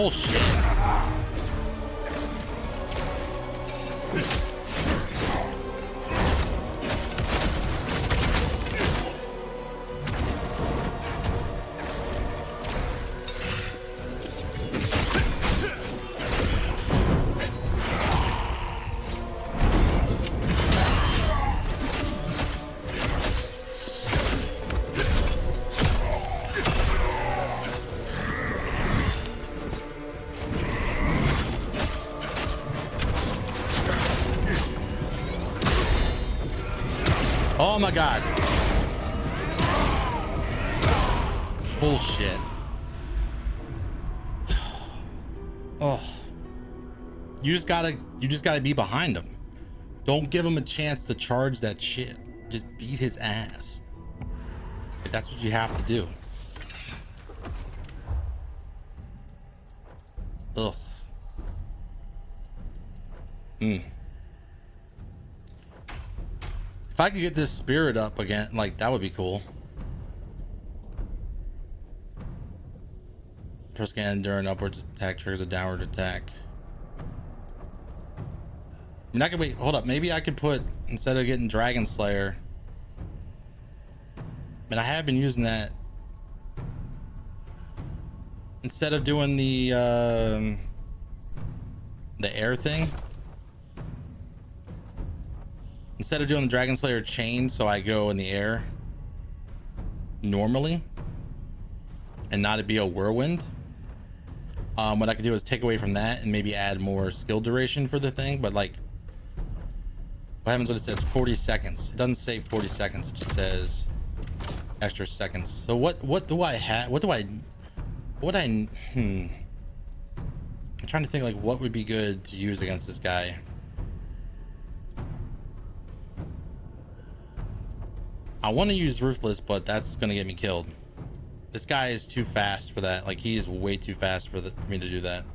Bullshit. Oh my god. Bullshit. Oh. You just gotta be behind him. Don't give him a chance to charge that shit. Just beat his ass. That's what you have to do. Ugh. If I could get this spirit up again, like, that would be cool. Press scan during upwards attack triggers a downward attack. I mean, I could wait. Hold up. Maybe I could put, instead of getting Dragon Slayer. I mean, I have been using that. Instead of doing the air thing. Instead of doing the Dragon Slayer chain, so I go in the air normally and not it be a whirlwind. What I could do is take away from that and maybe add more skill duration for the thing, but like, what happens when it says 40 seconds? It doesn't say 40 seconds, it just says extra seconds. So what do I have? I'm trying to think like what would be good to use against this guy. I want to use Ruthless, but that's gonna get me killed. This guy is too fast for that. Like, he is way too fast for me to do that.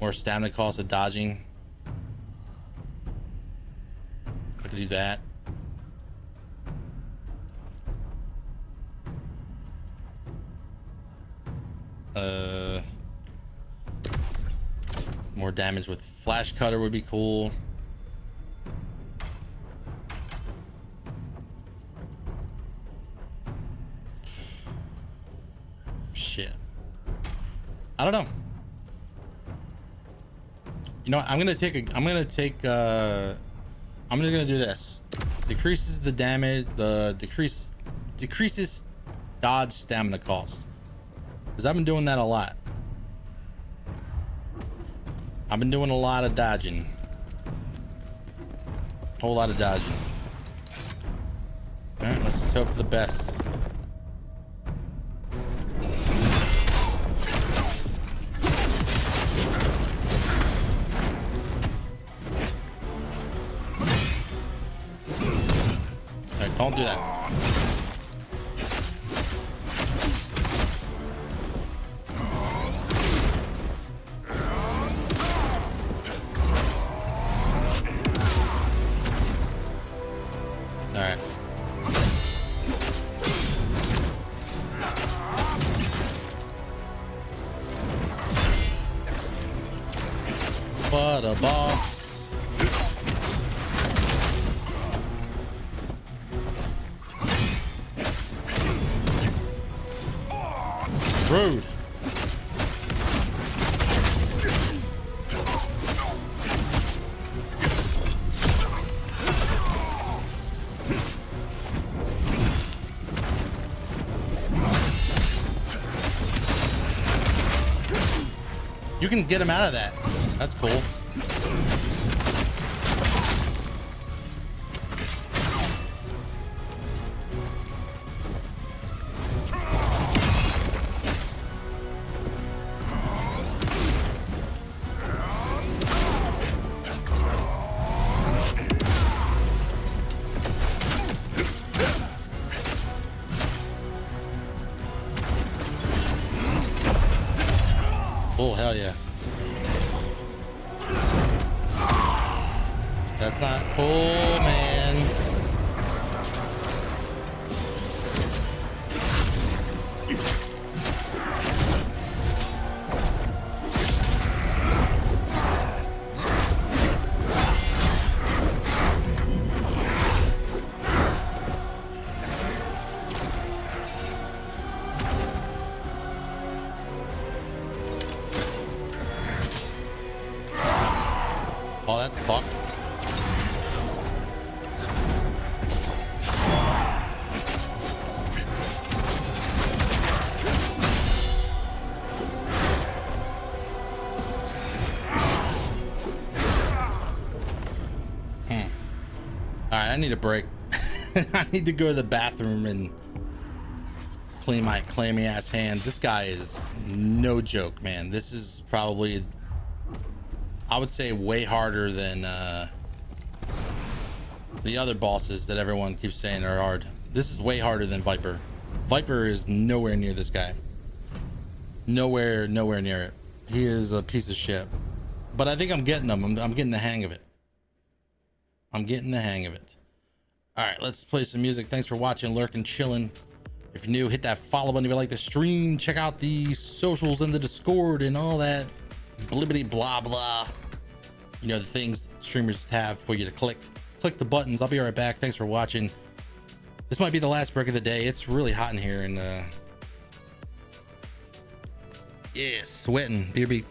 More stamina cost of dodging. I could do that. More damage with Flash Cutter would be cool. Shit. I don't know. You know what? I'm gonna do this. Decreases the damage, decreases dodge stamina cost. Because I've been doing that a lot. I've been doing a lot of dodging. Whole lot of dodging. Alright, let's just hope for the best. Alright, don't do that. Alright. What a boss. Rude. You can get him out of that. That's cool. Oh, hell yeah. That's not cool, man. Oh, that's fucked. All right, I need a break. I need to go to the bathroom and clean my clammy ass hands. This guy is no joke, man. This is probably, I would say, way harder than the other bosses that everyone keeps saying are hard. This is way harder than Viper. Viper is nowhere near this guy. Nowhere near it. He is a piece of shit. But I think I'm getting him. I'm getting the hang of it. I'm getting the hang of it. All right, let's play some music. Thanks for watching, lurking, chilling. If you're new, hit that follow button if you like the stream. Check out the socials and the Discord and all that blibbity blah blah. You know, the things streamers have for you to click the buttons. I'll be right back. Thanks for watching. This might be the last break of the day. It's really hot in here, and yeah, sweating. Beer beat.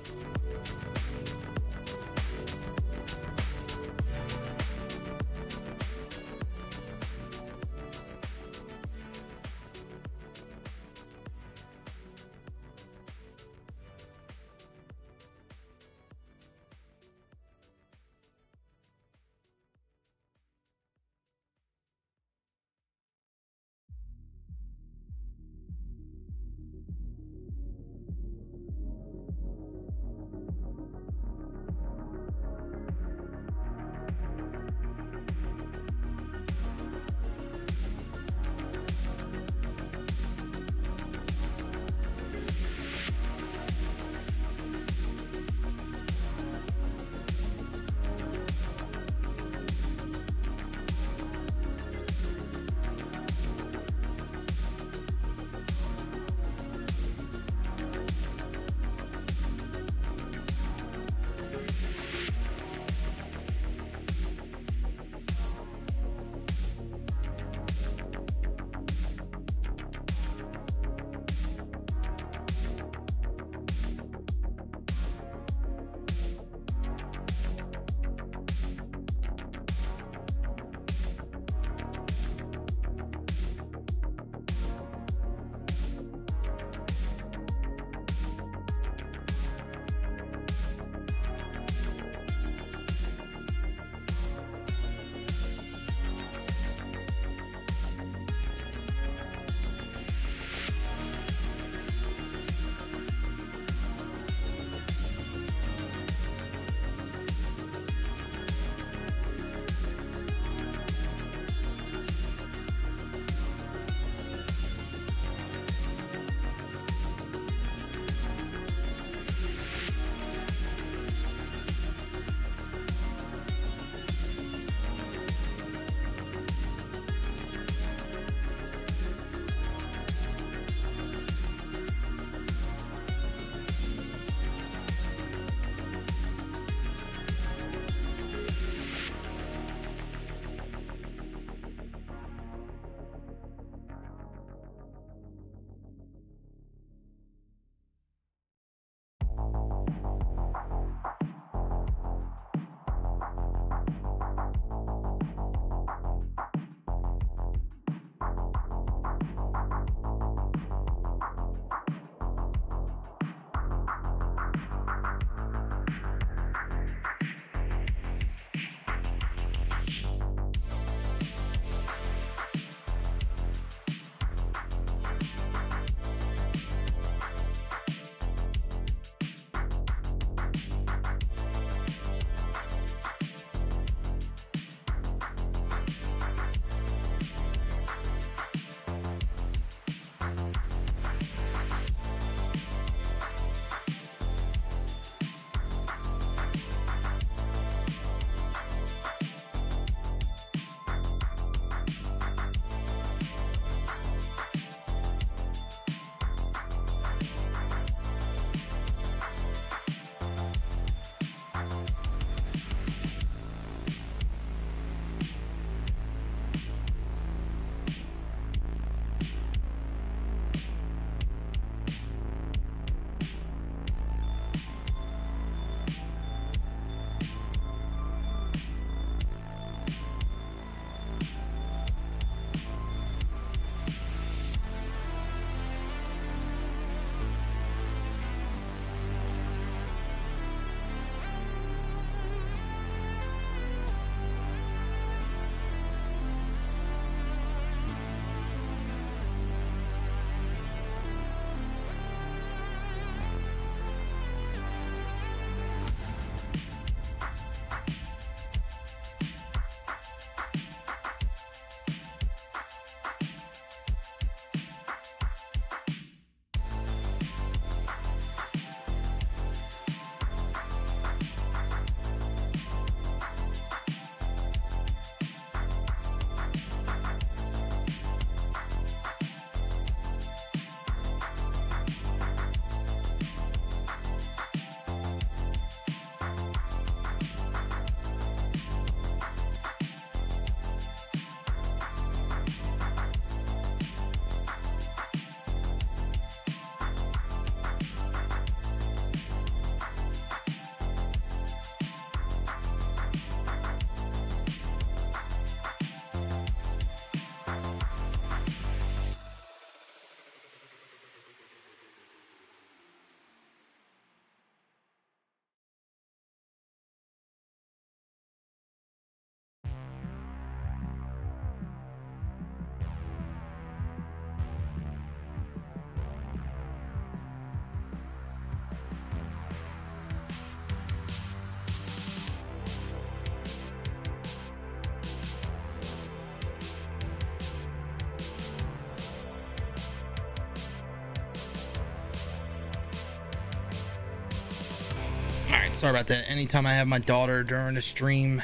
right, sorry about that. Anytime I have my daughter during a stream,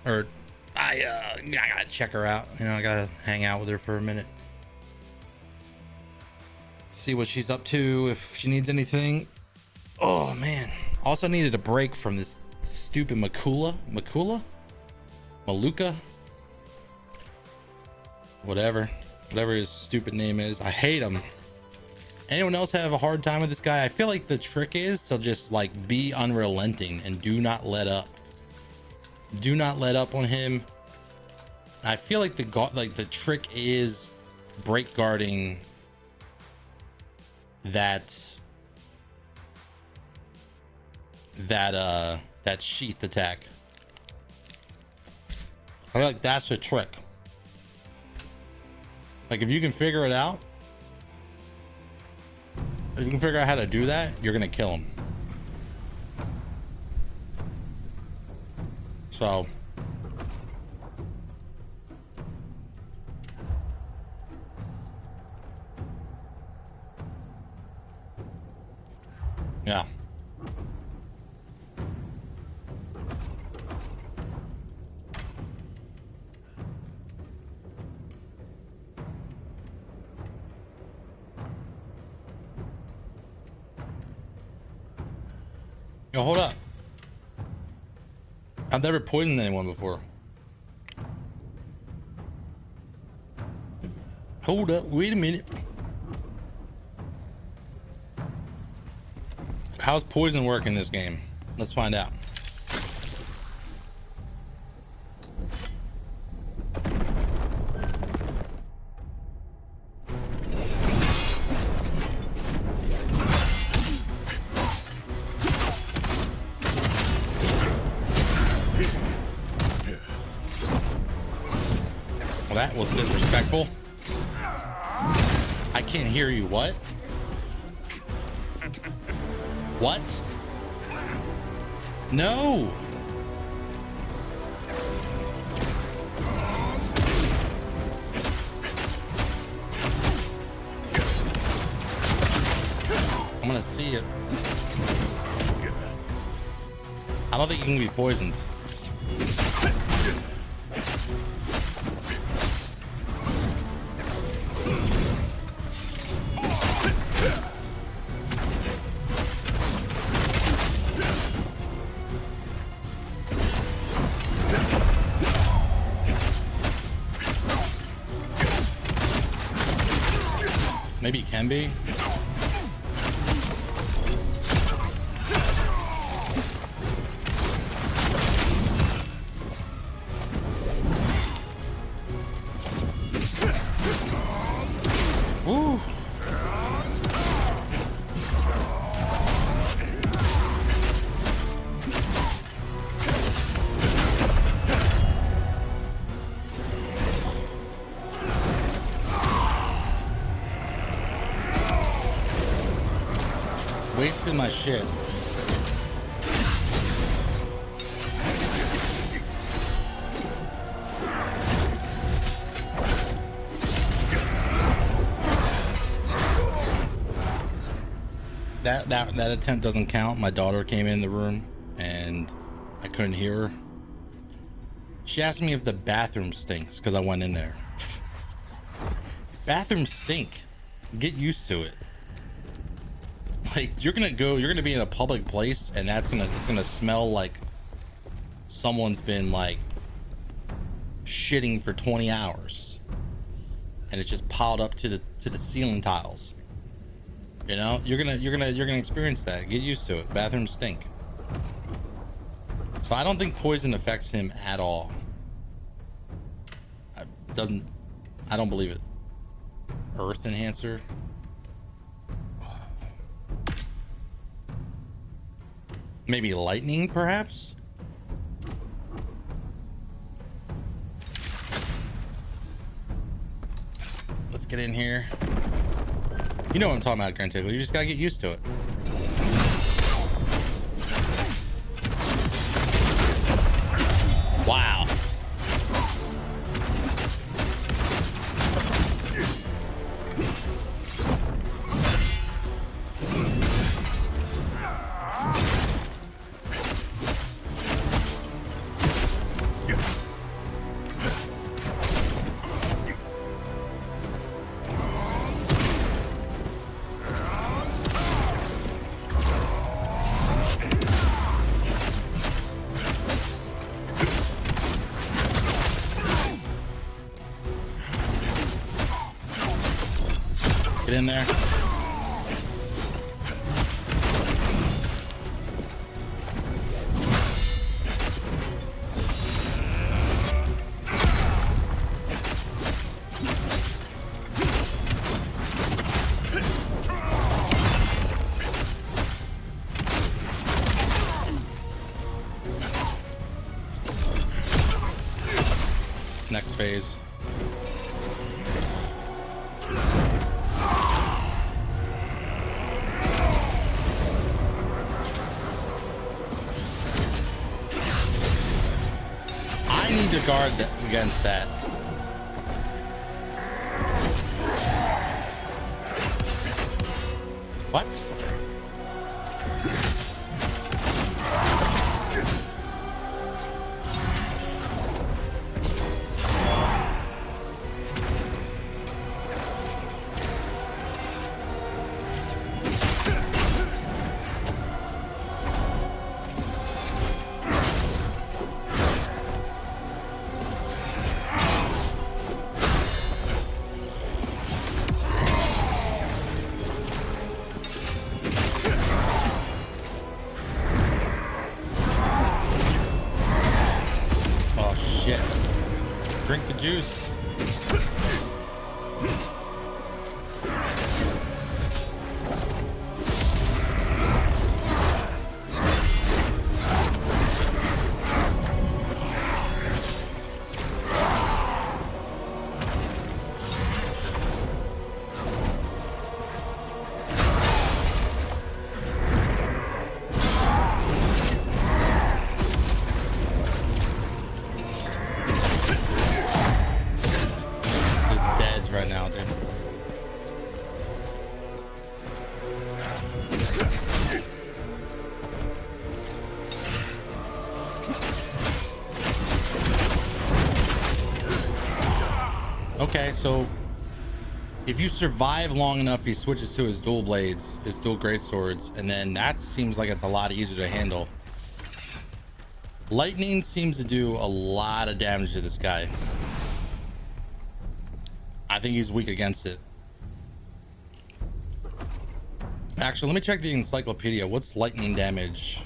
or I gotta check her out. You know, I gotta hang out with her for a minute, see what she's up to, if she needs anything. Oh man, also needed a break from this stupid Maluka, whatever his stupid name is. I hate him. Anyone else have a hard time with this guy? I feel like the trick is to just like be unrelenting and do not let up. Do not let up on him. I feel like the trick is break guarding that sheath attack. I feel like that's the trick. Like if you can figure it out, if you can figure out how to do that, you're gonna kill him. So yeah. Yo, hold up. I've never poisoned anyone before. Hold up, wait a minute. How's poison work in this game? Let's find out. Well, that was disrespectful. I can't hear you. What? What? No. I'm gonna see it. I don't think you can be poisoned. Maybe it can be. Woo. Wasting my shit. That attempt doesn't count. My daughter came in the room and I couldn't hear her. She asked me if the bathroom stinks because I went in there. Bathrooms stink. Get used to it. Like you're gonna be in a public place and it's gonna smell like someone's been like shitting for 20 hours and it's just piled up to the ceiling tiles. You know, you're gonna experience that. Get used to it. Bathrooms stink. So I don't think poison affects him at all. I don't believe it. Earth enhancer. Maybe lightning, perhaps? Let's get in here. You know what I'm talking about, Grand Tickle. You just gotta get used to it. Wow. Get in there. Next phase. I need to guard against that. What? Drink the juice. Right now, dude. Okay, so if you survive long enough, he switches to his dual blades, his dual greatswords, and then that seems like it's a lot easier to handle. Lightning seems to do a lot of damage to this guy. I think he's weak against it. Actually, let me check the encyclopedia. What's lightning damage?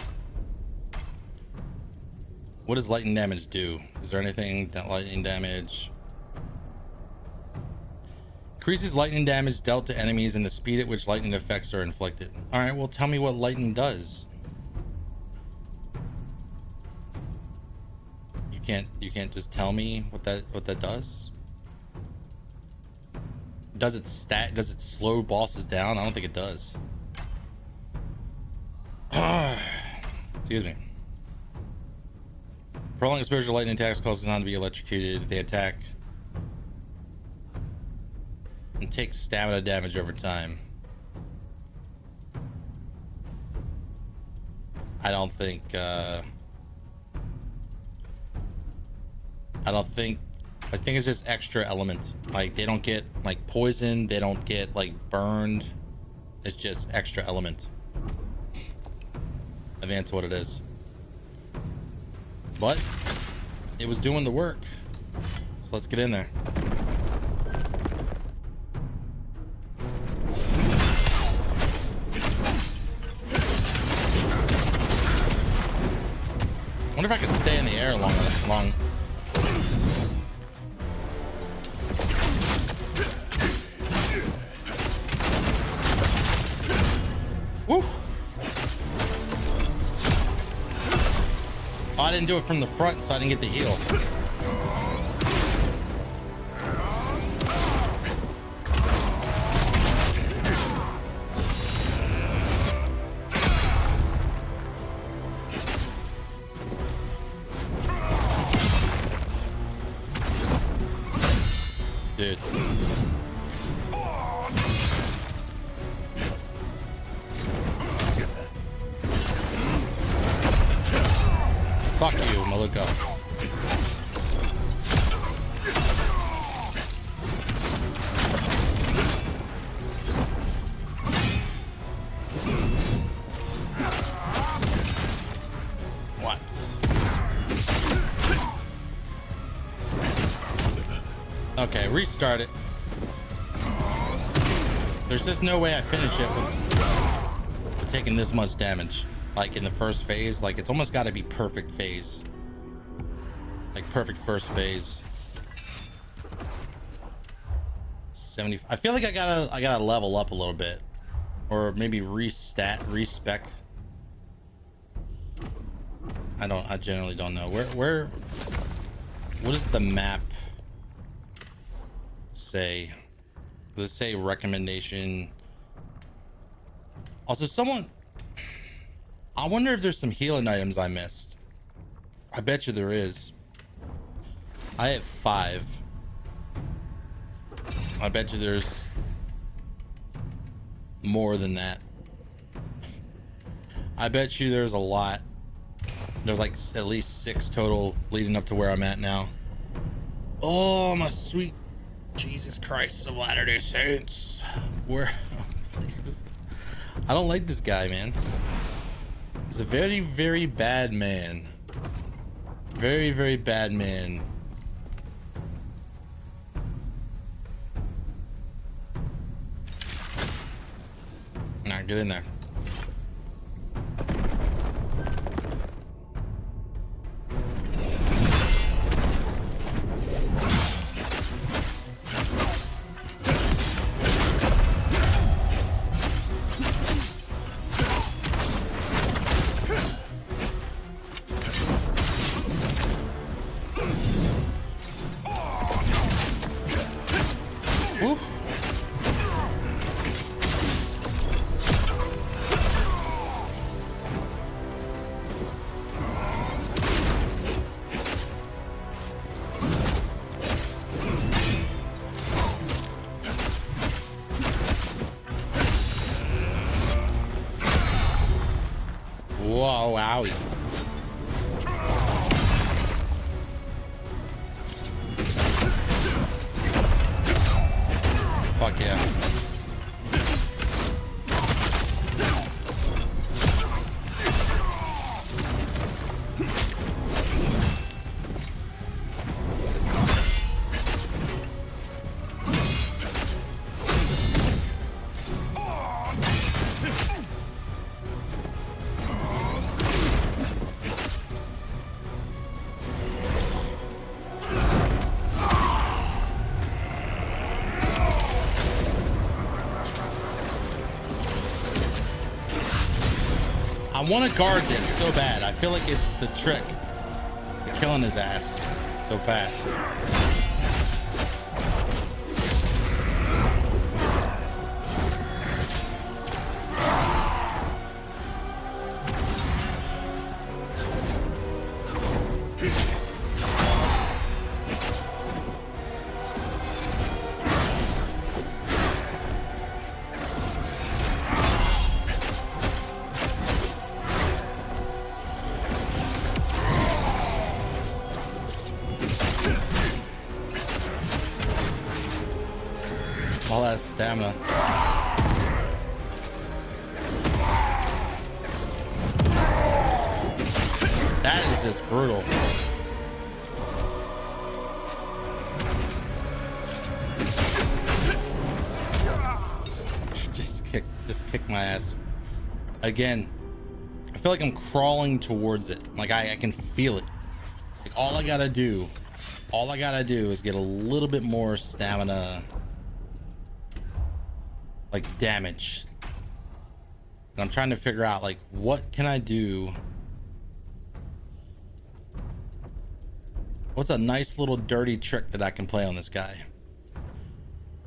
What does lightning damage do? Is there anything that lightning damage? Increases lightning damage dealt to enemies and the speed at which lightning effects are inflicted. All right, well, tell me what lightning does. You can't just tell me what that does. Does it slow bosses down? I don't think it does. Excuse me. Prolonged exposure to lightning attacks causes Khazan to be electrocuted if they attack and take stamina damage over time. I think it's just extra element. Like, they don't get like poison, they don't get like burned. It's just extra element. I think that's what it is. But it was doing the work. So let's get in there. I wonder if I could stay in the air long. Woo! Oh, I didn't do it from the front, so I didn't get the heal. Dude. Fuck you, Maluka. What? Okay, restart it. There's just no way I finish it with taking this much damage. Like in the first phase, like it's almost got to be perfect phase. Like perfect first phase. 70. I feel like I gotta level up a little bit, or maybe respec. I generally don't know where. What does the map say? Does it say recommendation? Also, I wonder if there's some healing items I missed. I bet you there is. I have 5. I bet you there's more than that. I bet you there's a lot. There's like at least 6 total leading up to where I'm at now. Oh, my sweet Jesus Christ of Latter-day Saints. Where? I don't like this guy, man. He's a very, very bad man. Very, very bad man. Nah, get in there. Whoa, wowie. Fuck yeah. I want to guard this so bad. I feel like it's the trick to killing his ass so fast. All that stamina. That is just brutal. Just kick my ass. Again, I feel like I'm crawling towards it. Like I can feel it. Like all I gotta do is get a little bit more stamina, like damage. And I'm trying to figure out like what can I do? What's a nice little dirty trick that I can play on this guy?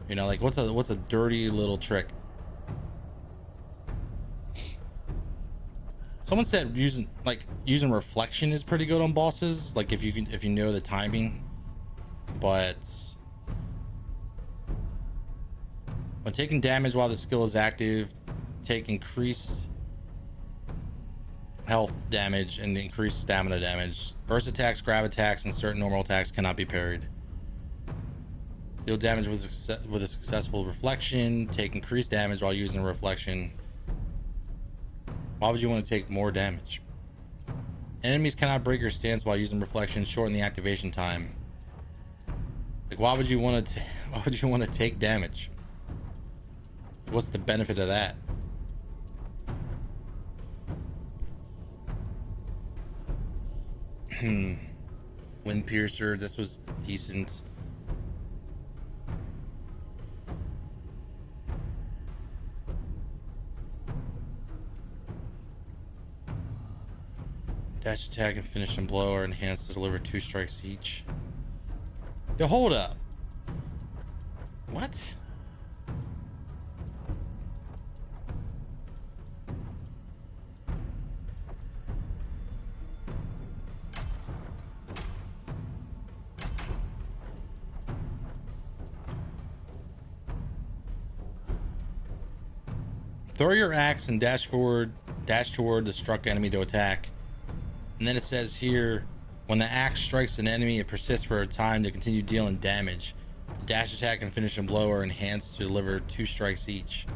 You know, like what's a dirty little trick? Someone said using reflection is pretty good on bosses, like if you know the timing. But when taking damage while the skill is active, take increased health damage and increased stamina damage. Burst attacks, grab attacks, and certain normal attacks cannot be parried. Deal damage with a successful reflection. Take increased damage while using a reflection. Why would you want to take more damage? Enemies cannot break your stance while using reflection. Shorten the activation time. Like, why would you want to take damage? What's the benefit of that? Wind Piercer, this was decent. Dash attack and finish and blow are enhanced to deliver 2 strikes each. Yo, hold up. What? Throw your axe and dash toward the struck enemy to attack. And then it says here, when the axe strikes an enemy, it persists for a time to continue dealing damage. Dash attack and finish and blow are enhanced to deliver 2 strikes each.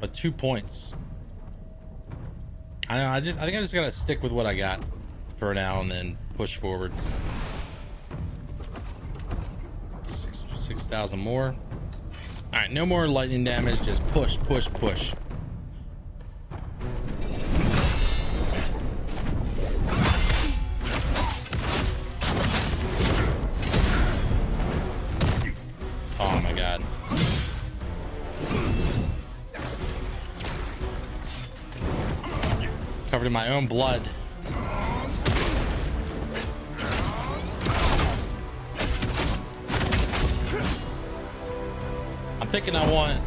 But 2 points. I don't know, I think I just gotta stick with what I got for now and then push forward. 6,000 more. All right, no more lightning damage, just push, push, push. Oh my God. Covered in my own blood. Thinking I want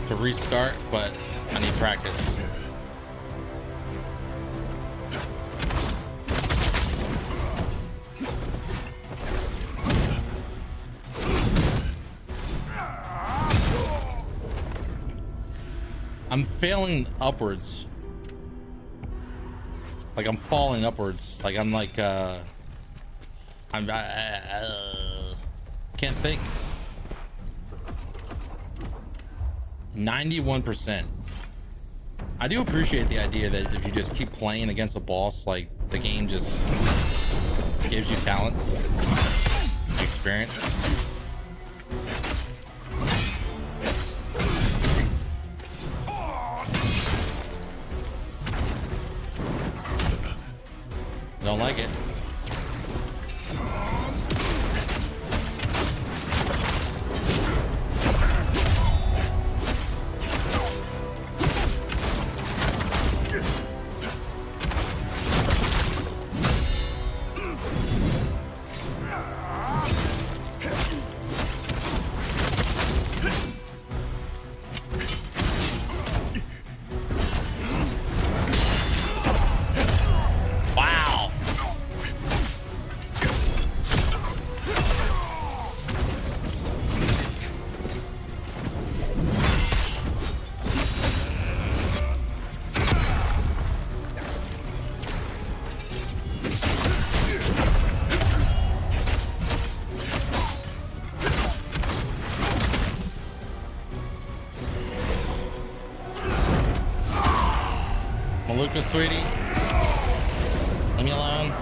to restart, but I need practice. I'm failing upwards. Like I'm falling upwards. Like I'm like can't think. 91%. I do appreciate the idea that if you just keep playing against a boss, like the game just gives you talents, experience. I don't like it. Maluka, sweetie. Leave me alone.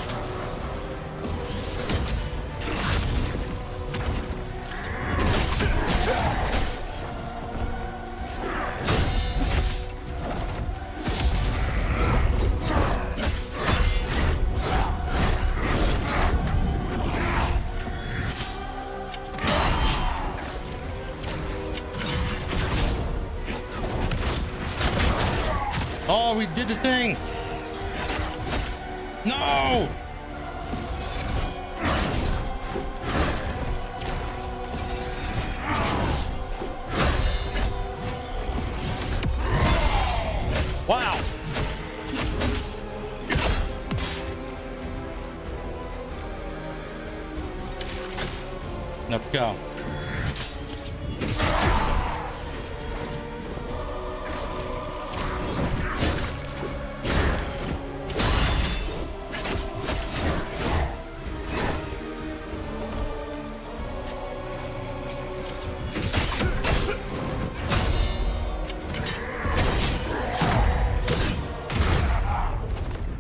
Oh, we did the thing. No. Wow. Let's go.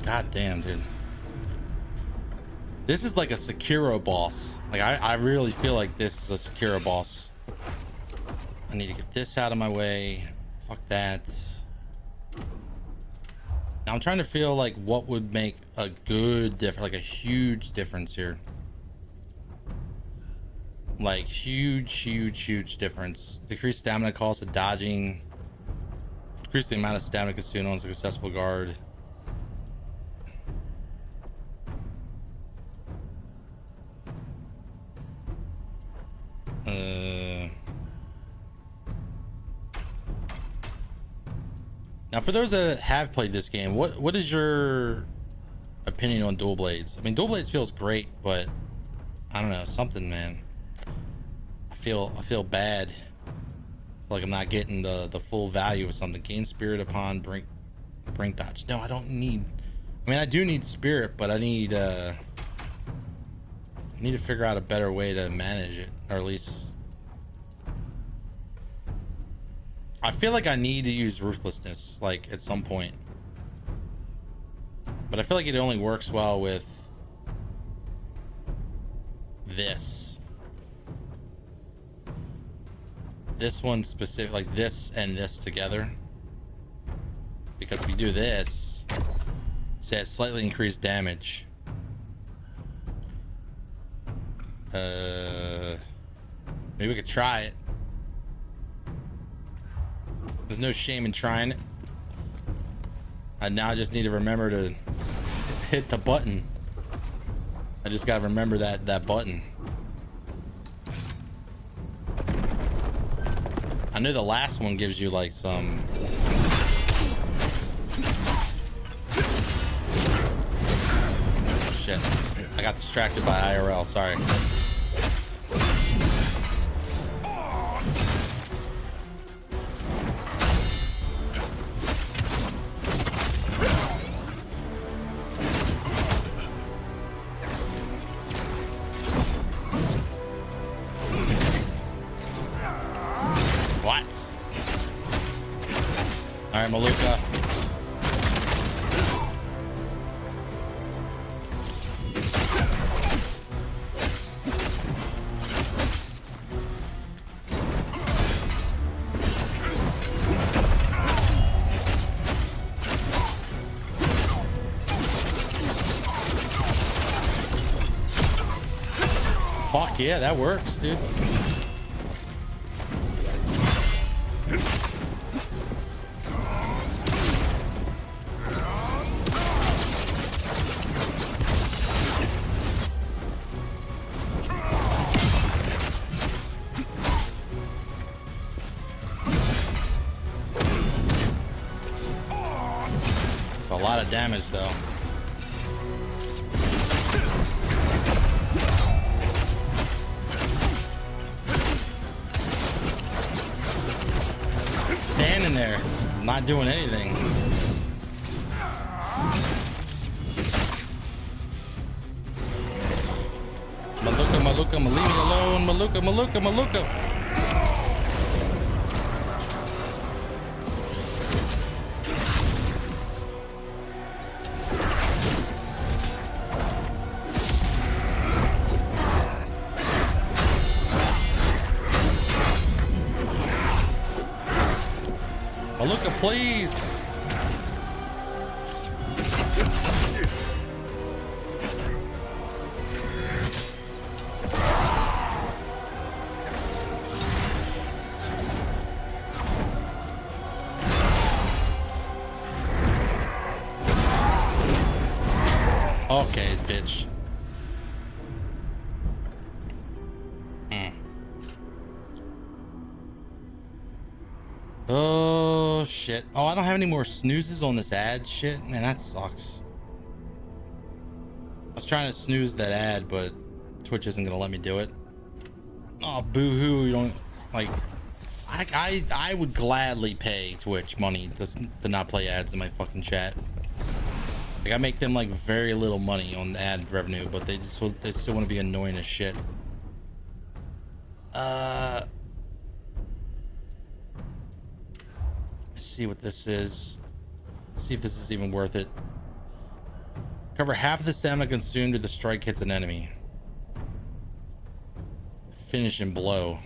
god damn, dude. This is like a Sekiro boss. Like I really feel like this is a Sekiro boss. I need to get this out of my way. Fuck that. Now I'm trying to feel like what would make a good difference, like a huge difference here. Like huge difference. Decrease stamina cost of dodging. Decrease the amount of stamina consumed on a successful guard. Now for those that have played this game, what is your opinion on dual blades? I mean, dual blades feels great, but I don't know, something, man. I feel bad. Like I'm not getting the full value of something. Gain spirit upon brink dodge. No, I don't need. I mean, I do need spirit, but I need to figure out a better way to manage it, or at least I feel like I need to use ruthlessness like at some point, but I feel like it only works well with this one specific, like this and this together, because if you do this, say it slightly increased damage. Maybe we could try it. There's no shame in trying it. I now just need to remember to hit the button. I just gotta remember that button. I know the last one gives you like some. Shit. I got distracted by IRL, sorry. What? All right, Maluka. Fuck yeah, that works, dude. It's a lot of damage though. Standing there, not doing anything. Maluka, leave me alone. Maluka. Maluka, please. Okay, bitch. Oh shit. Oh, I don't have any more snoozes on this ad shit. Man, that sucks. I was trying to snooze that ad, but Twitch isn't gonna let me do it. Oh, boo-hoo. You don't like. I would gladly pay Twitch money to not play ads in my fucking chat. Like I make them like very little money on the ad revenue, but they still want to be annoying as shit. Let's see what this is. Let's see if this is even worth it. Cover half of the stamina consumed if the strike hits an enemy. Finish and blow.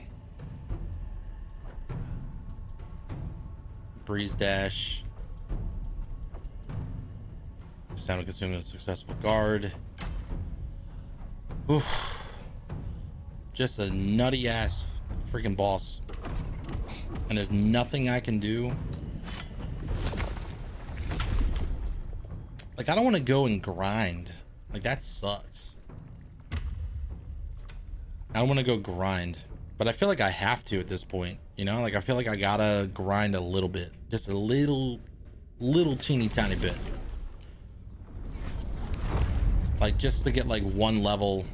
Breeze dash. Stamina consumed with a successful guard. Oof. Just a nutty ass freaking boss. And there's nothing I can do. Like, I don't want to go and grind. Like, that sucks. I don't want to go grind. But I feel like I have to at this point. You know? Like, I feel like I gotta grind a little bit. Just a little teeny tiny bit. Like, just to get, like, one level.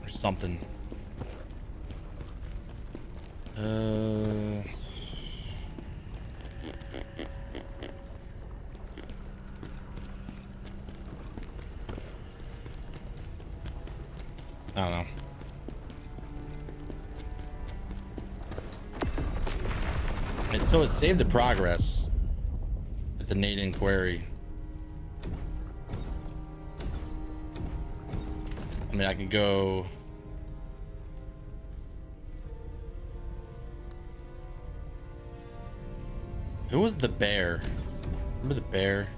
Or something. I don't know. And so it saved the progress at the Nate Inquiry. I mean, I can go. Who was the bear? Remember the bear?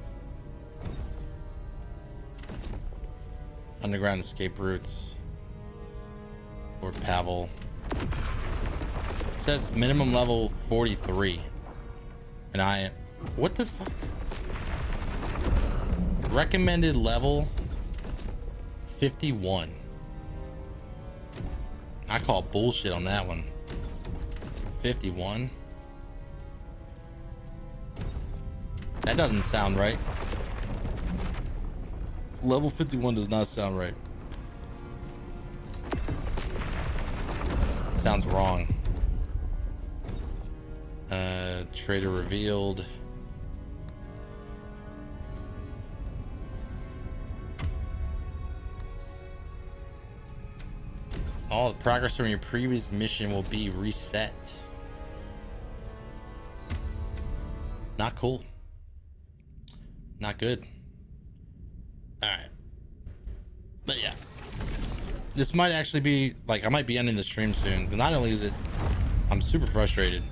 Underground escape routes. Lord Pavel. It says minimum level 43. And what the fuck? Recommended level 51. I call bullshit on that one. 51. That doesn't sound right. Level 51 does not sound right. Sounds wrong. Trader revealed. All the progress from your previous mission will be reset. Not cool. Not good. Alright. But yeah. This might actually be, like, I might be ending the stream soon. But not only is it, I'm super frustrated.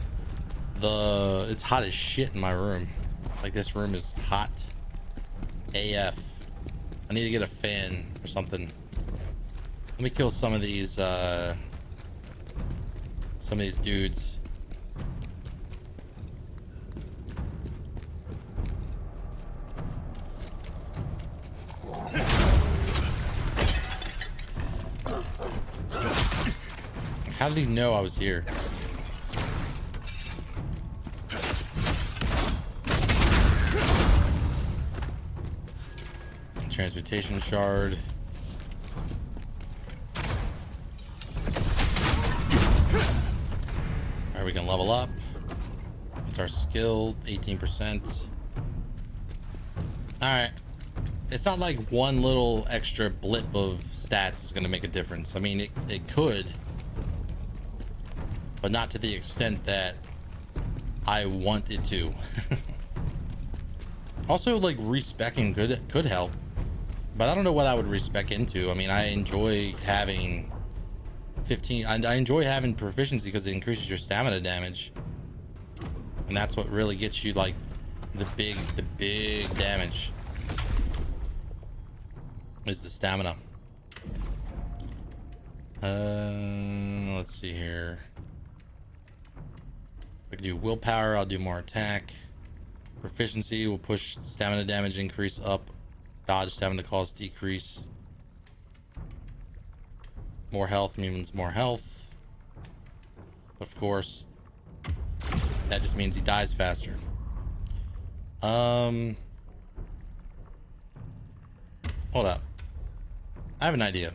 It's hot as shit in my room. Like, this room is hot AF. I need to get a fan or something. Let me kill some of these dudes. How did he know I was here? Transmutation shard. Alright, we can level up. What's our skill? 18%. Alright. It's not like one little extra blip of stats is going to make a difference. I mean, it could. But not to the extent that I want it to. Also, like, respecking could help. But I don't know what I would respec into. I mean, I enjoy having 15. I enjoy having proficiency because it increases your stamina damage. And that's what really gets you, like, the big damage. Is the stamina. Let's see here. I can do willpower. I'll do more attack. Proficiency will push stamina damage increase up. Dodge stamina cost decrease. More health means more health. Of course, that just means he dies faster. Hold up. I have an idea.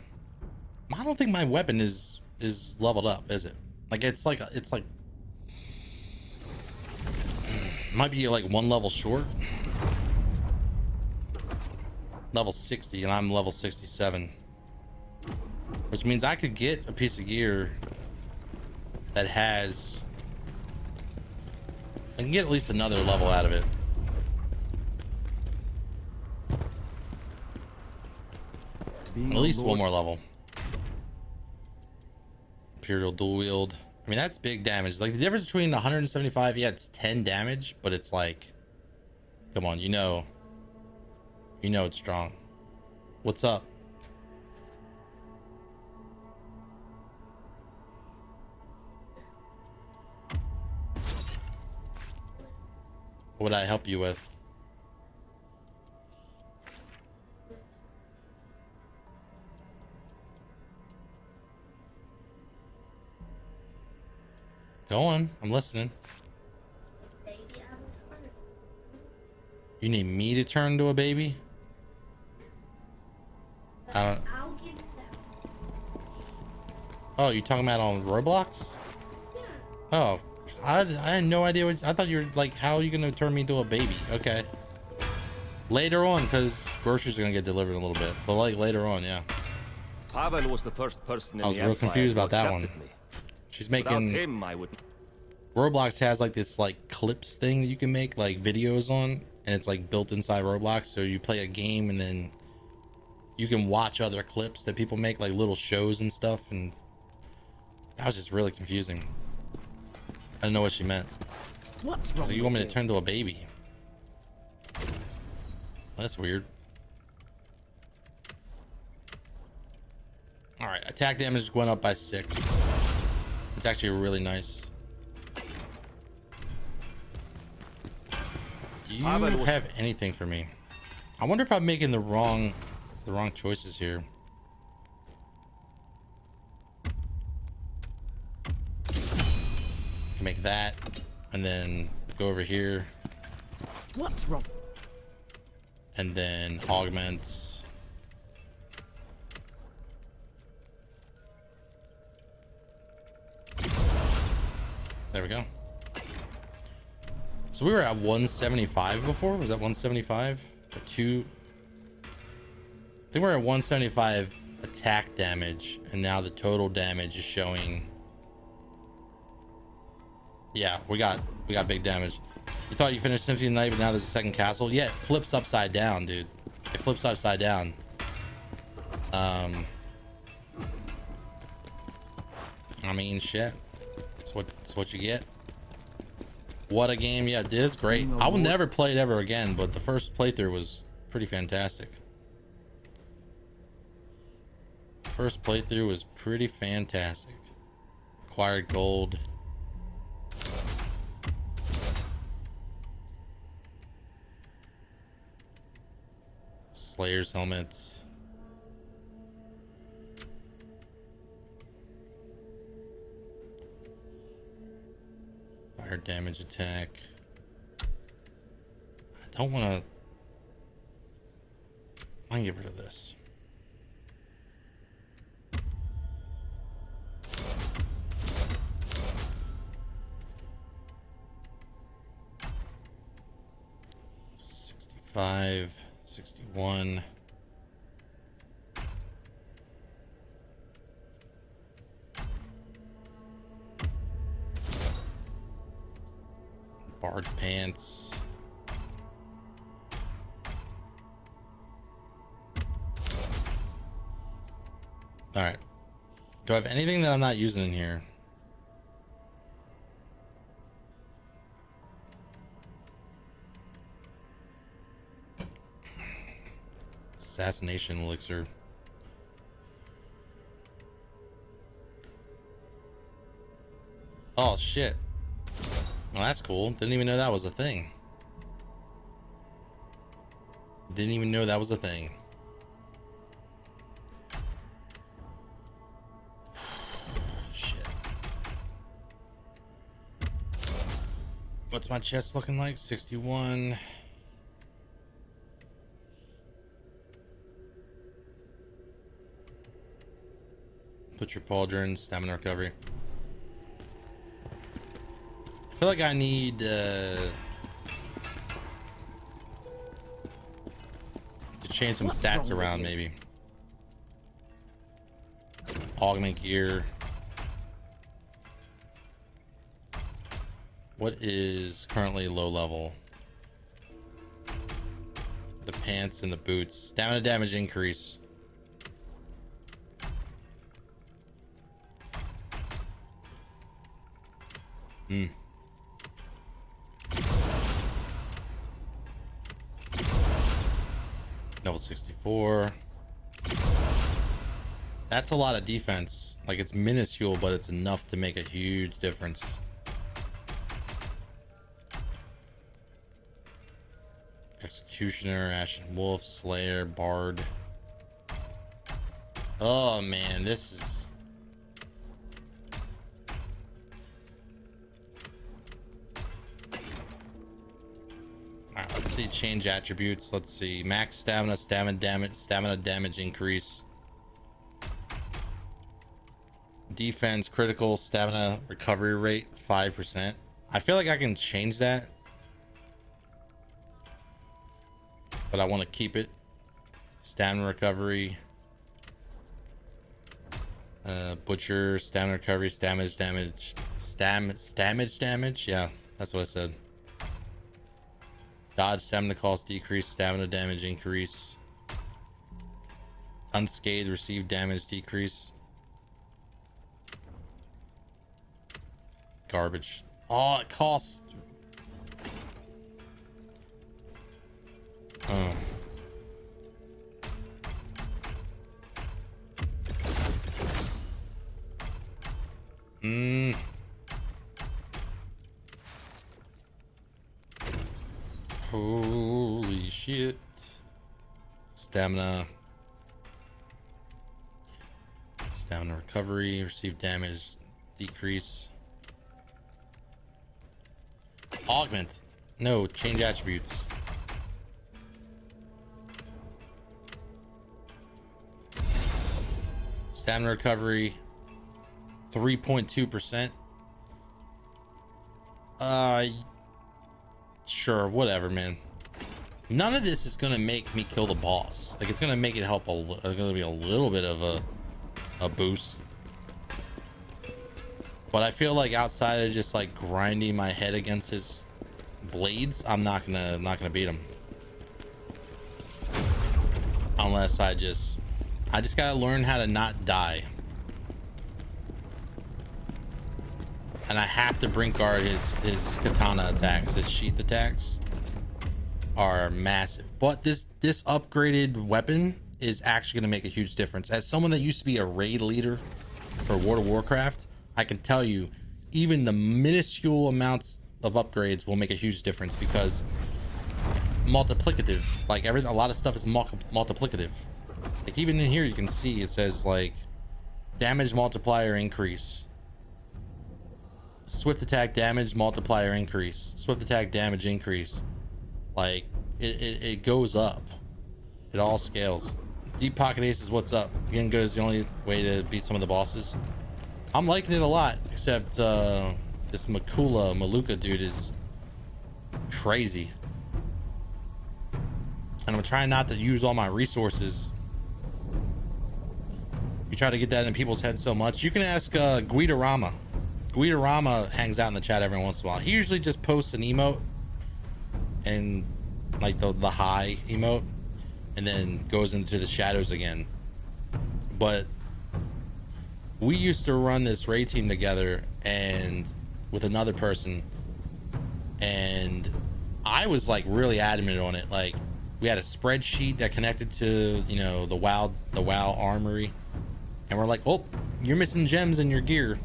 I don't think my weapon is leveled up, is it? Like, it's like might be like one level short. Level 60 and I'm level 67, which means I could get a piece of gear that has, I can get at least another level out of it. Being At a least one lord- more level. Imperial dual wield. I mean, that's big damage. Like the difference between 175, yeah, it's 10 damage, but it's like, come on, you know it's strong. What's up? What would I help you with? Go on, I'm listening. You need me to turn into a baby? I don't. Oh, you talking about on Roblox? Oh, I had no idea what. I thought you were like, how are you gonna turn me into a baby? Okay. Later on, because groceries are gonna get delivered in a little bit, but like later on, yeah. Pavel was the first person in I was the real Empire confused who about that one. accepted me. She's Without making. him, I would. Roblox has like this like clips thing that you can make like videos on, and it's like built inside Roblox. So you play a game and then you can watch other clips that people make, like little shows and stuff. And that was just really confusing. I didn't know what she meant. What's wrong? So you want me to turn into a baby? That's weird. All right, attack damage went up by 6. It's actually really nice. Do you have anything for me? I wonder if I'm making the wrong choices here. I can make that and then go over here. What's wrong? And then augment. There we go. So we were at 175 before. Was that 175? Or 2? I think we're at 175 attack damage, and now the total damage is showing. Yeah, we got big damage. You thought you finished Symphony of the Night, but now there's a second castle. Yeah, it flips upside down, dude. It flips upside down. I mean, shit. It's what you get. What a game. Yeah, it is great. I will never play it ever again, but the first playthrough was pretty fantastic. First playthrough was pretty fantastic. Acquired gold. Slayer's helmets. Fire damage attack. I don't want to. I can get rid of this. $65, $61. Barge pants. All right. Do I have anything that I'm not using in here? Assassination elixir. Oh shit. Well, that's cool. Didn't even know that was a thing. Didn't even know that was a thing. Shit. What's my chest looking like? 61. Put your pauldron, stamina recovery. I feel like I need to change some stats around, maybe. Augment gear. What is currently low level? The pants and the boots. Stamina damage increase. Hmm. Level 64. That's a lot of defense. Like, it's minuscule, but it's enough to make a huge difference. Executioner, Ashen Wolf, Slayer, Bard. Oh man, this is... Alright, let's see, change attributes. Let's see, max stamina, stamina damage increase. Defense, critical, stamina recovery rate, 5%. I feel like I can change that, but I want to keep it. Stamina recovery, butcher, stamina recovery, stamage damage. Yeah, that's what I said. Dodge, stamina cost decrease, stamina damage increase. Unscathed, receive damage decrease. Garbage. Oh, it costs. Oh. Holy shit. Stamina recovery, receive damage decrease. Augment. No, change attributes. Stamina recovery 3.2%. Sure, whatever, man. None of this is gonna make me kill the boss. Like, it's gonna make it help gonna be a little bit of a boost. But I feel like outside of just like grinding my head against his blades, I'm not gonna beat him. Unless I just gotta learn how to not die. And I have to brink guard his katana attacks. His sheath attacks are massive. But this upgraded weapon is actually gonna make a huge difference. As someone that used to be a raid leader for World of Warcraft, I can tell you, even the minuscule amounts of upgrades will make a huge difference, because multiplicative, like a lot of stuff is multiplicative. Like, even in here, you can see it says like damage multiplier increase, swift attack damage multiplier increase, swift attack damage increase. Like, it goes up. It all scales. Deep Pocket Aces, what's up? Getting good is the only way to beat some of the bosses. I'm liking it a lot, except this Maluka dude is crazy. And I'm trying not to use all my resources. You try to get that in people's heads so much. You can ask Guidarama. Guidarama hangs out in the chat every once in a while. He usually just posts an emote and like the high emote, and then goes into the shadows again. But we used to run this raid team together and with another person, and I was like really adamant on it. Like, we had a spreadsheet that connected to, you know, the WoW armory, and we're like, oh, you're missing gems in your gear,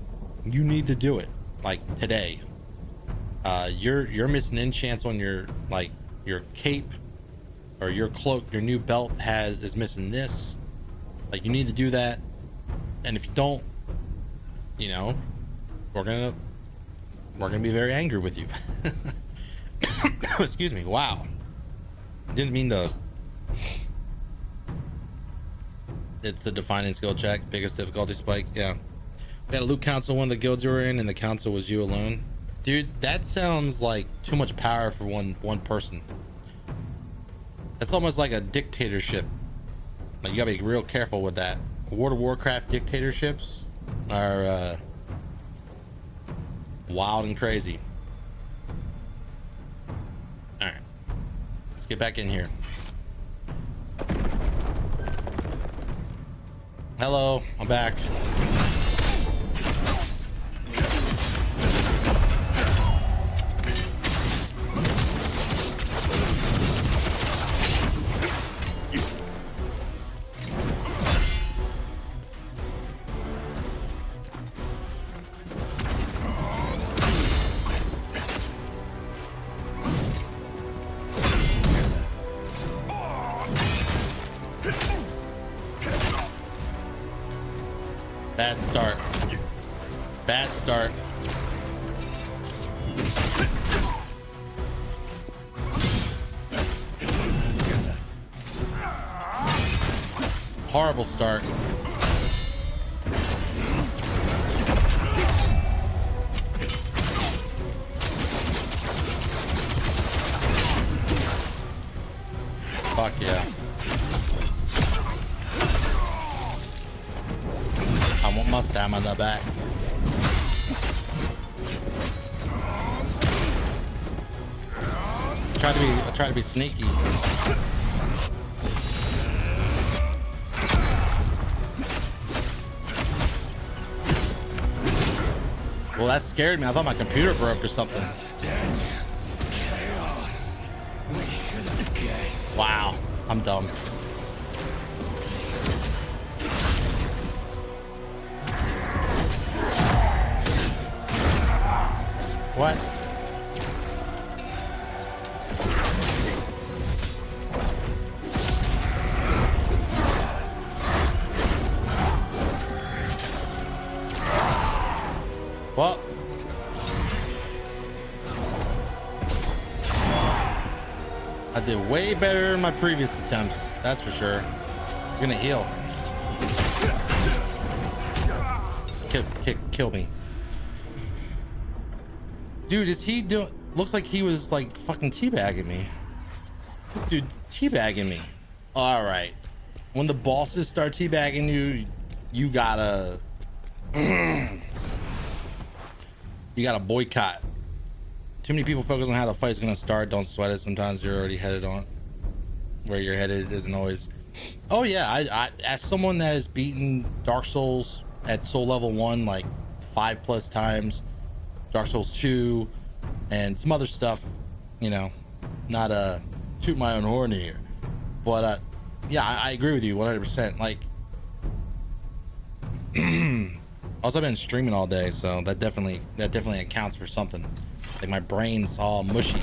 you need to do it like today. You're missing enchants on your cape or your cloak, your new belt is missing this, like, you need to do that. And if you don't, you know, we're gonna be very angry with you. Excuse me. Wow, didn't mean to. It's the defining skill check, biggest difficulty spike. Yeah, we had a loot council, one of the guilds you were in, and the council was you alone. Dude, that sounds like too much power for one person. That's almost like a dictatorship. Like, you gotta be real careful with that. World of Warcraft dictatorships are wild and crazy. All right, let's get back in here. Hello, I'm back. Bad start. Bad start. Horrible start. Fuck yeah. I want my stamina back. I try to be sneaky. Well, that scared me. I thought my computer broke or something. Chaos. We should have guessed. Wow, I'm dumb. What? Well, I did way better in my previous attempts, that's for sure. It's gonna heal. Kill me. Dude, is he doing... Looks like he was like fucking teabagging me. This dude's teabagging me. All right. When the bosses start teabagging you, you gotta... you gotta boycott. Too many people focus on how the fight's gonna start. Don't sweat it. Sometimes you're already headed on. Where you're headed isn't always... Oh yeah, I as someone that has beaten Dark Souls at soul level 1 like 5+ times, Dark Souls 2, and some other stuff, you know, not toot my own horn here, but yeah, I agree with you 100%. Like, also I've been streaming all day, so that definitely accounts for something. Like my brain's all mushy.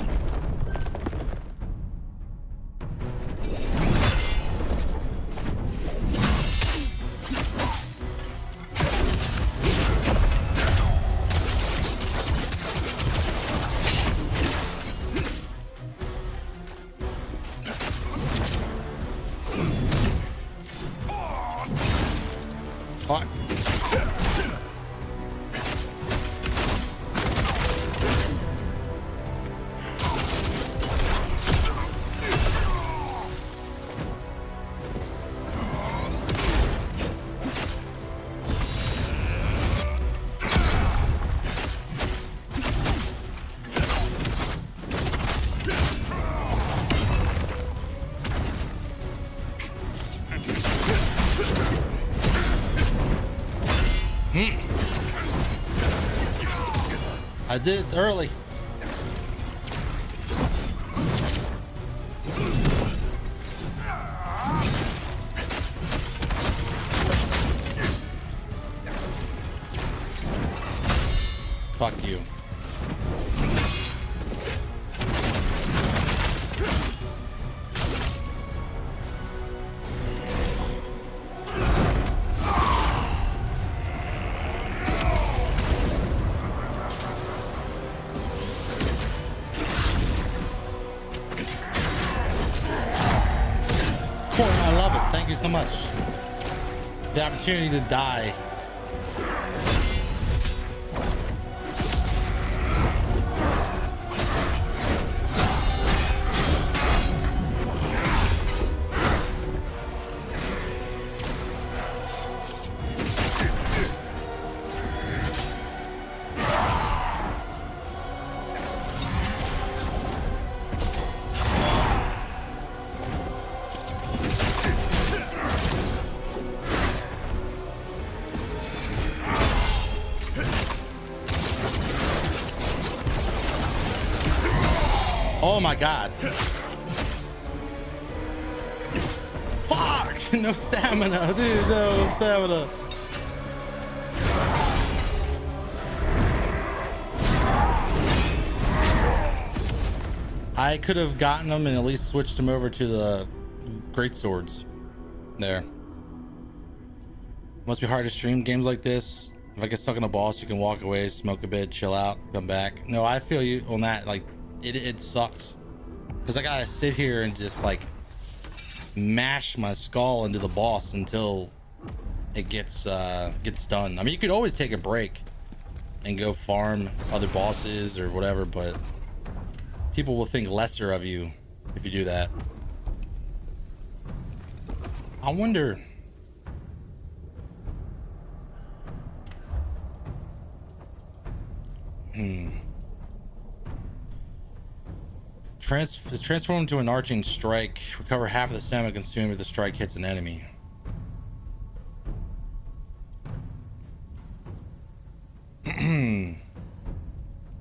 Fuck. I did it early. Fuck you. I love it. Thank you so much. The opportunity to die. Oh my god. Fuck! No stamina, dude, no stamina. I could have gotten them and at least switched them over to the great swords. There. Must be hard to stream games like this. If I get stuck on a boss, you can walk away, smoke a bit, chill out, come back. No, I feel you on that. Like, it sucks. Because I gotta sit here and just, like, mash my skull into the boss until it gets done. I mean, you could always take a break and go farm other bosses or whatever, but people will think lesser of you if you do that. I wonder... Is transformed to an arching strike. Recover half of the stamina consumed if the strike hits an enemy.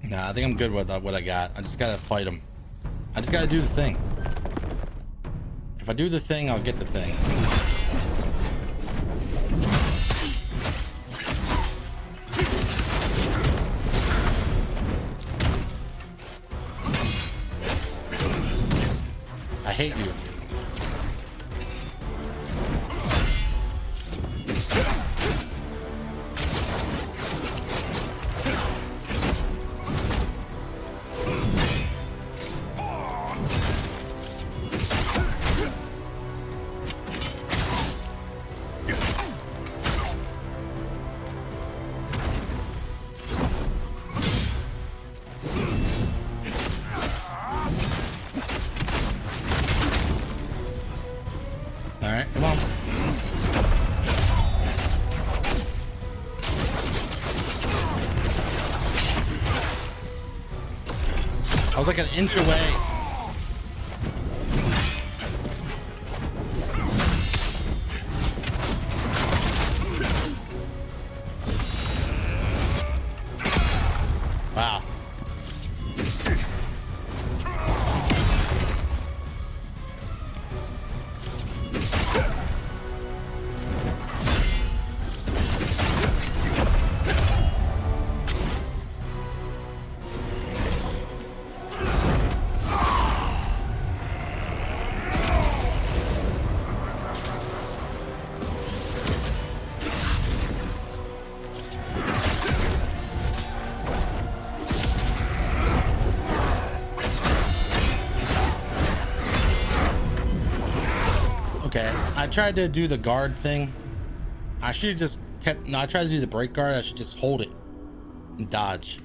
Nah, I think I'm good with what I got. I just gotta fight him. I just gotta do the thing. If I do the thing, I'll get the thing. I hate you. Like an inch away. Wow. I tried to do the guard thing. I should have just kept... No, I tried to do the break guard. I should just hold it and dodge.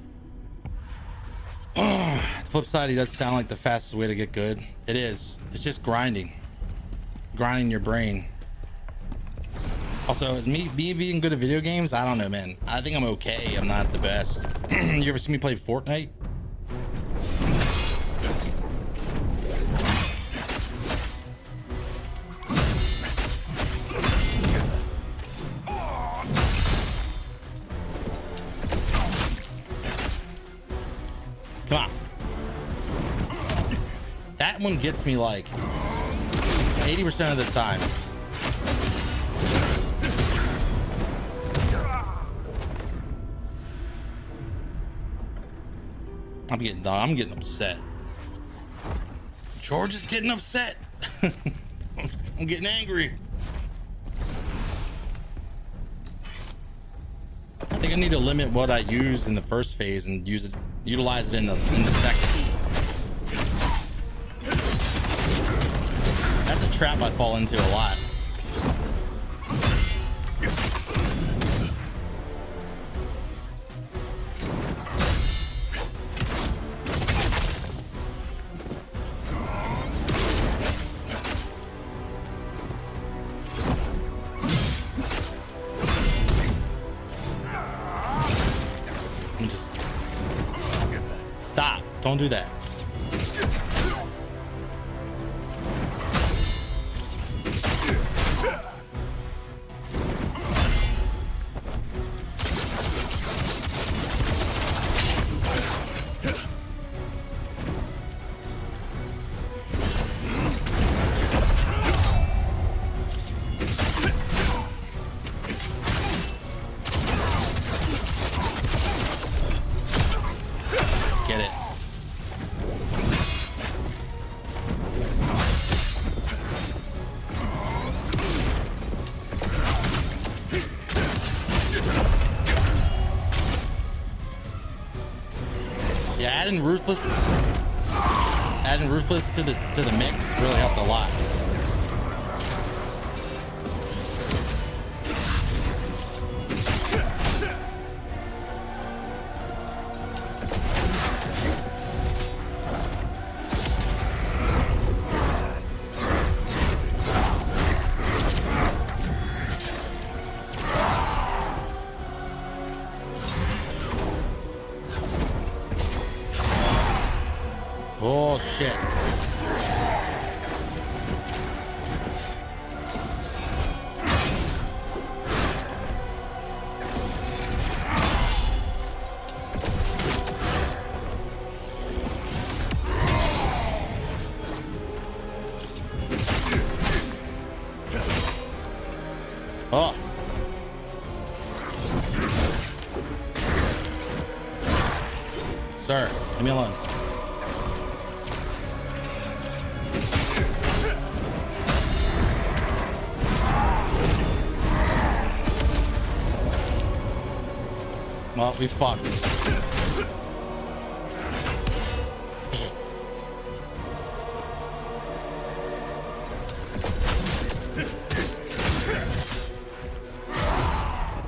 The flip side, he does sound like the fastest way to get good. It is. It's just grinding. Grinding your brain. Also, is me being good at video games? I don't know, man. I think I'm okay. I'm not the best. You ever see me play Fortnite? Come on. That one gets me like 80% of the time. I'm getting upset. George is getting upset. I'm getting angry. I think I need to limit what I use in the first phase and utilize it in the second. That's a trap I fall into a lot. Don't do that. Adding Ruthless to the mix really helped a lot. Oh shit. Oh. Sir, leave me alone. Well, we fucked.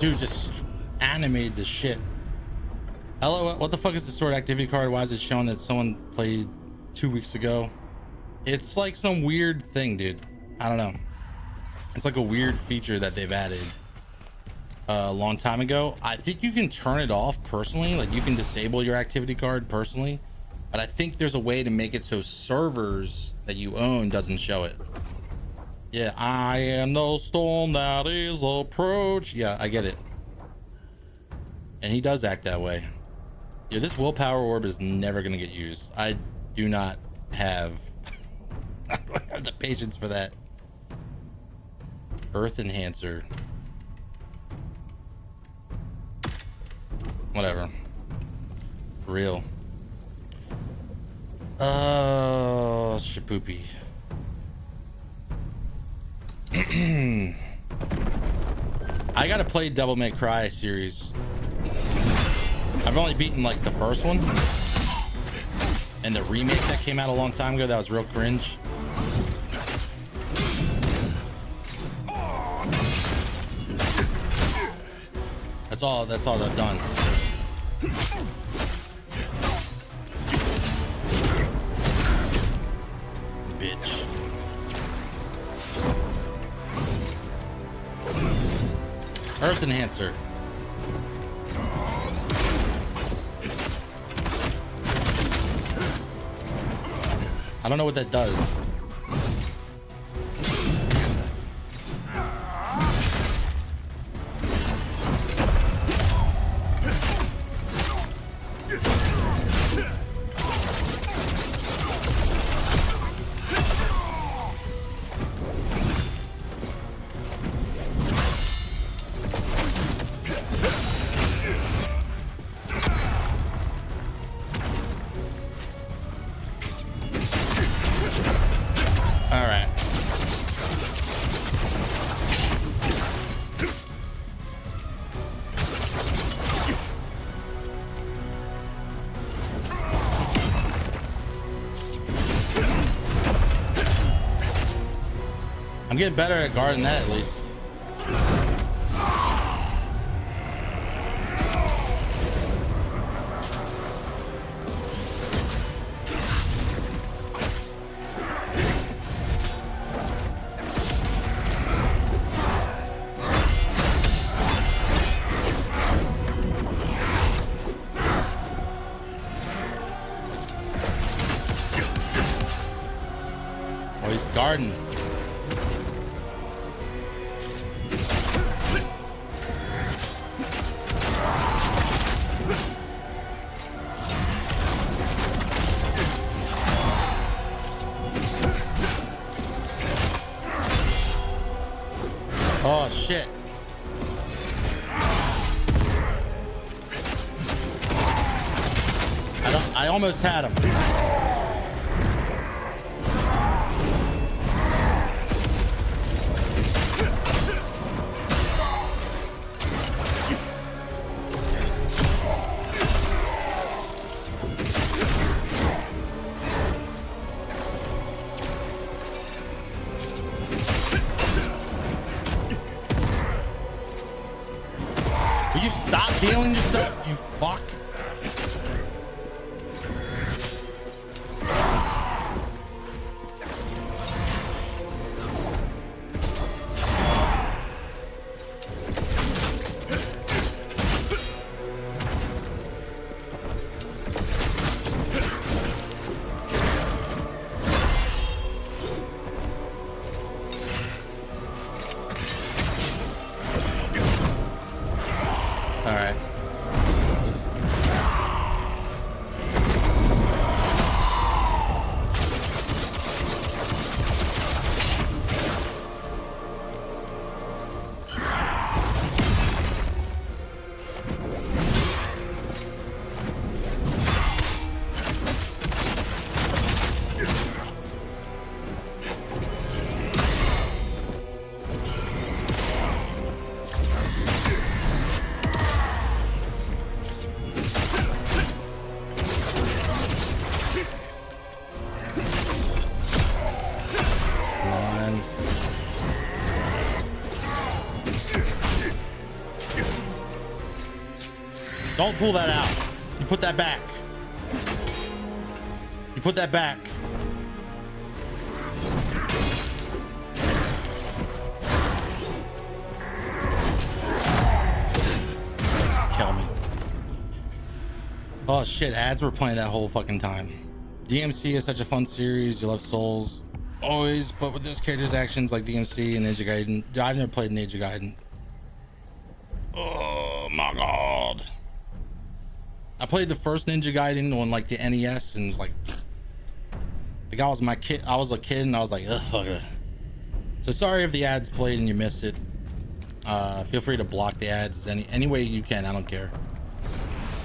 Dude just animated the shit. Hello, what the fuck is the sword activity card? Why is it showing that someone played 2 weeks ago? It's like some weird thing, dude. I don't know. It's like a weird feature that they've added a long time ago. I think you can turn it off personally, like you can disable your activity card personally, but I think there's a way to make it so servers that you own doesn't show it. Yeah, I am no storm that is approach. Yeah, I get it. And he does act that way. Yeah, this willpower orb is never gonna get used. I do not have I don't have the patience for that. Earth enhancer. Whatever. For real. Oh, shapoopy. I gotta play Devil May Cry series. I've only beaten like the first one. And the remake that came out a long time ago, that was real cringe. That's all I've done. Bitch. Earth enhancer. I don't know what that does. I'm getting better at guarding that at least. Oh, he's guarding. Oh shit. I almost had him. healing yourself, you fuck. Don't pull that out. You put that back. You put that back. Just kill me. Oh shit, ads were playing that whole fucking time. DMC is such a fun series. You love Souls. Always, but with those characters' actions like DMC and Ninja Gaiden. I've never played Ninja Gaiden. Oh my god. I played the first Ninja Gaiden on like the NES and was like I was my kid. I was a kid and I was like, ugh. So sorry if the ads played and you missed it. Feel free to block the ads any way you can. I don't care.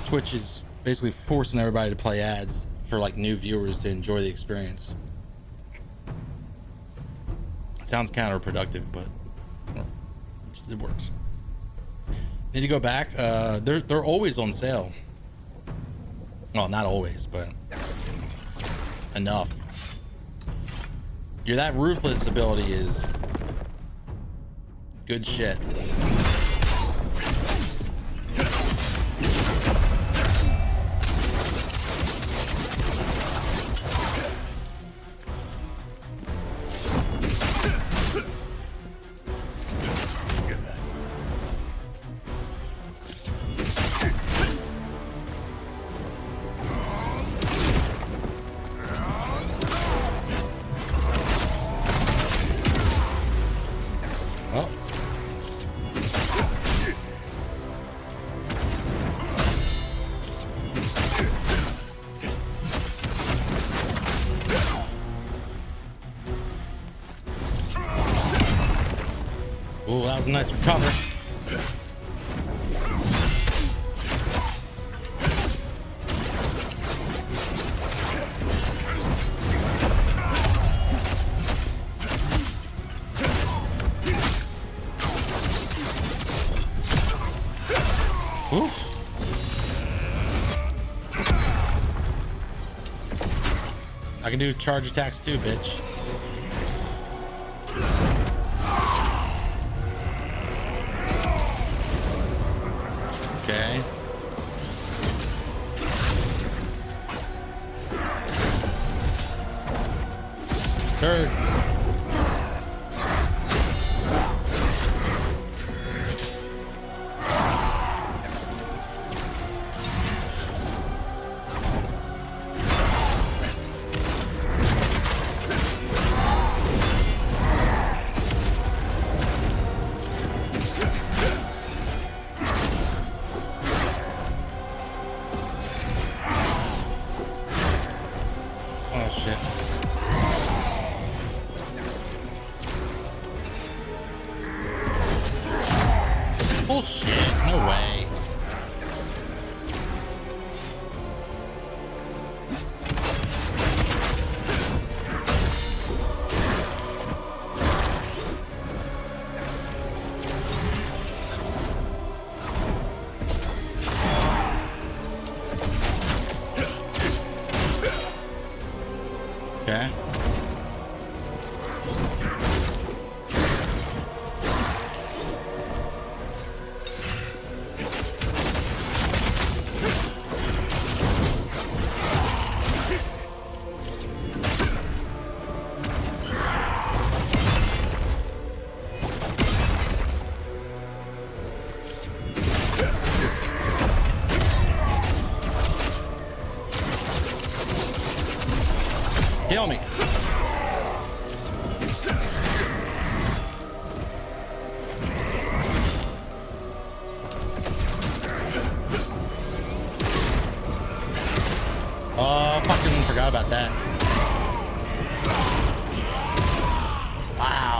Twitch is basically forcing everybody to play ads for like new viewers to enjoy the experience. It sounds counterproductive, but it works. Need to go back. They're always on sale. Well, not always, but enough. That ruthless ability is good shit. Oh, that was a nice recovery. Ooh. I can do charge attacks too, bitch. Okay. Sir. Bullshit, no way. Okay.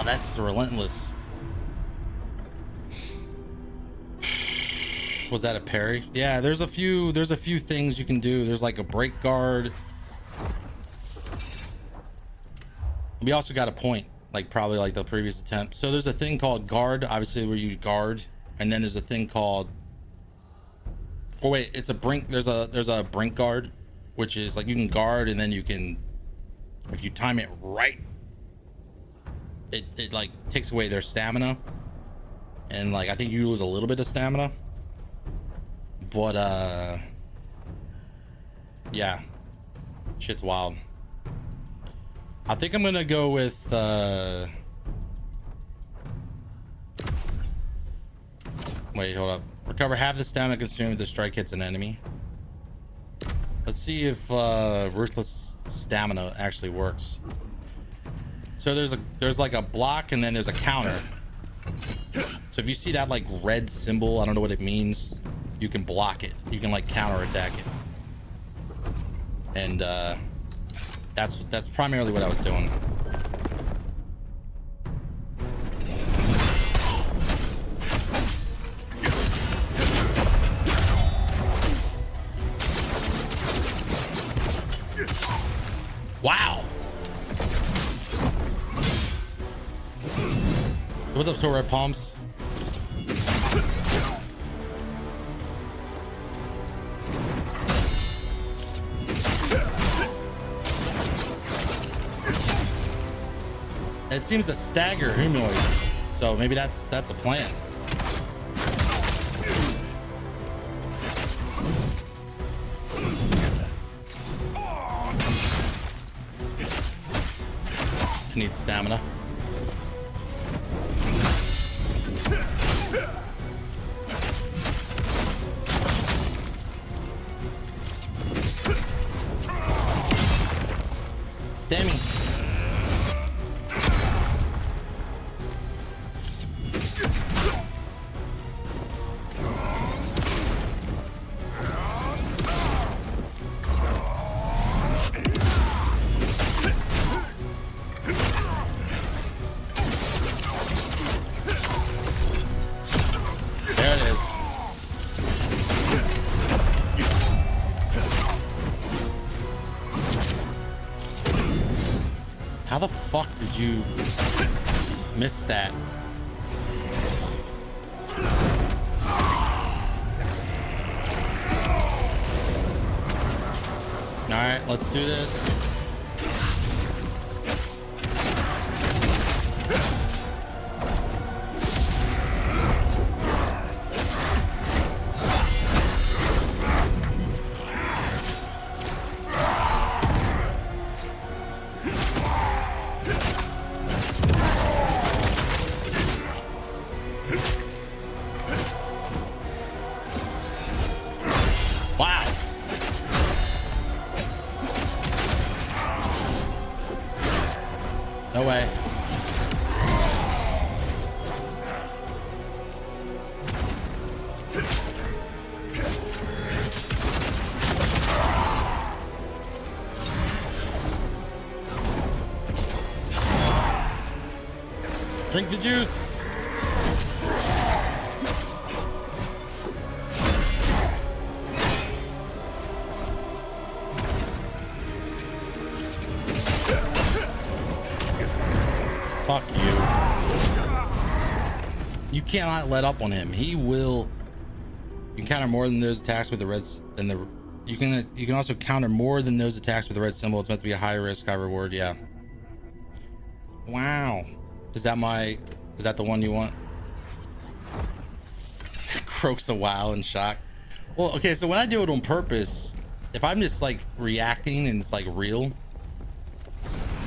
that's relentless. Was that a parry? Yeah, there's a few things you can do. There's like a break guard. We also got a point, like probably like the previous attempt. So there's a thing called guard, obviously, where you guard, and then there's a thing called, oh wait, it's a brink. There's a brink guard, which is like you can guard, and then you can, if you time it right, it like takes away their stamina, and like I think you lose a little bit of stamina, but yeah, shit's wild. I think I'm gonna go with wait, hold up. Recover half the stamina consumed if the strike hits an enemy. Let's see if ruthless stamina actually works. So there's like a block, and then there's a counter. So if you see that like red symbol, I don't know what it means, you can block it. You can like counter attack it. And that's primarily what I was doing. Wow. What's up, so red palms? It seems to stagger humanoids, so maybe that's a plan. Needs stamina. Stammy. How the fuck did you miss that? All right, let's do this. No way. Drink the juice. Fuck you. You cannot let up on him. He will. You can counter more than those attacks with the reds than the. You can also counter more than those attacks with the red symbol. It's meant to be a high risk, high reward. Yeah. Wow. Is that the one you want? Croaks a while in shock. Well, okay. So when I do it on purpose, if I'm just like reacting and it's like real,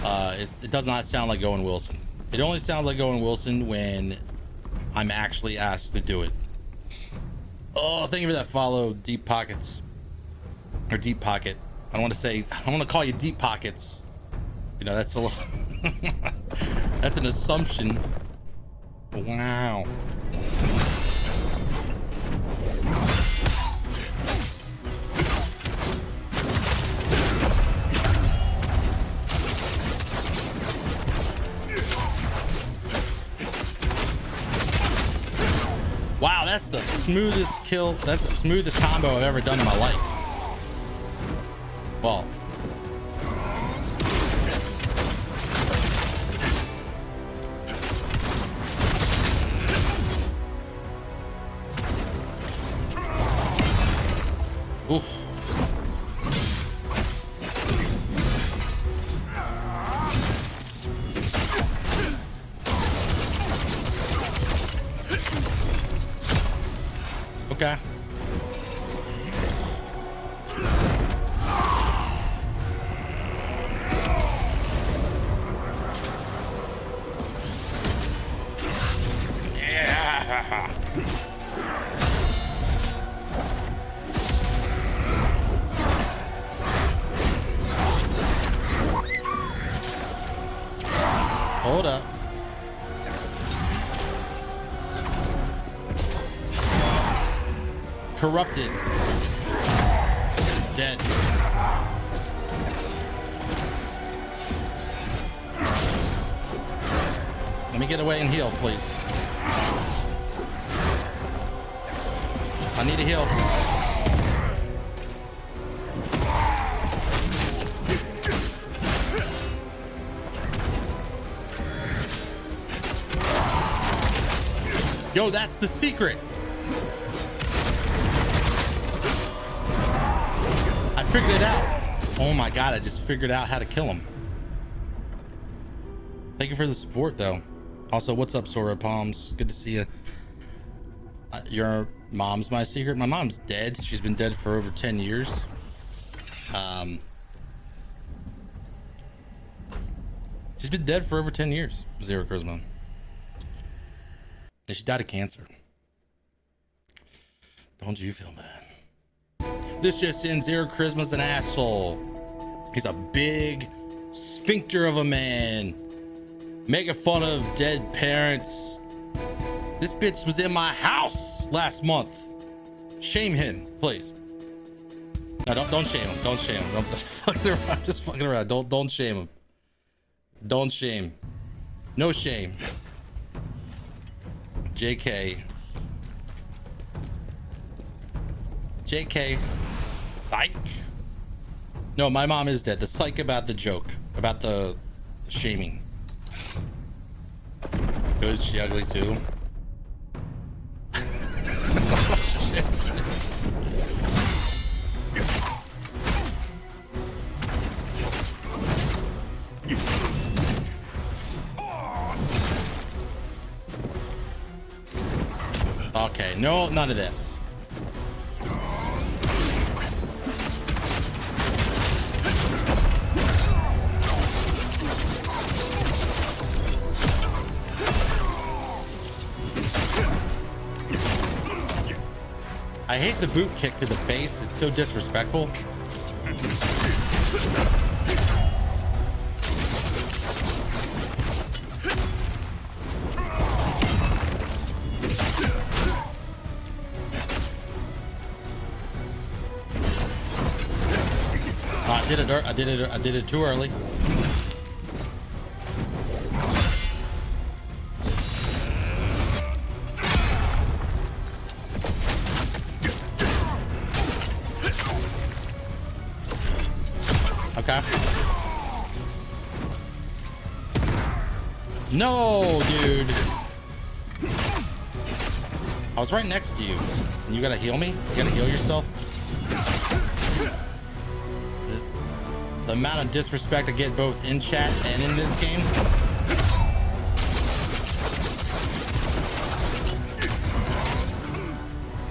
it does not sound like Owen Wilson. It only sounds like Owen Wilson when I'm actually asked to do it. Oh, thank you for that follow, Deep Pockets. Or Deep Pocket. I don't want to call you Deep Pockets. You know, that's a little that's an assumption. Wow. that's the smoothest kill. That's the smoothest combo I've ever done in my life. Well. Oof. Okay. Yeah. Hold up. Corrupted. Dead. Let me get away and heal, please. I need a heal. Yo, that's the secret. I figured it out. Oh my god, I just figured out how to kill him. Thank you for the support, though. Also, what's up, Sora Palms? Good to see you. Your mom's my secret. My mom's dead. She's been dead for over 10 years. She's been dead for over 10 years. Zero Charisma. And she died of cancer. Don't you feel bad? This just in, Zero Charisma's an asshole. He's a big sphincter of a man. Making fun of dead parents. This bitch was in my house last month. Shame him, please. No, don't shame him. Don't shame him. I'm just fucking around. Just fucking around. Don't shame him. Don't shame. No shame. JK. JK. Psych. No, my mom is dead. The psych about the joke. About the shaming. Is she ugly too? Okay, no, none of this. I hate the boot kick to the face. It's so disrespectful. I did it too early. Okay. No, dude. I was right next to you. And you gotta heal me? You gotta heal yourself? The amount of disrespect I get both in chat and in this game.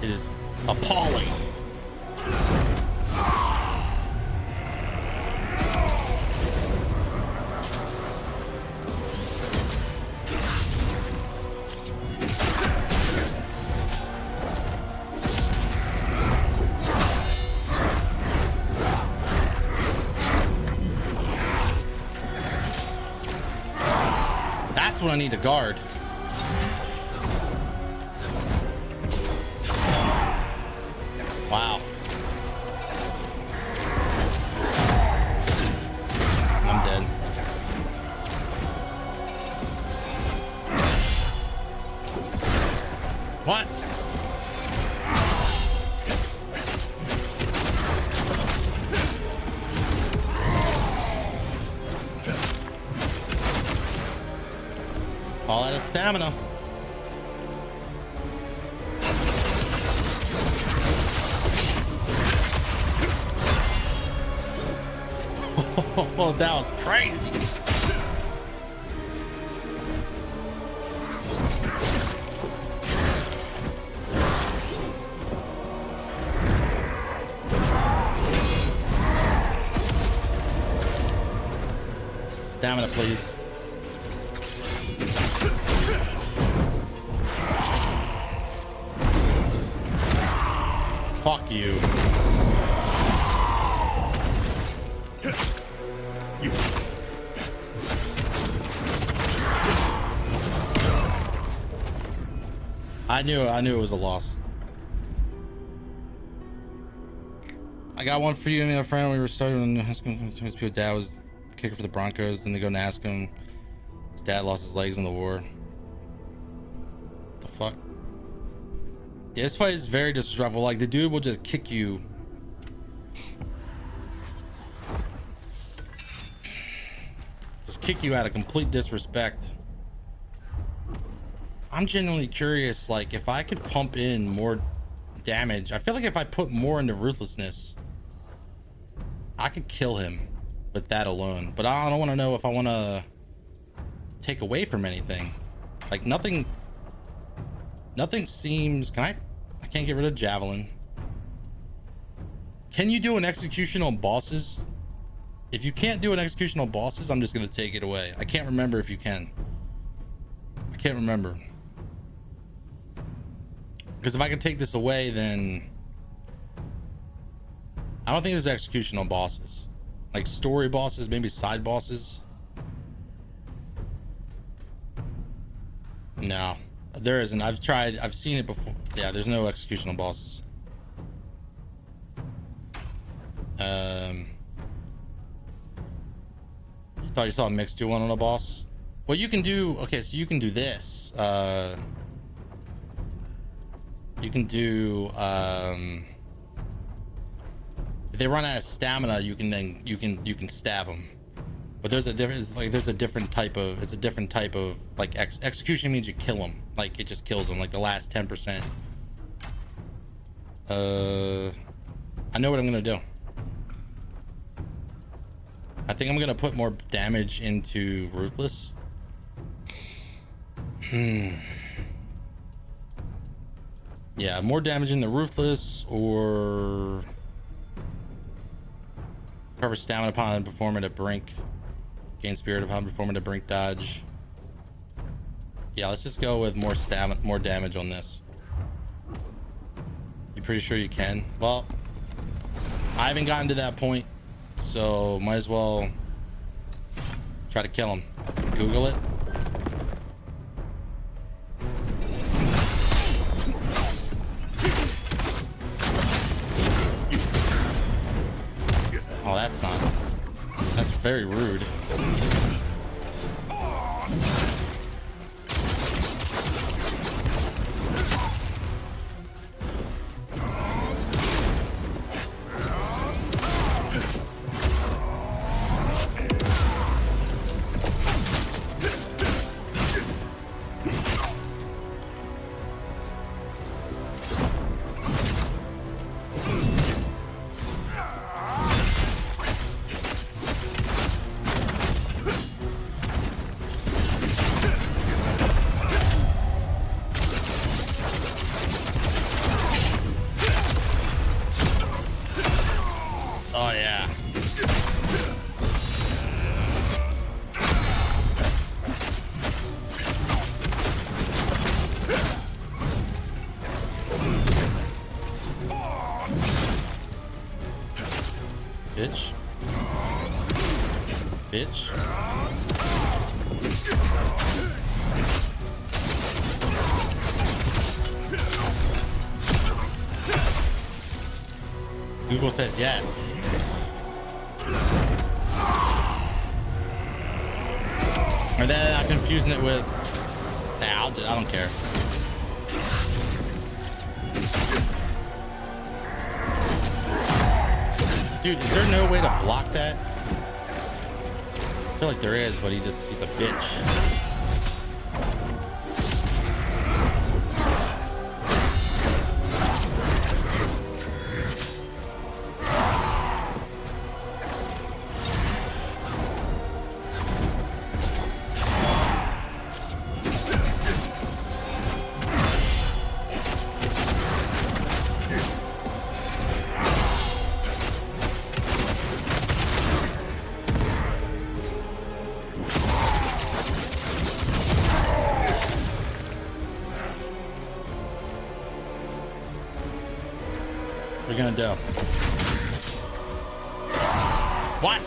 Is appalling. What I need to guard. Wow. I'm dead. What? All out of stamina. Oh, that was crazy. Stamina, please. Fuck you. I knew it was a loss. I got one for you and my friend. We were starting high school. His dad was the kicker for the Broncos. Then they go and ask him. His dad lost his legs in the war. The fuck? Yeah, this fight is very disrespectful. Like, the dude will just kick you. Just kick you out of complete disrespect. I'm genuinely curious, like, if I could pump in more damage. I feel like if I put more into ruthlessness, I could kill him with that alone. But I don't want to know if I want to take away from anything. Like, nothing seems... I can't get rid of javelin. Can you do an execution on bosses? If you can't do an execution on bosses, I'm just going to take it away. I can't remember if you can. I can't remember. Because if I can take this away, then I don't think there's execution on bosses. Like story bosses, maybe side bosses. No, there isn't. I've seen it before. Yeah, there's no execution on bosses. You thought you saw a mix do one on a boss? Well, you can do, okay, so you can do this. You can do, if they run out of stamina, you can stab them. But there's a different, like, there's a different type of, it's a different type of, like, execution means you kill them. Like, it just kills them, like the last 10%. I know what I'm gonna do. I think I'm gonna put more damage into Ruthless. Yeah, more damage in the Ruthless, or recover stamina upon performing a brink. Gain spirit upon performing a brink dodge. Yeah, let's just go with more stamina, more damage on this. You pretty sure you can? Well, I haven't gotten to that point, so might as well try to kill him. Google it. Oh, that's very rude. Bitch. Google says yes. Or then I'm confusing it with... Nah, I don't care. Dude, is there no way to block that? I feel like there is, but he's a bitch. we gonna do? What?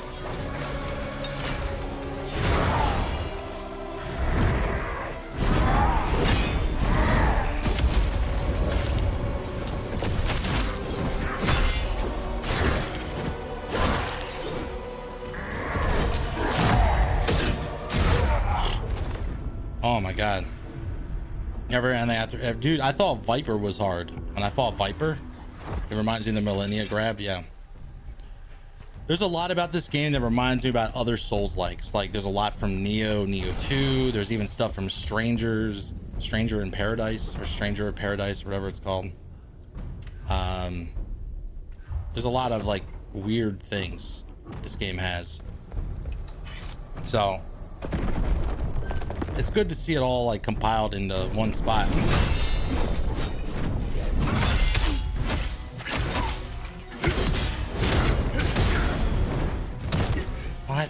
Oh my god. Never and after dude, I thought Viper was hard. When I fought Viper, it reminds me of the Millennia grab, yeah. There's a lot about this game that reminds me about other Souls-likes. Like there's a lot from Neo 2, there's even stuff from Stranger in Paradise or Stranger of Paradise, whatever it's called. There's a lot of like weird things this game has. So it's good to see it all like compiled into one spot. What?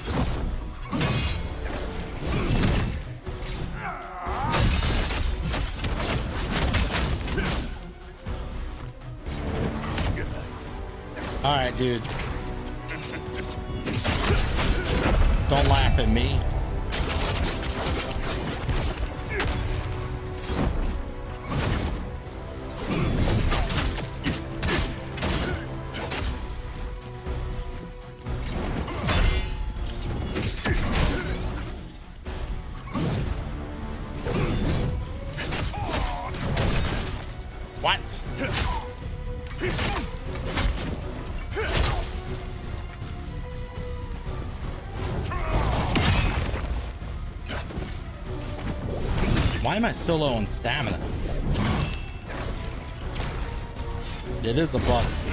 All right, dude. Don't laugh at me. What? Why am I so low on stamina? It is a bust.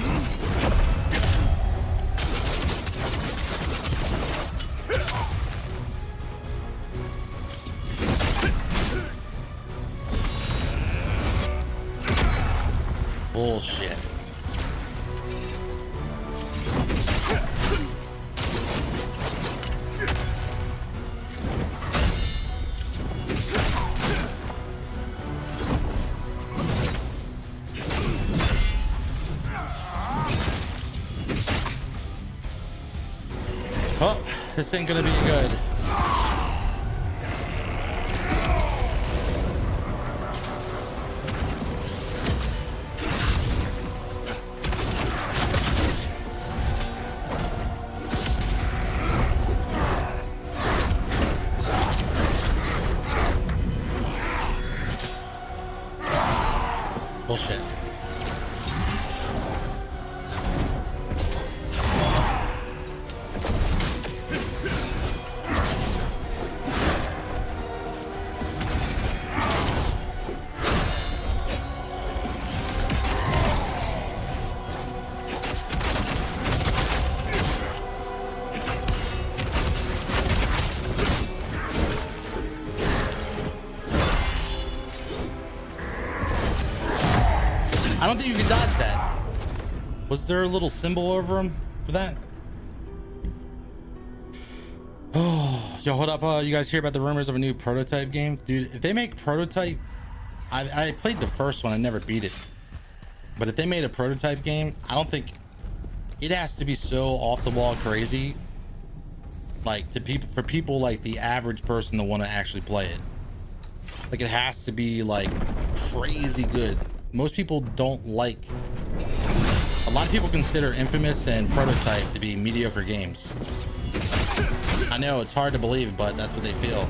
Bullshit. Oh, this ain't gonna be good. Bullshit. I don't think you can dodge that. Was there a little symbol over him for that? Oh, yo, hold up. You guys hear about the rumors of a new prototype game? Dude, if they make prototype, I played the first one. I never beat it. But if they made a prototype game, I don't think it has to be so off the wall crazy. Like for people like the average person to want to actually play it. Like it has to be like crazy good. Most people don't like, a lot of people consider Infamous and Prototype to be mediocre games. I know it's hard to believe, but that's what they feel.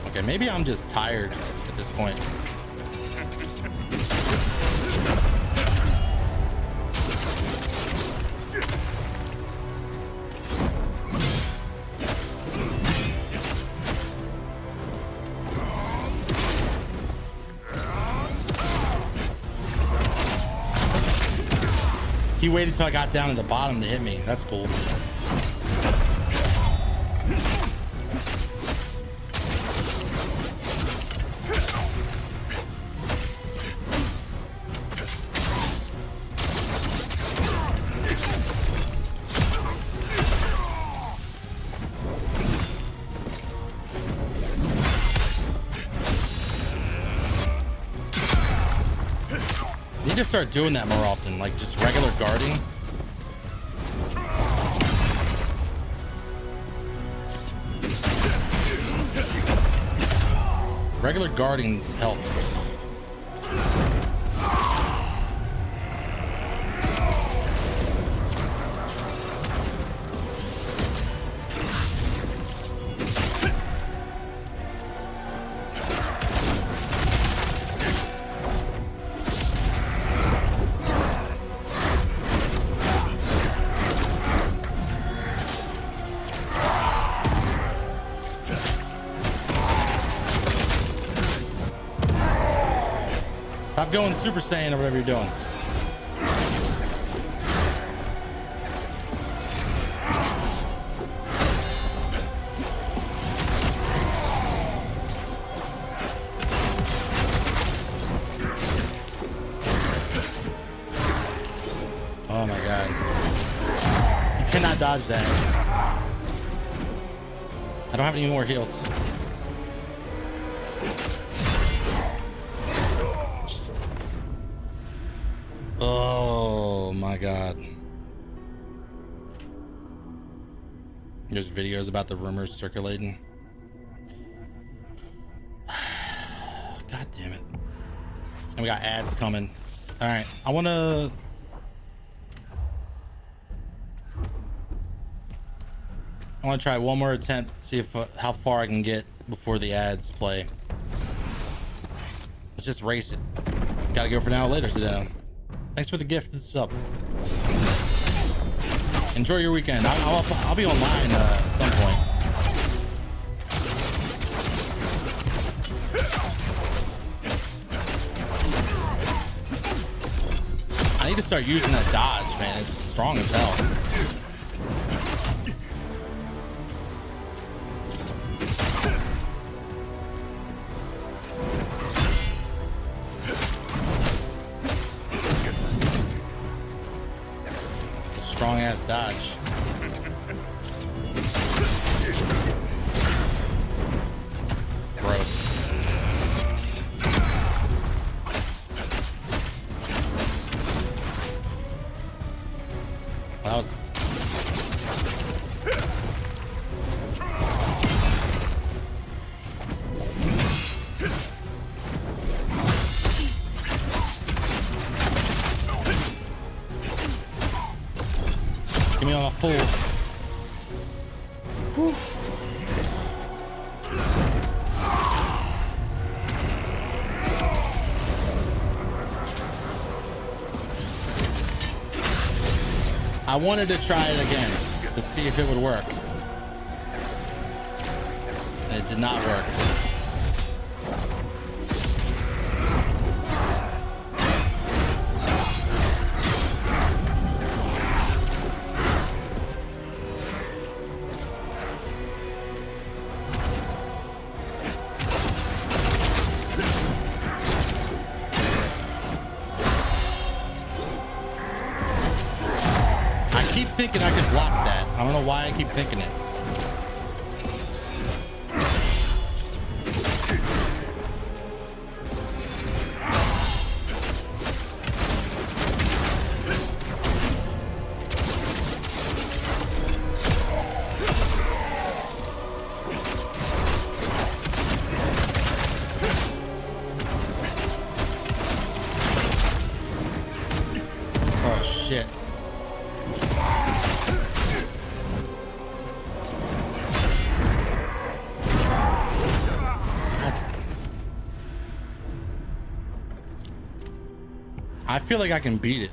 Okay, maybe I'm just tired at this point. He waited till I got down to the bottom to hit me. That's cool. need to start doing that more often, like just regular guarding. Regular guarding helps. Stop going Super Saiyan or whatever you're doing. Oh my god. You cannot dodge that. I don't have any more heals. Oh my god. There's videos about the rumors circulating. God damn it. And we got ads coming. All right, I want to try one more attempt, see if how far I can get before the ads play. Let's just race it. Gotta go for now or later today. Thanks for the gift. This is up. Enjoy your weekend. I'll be online at some point. I need to start using that dodge, man. It's strong as hell. Strong ass dodge. Gross. That was give me on a full. Whew. I wanted to try it again to see if it would work. And it did not work. Thinking I could block that. I don't know why I keep thinking it. Oh shit. I feel like I can beat it,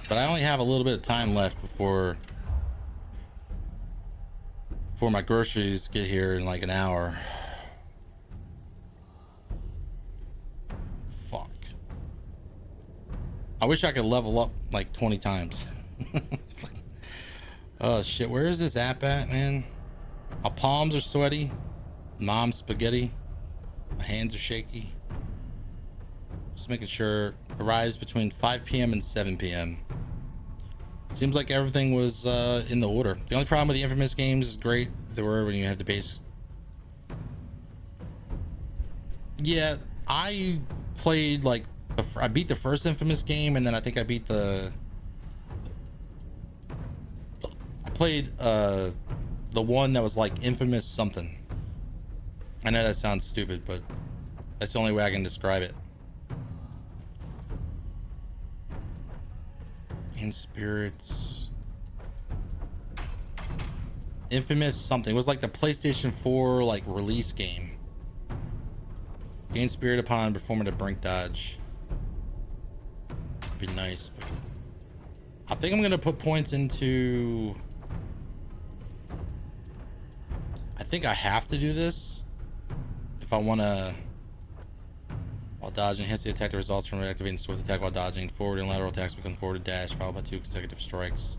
but I only have a little bit of time left before my groceries get here in like an hour. Fuck. I wish I could level up like 20 times. Oh shit, where is this app at, man? My palms are sweaty. Mom's spaghetti. My hands are shaky. Just making sure. Arrives between 5 p.m. and 7 p.m. Seems like everything was in the order. The only problem with the Infamous games is great. They were when you have the base. Yeah, I played like I beat the first Infamous game, and then I think I beat the. I played the one that was like Infamous something. I know that sounds stupid, but that's the only way I can describe it. In Spirits. Infamous something. It was like the PlayStation 4 like release game. Gain spirit upon performing a brink dodge. Be nice, but I think I'm gonna put points into. I think I have to do this if I want to. While dodging, enhance the attack the results from activating swift attack while dodging. Forward and lateral attacks become forward dash, followed by 2 consecutive strikes.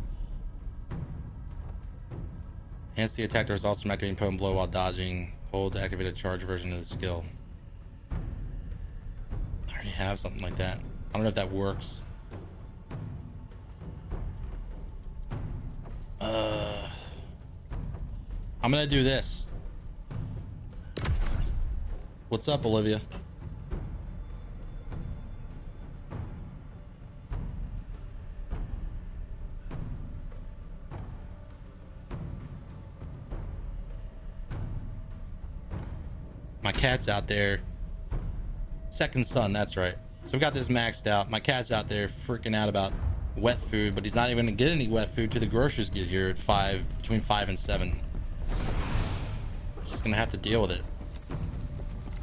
Enhance the attack the results from activating potent blow while dodging. Hold to activate a charge version of the skill. I already have something like that. I don't know if that works. I'm gonna do this. What's up, Olivia? My cat's out there. Second son, that's right. So we got this maxed out. My cat's out there freaking out about wet food, but he's not even gonna get any wet food till the groceries get here at between 5 and 7. Just gonna have to deal with it.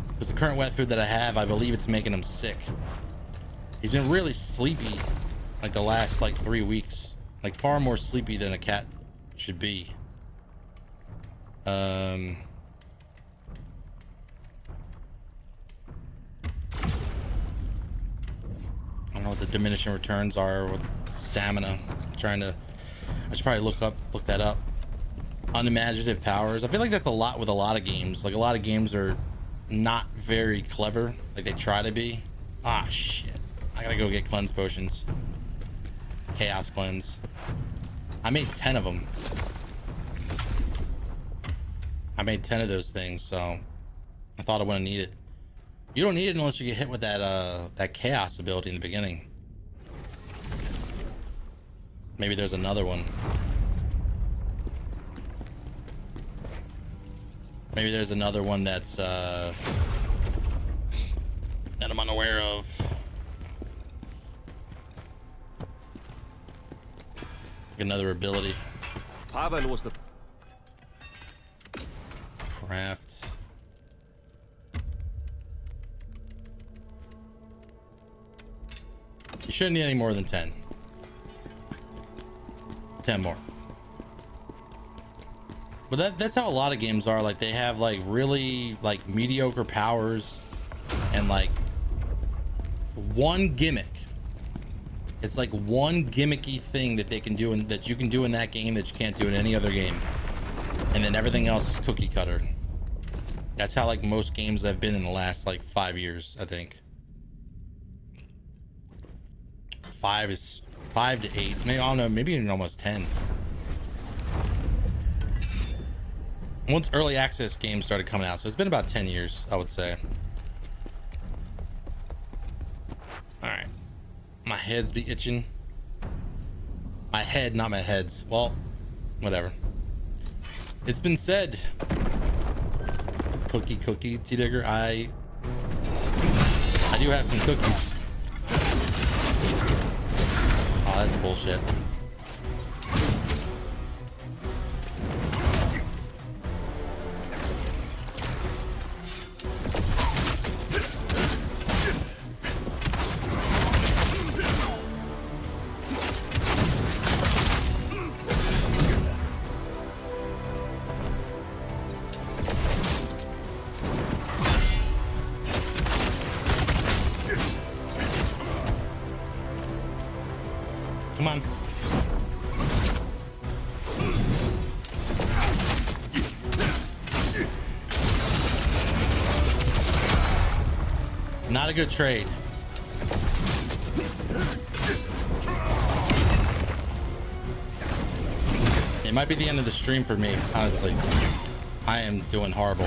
Because the current wet food that I have, I believe it's making him sick. He's been really sleepy like the last like 3 weeks. Like far more sleepy than a cat should be. I don't know what the diminishing returns are with stamina. I should probably look that up. Unimaginative powers. I feel like that's a lot with a lot of games. Like a lot of games are not very clever. Like they try to be. Ah, shit. I gotta go get cleanse potions. Chaos cleanse. I made 10 of them. I made 10 of those things, so I thought I wouldn't need it. You don't need it unless you get hit with that chaos ability in the beginning. Maybe there's another one. Maybe there's another one that's that I'm unaware of. Another ability. Pavel was the craft. You shouldn't need any more than 10. 10 more. But that's how a lot of games are. Like they have like really like mediocre powers and like one gimmick. It's like one gimmicky thing that they can do and that you can do in that game that you can't do in any other game. And then everything else is cookie cutter. That's how like most games have been in the last like 5 years, I think. 5 to 8, maybe, I don't know, maybe even almost 10. Once early access games started coming out, so it's been about 10 years, I would say. All right, my heads be itching. My head, not my heads. Well, whatever. It's been said. Cookie, T-Digger. I do have some cookies. Oh, that's bullshit. Come on. Not a good trade. It might be the end of the stream for me, honestly. I am doing horrible.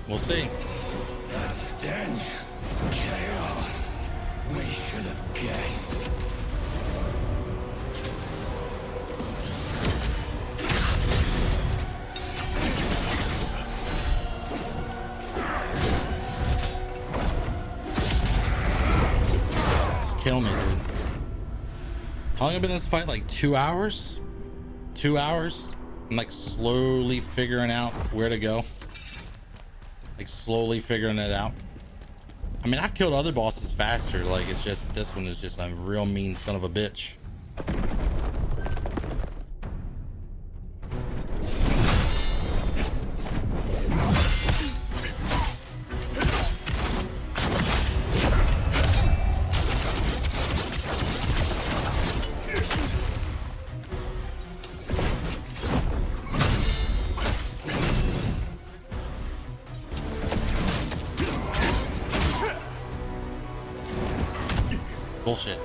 We'll see. That stench. Chaos. We should have guessed. Just kill me, dude. How long have I been in this fight? Like 2 hours? 2 hours? I'm like slowly figuring out where to go. Like slowly figuring it out. I mean, I've killed other bosses faster. Like, it's just, this one is just a real mean son of a bitch. Bullshit.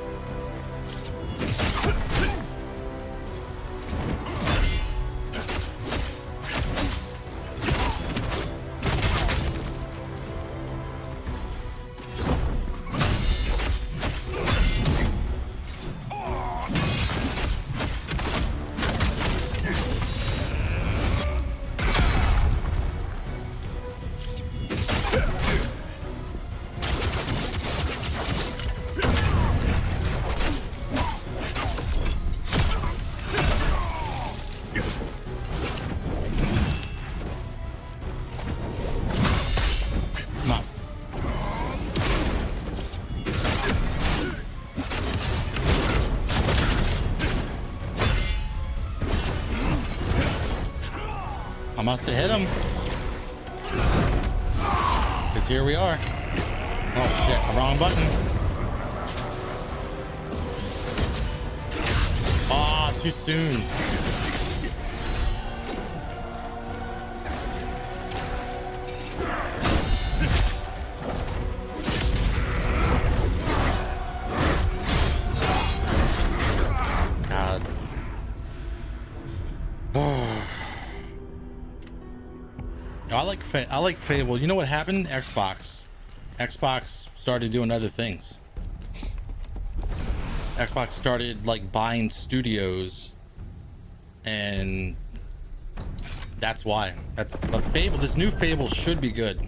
I must have hit him. Because here we are. Oh shit, wrong button. Ah, too soon. God. I like Fable. You know what happened? Xbox started doing other things. Xbox started like buying studios, and that's why. But Fable, this new Fable should be good.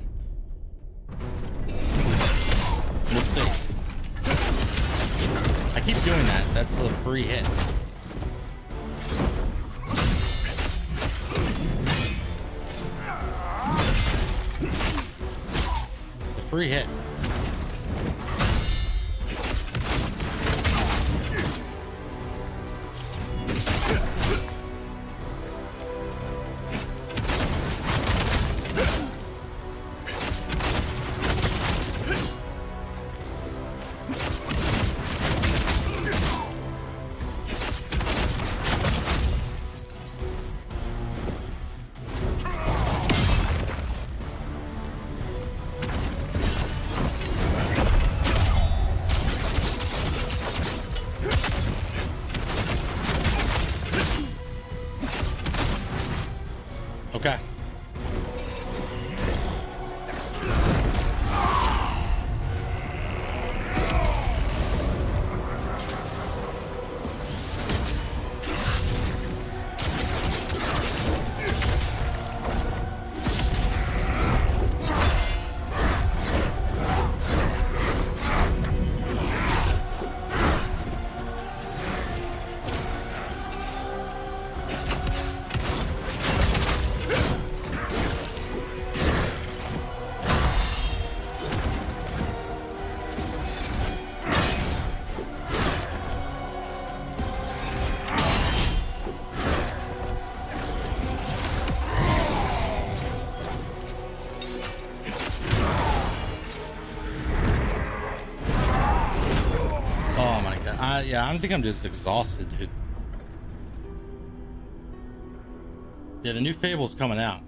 We'll see. I keep doing that. That's a free hit. Free hit. Okay. Yeah, I think I'm just exhausted, dude. Yeah, the new Fable's coming out.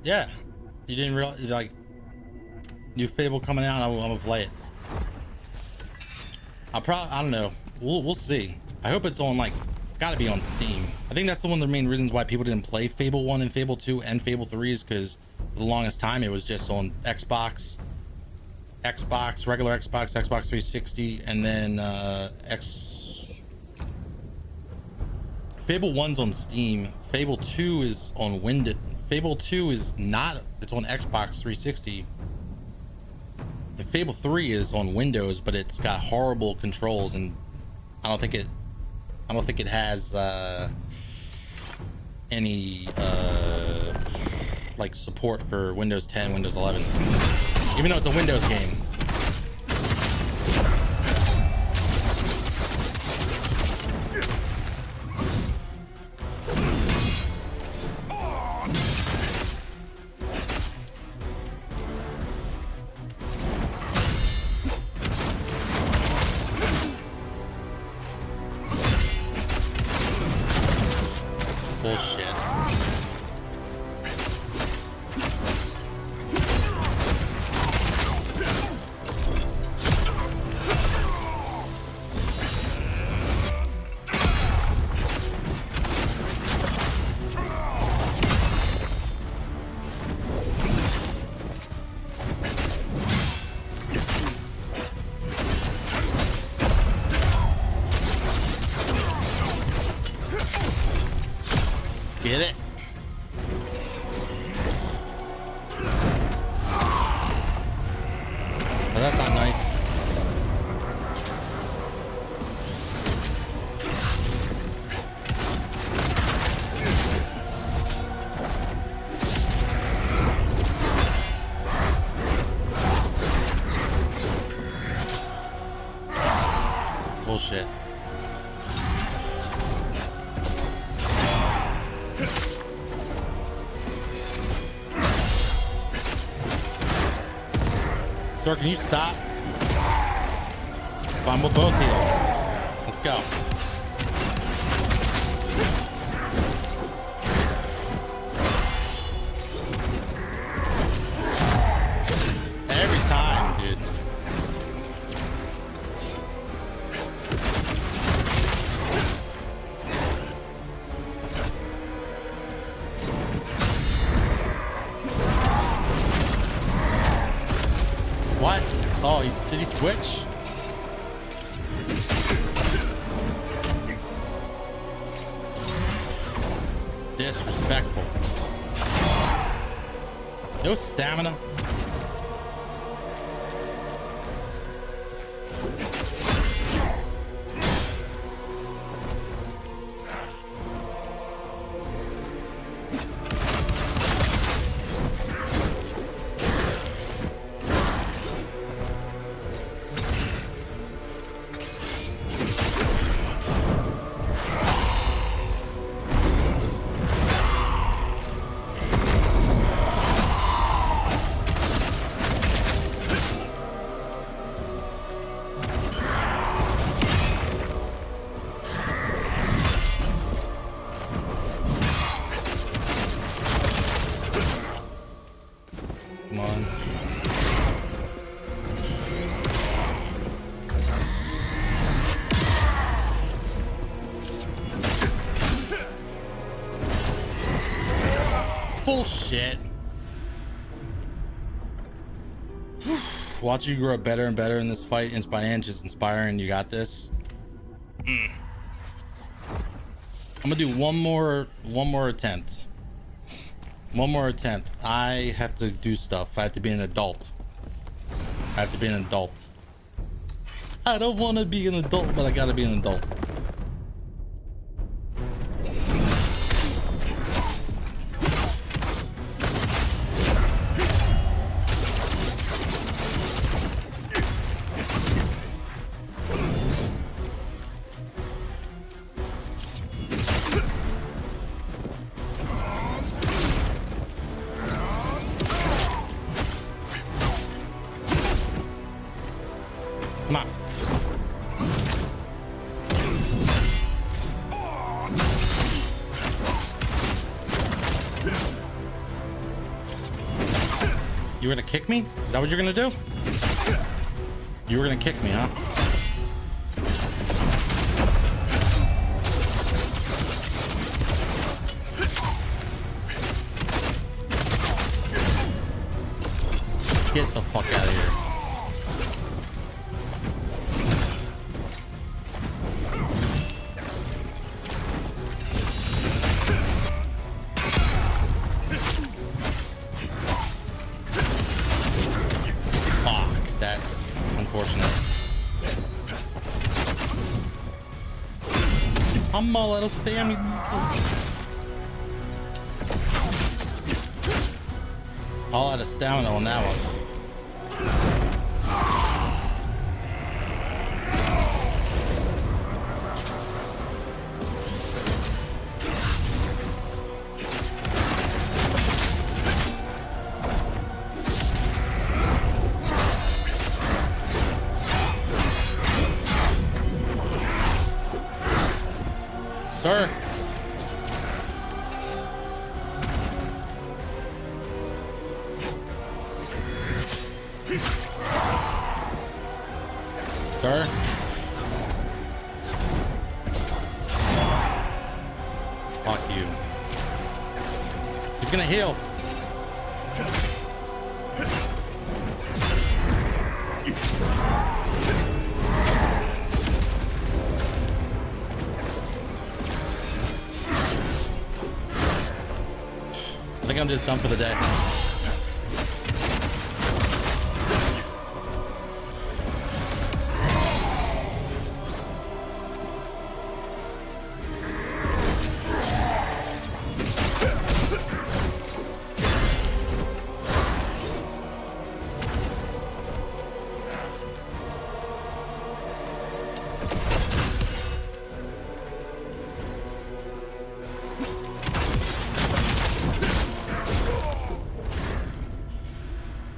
Yeah, you didn't realize, like, new Fable coming out. I'm gonna play it. I don't know. We'll see. I hope it's on like It's got to be on Steam. I think that's one of the main reasons why people didn't play Fable 1 and Fable 2 and Fable 3 is because for the longest time it was just on Xbox, regular Xbox, Xbox 360, and then Fable 1's on Steam. Fable 2 is on Windows. Fable 2 is not, it's on Xbox 360. And Fable 3 is on Windows, but it's got horrible controls, and I don't think it has any like support for Windows 10, Windows 11, even though it's a Windows game. Bullshit. Get it? Oh, that's not nice. Bullshit. Sir, can you stop? Fine, we'll both heal. Let's go. Every time, dude. What? Oh, did he switch? Disrespectful. No stamina. Come on. Bullshit. Watch you grow better and better in this fight inch by inch is inspiring. You got this. I'm gonna do one more attempt. One more attempt. I have to do stuff. I have to be an adult. I have to be an adult. I don't want to be an adult, but I gotta be an adult. Come on. You were gonna kick me? Is that what you're gonna do? You were gonna kick me, huh? Get the fuck out of here. Fuck, that's unfortunate. I'm all out of stamina. All out of stamina on that one. Sir. Sir. Fuck you. He's gonna heal. I think I'm just done for the day.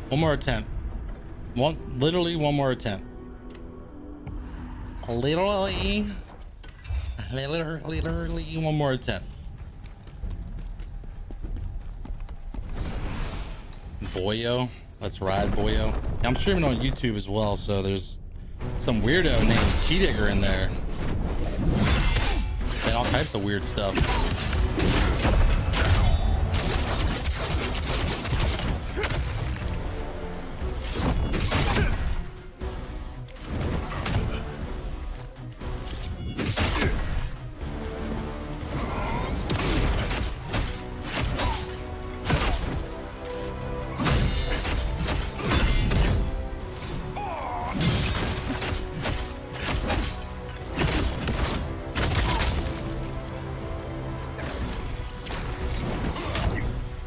One more attempt. Literally one more attempt. Literally one more attempt. Boyo, let's ride Boyo. I'm streaming on YouTube as well, so there's some weirdo named T-Digger in there. Say all types of weird stuff.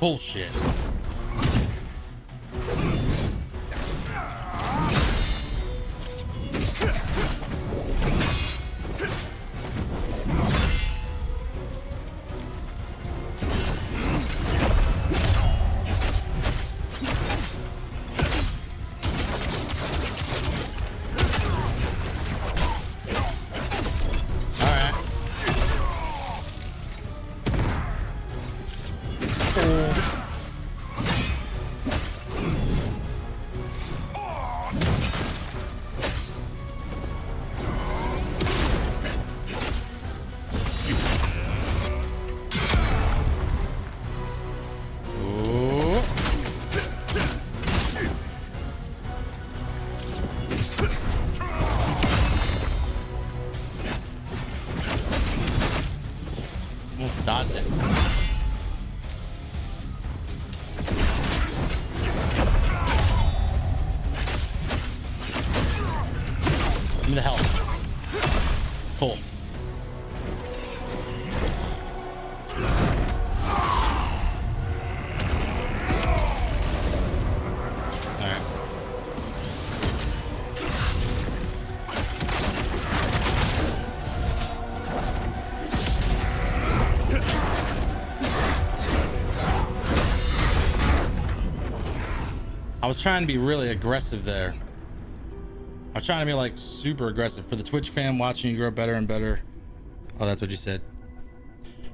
Bullshit. Dodge it. Give me the health. Cool. I was trying to be really aggressive there. I was trying to be like super aggressive for the Twitch fam watching you grow better and better. Oh, that's what you said.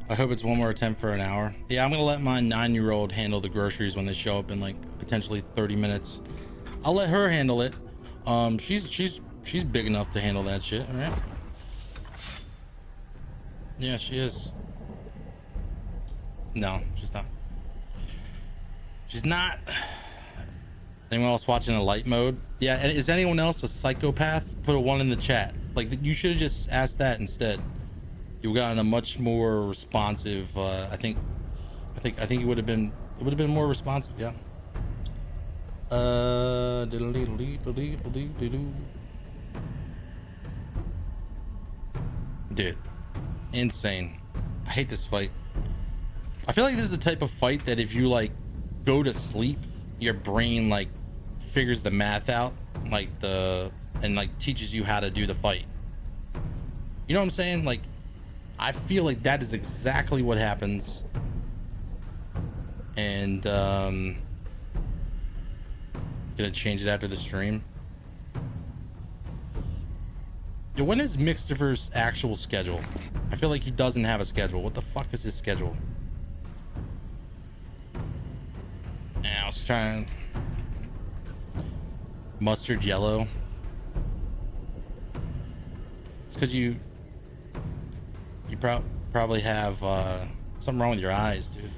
I hope it's one more attempt for an hour. Yeah, I'm gonna let my 9-year-old handle the groceries when they show up in like potentially 30 minutes. I'll let her handle it. She's big enough to handle that shit, all right? Yeah, she is. No, she's not. She's not. Anyone else watching a light mode? Yeah, and is anyone else a psychopath? Put a 1 in the chat. Like, you should have just asked that instead. You gotten a much more responsive. I think it would have been more responsive. Yeah. Dude, insane. I hate this fight. I feel like this is the type of fight that if you like go to sleep, your brain like figures the math out, like teaches you how to do the fight. You know what I'm saying? Like, I feel like that is exactly what happens. And gonna change it after the stream. Yo, when is Mixtifer's actual schedule? I feel like he doesn't have a schedule. What the fuck is his schedule? Now I was trying mustard yellow. It's because you probably have something wrong with your eyes, dude.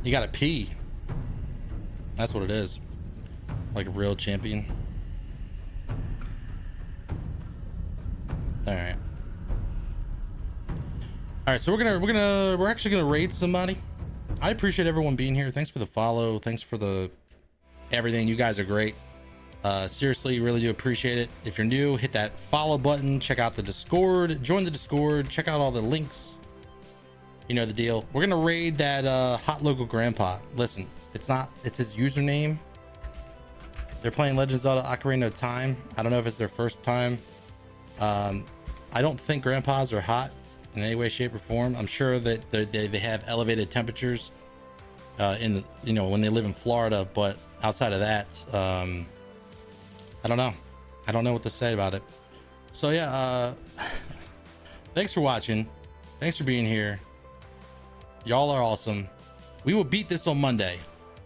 You gotta pee. That's what it is. Like a real champion. All right. All right, so we're actually gonna raid somebody. I appreciate everyone being here. Thanks for the follow. Thanks for the everything. You guys are great. Seriously, really do appreciate it. If you're new, hit that follow button. Check out the Discord. Join the Discord. Check out all the links. You know the deal. We're gonna raid that hot local grandpa. Listen, it's his username. They're playing Legend of Zelda Ocarina of Time. I don't know if it's their first time. I don't think grandpas are hot in any way, shape, or form. I'm sure that they have elevated temperatures in the, you know, when they live in Florida, but outside of that, I don't know. I don't know what to say about it. So yeah, thanks for watching. Thanks for being here. Y'all are awesome. We will beat this on Monday.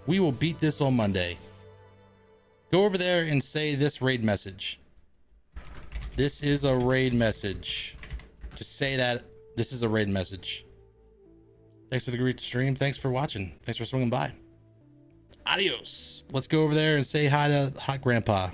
We will beat this on Monday. Go over there and say this raid message. This is a raid message. Just say that. This is a raid message. Thanks for the great stream. Thanks for watching. Thanks for swinging by. Adios. Let's go over there and say hi to Hot Grandpa.